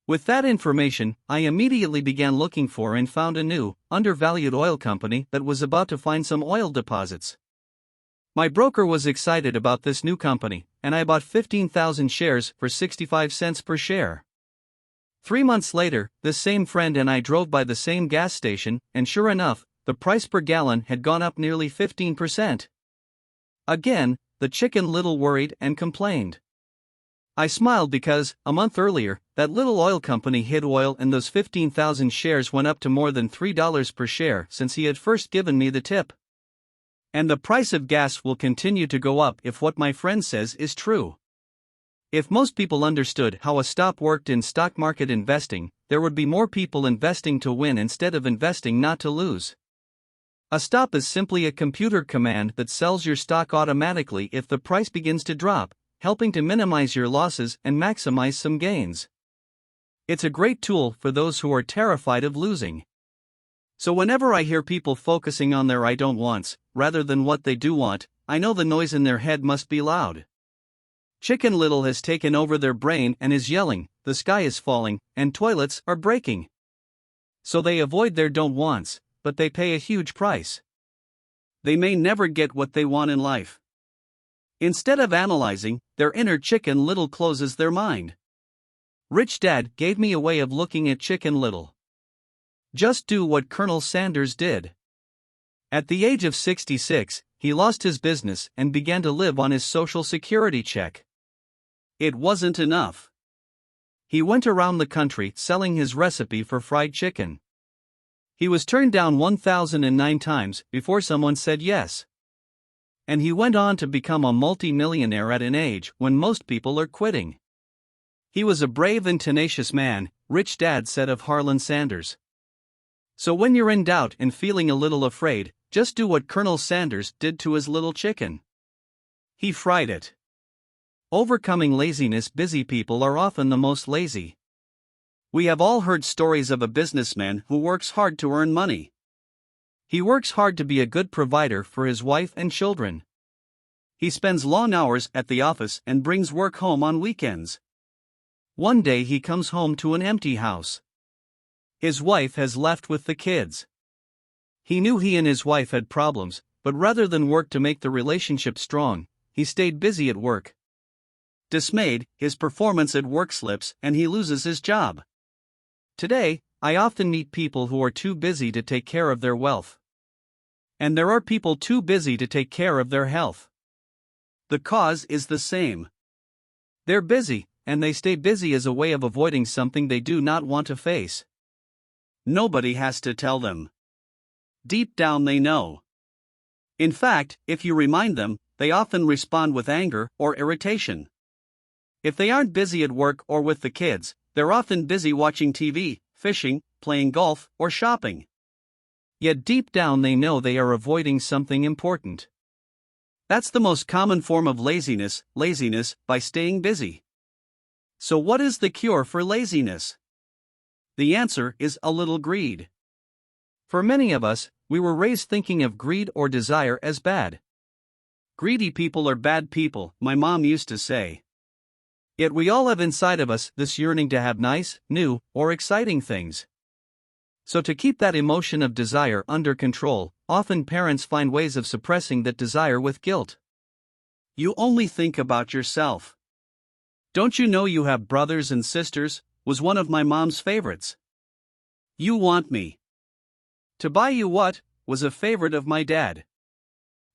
Speaker 2: With that information, I immediately began looking for and found a new, undervalued oil company that was about to find some oil deposits. My broker was excited about this new company, and I bought 15,000 shares for 65 cents per share. 3 months later, this same friend and I drove by the same gas station, and sure enough, the price per gallon had gone up nearly 15%. Again, the chicken little worried and complained. I smiled because, a month earlier, that little oil company hid oil and those 15,000 shares went up to more than $3 per share since he had first given me the tip. And the price of gas will continue to go up if what my friend says is true. If most people understood how a stop worked in stock market investing, there would be more people investing to win instead of investing not to lose. A stop is simply a computer command that sells your stock automatically if the price begins to drop, helping to minimize your losses and maximize some gains. It's a great tool for those who are terrified of losing. So whenever I hear people focusing on their I don't wants, rather than what they do want, I know the noise in their head must be loud. Chicken Little has taken over their brain and is yelling, the sky is falling, and toilets are breaking. So they avoid their don't wants, but they pay a huge price. They may never get what they want in life. Instead of analyzing, their inner Chicken Little closes their mind. Rich Dad gave me a way of looking at Chicken Little. Just do what Colonel Sanders did. At the age of 66, he lost his business and began to live on his Social Security check. It wasn't enough. He went around the country selling his recipe for fried chicken. He was turned down 1,009 times before someone said yes. And he went on to become a multi-millionaire at an age when most people are quitting. He was a brave and tenacious man, Rich Dad said of Harlan Sanders. So when you're in doubt and feeling a little afraid, just do what Colonel Sanders did to his little chicken. He fried it. Overcoming laziness. Busy people are often the most lazy. We have all heard stories of a businessman who works hard to earn money. He works hard to be a good provider for his wife and children. He spends long hours at the office and brings work home on weekends. One day he comes home to an empty house. His wife has left with the kids. He knew he and his wife had problems, but rather than work to make the relationship strong, he stayed busy at work. Dismayed, his performance at work slips and he loses his job. Today, I often meet people who are too busy to take care of their wealth. And there are people too busy to take care of their health. The cause is the same. They're busy, and they stay busy as a way of avoiding something they do not want to face.
Speaker 1: Nobody has to tell them. Deep down they know. In fact, if you remind them, they often respond with anger or irritation. If they aren't busy at work or with the kids, they're often busy watching TV, fishing, playing golf, or shopping.
Speaker 2: Yet deep down they know they are avoiding something important.
Speaker 1: That's the most common form of laziness, by staying busy. So what is the cure for laziness? The answer is a little greed.
Speaker 2: For many of us, we were raised thinking of greed or desire as bad.
Speaker 1: Greedy people are bad people, my mom used to say.
Speaker 2: Yet we all have inside of us this yearning to have nice, new, or exciting things. So to keep that emotion of desire under control, often parents find ways of suppressing that desire with guilt.
Speaker 1: You only think about yourself. Don't you know you have brothers and sisters? Was one of my mom's favorites. You want me to buy you what? Was a favorite of my dad.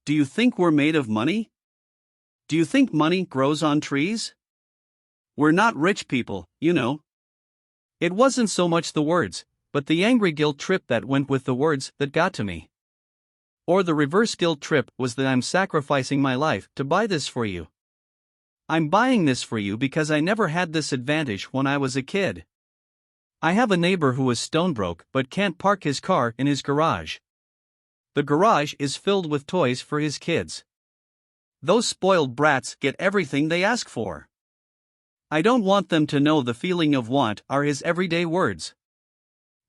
Speaker 1: Do you think we're made of money? Do you think money grows on trees? We're not rich people, you know.
Speaker 2: It wasn't so much the words, but the angry guilt trip that went with the words that got to me. Or the reverse guilt trip was that I'm sacrificing my life to buy this for you. I'm buying this for you because I never had this advantage when I was a kid. I have a neighbor who is stone broke but can't park his car in his garage. The garage is filled with toys for his kids. Those spoiled brats get everything they ask for. I don't want them to know the feeling of want are his everyday words.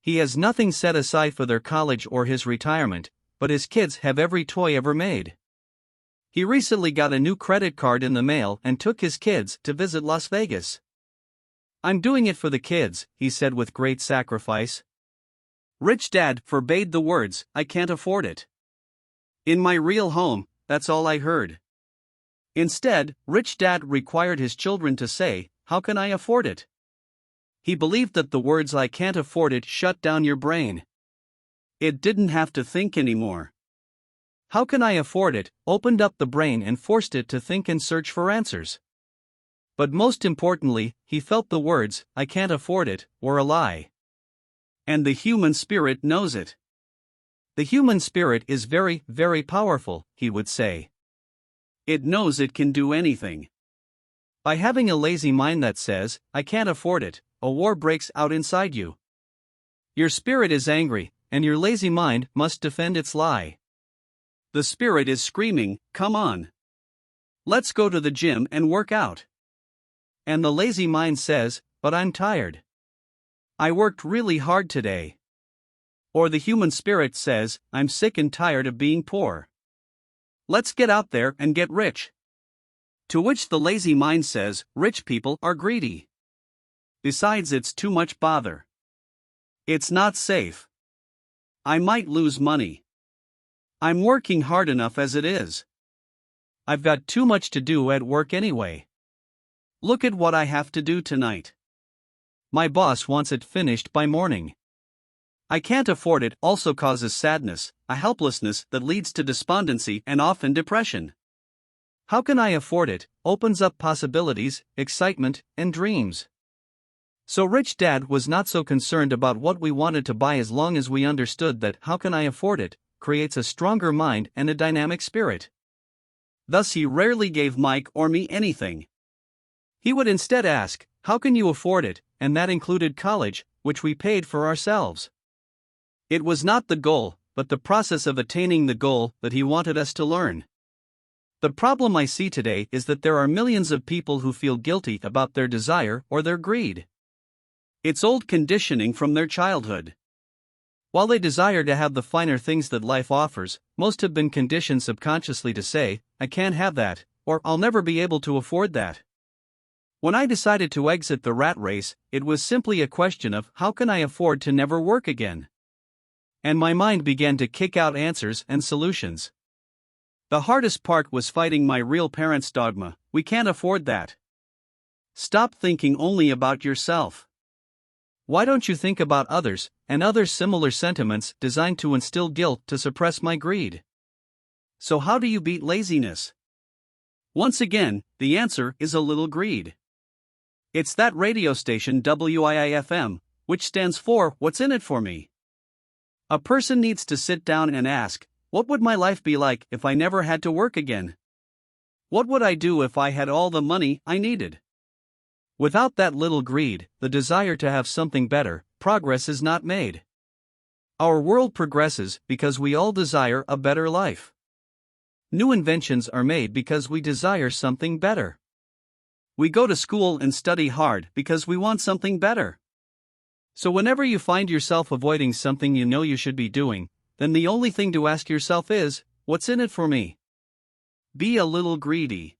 Speaker 2: He has nothing set aside for their college or his retirement, but his kids have every toy ever made. He recently got a new credit card in the mail and took his kids to visit Las Vegas. I'm doing it for the kids, he said with great sacrifice.
Speaker 1: Rich Dad forbade the words, I can't afford it. In my real home, that's all I heard. Instead, Rich Dad required his children to say, how can I afford it? He believed that the words I can't afford it shut down your brain. It didn't have to think anymore. How can I afford it opened up the brain and forced it to think and search for answers. But most importantly, he felt the words, I can't afford it, were a lie. And the human spirit knows it. The human spirit is very, very powerful, he would say. It knows it can do anything. By having a lazy mind that says, I can't afford it, a war breaks out inside you. Your spirit is angry, and your lazy mind must defend its lie. The spirit is screaming, come on. Let's go to the gym and work out. And the lazy mind says, but I'm tired. I worked really hard today. Or the human spirit says, I'm sick and tired of being poor. Let's get out there and get rich. To which the lazy mind says, rich people are greedy. Besides, it's too much bother. It's not safe. I might lose money. I'm working hard enough as it is. I've got too much to do at work anyway. Look at what I have to do tonight. My boss wants it finished by morning. I can't afford it also causes sadness, a helplessness that leads to despondency and often depression. How can I afford it opens up possibilities, excitement, and dreams. So Rich Dad was not so concerned about what we wanted to buy as long as we understood that how can I afford it creates a stronger mind and a dynamic spirit. Thus he rarely gave Mike or me anything. He would instead ask, how can you afford it, and that included college, which we paid for ourselves. It was not the goal, but the process of attaining the goal that he wanted us to learn. The problem I see today is that there are millions of people who feel guilty about their desire or their greed. It's old conditioning from their childhood. While they desire to have the finer things that life offers, most have been conditioned subconsciously to say, I can't have that, or I'll never be able to afford that. When I decided to exit the rat race, it was simply a question of how can I afford to never work again? And my mind began to kick out answers and solutions. The hardest part was fighting my real parents' dogma, we can't afford that. Stop thinking only about yourself. Why don't you think about others, and other similar sentiments designed to instill guilt to suppress my greed? So how do you beat laziness? Once again, the answer is a little greed. It's that radio station WIIFM, which stands for What's in it for me? A person needs to sit down and ask, what would my life be like if I never had to work again? What would I do if I had all the money I needed? Without that little greed, the desire to have something better, progress is not made. Our world progresses because we all desire a better life. New inventions are made because we desire something better. We go to school and study hard because we want something better. So whenever you find yourself avoiding something you know you should be doing, then the only thing to ask yourself is, what's in it for me? Be a little greedy.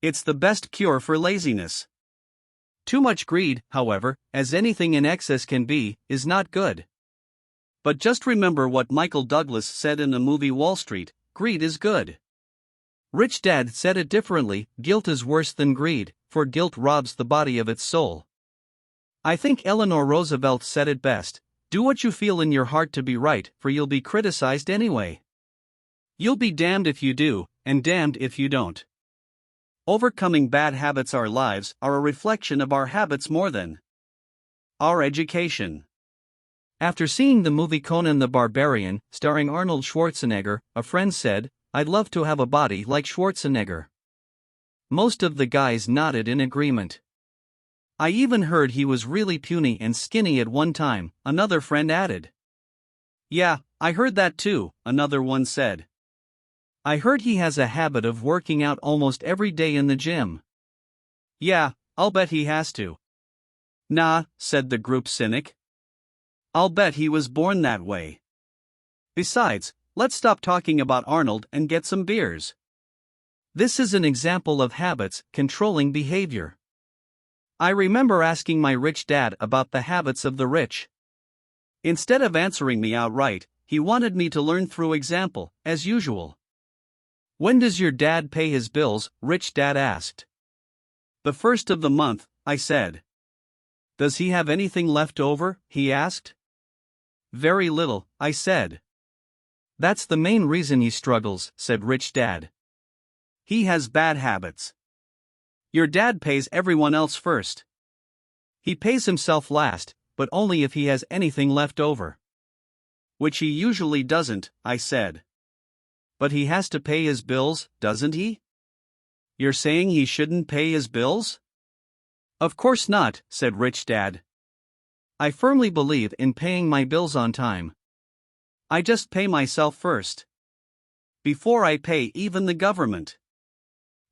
Speaker 1: It's the best cure for laziness. Too much greed, however, as anything in excess can be, is not good. But just remember what Michael Douglas said in the movie Wall Street, greed is good. Rich Dad said it differently, guilt is worse than greed, for guilt robs the body of its soul. I think Eleanor Roosevelt said it best, do what you feel in your heart to be right, for you'll be criticized anyway. You'll be damned if you do, and damned if you don't. Overcoming bad habits. Our lives are a reflection of our habits more than our education. After seeing the movie Conan the Barbarian, starring Arnold Schwarzenegger, a friend said, I'd love to have a body like Schwarzenegger. Most of the guys nodded in agreement. I even heard he was really puny and skinny at one time, another friend added. Yeah, I heard that too, another one said. I heard he has a habit of working out almost every day in the gym. Yeah, I'll bet he has to. Nah, said the group cynic. I'll bet he was born that way. Besides, let's stop talking about Arnold and get some beers. This is an example of habits controlling behavior. I remember asking my rich dad about the habits of the rich. Instead of answering me outright, he wanted me to learn through example, as usual. When does your dad pay his bills? Rich Dad asked. The first of the month, I said. Does he have anything left over? He asked. Very little, I said. That's the main reason he struggles, said Rich Dad. He has bad habits. Your dad pays everyone else first. He pays himself last, but only if he has anything left over. Which he usually doesn't, I said. But he has to pay his bills, doesn't he? You're saying he shouldn't pay his bills? Of course not, said Rich Dad. I firmly believe in paying my bills on time. I just pay myself first. Before I pay even the government.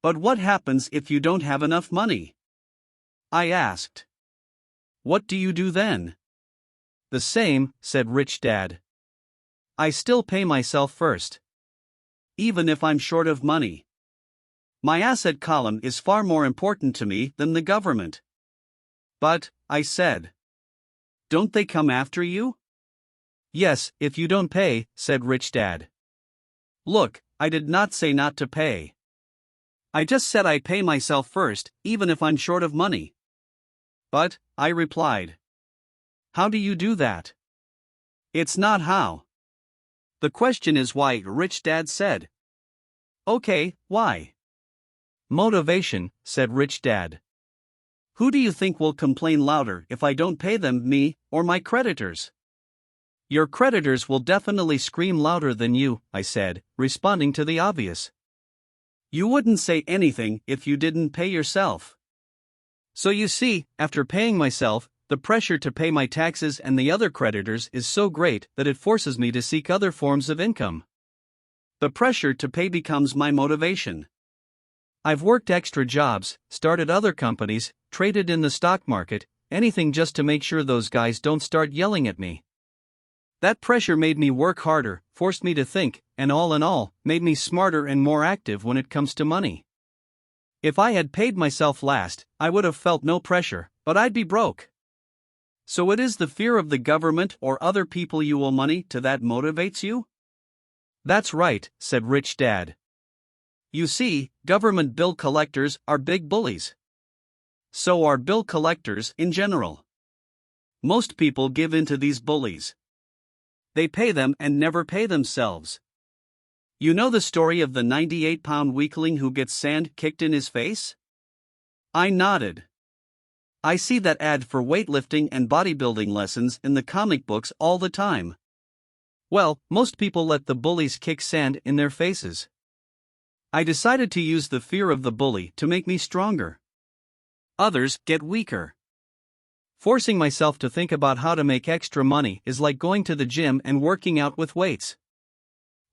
Speaker 1: But what happens if you don't have enough money? I asked. What do you do then? The same, said Rich Dad. I still pay myself first. Even if I'm short of money. My asset column is far more important to me than the government. But, I said. Don't they come after you? Yes, if you don't pay, said Rich Dad. Look, I did not say not to pay. I just said I pay myself first, even if I'm short of money. But, I replied. How do you do that? It's not how. The question is why, Rich Dad said. Okay, why? Motivation, said Rich Dad. Who do you think will complain louder if I don't pay them, me, or my creditors? Your creditors will definitely scream louder than you, I said, responding to the obvious. You wouldn't say anything if you didn't pay yourself. So you see, after paying myself, the pressure to pay my taxes and the other creditors is so great that it forces me to seek other forms of income. The pressure to pay becomes my motivation. I've worked extra jobs, started other companies, traded in the stock market, anything just to make sure those guys don't start yelling at me. That pressure made me work harder, forced me to think, and all in all, made me smarter and more active when it comes to money. If I had paid myself last, I would have felt no pressure, but I'd be broke. So it is the fear of the government or other people you owe money to that motivates you? That's right, said Rich Dad. You see, government bill collectors are big bullies. So are bill collectors in general. Most people give in to these bullies. They pay them and never pay themselves. You know the story of the 98-pound weakling who gets sand kicked in his face? I nodded. I see that ad for weightlifting and bodybuilding lessons in the comic books all the time.
Speaker 2: Well, most people let the bullies kick sand in their faces.
Speaker 1: I decided to use the fear of the bully to make me stronger. Others get weaker.
Speaker 2: Forcing myself to think about how to make extra money is like going to the gym and working out with weights.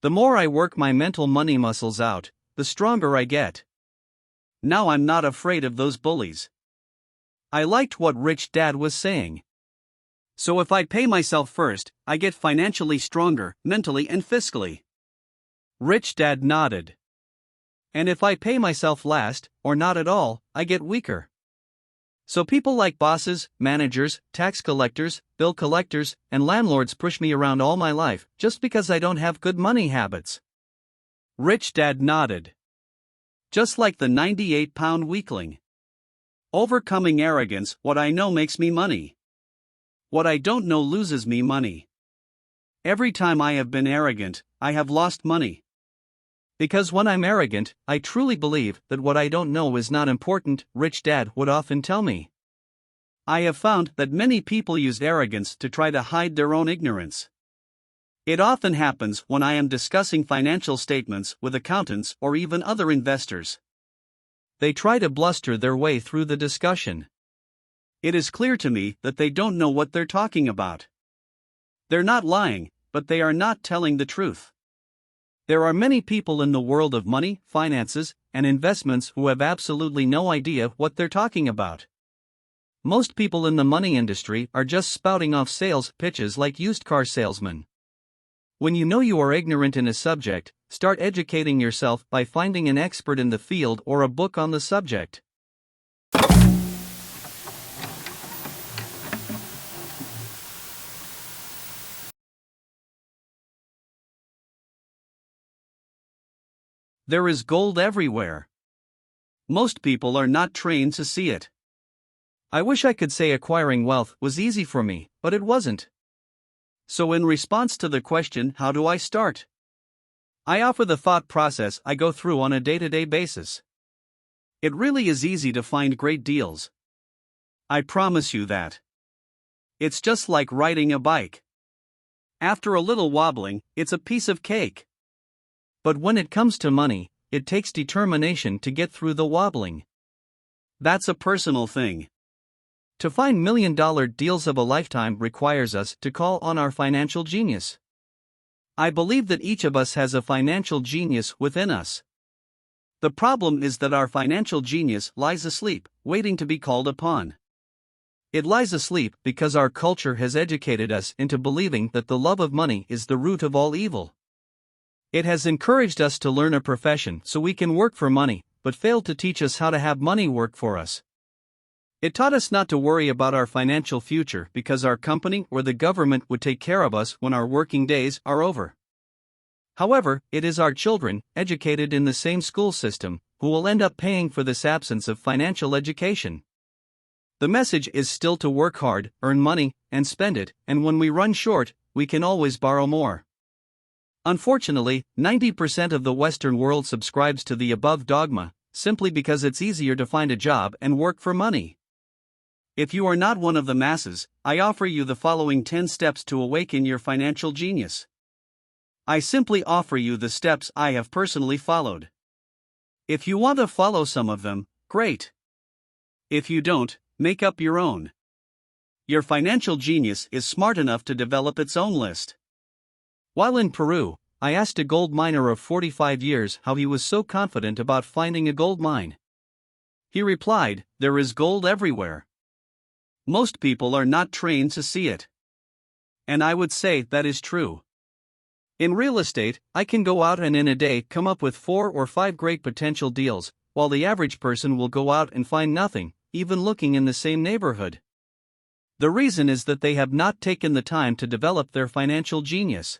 Speaker 2: The more I work my mental money muscles out, the stronger I get.
Speaker 1: Now I'm not afraid of those bullies.
Speaker 2: I liked what Rich Dad was saying.
Speaker 1: So if I pay myself first, I get financially stronger, mentally and fiscally.
Speaker 2: Rich Dad nodded. And if I pay myself last, or not at all, I get weaker. So people like bosses, managers, tax collectors, bill collectors, and landlords push me around all my life just because I don't have good money habits.
Speaker 1: Rich Dad nodded. Just like the 98-pound weakling. Overcoming arrogance, what I know makes me money. What I don't know loses me money. Every time I have been arrogant, I have lost money.
Speaker 2: Because when I'm arrogant, I truly believe that what I don't know is not important, Rich Dad would often tell me.
Speaker 1: I have found that many people use arrogance to try to hide their own ignorance. It often happens when I am discussing financial statements with accountants or even other investors.
Speaker 2: They try to bluster their way through the discussion.
Speaker 1: It is clear to me that they don't know what they're talking about. They're not lying, but they are not telling the truth.
Speaker 2: There are many people in the world of money, finances, and investments who have absolutely no idea what they're talking about. Most people in the money industry are just spouting off sales pitches like used car salesmen. When you know you are ignorant in a subject, start educating yourself by finding an expert in the field or a book on the subject.
Speaker 1: There is gold everywhere. Most people are not trained to see it.
Speaker 2: I wish I could say acquiring wealth was easy for me, but it wasn't.
Speaker 1: So in response to the question, how do I start? I offer the thought process I go through on a day-to-day basis. It really is easy to find great deals. I promise you that. It's just like riding a bike. After a little wobbling, it's a piece of cake.
Speaker 2: But when it comes to money, it takes determination to get through the wobbling.
Speaker 1: That's a personal thing.
Speaker 2: To find million-dollar deals of a lifetime requires us to call on our financial genius.
Speaker 1: I believe that each of us has a financial genius within us. The problem is that our financial genius lies asleep, waiting to be called upon.
Speaker 2: It lies asleep because our culture has educated us into believing that the love of money is the root of all evil. It has encouraged us to learn a profession so we can work for money, but failed to teach us how to have money work for us. It taught us not to worry about our financial future because our company or the government would take care of us when our working days are over. However, it is our children, educated in the same school system, who will end up paying for this absence of financial education. The message is still to work hard, earn money, and spend it, and when we run short, we can always borrow more. Unfortunately, 90% of the Western world subscribes to the above dogma, simply because it's easier to find a job and work for money. If you are not one of the masses, I offer you the following 10 steps to awaken your financial genius. I simply offer you the steps I have personally followed. If you want to follow some of them, great. If you don't, make up your own. Your financial genius is smart enough to develop its own list. While in Peru, I asked a gold miner of 45 years how he was so confident about finding a gold mine. He replied, "There is gold everywhere. Most people are not trained to see it." And I would say that is true. In real estate, I can go out and in a day come up with 4 or 5 great potential deals, while the average person will go out and find nothing, even looking in the same neighborhood. The reason is that they have not taken the time to develop their financial genius.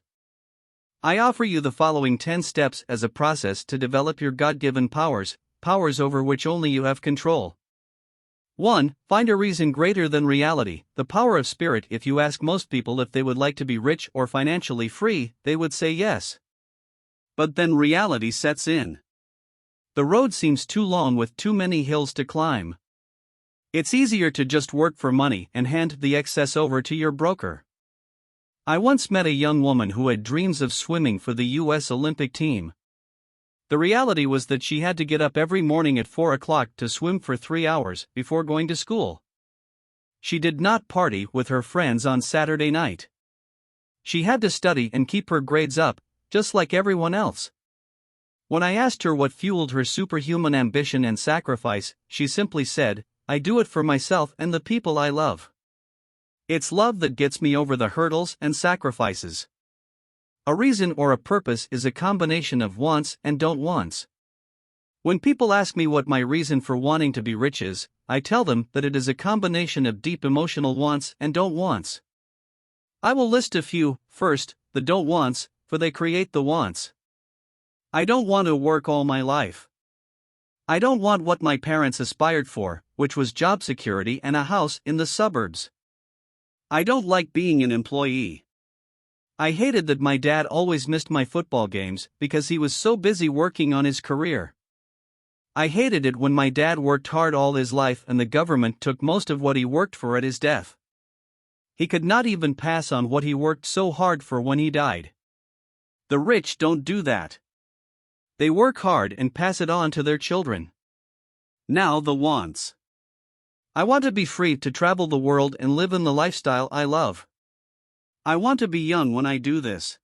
Speaker 2: I offer you the following 10 steps as a process to develop your God-given powers, powers over which only you have control. 1. Find a reason greater than reality, the power of spirit. If you ask most people if they would like to be rich or financially free, they would say yes. But then reality sets in. The road seems too long with too many hills to climb.
Speaker 1: It's easier to just work for money and hand the excess over to your broker. I once met a young woman who had dreams of swimming for the US Olympic team. The reality was that she had to get up every morning at 4 o'clock to swim for 3 hours before going to school. She did not party with her friends on Saturday night. She had to study and keep her grades up, just like everyone else. When I asked her what fueled her superhuman ambition and sacrifice, she simply said, "I do it for myself and the people I love. It's love that gets me over the hurdles and sacrifices." A reason or a purpose is a combination of wants and don't wants. When people ask me what my reason for wanting to be rich is, I tell them that it is a combination of deep emotional wants and don't wants. I will list a few. First, the don't wants, for they create the wants. I don't want to work all my life. I don't want what my parents aspired for, which was job security and a house in the suburbs. I don't like being an employee. I hated that my dad always missed my football games because he was so busy working on his career. I hated it when my dad worked hard all his life and the government took most of what he worked for at his death. He could not even pass on what he worked so hard for when he died. The rich don't do that. They work hard and pass it on to their children. Now the wants. I want to be free to travel the world and live in the lifestyle I love. I want to be young when I do this.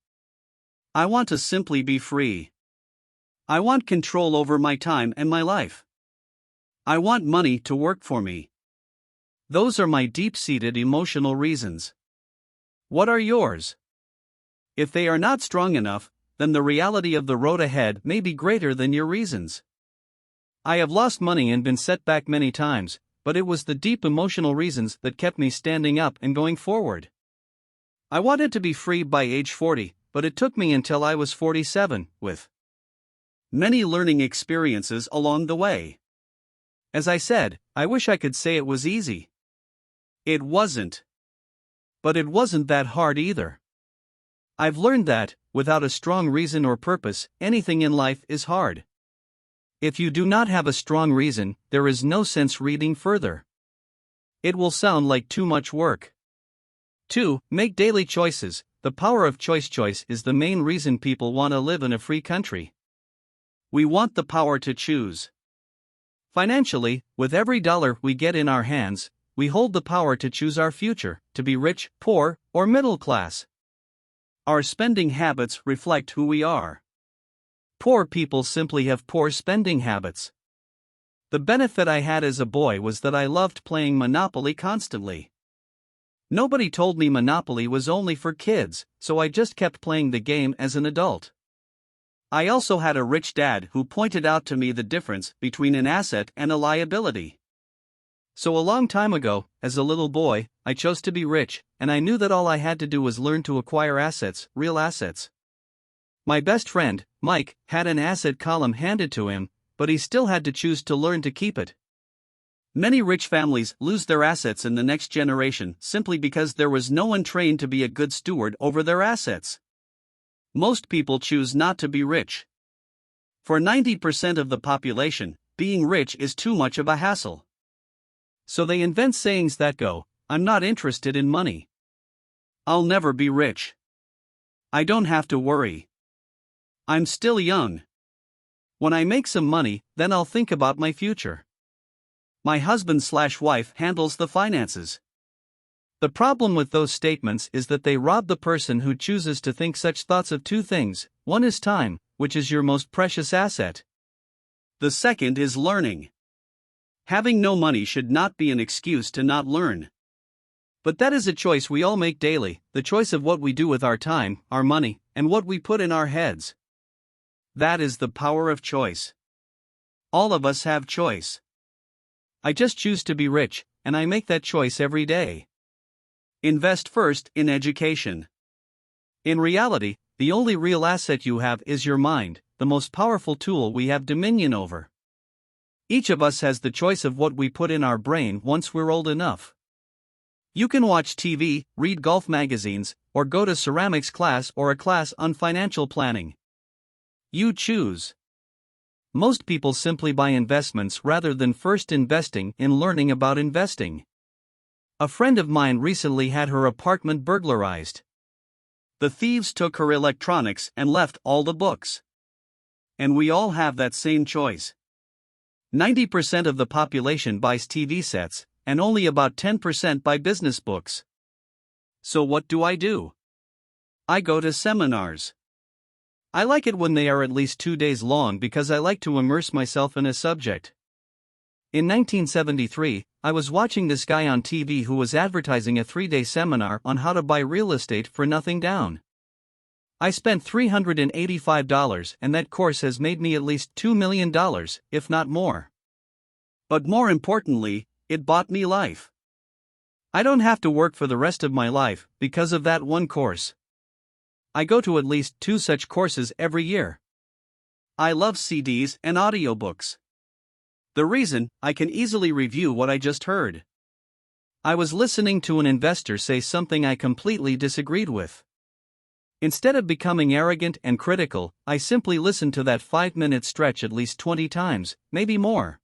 Speaker 1: I want to simply be free. I want control over my time and my life. I want money to work for me. Those are my deep-seated emotional reasons. What are yours? If they are not strong enough, then the reality of the road ahead may be greater than your reasons. I have lost money and been set back many times, but it was the deep emotional reasons that kept me standing up and going forward. I wanted to be free by age 40, but it took me until I was 47, with many learning experiences along the way. As I said, I wish I could say it was easy. It wasn't. But it wasn't that hard either. I've learned that, without a strong reason or purpose, anything in life is hard. If you do not have a strong reason, there is no sense reading further. It will sound like too much work. 2. Make daily choices. The power of choice is the main reason people want to live in a free country. We want the power to choose. Financially, with every dollar we get in our hands, we hold the power to choose our future, to be rich, poor, or middle class. Our spending habits reflect who we are. Poor people simply have poor spending habits. The benefit I had as a boy was that I loved playing Monopoly constantly. Nobody told me Monopoly was only for kids, so I just kept playing the game as an adult. I also had a rich dad who pointed out to me the difference between an asset and a liability. So a long time ago, as a little boy, I chose to be rich, and I knew that all I had to do was learn to acquire assets, real assets. My best friend, Mike, had an asset column handed to him, but he still had to choose to learn to keep it. Many rich families lose their assets in the next generation simply because there was no one trained to be a good steward over their assets. Most people choose not to be rich. For 90% of the population, being rich is too much of a hassle. So they invent sayings that go, "I'm not interested in money. I'll never be rich. I don't have to worry. I'm still young. When I make some money, then I'll think about my future. My husband/wife handles the finances." The problem with those statements is that they rob the person who chooses to think such thoughts of two things. One is time, which is your most precious asset. The second is learning. Having no money should not be an excuse to not learn. But that is a choice we all make daily, the choice of what we do with our time, our money, and what we put in our heads. That is the power of choice. All of us have choice. I just choose to be rich, and I make that choice every day. Invest first in education. In reality, the only real asset you have is your mind, the most powerful tool we have dominion over. Each of us has the choice of what we put in our brain once we're old enough. You can watch TV, read golf magazines, or go to ceramics class or a class on financial planning. You choose.
Speaker 2: Most people simply buy investments rather than first investing in learning about investing. A friend of mine recently had her apartment burglarized.
Speaker 1: The thieves took her electronics and left all the books. And we all have that same choice.
Speaker 2: 90% of the population buys TV sets, and only about 10% buy business books.
Speaker 1: So what do? I go to seminars.
Speaker 2: I like it when they are at least 2 days long because I like to immerse myself in a subject. In 1973, I was watching this guy on TV who was advertising a 3-day seminar on how to buy real estate for nothing down. I spent $385, and that course has made me at least $2 million, if not more.
Speaker 1: But more importantly, it bought me life.
Speaker 2: I don't have to work for the rest of my life because of that one course. I go to at least 2 such courses every year.
Speaker 1: I love CDs and audiobooks. The reason, I can easily review what I just heard.
Speaker 2: I was listening to an investor say something I completely disagreed with. Instead of becoming arrogant and critical, I simply listened to that 5-minute stretch at least 20 times, maybe more.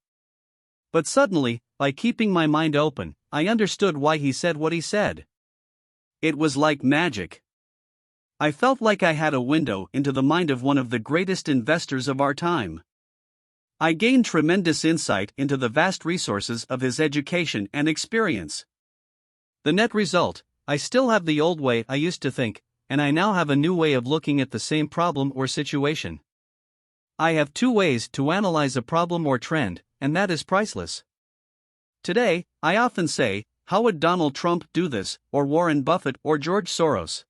Speaker 1: But suddenly, by keeping my mind open, I understood why he said what he said. It was like magic. I felt like I had a window into the mind of one of the greatest investors of our time. I gained tremendous insight into the vast resources of his education and experience.
Speaker 2: The net result, I still have the old way I used to think, and I now have a new way of looking at the same problem or situation. I have 2 ways to analyze a problem or trend, and that is priceless.
Speaker 1: Today, I often say, how would Donald Trump do this, or Warren Buffett or George Soros?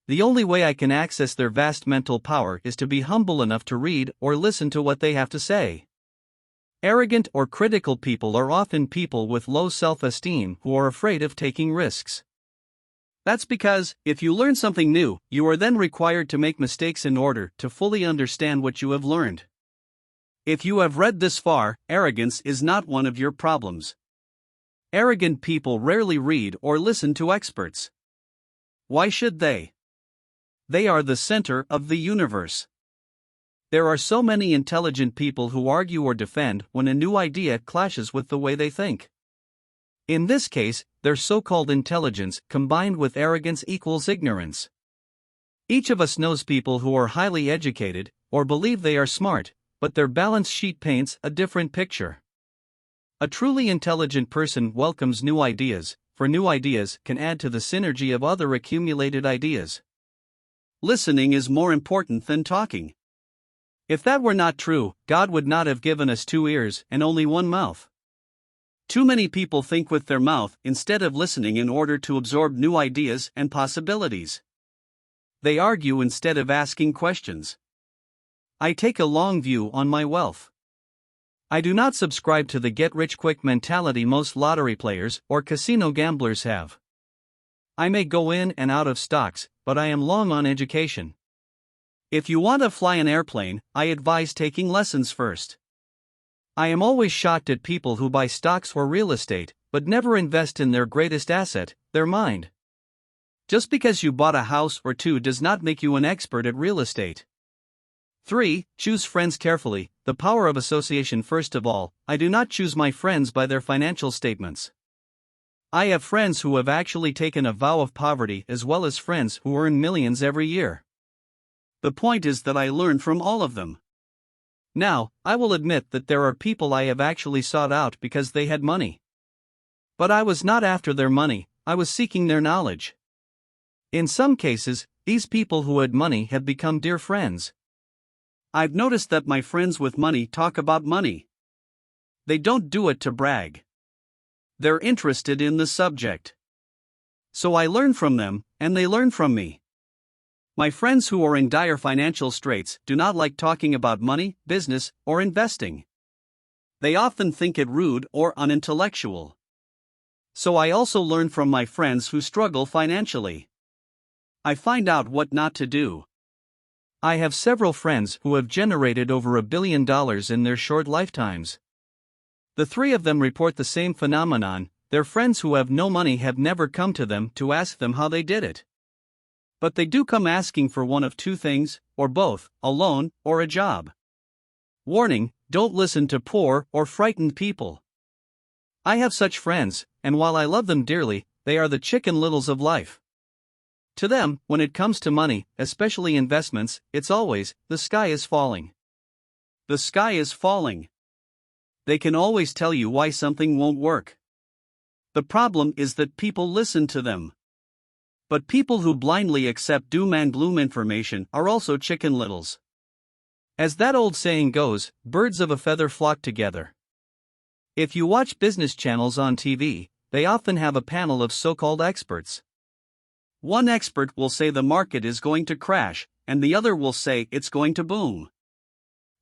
Speaker 2: The only way I can access their vast mental power is to be humble enough to read or listen to what they have to say. Arrogant or critical people are often people with low self-esteem who are afraid of taking risks.
Speaker 1: That's because, if you learn something new, you are then required to make mistakes in order to fully understand what you have learned. If you have read this far, arrogance is not one of your problems. Arrogant people rarely read or listen to experts. Why should they? They are the center of the universe. There are so many intelligent people who argue or defend when a new idea clashes with the way they think. In this case, their so-called intelligence combined with arrogance equals ignorance. Each of us knows people who are highly educated, or believe they are smart, but their balance sheet paints a different picture. A truly intelligent person welcomes new ideas, for new ideas can add to the synergy of other accumulated ideas. Listening is more important than talking. If that were not true, God would not have given us 2 ears and only 1 mouth. Too many people think with their mouth instead of listening in order to absorb new ideas and possibilities. They argue instead of asking questions. I take a long view on my wealth. I do not subscribe to the get-rich-quick mentality most lottery players or casino gamblers have. I may go in and out of stocks, but I am long on education. If you want to fly an airplane, I advise taking lessons first. I am always shocked at people who buy stocks or real estate, but never invest in their greatest asset, their mind. Just because you bought a house or 2 does not make you an expert at real estate. 3. Choose friends carefully. The power of association. First of all, I do not choose my friends by their financial statements. I have friends who have actually taken a vow of poverty as well as friends who earn millions every year. The point is that I learn from all of them. Now, I will admit that there are people I have actually sought out because they had money. But I was not after their money, I was seeking their knowledge. In some cases, these people who had money have become dear friends. I've noticed that my friends with money talk about money. They don't do it to brag. They're interested in the subject. So I learn from them, and they learn from me. My friends who are in dire financial straits do not like talking about money, business, or investing. They often think it rude or unintellectual. So I also learn from my friends who struggle financially. I find out what not to do. I have several friends who have generated over $1 billion in their short lifetimes. The 3 of them report the same phenomenon. Their friends who have no money have never come to them to ask them how they did it. But they do come asking for one of 2 things, or both, a loan or a job. Warning: don't listen to poor or frightened people. I have such friends, and while I love them dearly, they are the Chicken Littles of life. To them, when it comes to money, especially investments, it's always, the sky is falling. The sky is falling. They can always tell you why something won't work. The problem is that people listen to them. But people who blindly accept doom and gloom information are also Chicken Littles. As that old saying goes, birds of a feather flock together. If you watch business channels on TV, they often have a panel of so-called experts. One expert will say the market is going to crash, and the other will say it's going to boom.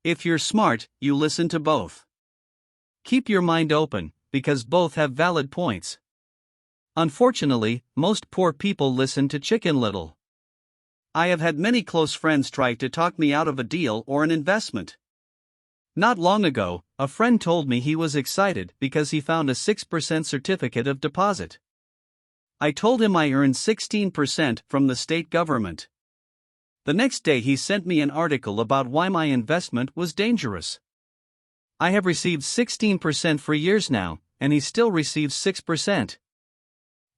Speaker 1: If you're smart, you listen to both. Keep your mind open, because both have valid points. Unfortunately, most poor people listen to Chicken Little. I have had many close friends try to talk me out of a deal or an investment. Not long ago, a friend told me he was excited because he found a 6% certificate of deposit. I told him I earned 16% from the state government. The next day he sent me an article about why my investment was dangerous. I have received 16% for years now, and he still receives 6%.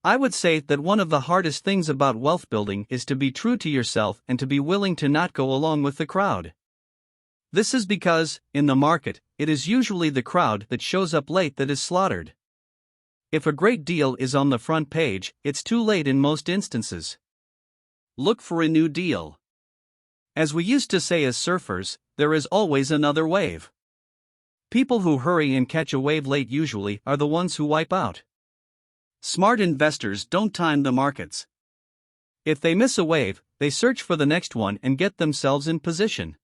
Speaker 1: I would say that one of the hardest things about wealth building is to be true to yourself and to be willing to not go along with the crowd. This is because, in the market, it is usually the crowd that shows up late that is slaughtered. If a great deal is on the front page, it's too late in most instances. Look for a new deal. As we used to say as surfers, there is always another wave. People who hurry and catch a wave late usually are the ones who wipe out. Smart investors don't time the markets. If they miss a wave, they search for the next one and get themselves in position.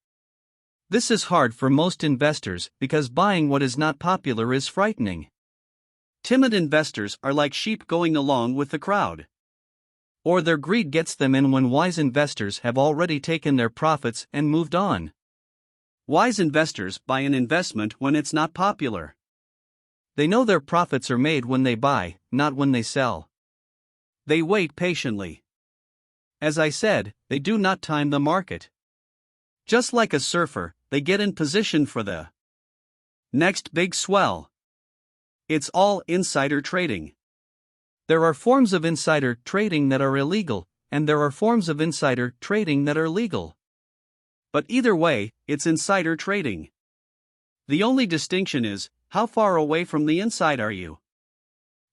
Speaker 1: This is hard for most investors because buying what is not popular is frightening. Timid investors are like sheep going along with the crowd. Or their greed gets them in when wise investors have already taken their profits and moved on. Wise investors buy an investment when it's not popular. They know their profits are made when they buy, not when they sell. They wait patiently. As I said, they do not time the market. Just like a surfer, they get in position for the next big swell. It's all insider trading. There are forms of insider trading that are illegal, and there are forms of insider trading that are legal. But either way, it's insider trading. The only distinction is, how far away from the inside are you?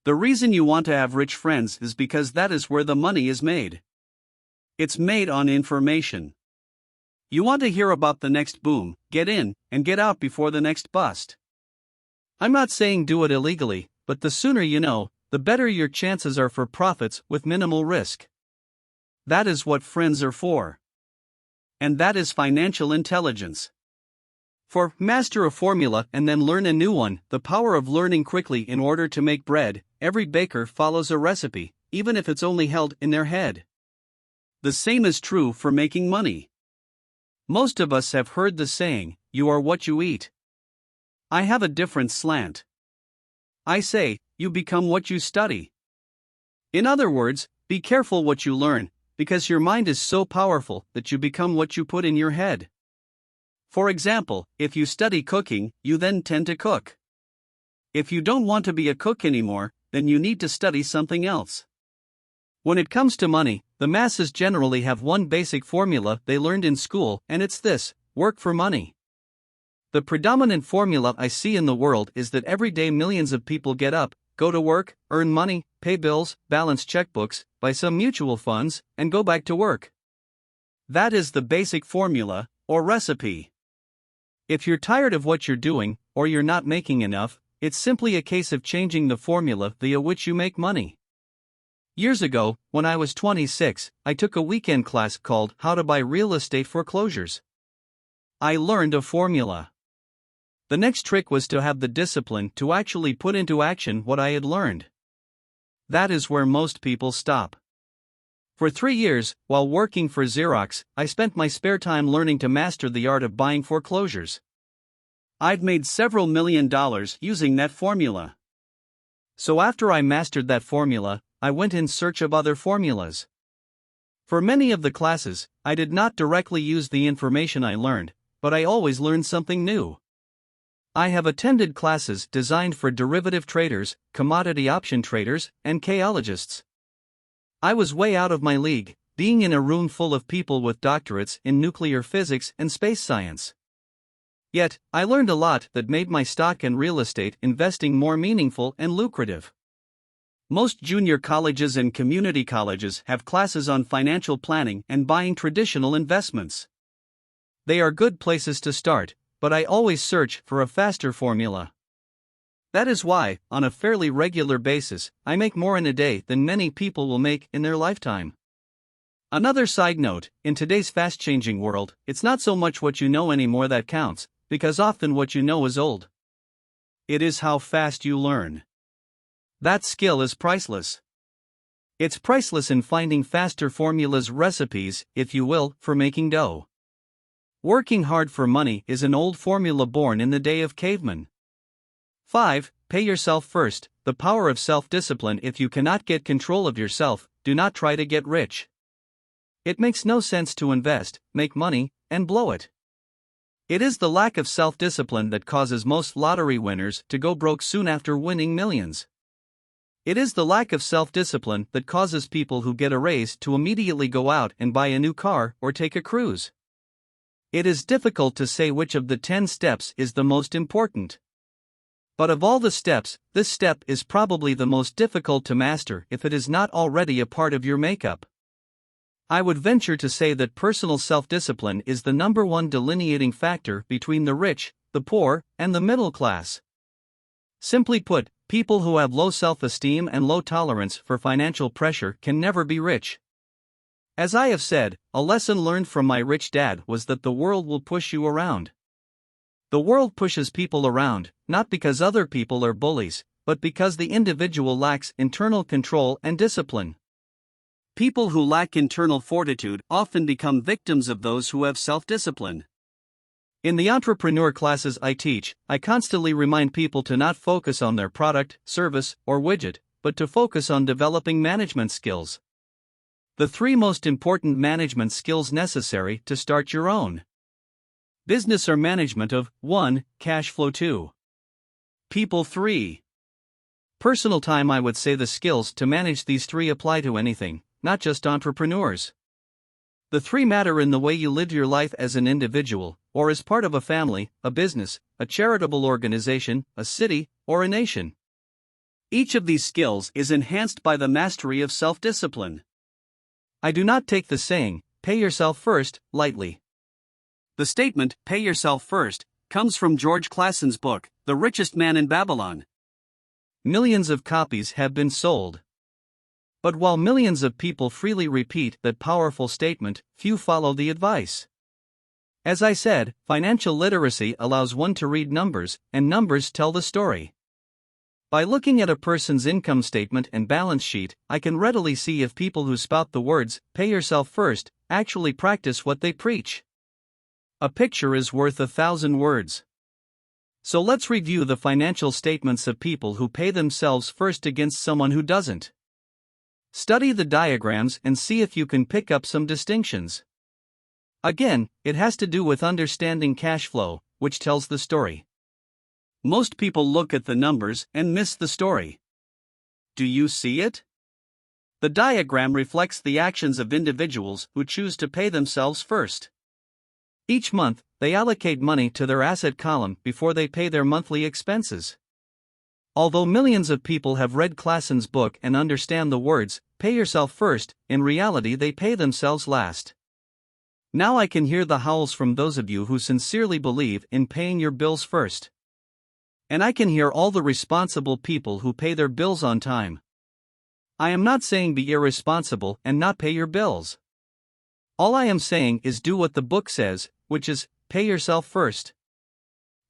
Speaker 1: The reason you want to have rich friends is because that is where the money is made. It's made on information. You want to hear about the next boom, get in, and get out before the next bust. I'm not saying do it illegally, but the sooner you know, the better your chances are for profits with minimal risk. That is what friends are for. And that is financial intelligence. For master a formula and then learn a new one, the power of learning quickly in order to make bread. Every baker follows a recipe, even if it's only held in their head. The same is true for making money. Most of us have heard the saying, you are what you eat. I have a different slant. I say, you become what you study. In other words, be careful what you learn, because your mind is so powerful that you become what you put in your head. For example, if you study cooking, you then tend to cook. If you don't want to be a cook anymore, then you need to study something else. When it comes to money, the masses generally have one basic formula they learned in school, and it's this: work for money. The predominant formula I see in the world is that every day millions of people get up, go to work, earn money, pay bills, balance checkbooks, buy some mutual funds, and go back to work. That is the basic formula, or recipe. If you're tired of what you're doing, or you're not making enough, it's simply a case of changing the formula via which you make money. Years ago, when I was 26, I took a weekend class called How to Buy Real Estate Foreclosures. I learned a formula. The next trick was to have the discipline to actually put into action what I had learned. That is where most people stop. For 3 years, while working for Xerox, I spent my spare time learning to master the art of buying foreclosures. I've made several $1 million using that formula. So after I mastered that formula, I went in search of other formulas. For many of the classes, I did not directly use the information I learned, but I always learned something new.
Speaker 2: I have attended classes designed for derivative traders, commodity option traders, and chaologists. I was way out of my league, being in a room full of people with doctorates in nuclear physics and space science. Yet, I learned a lot that made my stock and real estate investing more meaningful and lucrative. Most junior colleges and community colleges have classes on financial planning and buying traditional investments. They are good places to start, but I always search for a faster formula. That is why, on a fairly regular basis, I make more in a day than many people will make in their lifetime. Another side note, in today's fast-changing world, it's not so much what you know anymore that counts, because often what you know is old. It is how fast you learn. That skill is priceless. It's priceless in finding faster formulas, recipes, if you will, for making dough. Working hard for money is an old formula born in the day of cavemen. 5. Pay yourself first. The power of self-discipline. If you cannot get control of yourself, do not try to get rich. It makes no sense to invest, make money, and blow it. It is the lack of self-discipline that causes most lottery winners to go broke soon after winning millions. It is the lack of self-discipline that causes people who get a raise to immediately go out and buy a new car or take a cruise. It is difficult to say which of the 10 steps is the most important. But of all the steps, this step is probably the most difficult to master if it is not already a part of your makeup. I would venture to say that personal self-discipline is the number one delineating factor between the rich, the poor, and the middle class. Simply put, people who have low self-esteem and low tolerance for financial pressure can never be rich. As I have said, a lesson learned from my rich dad was that the world will push you around. The world pushes people around, not because other people are bullies, but because the individual lacks internal control and discipline. People who lack internal fortitude often become victims of those who have self-discipline. In the entrepreneur classes I teach, I constantly remind people to not focus on their product, service, or widget, but to focus on developing management skills. The 3 most important management skills necessary to start your own business are management of 1. Cash flow, 2. People, 3. Personal time. I would say the skills to manage these 3 apply to anything, not just entrepreneurs. The 3 matter in the way you live your life as an individual, or as part of a family, a business, a charitable organization, a city, or a nation. Each of these skills is enhanced by the mastery of self-discipline. I do not take the saying, "pay yourself first," lightly. The statement, "pay yourself first," comes from George Clason's book, The Richest Man in Babylon. Millions of copies have been sold. But while millions of people freely repeat that powerful statement, few follow the advice. As I said, financial literacy allows one to read numbers, and numbers tell the story. By looking at a person's income statement and balance sheet, I can readily see if people who spout the words, "pay yourself first," actually practice what they preach. A picture is worth 1,000 words. So let's review the financial statements of people who pay themselves first against someone who doesn't. Study the diagrams and see if you can pick up some distinctions. Again, it has to do with understanding cash flow, which tells the story. Most people look at the numbers and miss the story. Do you see it? The diagram reflects the actions of individuals who choose to pay themselves first. Each month, they allocate money to their asset column before they pay their monthly expenses. Although millions of people have read Clason's book and understand the words, "pay yourself first," in reality they pay themselves last. Now I can hear the howls from those of you who sincerely believe in paying your bills first. And I can hear all the responsible people who pay their bills on time. I am not saying be irresponsible and not pay your bills. All I am saying is do what the book says, which is, pay yourself first.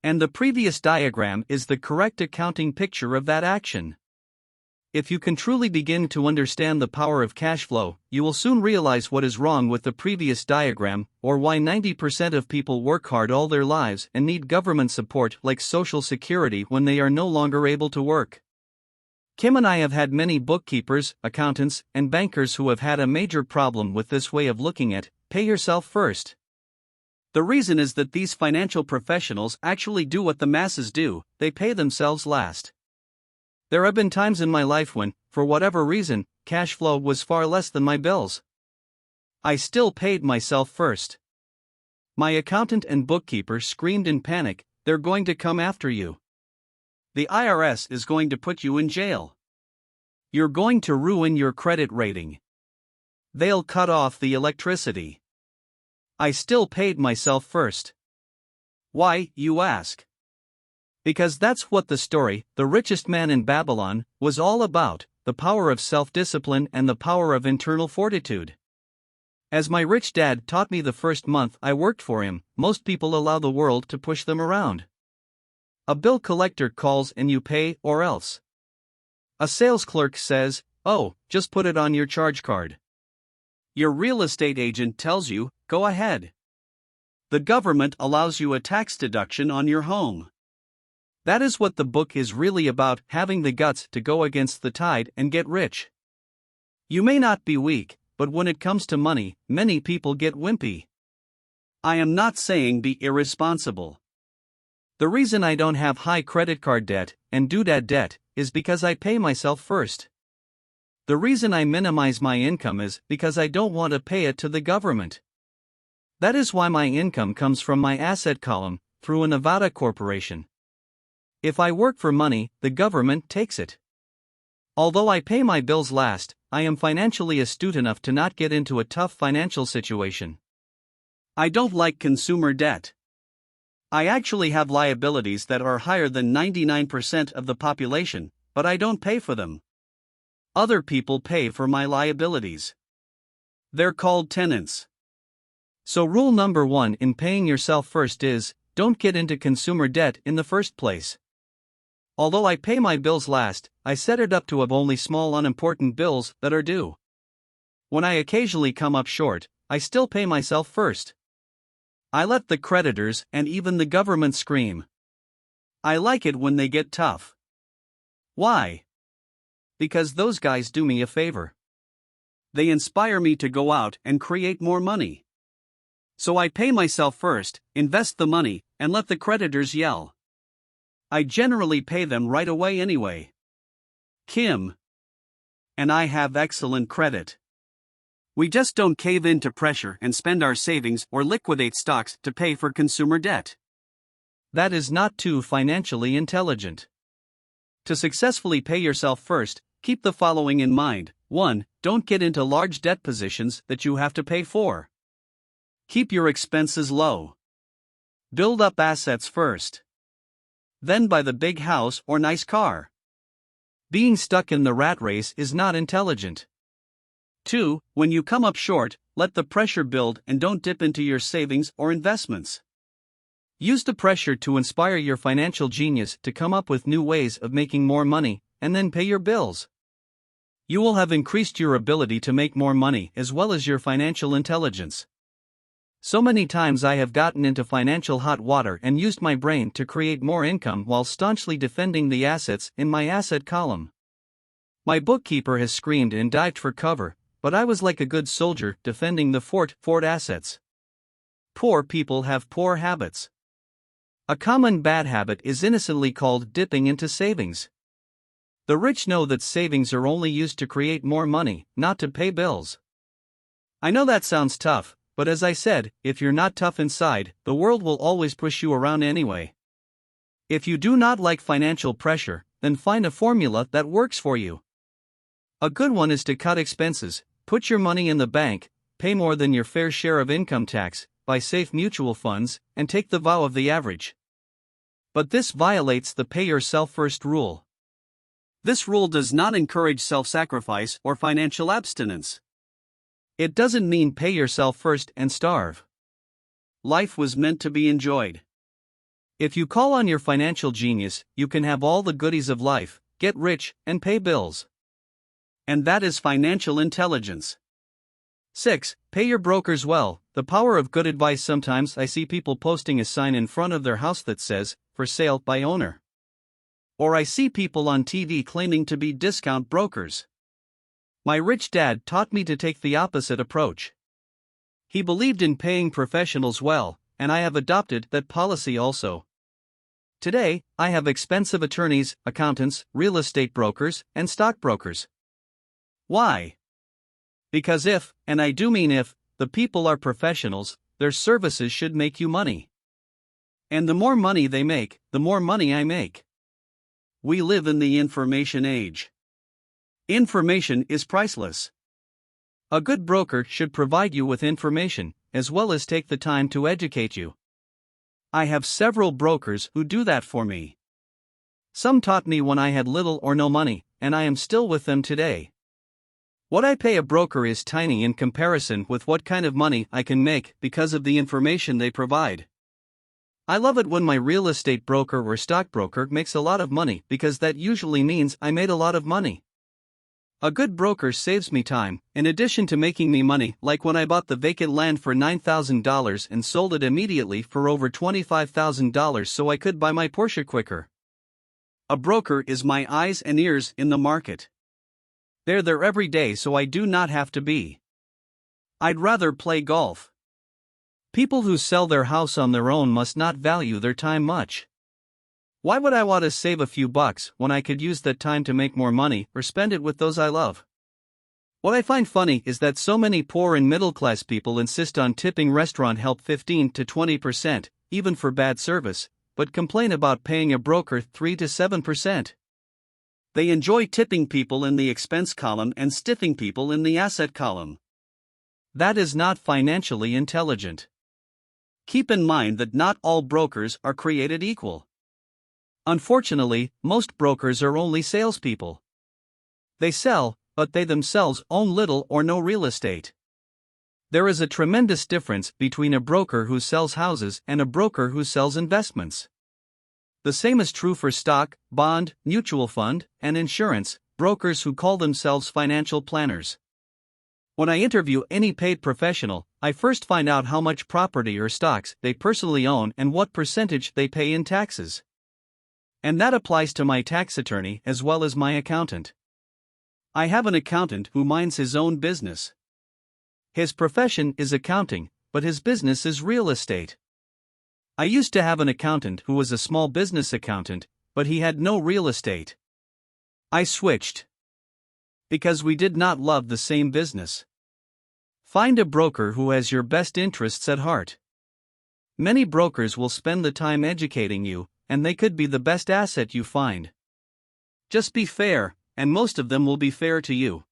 Speaker 2: And the previous diagram is the correct accounting picture of that action. If you can truly begin to understand the power of cash flow, you will soon realize what is wrong with the previous diagram, or why 90% of people work hard all their lives and need government support like Social Security when they are no longer able to work. Kim and I have had many bookkeepers, accountants, and bankers who have had a major problem with this way of looking at, pay yourself first.
Speaker 1: The reason is that these financial professionals actually do what the masses do, they pay themselves last.
Speaker 2: There have been times in my life when, for whatever reason, cash flow was far less than my bills.
Speaker 1: I still paid myself first.
Speaker 2: My accountant and bookkeeper screamed in panic, "They're going to come after you.
Speaker 1: The IRS is going to put you in jail. You're going to ruin your credit rating. They'll cut off the electricity." I still paid myself first. Why, you ask?
Speaker 2: Because that's what the story, The Richest Man in Babylon, was all about: the power of self-discipline and the power of internal fortitude. As my rich dad taught me the first month I worked for him, most people allow the world to push them around. A bill collector calls and you pay, or else. A sales clerk says, "Oh, just put it on your charge card."
Speaker 1: Your real estate agent tells you, "Go ahead." The government allows you a tax deduction on your home.
Speaker 2: That is what the book is really about: having the guts to go against the tide and get rich.
Speaker 1: You may not be weak, but when it comes to money, many people get wimpy. I am not saying be irresponsible.
Speaker 2: The reason I don't have high credit card debt and doodad debt is because I pay myself first. The reason I minimize my income is because I don't want to pay it to the government. That is why my income comes from my asset column, through a Nevada corporation. If I work for money, the government takes it. Although I pay my bills last, I am financially astute enough to not get into a tough financial situation.
Speaker 1: I don't like consumer debt. I actually have liabilities that are higher than 99% of the population, but I don't pay for them. Other people pay for my liabilities. They're called tenants.
Speaker 2: So rule number 1 in paying yourself first is, don't get into consumer debt in the first place. Although I pay my bills last, I set it up to have only small unimportant bills that are due. When I occasionally come up short, I still pay myself first. I let the creditors and even the government scream. I like it when they get tough. Why? Because those guys do me a favor. They inspire me to go out and create more money. So I pay myself first, invest the money, and let the creditors yell. I generally pay them right away anyway. Kim and I have excellent credit. We just don't cave into pressure and spend our savings or liquidate stocks to pay for consumer debt. That is not too financially intelligent.
Speaker 1: To successfully pay yourself first, keep the following in mind. 1. Don't get into large debt positions that you have to pay for. Keep your expenses low. Build up assets first. Then buy the big house or nice car.
Speaker 2: Being stuck in the rat race is not intelligent.
Speaker 1: 2. When you come up short, let the pressure build and don't dip into your savings or investments.
Speaker 2: Use the pressure to inspire your financial genius to come up with new ways of making more money, and then pay your bills. You will have increased your ability to make more money as well as your financial intelligence. So many times I have gotten into financial hot water and used my brain to create more income while staunchly defending the assets in my asset column. My bookkeeper has screamed and dived for cover, but I was like a good soldier defending the fort assets. Poor people have poor habits. A common bad habit is innocently called dipping into savings. The rich know that savings are only used to create more money, not to pay bills. I know that sounds tough, but as I said, if you're not tough inside, the world will always push you around anyway. If you do not like financial pressure, then find a formula that works for you. A good one is to cut expenses, put your money in the bank, pay more than your fair share of income tax, buy safe mutual funds, and take the vow of the average. But this violates the pay yourself first rule. This rule does not encourage self-sacrifice or financial abstinence. It doesn't mean pay yourself first and starve. Life was meant to be enjoyed. If you call on your financial genius, you can have all the goodies of life, get rich, and pay bills. And that is financial intelligence. 6. Pay your brokers well. The power of good advice. Sometimes I see people posting a sign in front of their house that says, "For sale by owner." Or I see people on TV claiming to be discount brokers. My rich dad taught me to take the opposite approach. He believed in paying professionals well, and I have adopted that policy also. Today, I have expensive attorneys, accountants, real estate brokers, and stockbrokers.
Speaker 1: Why?
Speaker 2: Because if, and I do mean if, the people are professionals, their services should make you money.
Speaker 1: And the more money they make, the more money I make. We live in the information age. Information is priceless.
Speaker 2: A good broker should provide you with information, as well as take the time to educate you.
Speaker 1: I have several brokers who do that for me.
Speaker 2: Some taught me when I had little or no money, and I am still with them today. What I pay a broker is tiny in comparison with what kind of money I can make because of the information they provide. I love it when my real estate broker or stockbroker makes a lot of money because that usually means I made a lot of money. A good broker saves me time, in addition to making me money, like when I bought the vacant land for $9,000 and sold it immediately for over $25,000 so I could buy my Porsche quicker.
Speaker 1: A broker is my eyes and ears in the market.
Speaker 2: They're there every day so I do not have to be.
Speaker 1: I'd rather play golf.
Speaker 2: People who sell their house on their own must not value their time much. Why would I want to save a few bucks when I could use that time to make more money or spend it with those I love? What I find funny is that so many poor and middle-class people insist on tipping restaurant help 15 to 20%, even for bad service, but complain about paying a broker 3 to 7%.
Speaker 1: They enjoy tipping people in the expense column and stiffing people in the asset column.
Speaker 2: That is not financially intelligent.
Speaker 1: Keep in mind that not all brokers are created equal.
Speaker 2: Unfortunately, most brokers are only salespeople. They sell, but they themselves own little or no real estate. There is a tremendous difference between a broker who sells houses and a broker who sells investments. The same is true for stock, bond, mutual fund, and insurance, brokers who call themselves financial planners. When I interview any paid professional, I first find out how much property or stocks they personally own and what percentage they pay in taxes. And that applies to my tax attorney as well as my accountant.
Speaker 1: I have an accountant who minds his own business.
Speaker 2: His profession is accounting, but his business is real estate. I used to have an accountant who was a small business accountant, but he had no real estate. I switched because we did not love the same business. Find a broker who has your best interests at heart. Many brokers will spend the time educating you, and they could be the best asset you find.
Speaker 1: Just be fair, and most of them will be fair to you.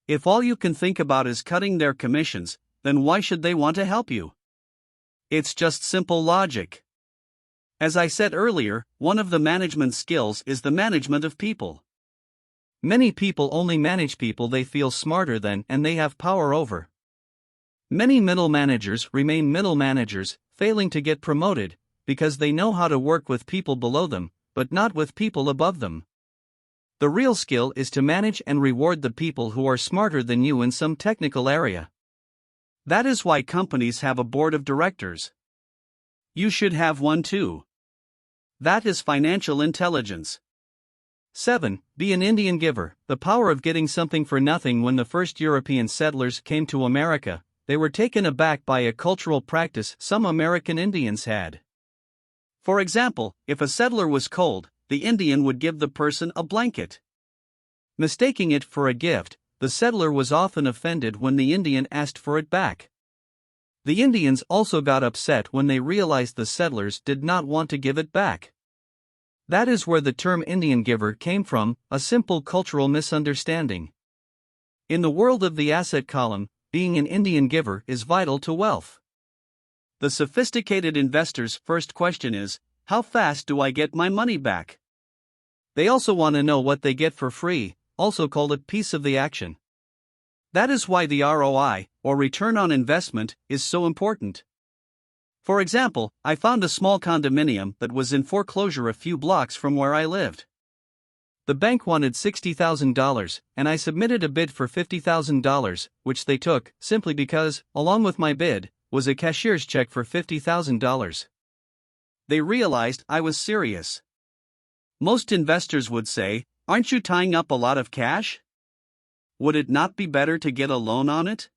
Speaker 1: If all you can think about is cutting their commissions, then why should they want to help you? It's just simple logic. As I said earlier, one of the management skills is the management of people.
Speaker 2: Many people only manage people they feel smarter than and they have power over. Many middle managers remain middle managers, failing to get promoted, because they know how to work with people below them, but not with people above them. The real skill is to manage and reward the people who are smarter than you in some technical area.
Speaker 1: That is why companies have a board of directors. You should have one too. That is financial intelligence.
Speaker 2: 7. Be an Indian giver. The power of getting something for nothing. When the first European settlers came to America, they were taken aback by a cultural practice some American Indians had.
Speaker 1: For example, if a settler was cold, the Indian would give the person a blanket.
Speaker 2: Mistaking it for a gift, the settler was often offended when the Indian asked for it back. The Indians also got upset when they realized the settlers did not want to give it back. That is where the term Indian giver came from, a simple cultural misunderstanding. In the world of the asset column, being an Indian giver is vital to wealth.
Speaker 1: The sophisticated investor's first question is, how fast do I get my money back?
Speaker 2: They also want to know what they get for free, also called a piece of the action.
Speaker 1: That is why the ROI, or return on investment, is so important. For example, I found a small condominium that was in foreclosure a few blocks from where I lived.
Speaker 2: The bank wanted $60,000, and I submitted a bid for $50,000, which they took, simply because, along with my bid, was a cashier's check for $50,000.
Speaker 1: They realized I was serious. Most investors would say, "Aren't you tying up a lot of cash? Would it not be better to get a loan on it?"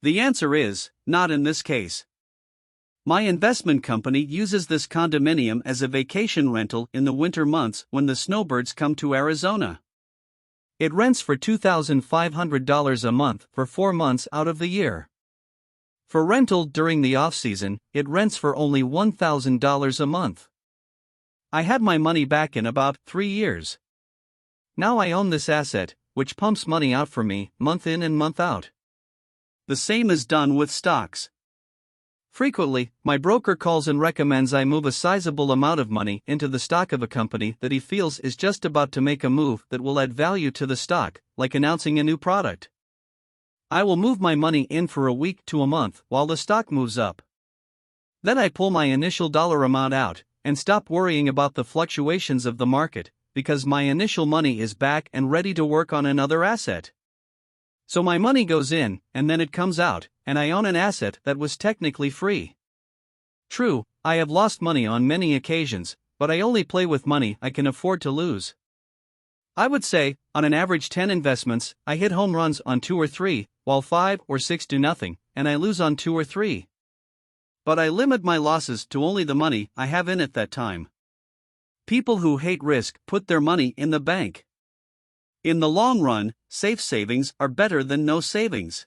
Speaker 1: The answer is, not in this case. My investment company uses this condominium as a vacation rental in the winter months when the snowbirds come to Arizona.
Speaker 2: It rents for $2,500 a month for 4 months out of the year. For rental during the off-season, it rents for only $1,000 a month. I had my money back in about 3 years. Now I own this asset, which pumps money out for me, month in and month out.
Speaker 1: The same is done with stocks.
Speaker 2: Frequently, my broker calls and recommends I move a sizable amount of money into the stock of a company that he feels is just about to make a move that will add value to the stock, like announcing a new product. I will move my money in for a week to a month while the stock moves up. Then I pull my initial dollar amount out and stop worrying about the fluctuations of the market, because my initial money is back and ready to work on another asset. So my money goes in, and then it comes out, and I own an asset that was technically free. True, I have lost money on many occasions, but I only play with money I can afford to lose. I would say, on an average 10 investments, I hit home runs on 2 or 3, while 5 or 6 do nothing, and I lose on 2 or 3. But I limit my losses to only the money I have in at that time. People who hate risk put their money in the bank. In the long run, safe savings are better than no savings.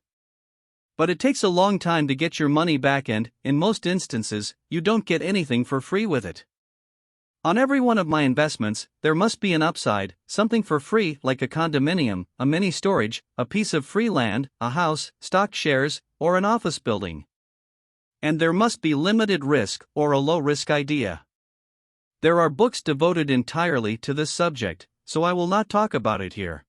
Speaker 2: But it takes a long time to get your money back, and, in most instances, you don't get anything for free with it. On every one of my investments, there must be an upside, something for free like a condominium, a mini storage, a piece of free land, a house, stock shares, or an office building. And there must be limited risk or a low-risk idea. There are books devoted entirely to this subject, so I will not talk about it here.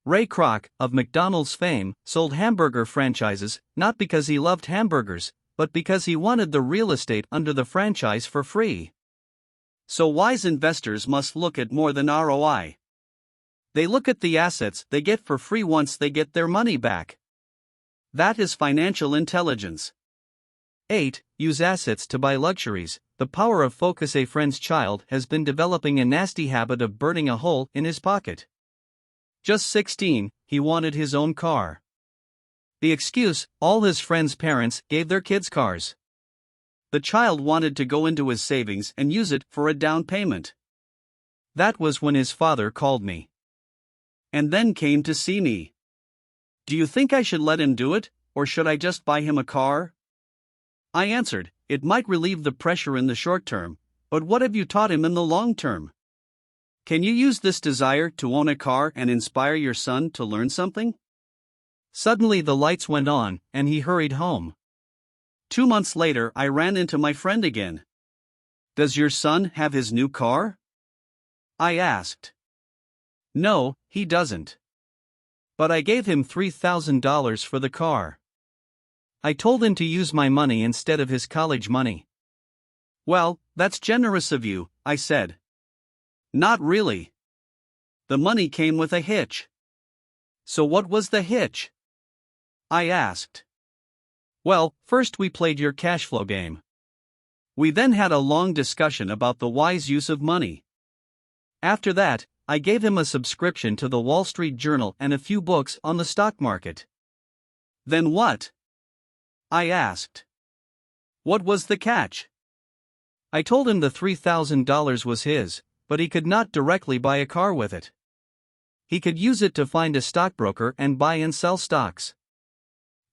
Speaker 2: Ray Kroc, of McDonald's fame, sold hamburger franchises, not because he loved hamburgers, but because he wanted the real estate under the franchise for free.
Speaker 1: So wise investors must look at more than ROI. They look at the assets they get for free once they get their money back. That is financial intelligence.
Speaker 2: 8. Use assets to buy luxuries. The power of focus. A friend's child has been developing a nasty habit of burning a hole in his pocket. Just 16, he wanted his own car. The excuse: all his friends' parents gave their kids cars.
Speaker 1: The child wanted to go into his savings and use it for a down payment.
Speaker 2: That was when his father called me.
Speaker 1: And then came to see me. Do you think I should let him do it, or should I just buy him a car? I answered, it might relieve the pressure in the short term, but what have you taught him in the long term? Can you use this desire to own a car and inspire your son to learn something?
Speaker 2: Suddenly the lights went on, and he hurried home.
Speaker 1: 2 months later, I ran into my friend again. Does your son have his new car? I asked.
Speaker 2: No, he doesn't. But I gave him $3,000 for the car. I told him to use my money instead of his college money.
Speaker 1: Well, that's generous of you, I said. Not really. The money came with a hitch.
Speaker 2: So what was the hitch?
Speaker 1: I asked.
Speaker 2: Well, first we played your cash flow game.
Speaker 1: We then had a long discussion about the wise use of money.
Speaker 2: After that, I gave him a subscription to the Wall Street Journal and a few books on the stock market.
Speaker 1: Then what? I asked. What was the catch?
Speaker 2: I told him the $3,000 was his, but he could not directly buy a car with it. He could use it to find a stockbroker and buy and sell stocks.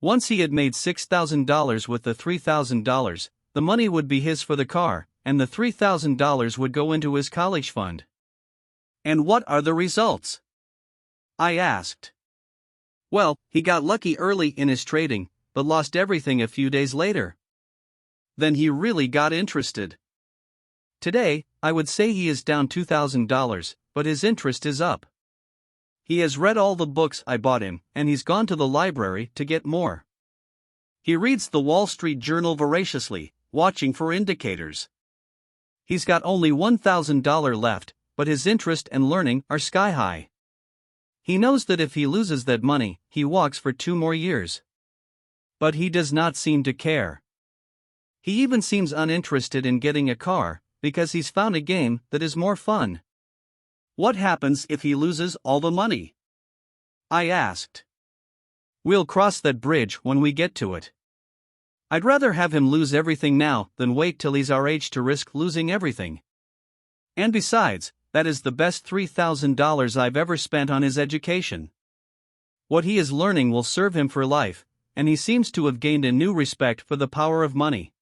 Speaker 2: Once he had made $6,000 with the $3,000, the money would be his for the car, and the $3,000 would go into his college fund.
Speaker 1: And what are the results? I asked.
Speaker 2: Well, he got lucky early in his trading, but lost everything a few days later.
Speaker 1: Then he really got interested.
Speaker 2: Today, I would say he is down $2,000, but his interest is up. He has read all the books I bought him, and he's gone to the library to get more.
Speaker 1: He reads the Wall Street Journal voraciously, watching for indicators.
Speaker 2: He's got only $1,000 left, but his interest and learning are sky high. He knows that if he loses that money, he walks for 2 more years. But he does not seem to care. He even seems uninterested in getting a car, because he's found a game that is more fun.
Speaker 1: What happens if he loses all the money? I asked.
Speaker 2: We'll cross that bridge when we get to it. I'd rather have him lose everything now than wait till he's our age to risk losing everything. And besides, that is the best $3,000 I've ever spent on his education. What he is learning will serve him for life, and he seems to have gained a new respect for the power of money.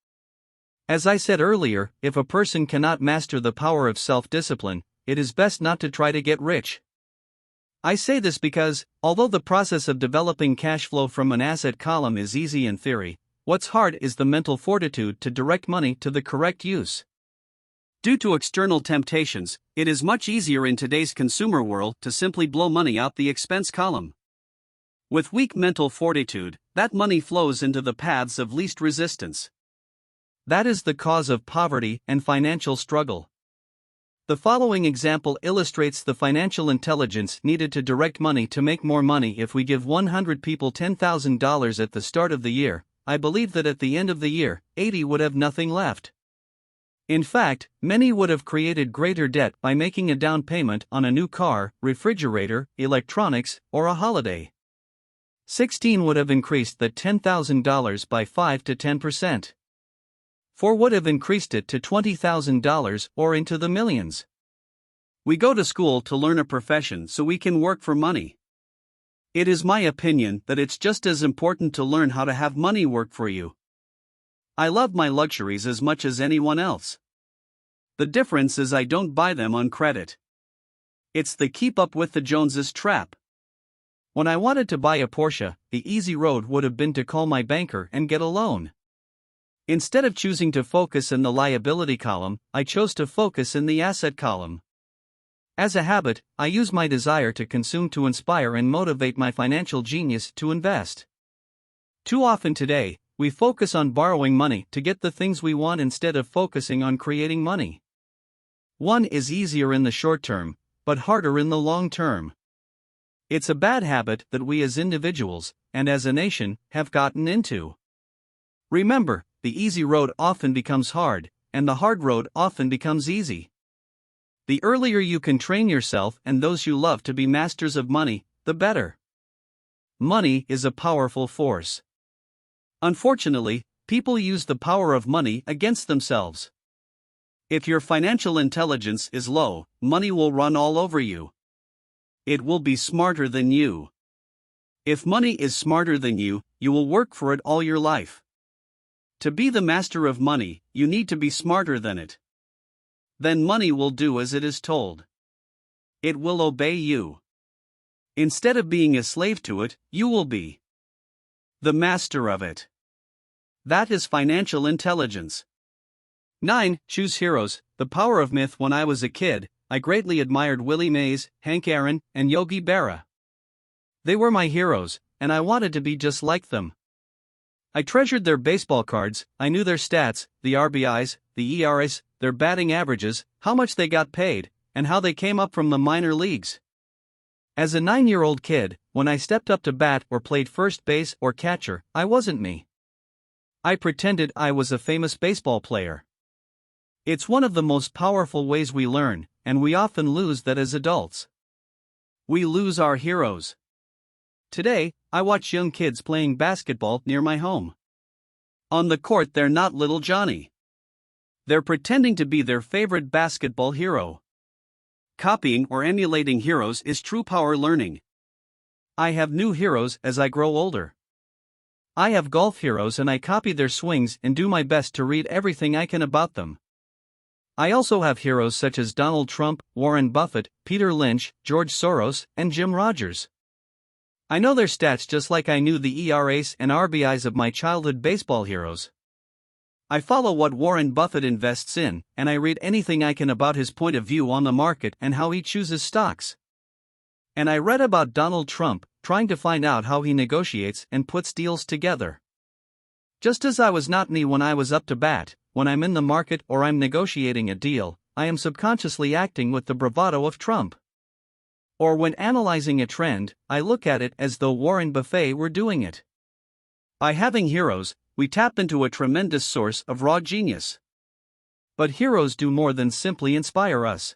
Speaker 2: As I said earlier, if a person cannot master the power of self-discipline, it is best not to try to get rich. I say this because, although the process of developing cash flow from an asset column is easy in theory, what's hard is the mental fortitude to direct money to the correct use. Due to external temptations, it is much easier in today's consumer world to simply blow money out the expense column. With weak mental fortitude, that money flows into the paths of least resistance. That is the cause of poverty and financial struggle. The following example illustrates the financial intelligence needed to direct money to make more money. If we give 100 people $10,000 at the start of the year, I believe that at the end of the year, 80 would have nothing left. In fact, many would have created greater debt by making a down payment on a new car, refrigerator, electronics, or a holiday. 16 would have increased that $10,000 by 5 to 10%. 4 would have increased it to $20,000 or into the millions. We go to school to learn a profession so we can work for money. It is my opinion that it's just as important to learn how to have money work for you. I love my luxuries as much as anyone else. The difference is I don't buy them on credit. It's the keep up with the Joneses trap. When I wanted to buy a Porsche, the easy road would have been to call my banker and get a loan. Instead of choosing to focus in the liability column, I chose to focus in the asset column. As a habit, I use my desire to consume to inspire and motivate my financial genius to invest. Too often today, we focus on borrowing money to get the things we want instead of focusing on creating money. One is easier in the short term, but harder in the long term. It's a bad habit that we as individuals, and as a nation, have gotten into. Remember, the easy road often becomes hard, and the hard road often becomes easy. The earlier you can train yourself and those you love to be masters of money, the better. Money is a powerful force. Unfortunately, people use the power of money against themselves. If your financial intelligence is low, money will run all over you. It will be smarter than you. If money is smarter than you, you will work for it all your life. To be the master of money, you need to be smarter than it. Then money will do as it is told. It will obey you. Instead of being a slave to it, you will be the master of it. That is financial intelligence. 9. Choose heroes. The power of myth. When I was a kid, I greatly admired Willie Mays, Hank Aaron, and Yogi Berra. They were my heroes, and I wanted to be just like them. I treasured their baseball cards, I knew their stats, the RBIs, the ERAs, their batting averages, how much they got paid, and how they came up from the minor leagues. As a 9-year-old kid, when I stepped up to bat or played first base or catcher, I wasn't me. I pretended I was a famous baseball player. It's one of the most powerful ways we learn, and we often lose that as adults. We lose our heroes. Today, I watch young kids playing basketball near my home. On the court, they're not little Johnny. They're pretending to be their favorite basketball hero. Copying or emulating heroes is true power learning. I have new heroes as I grow older. I have golf heroes and I copy their swings and do my best to read everything I can about them. I also have heroes such as Donald Trump, Warren Buffett, Peter Lynch, George Soros, and Jim Rogers. I know their stats just like I knew the ERAs and RBIs of my childhood baseball heroes. I follow what Warren Buffett invests in, and I read anything I can about his point of view on the market and how he chooses stocks. And I read about Donald Trump, trying to find out how he negotiates and puts deals together. Just as I was not me when I was up to bat, when I'm in the market or I'm negotiating a deal, I am subconsciously acting with the bravado of Trump. Or when analyzing a trend, I look at it as though Warren Buffett were doing it. By having heroes, we tap into a tremendous source of raw genius. But heroes do more than simply inspire us.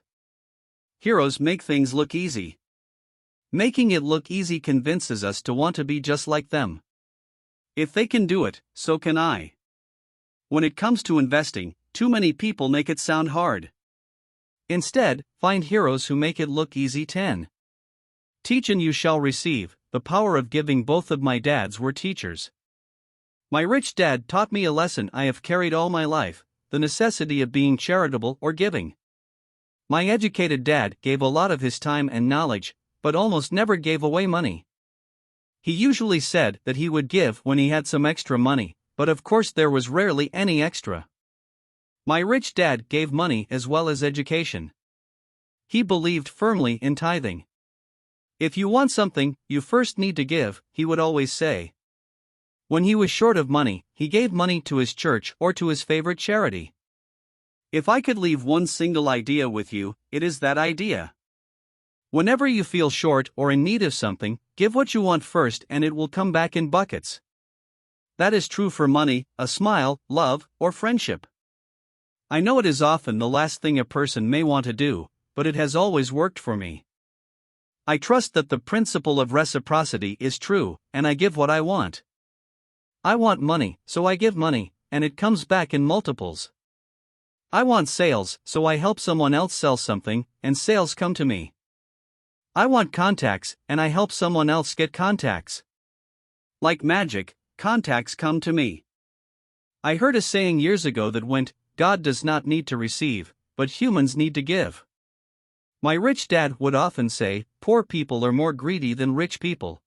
Speaker 2: Heroes make things look easy. Making it look easy convinces us to want to be just like them. If they can do it, so can I.
Speaker 1: When it comes to investing, too many people make it sound hard.
Speaker 2: Instead, find heroes who make it look easy. 10. Teach and you shall receive. The power of giving. Both of my dads were teachers. My rich dad taught me a lesson I have carried all my life: the necessity of being charitable or giving. My educated dad gave a lot of his time and knowledge, but almost never gave away money. He usually said that he would give when he had some extra money, but of course there was rarely any extra. My rich dad gave money as well as education. He believed firmly in tithing. If you want something, you first need to give, he would always say. When he was short of money, he gave money to his church or to his favorite charity.
Speaker 1: If I could leave one single idea with you, it is that idea.
Speaker 2: Whenever you feel short or in need of something, give what you want first and it will come back in buckets.
Speaker 1: That is true for money, a smile, love, or friendship. I know it is often the last thing a person may want to do, but it has always worked for me. I trust that the principle of reciprocity is true, and I give what I want. I want money, so I give money, and it comes back in multiples. I want sales, so I help someone else sell something, and sales come to me. I want contacts, and I help someone else get contacts.
Speaker 2: Like magic, contacts come to me. I heard a saying years ago that went, God does not need to receive, but humans need to give. My rich dad would often say, poor people are more greedy than rich people.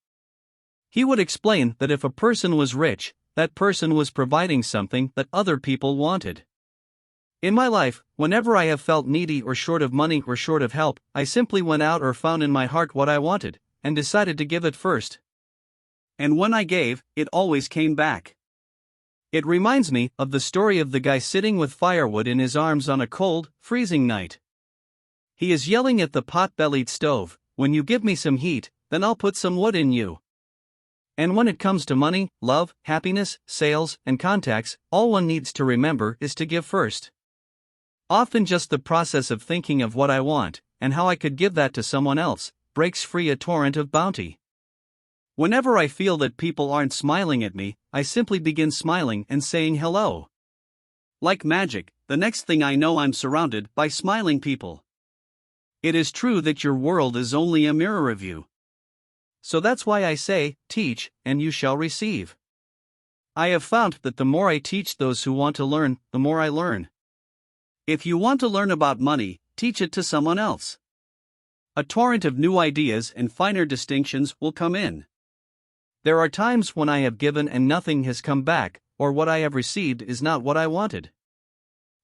Speaker 2: He would explain that if a person was rich, that person was providing something that other people wanted. In my life, whenever I have felt needy or short of money or short of help, I simply went out or found in my heart what I wanted, and decided to give it first.
Speaker 1: And when I gave, it always came back.
Speaker 2: It reminds me of the story of the guy sitting with firewood in his arms on a cold, freezing night. He is yelling at the pot-bellied stove, when you give me some heat, then I'll put some wood in you. And when it comes to money, love, happiness, sales, and contacts, all one needs to remember is to give first. Often just the process of thinking of what I want, and how I could give that to someone else, breaks free a torrent of bounty.
Speaker 1: Whenever I feel that people aren't smiling at me, I simply begin smiling and saying hello. Like magic, the next thing I know I'm surrounded by smiling people. It is true that your world is only a mirror of you.
Speaker 2: So that's why I say, teach, and you shall receive.
Speaker 1: I have found that the more I teach those who want to learn, the more I learn. If you want to learn about money, teach it to someone else. A torrent of new ideas and finer distinctions will come in.
Speaker 2: There are times when I have given and nothing has come back, or what I have received is not what I wanted.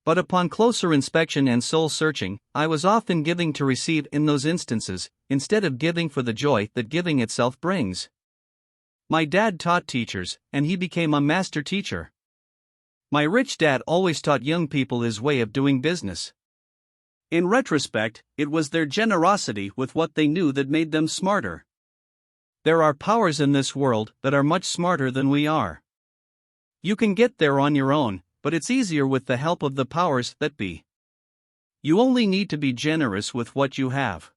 Speaker 2: But upon closer inspection and soul searching, I was often giving to receive in those instances, instead of giving for the joy that giving itself brings. My dad taught teachers, and he became a master teacher. My rich dad always taught young people his way of doing business.
Speaker 1: In retrospect, it was their generosity with what they knew that made them smarter.
Speaker 2: There are powers in this world that are much smarter than we are. You can get there on your own, but it's easier with the help of the powers that be. You only need to be generous with what you have.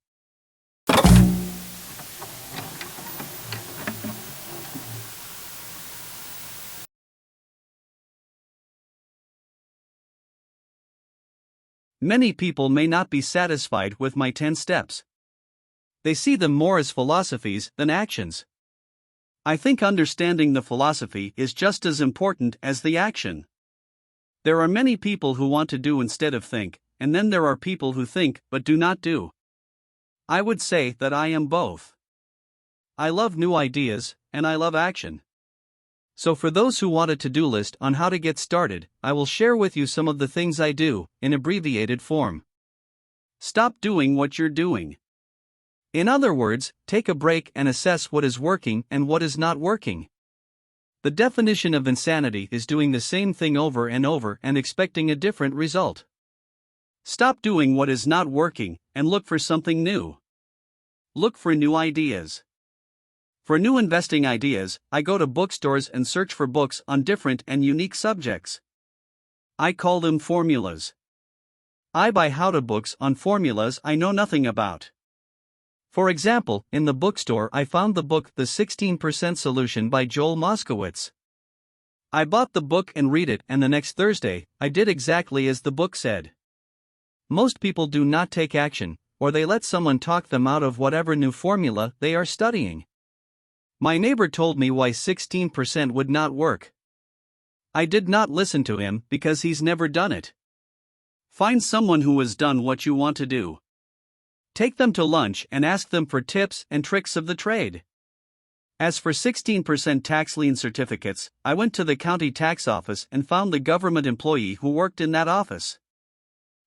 Speaker 1: Many people may not be satisfied with my 10 steps. They see them more as philosophies than actions. I think understanding the philosophy is just as important as the action. There are many people who want to do instead of think, and then there are people who think but do not do. I would say that I am both. I love new ideas, and I love action. So for those who want a to-do list on how to get started, I will share with you some of the things I do, in abbreviated form. Stop doing what you're doing.
Speaker 2: In other words, take a break and assess what is working and what is not working. The definition of insanity is doing the same thing over and over and expecting a different result.
Speaker 1: Stop doing what is not working and look for something new. Look for new ideas. For new investing ideas, I go to bookstores and search for books on different and unique subjects. I call them formulas. I buy how-to books on formulas I know nothing about. For example, in the bookstore I found the book The 16% Solution by Joel Moskowitz. I bought the book and read it, and the next Thursday, I did exactly as the book said. Most people do not take action, or they let someone talk them out of whatever new formula they are studying. My neighbor told me why 16% would not work. I did not listen to him because he's never done it. Find someone who has done what you want to do. Take them to lunch and ask them for tips and tricks of the trade. As for 16% tax lien certificates, I went to the county tax office and found the government employee who worked in that office.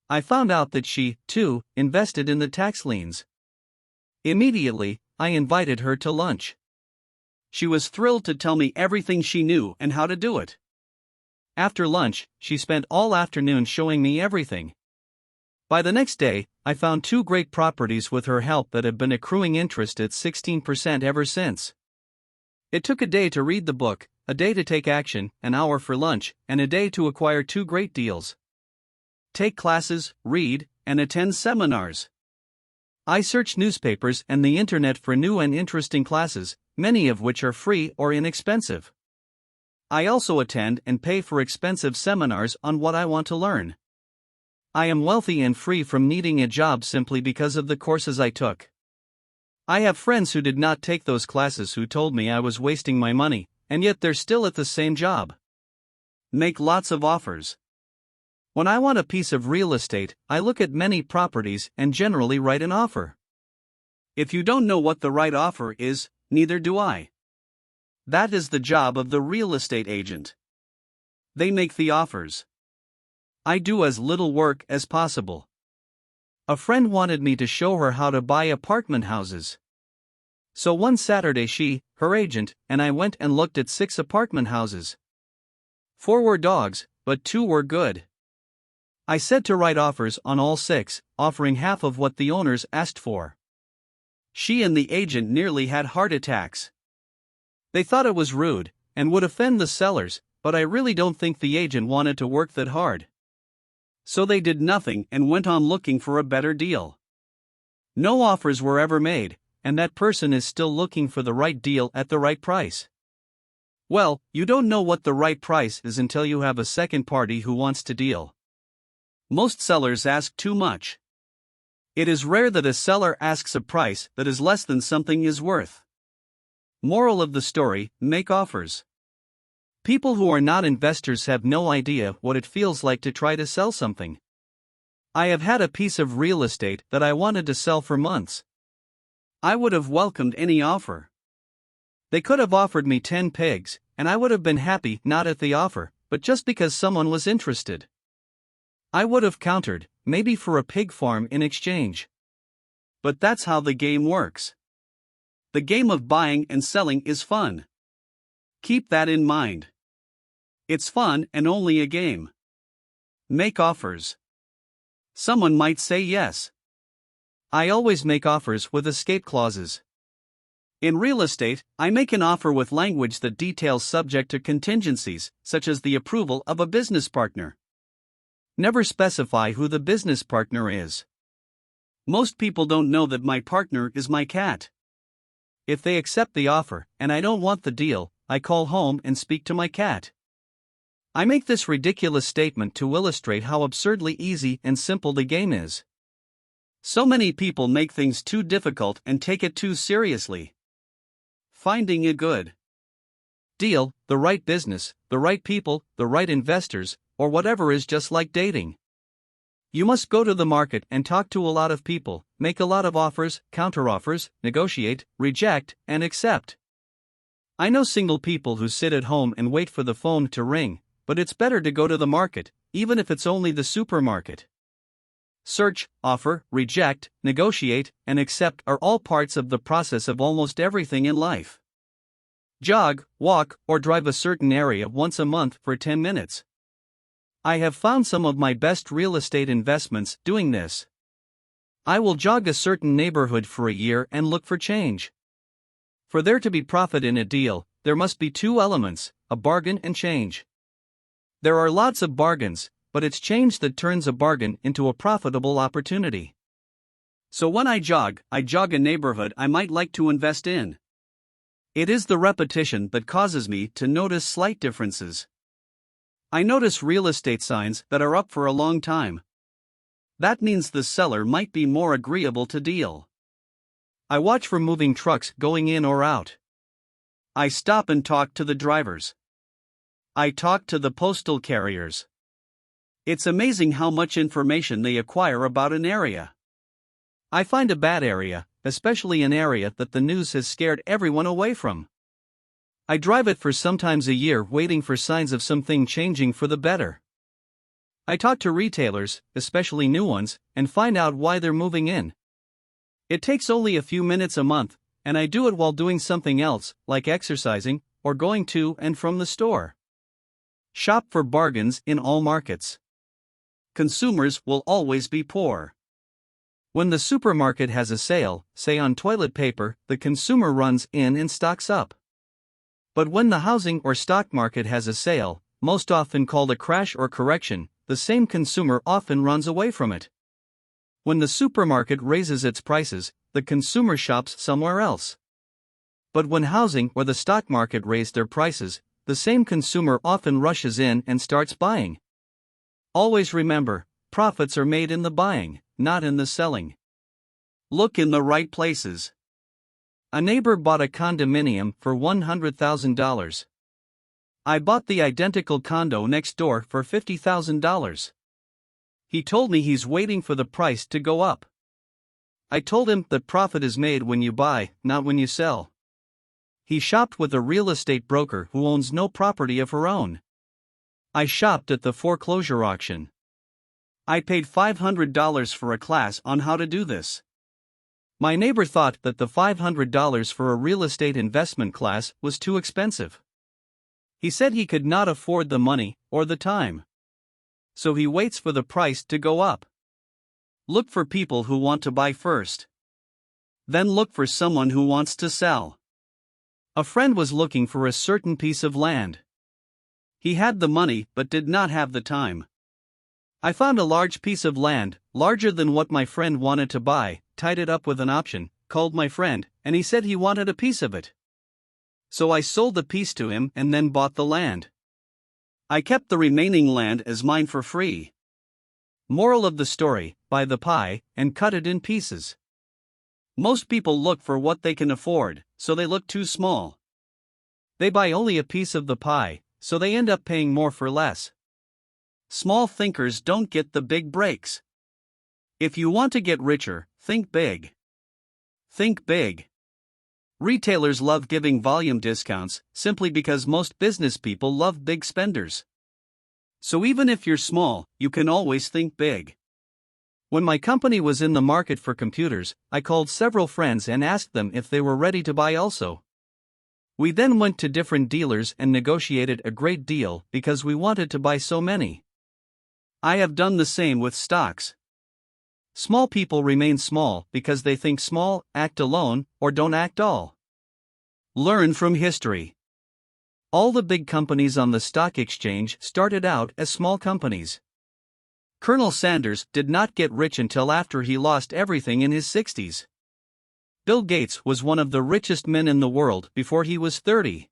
Speaker 1: I found out that she, too, invested in the tax liens. Immediately, I invited her to lunch. She was thrilled to tell me everything she knew and how to do it. After lunch, she spent all afternoon showing me everything. By the next day, I found 2 great properties with her help that have been accruing interest at 16% ever since. It took a day to read the book, a day to take action, an hour for lunch, and a day to acquire 2 great deals. Take classes, read, and attend seminars. I search newspapers and the internet for new and interesting classes, many of which are free or inexpensive. I also attend and pay for expensive seminars on what I want to learn. I am wealthy and free from needing a job simply because of the courses I took. I have friends who did not take those classes who told me I was wasting my money, and yet they're still at the same job. Make lots of offers. When I want a piece of real estate, I look at many properties and generally write an offer. If you don't know what the right offer is, neither do I. That is the job of the real estate agent. They make the offers. I do as little work as possible. A friend wanted me to show her how to buy apartment houses. So one Saturday she, her agent, and I went and looked at 6 apartment houses. 4 were dogs, but 2 were good. I said to write offers on all 6, offering half of what the owners asked for. She and the agent nearly had heart attacks. They thought it was rude, and would offend the sellers, but I really don't think the agent wanted to work that hard. So they did nothing and went on looking for a better deal. No offers were ever made, and that person is still looking for the right deal at the right price. Well, you don't know what the right price is until you have a second party who wants to deal. Most sellers ask too much. It is rare that a seller asks a price that is less than something is worth. Moral of the story: make offers. People who are not investors have no idea what it feels like to try to sell something. I have had a piece of real estate that I wanted to sell for months. I would have welcomed any offer. They could have offered me 10 pigs, and I would have been happy not at the offer, but just because someone was interested. I would have countered, maybe for a pig farm in exchange. But that's how the game works. The game of buying and selling is fun. Keep that in mind. It's fun and only a game. Make offers. Someone might say yes. I always make offers with escape clauses. In real estate, I make an offer with language that details subject to contingencies, such as the approval of a business partner. Never specify who the business partner is. Most people don't know that my partner is my cat. If they accept the offer, and I don't want the deal, I call home and speak to my cat. I make this ridiculous statement to illustrate how absurdly easy and simple the game is. So many people make things too difficult and take it too seriously. Finding a good deal, the right business, the right people, the right investors, or whatever is just like dating. You must go to the market and talk to a lot of people, make a lot of offers, counteroffers, negotiate, reject, and accept. I know single people who sit at home and wait for the phone to ring, but it's better to go to the market, even if it's only the supermarket. Search, offer, reject, negotiate, and accept are all parts of the process of almost everything in life. Jog, walk, or drive a certain area once a month for 10 minutes. I have found some of my best real estate investments doing this. I will jog a certain neighborhood for a year and look for change. For there to be profit in a deal, there must be 2 elements, a bargain and change. There are lots of bargains, but it's change that turns a bargain into a profitable opportunity. So when I jog a neighborhood I might like to invest in. It is the repetition that causes me to notice slight differences. I notice real estate signs that are up for a long time. That means the seller might be more agreeable to deal. I watch for moving trucks going in or out. I stop and talk to the drivers. I talk to the postal carriers. It's amazing how much information they acquire about an area. I find a bad area, especially an area that the news has scared everyone away from. I drive it for sometimes a year waiting for signs of something changing for the better. I talk to retailers, especially new ones, and find out why they're moving in. It takes only a few minutes a month, and I do it while doing something else, like exercising, or going to and from the store. Shop for bargains in all markets. Consumers will always be poor. When the supermarket has a sale, say on toilet paper, the consumer runs in and stocks up. But when the housing or stock market has a sale, most often called a crash or correction, the same consumer often runs away from it. When the supermarket raises its prices, the consumer shops somewhere else. But when housing or the stock market raise their prices, the same consumer often rushes in and starts buying. Always remember, profits are made in the buying, not in the selling. Look in the right places. A neighbor bought a condominium for $100,000. I bought the identical condo next door for $50,000. He told me he's waiting for the price to go up. I told him that profit is made when you buy, not when you sell. He shopped with a real estate broker who owns no property of her own. I shopped at the foreclosure auction. I paid $500 for a class on how to do this. My neighbor thought that the $500 for a real estate investment class was too expensive. He said he could not afford the money or the time. So he waits for the price to go up. Look for people who want to buy first. Then look for someone who wants to sell. A friend was looking for a certain piece of land. He had the money but did not have the time. I found a large piece of land, larger than what my friend wanted to buy, tied it up with an option, called my friend, and he said he wanted a piece of it. So I sold the piece to him and then bought the land. I kept the remaining land as mine for free. Moral of the story: buy the pie and cut it in pieces. Most people look for what they can afford, so they look too small. They buy only a piece of the pie, so they end up paying more for less. Small thinkers don't get the big breaks. If you want to get richer, think big. Think big. Retailers love giving volume discounts simply because most business people love big spenders. So even if you're small, you can always think big. When my company was in the market for computers, I called several friends and asked them if they were ready to buy also. We then went to different dealers and negotiated a great deal because we wanted to buy so many. I have done the same with stocks. Small people remain small because they think small, act alone, or don't act all. Learn from history. All the big companies on the stock exchange started out as small companies. Colonel Sanders did not get rich until after he lost everything in his 60s. Bill Gates was one of the richest men in the world before he was 30.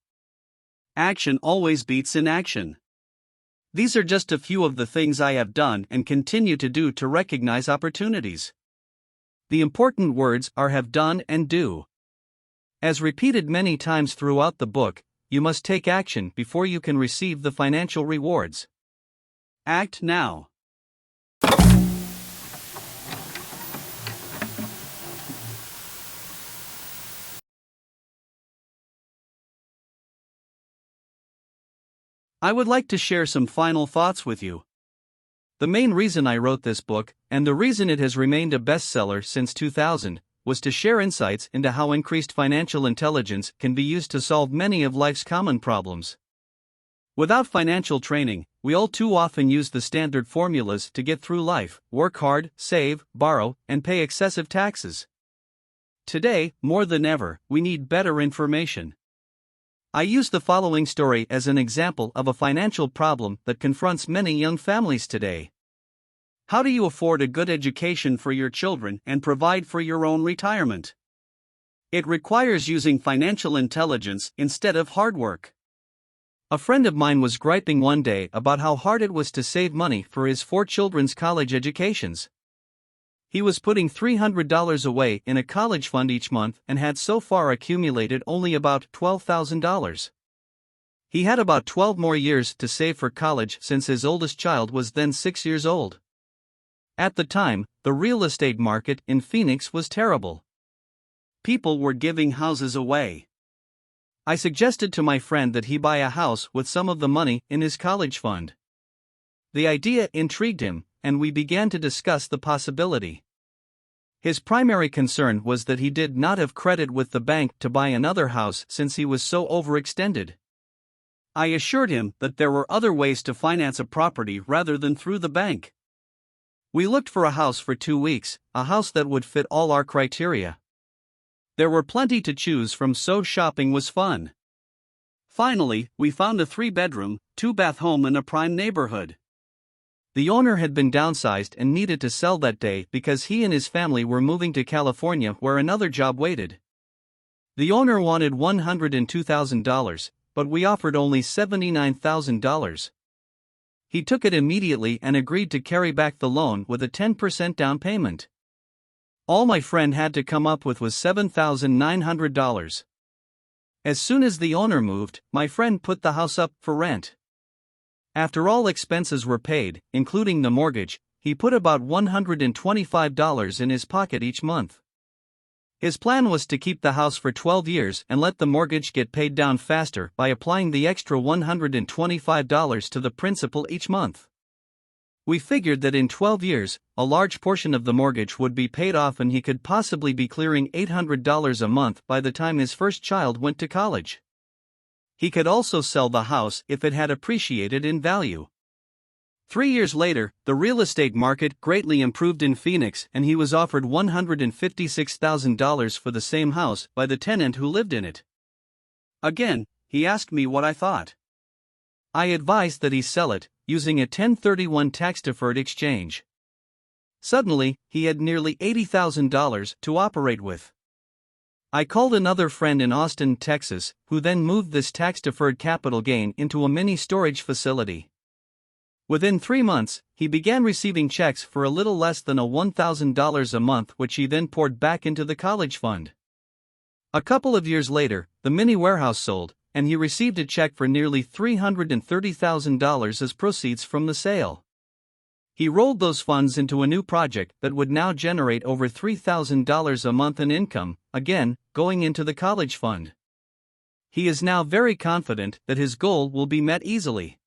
Speaker 1: Action always beats inaction. These are just a few of the things I have done and continue to do to recognize opportunities. The important words are have done and do. As repeated many times throughout the book, you must take action before you can receive the financial rewards. Act now. I would like to share some final thoughts with you. The main reason I wrote this book, and the reason it has remained a bestseller since 2000, was to share insights into how increased financial intelligence can be used to solve many of life's common problems. Without financial training, we all too often use the standard formulas to get through life: work hard, save, borrow, and pay excessive taxes. Today, more than ever, we need better information. I use the following story as an example of a financial problem that confronts many young families today. How do you afford a good education for your children and provide for your own retirement? It requires using financial intelligence instead of hard work.
Speaker 2: A friend of mine was griping one day about how hard it was to save money for his 4 children's college educations. He was putting $300 away in a college fund each month and had so far accumulated only about $12,000. He had about 12 more years to save for college since his oldest child was then 6 years old. At the time, the real estate market in Phoenix was terrible.
Speaker 1: People were giving houses away.
Speaker 2: I suggested to my friend that he buy a house with some of the money in his college fund. The idea intrigued him, and we began to discuss the possibility. His primary concern was that he did not have credit with the bank to buy another house since he was so overextended.
Speaker 1: I assured him that there were other ways to finance a property rather than through the bank.
Speaker 2: We looked for a house for 2 weeks, a house that would fit all our criteria.
Speaker 1: There were plenty to choose from, so shopping was fun. Finally, we found a 3-bedroom, 2-bath home in a prime neighborhood.
Speaker 2: The owner had been downsized and needed to sell that day because he and his family were moving to California where another job waited. The owner wanted $102,000, but we offered only $79,000. He took it immediately and agreed to carry back the loan with a 10% down payment. All my friend had to come up with was $7,900. As soon as the owner moved, my friend put the house up for rent. After all expenses were paid, including the mortgage, he put about $125 in his pocket each month. His plan was to keep the house for 12 years and let the mortgage get paid down faster by applying the extra $125 to the principal each month. We figured that in 12 years, a large portion of the mortgage would be paid off and he could possibly be clearing $800 a month by the time his first child went to college. He could also sell the house if it had appreciated in value. 3 years later, the real estate market greatly improved in Phoenix and he was offered $156,000 for the same house by the tenant who lived in it. Again, he asked me what I thought. I advised that he sell it, using a 1031 tax-deferred exchange. Suddenly, he had nearly $80,000 to operate with. I called another friend in Austin, Texas, who then moved this tax-deferred capital gain into a mini storage facility. Within 3 months, he began receiving checks for a little less than $1,000 a month, which he then poured back into the college fund. A couple of years later, the mini warehouse sold, and he received a check for nearly $330,000 as proceeds from the sale. He rolled those funds into a new project that would now generate over $3,000 a month in income, again, going into the college fund. He is now very confident that his goal will be met easily.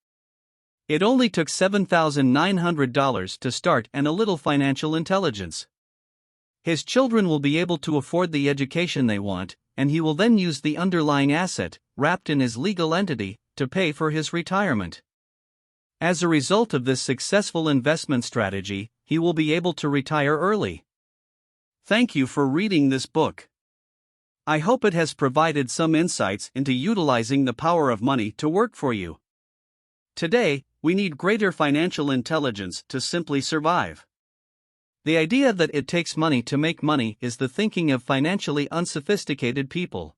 Speaker 2: It only took $7,900 to start and a little financial intelligence. His children will be able to afford the education they want, and he will then use the underlying asset, wrapped in his legal entity, to pay for his retirement. As a result of this successful investment strategy, he will be able to retire early.
Speaker 1: Thank you for reading this book. I hope it has provided some insights into utilizing the power of money to work for you. Today, we need greater financial intelligence to simply survive. The idea that it takes money to make money is the thinking of financially unsophisticated people.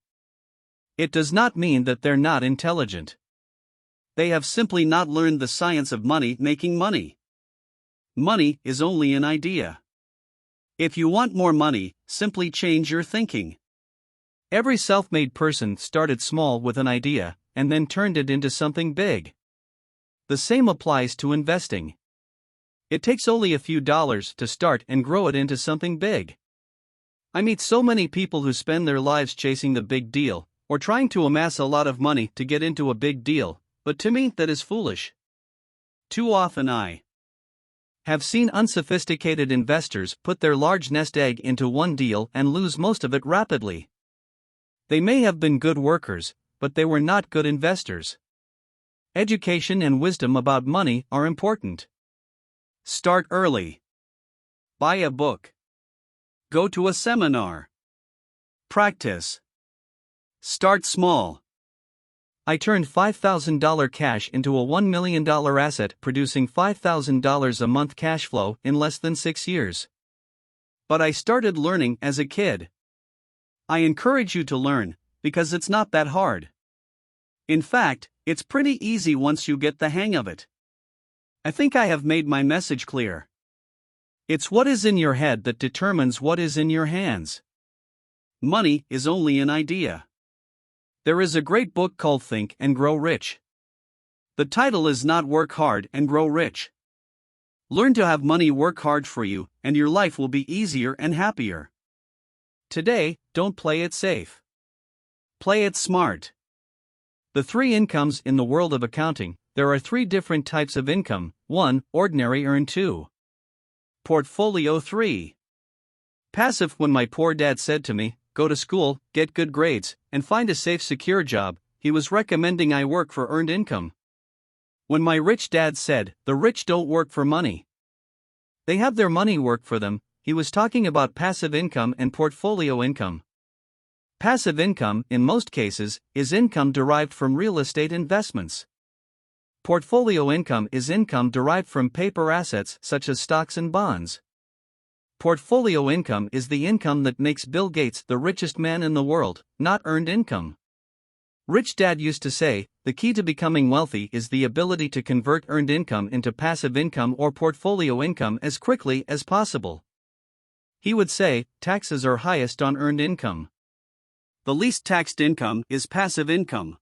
Speaker 1: It does not mean that they're not intelligent. They have simply not learned the science of making money. Money is only an idea. If you want more money, simply change your thinking.
Speaker 2: Every self-made person started small with an idea, and then turned it into something big. The same applies to investing. It takes only a few dollars to start and grow it into something big. I meet so many people who spend their lives chasing the big deal, or trying to amass a lot of money to get into a big deal, but to me that is foolish. Too often I have seen unsophisticated investors put their large nest egg into one deal and lose most of it rapidly. They may have been good workers, but they were not good investors. Education and wisdom about money are important.
Speaker 1: Start early. Buy a book. Go to a seminar. Practice. Start small.
Speaker 2: I turned $5,000 cash into a $1 million asset, producing $5,000 a month cash flow in less than 6 years.
Speaker 1: But I started learning as a kid. I encourage you to learn, because it's not that hard. In fact, it's pretty easy once you get the hang of it. I think I have made my message clear. It's what is in your head that determines what is in your hands. Money is only an idea. There is a great book called Think and Grow Rich. The title is not Work Hard and Grow Rich. Learn to have money work hard for you, and your life will be easier and happier. Today, don't play it safe. Play it smart. The three incomes in the world of accounting. There are three different types of income. 1. Ordinary earned. 2. Portfolio. 3. Passive. When my poor dad said to me, go to school, get good grades, and find a safe secure job, he was recommending I work for earned income. When my rich dad said, the rich don't work for money, they have their money work for them, he was talking about passive income and portfolio income. Passive income, in most cases, is income derived from real estate investments. Portfolio income is income derived from paper assets such as stocks and bonds. Portfolio income is the income that makes Bill Gates the richest man in the world, not earned income. Rich Dad used to say, the key to becoming wealthy is the ability to convert earned income into passive income or portfolio income as quickly as possible. He would say, taxes are highest on earned income. The least taxed income is passive income.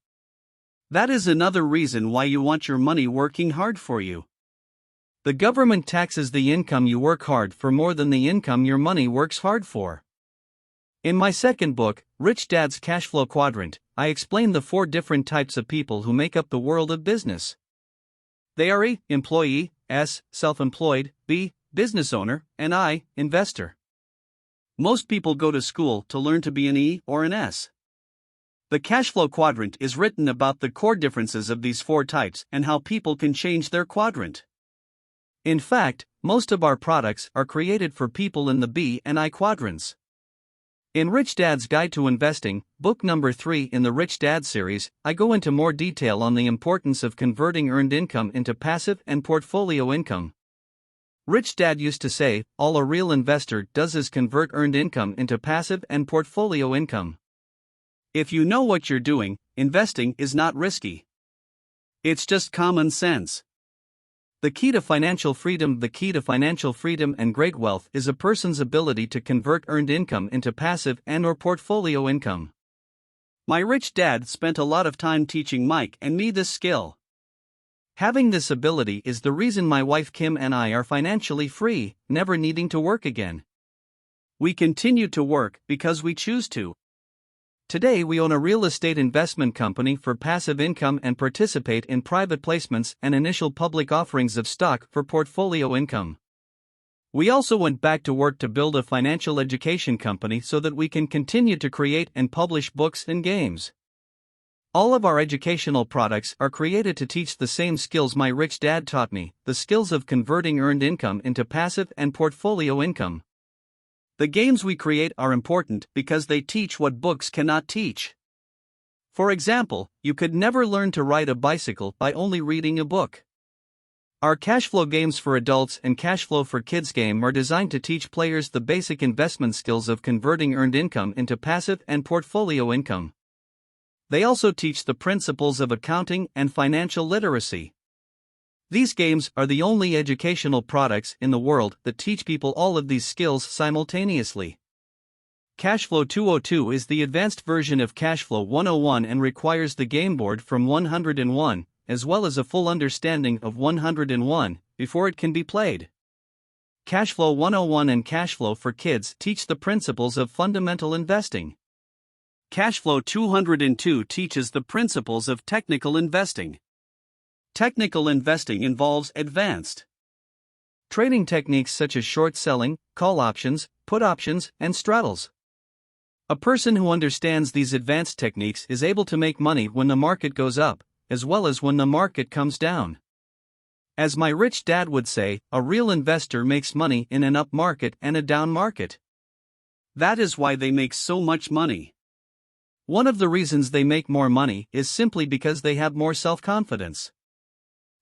Speaker 1: That is another reason why you want your money working hard for you. The government taxes the income you work hard for more than the income your money works hard for. In my second book, Rich Dad's Cash Flow Quadrant, I explain the 4 different types of people who make up the world of business. They are E. Employee, S. Self-employed, B. Business owner, and I. Investor. Most people go to school to learn to be an E or an S. The cash flow quadrant is written about the core differences of these 4 types and how people can change their quadrant. In fact, most of our products are created for people in the B and I quadrants. In Rich Dad's Guide to Investing, book number 3 in the Rich Dad series, I go into more detail on the importance of converting earned income into passive and portfolio income. Rich Dad used to say, all a real investor does is convert earned income into passive and portfolio income. If you know what you're doing, investing is not risky. It's just common sense. The key to financial freedom. The key to financial freedom and great wealth is a person's ability to convert earned income into passive and/or portfolio income. My rich dad spent a lot of time teaching Mike and me this skill. Having this ability is the reason my wife Kim and I are financially free, never needing to work again. We continue to work because we choose to. Today we own a real estate investment company for passive income and participate in private placements and initial public offerings of stock for portfolio income. We also went back to work to build a financial education company so that we can continue to create and publish books and games. All of our educational products are created to teach the same skills my rich dad taught me, the skills of converting earned income into passive and portfolio income. The games we create are important because they teach what books cannot teach. For example, you could never learn to ride a bicycle by only reading a book. Our cashflow games for adults and cashflow for kids game are designed to teach players the basic investment skills of converting earned income into passive and portfolio income. They also teach the principles of accounting and financial literacy. These games are the only educational products in the world that teach people all of these skills simultaneously. Cashflow 202 is the advanced version of Cashflow 101 and requires the game board from 101, as well as a full understanding of 101, before it can be played. Cashflow 101 and Cashflow for Kids teach the principles of fundamental investing. Cashflow 202 teaches the principles of technical investing. Technical investing involves advanced trading techniques such as short selling, call options, put options, and straddles. A person who understands these advanced techniques is able to make money when the market goes up, as well as when the market comes down. As my rich dad would say, a real investor makes money in an up market and a down market. That is why they make so much money. One of the reasons they make more money is simply because they have more self-confidence.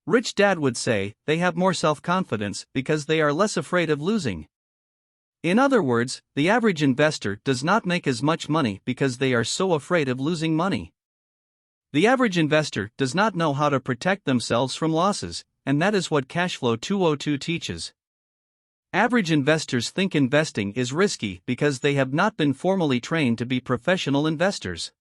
Speaker 1: Rich Dad would say, they have more self-confidence because they are less afraid of losing. In other words, the average investor does not make as much money because they are so afraid of losing money.
Speaker 2: The average investor does not know how to protect themselves from losses, and that is what Cashflow 202 teaches. Average investors think investing is risky because they have not been formally trained to be professional investors.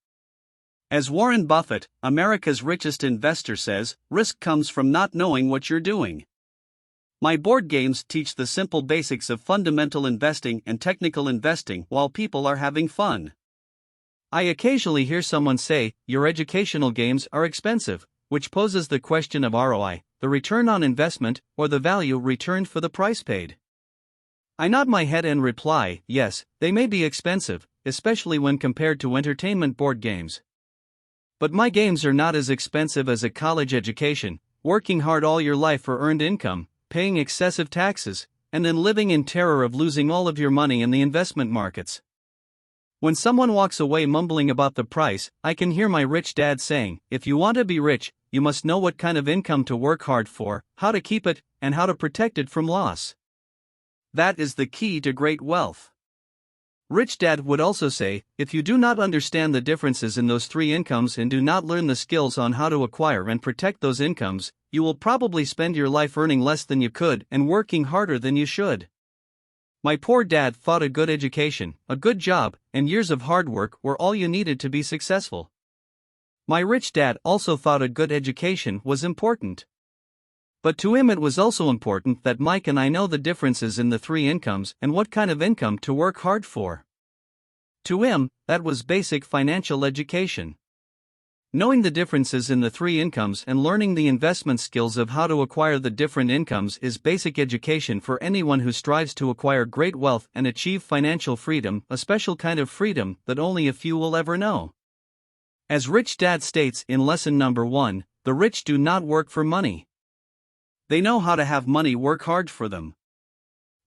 Speaker 1: As Warren Buffett, America's richest investor, says, risk comes from not knowing what you're doing. My board games teach the simple basics of fundamental investing and technical investing while people are having fun.
Speaker 2: I occasionally hear someone say, your educational games are expensive, which poses the question of ROI, the return on investment, or the value returned for the price paid. I nod my head and reply, yes, they may be expensive, especially when compared to entertainment board games. But my games are not as expensive as a college education, working hard all your life for earned income, paying excessive taxes, and then living in terror of losing all of your money in the investment markets. When someone walks away mumbling about the price, I can hear my rich dad saying, if you want to be rich, you must know what kind of income to work hard for, how to keep it, and how to protect it from loss.
Speaker 1: That is the key to great wealth.
Speaker 2: Rich Dad would also say, if you do not understand the differences in those three incomes and do not learn the skills on how to acquire and protect those incomes, you will probably spend your life earning less than you could and working harder than you should. My poor dad thought a good education, a good job, and years of hard work were all you needed to be successful. My rich dad also thought a good education was important. But to him it was also important that Mike and I know the differences in the three incomes and what kind of income to work hard for. To him, that was basic financial education. Knowing the differences in the three incomes and learning the investment skills of how to acquire the different incomes is basic education for anyone who strives to acquire great wealth and achieve financial freedom, a special kind of freedom that only a few will ever know. As Rich Dad states in lesson number 1, the rich do not work for money.
Speaker 1: They know how to have money work hard for them.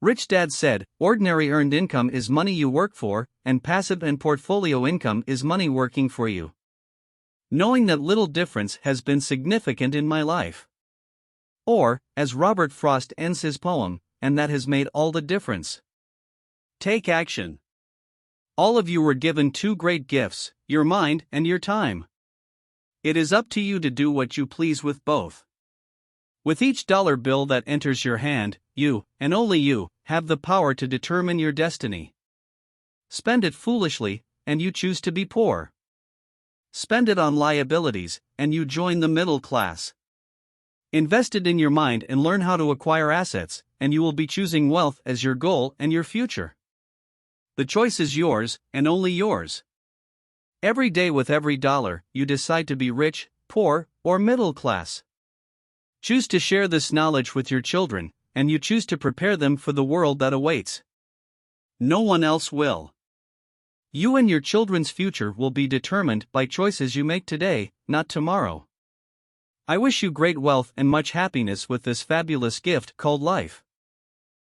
Speaker 2: Rich Dad said, ordinary earned income is money you work for, and passive and portfolio income is money working for you. Knowing that little difference has been significant in my life. Or, as Robert Frost ends his poem, and that has made all the difference.
Speaker 1: Take action.
Speaker 2: All of you were given two great gifts, your mind and your time.
Speaker 1: It is up to you to do what you please with both.
Speaker 2: With each dollar bill that enters your hand, you, and only you, have the power to determine your destiny. Spend it foolishly, and you choose to be poor.
Speaker 1: Spend it on liabilities, and you join the middle class.
Speaker 2: Invest it in your mind and learn how to acquire assets, and you will be choosing wealth as your goal and your future.
Speaker 1: The choice is yours, and only yours.
Speaker 2: Every day with every dollar, you decide to be rich, poor, or middle class. Choose to share this knowledge with your children, and you choose to prepare them for the world that awaits.
Speaker 1: No one else will.
Speaker 2: You and your children's future will be determined by choices you make today, not tomorrow. I wish you great wealth and much happiness with this fabulous gift called life.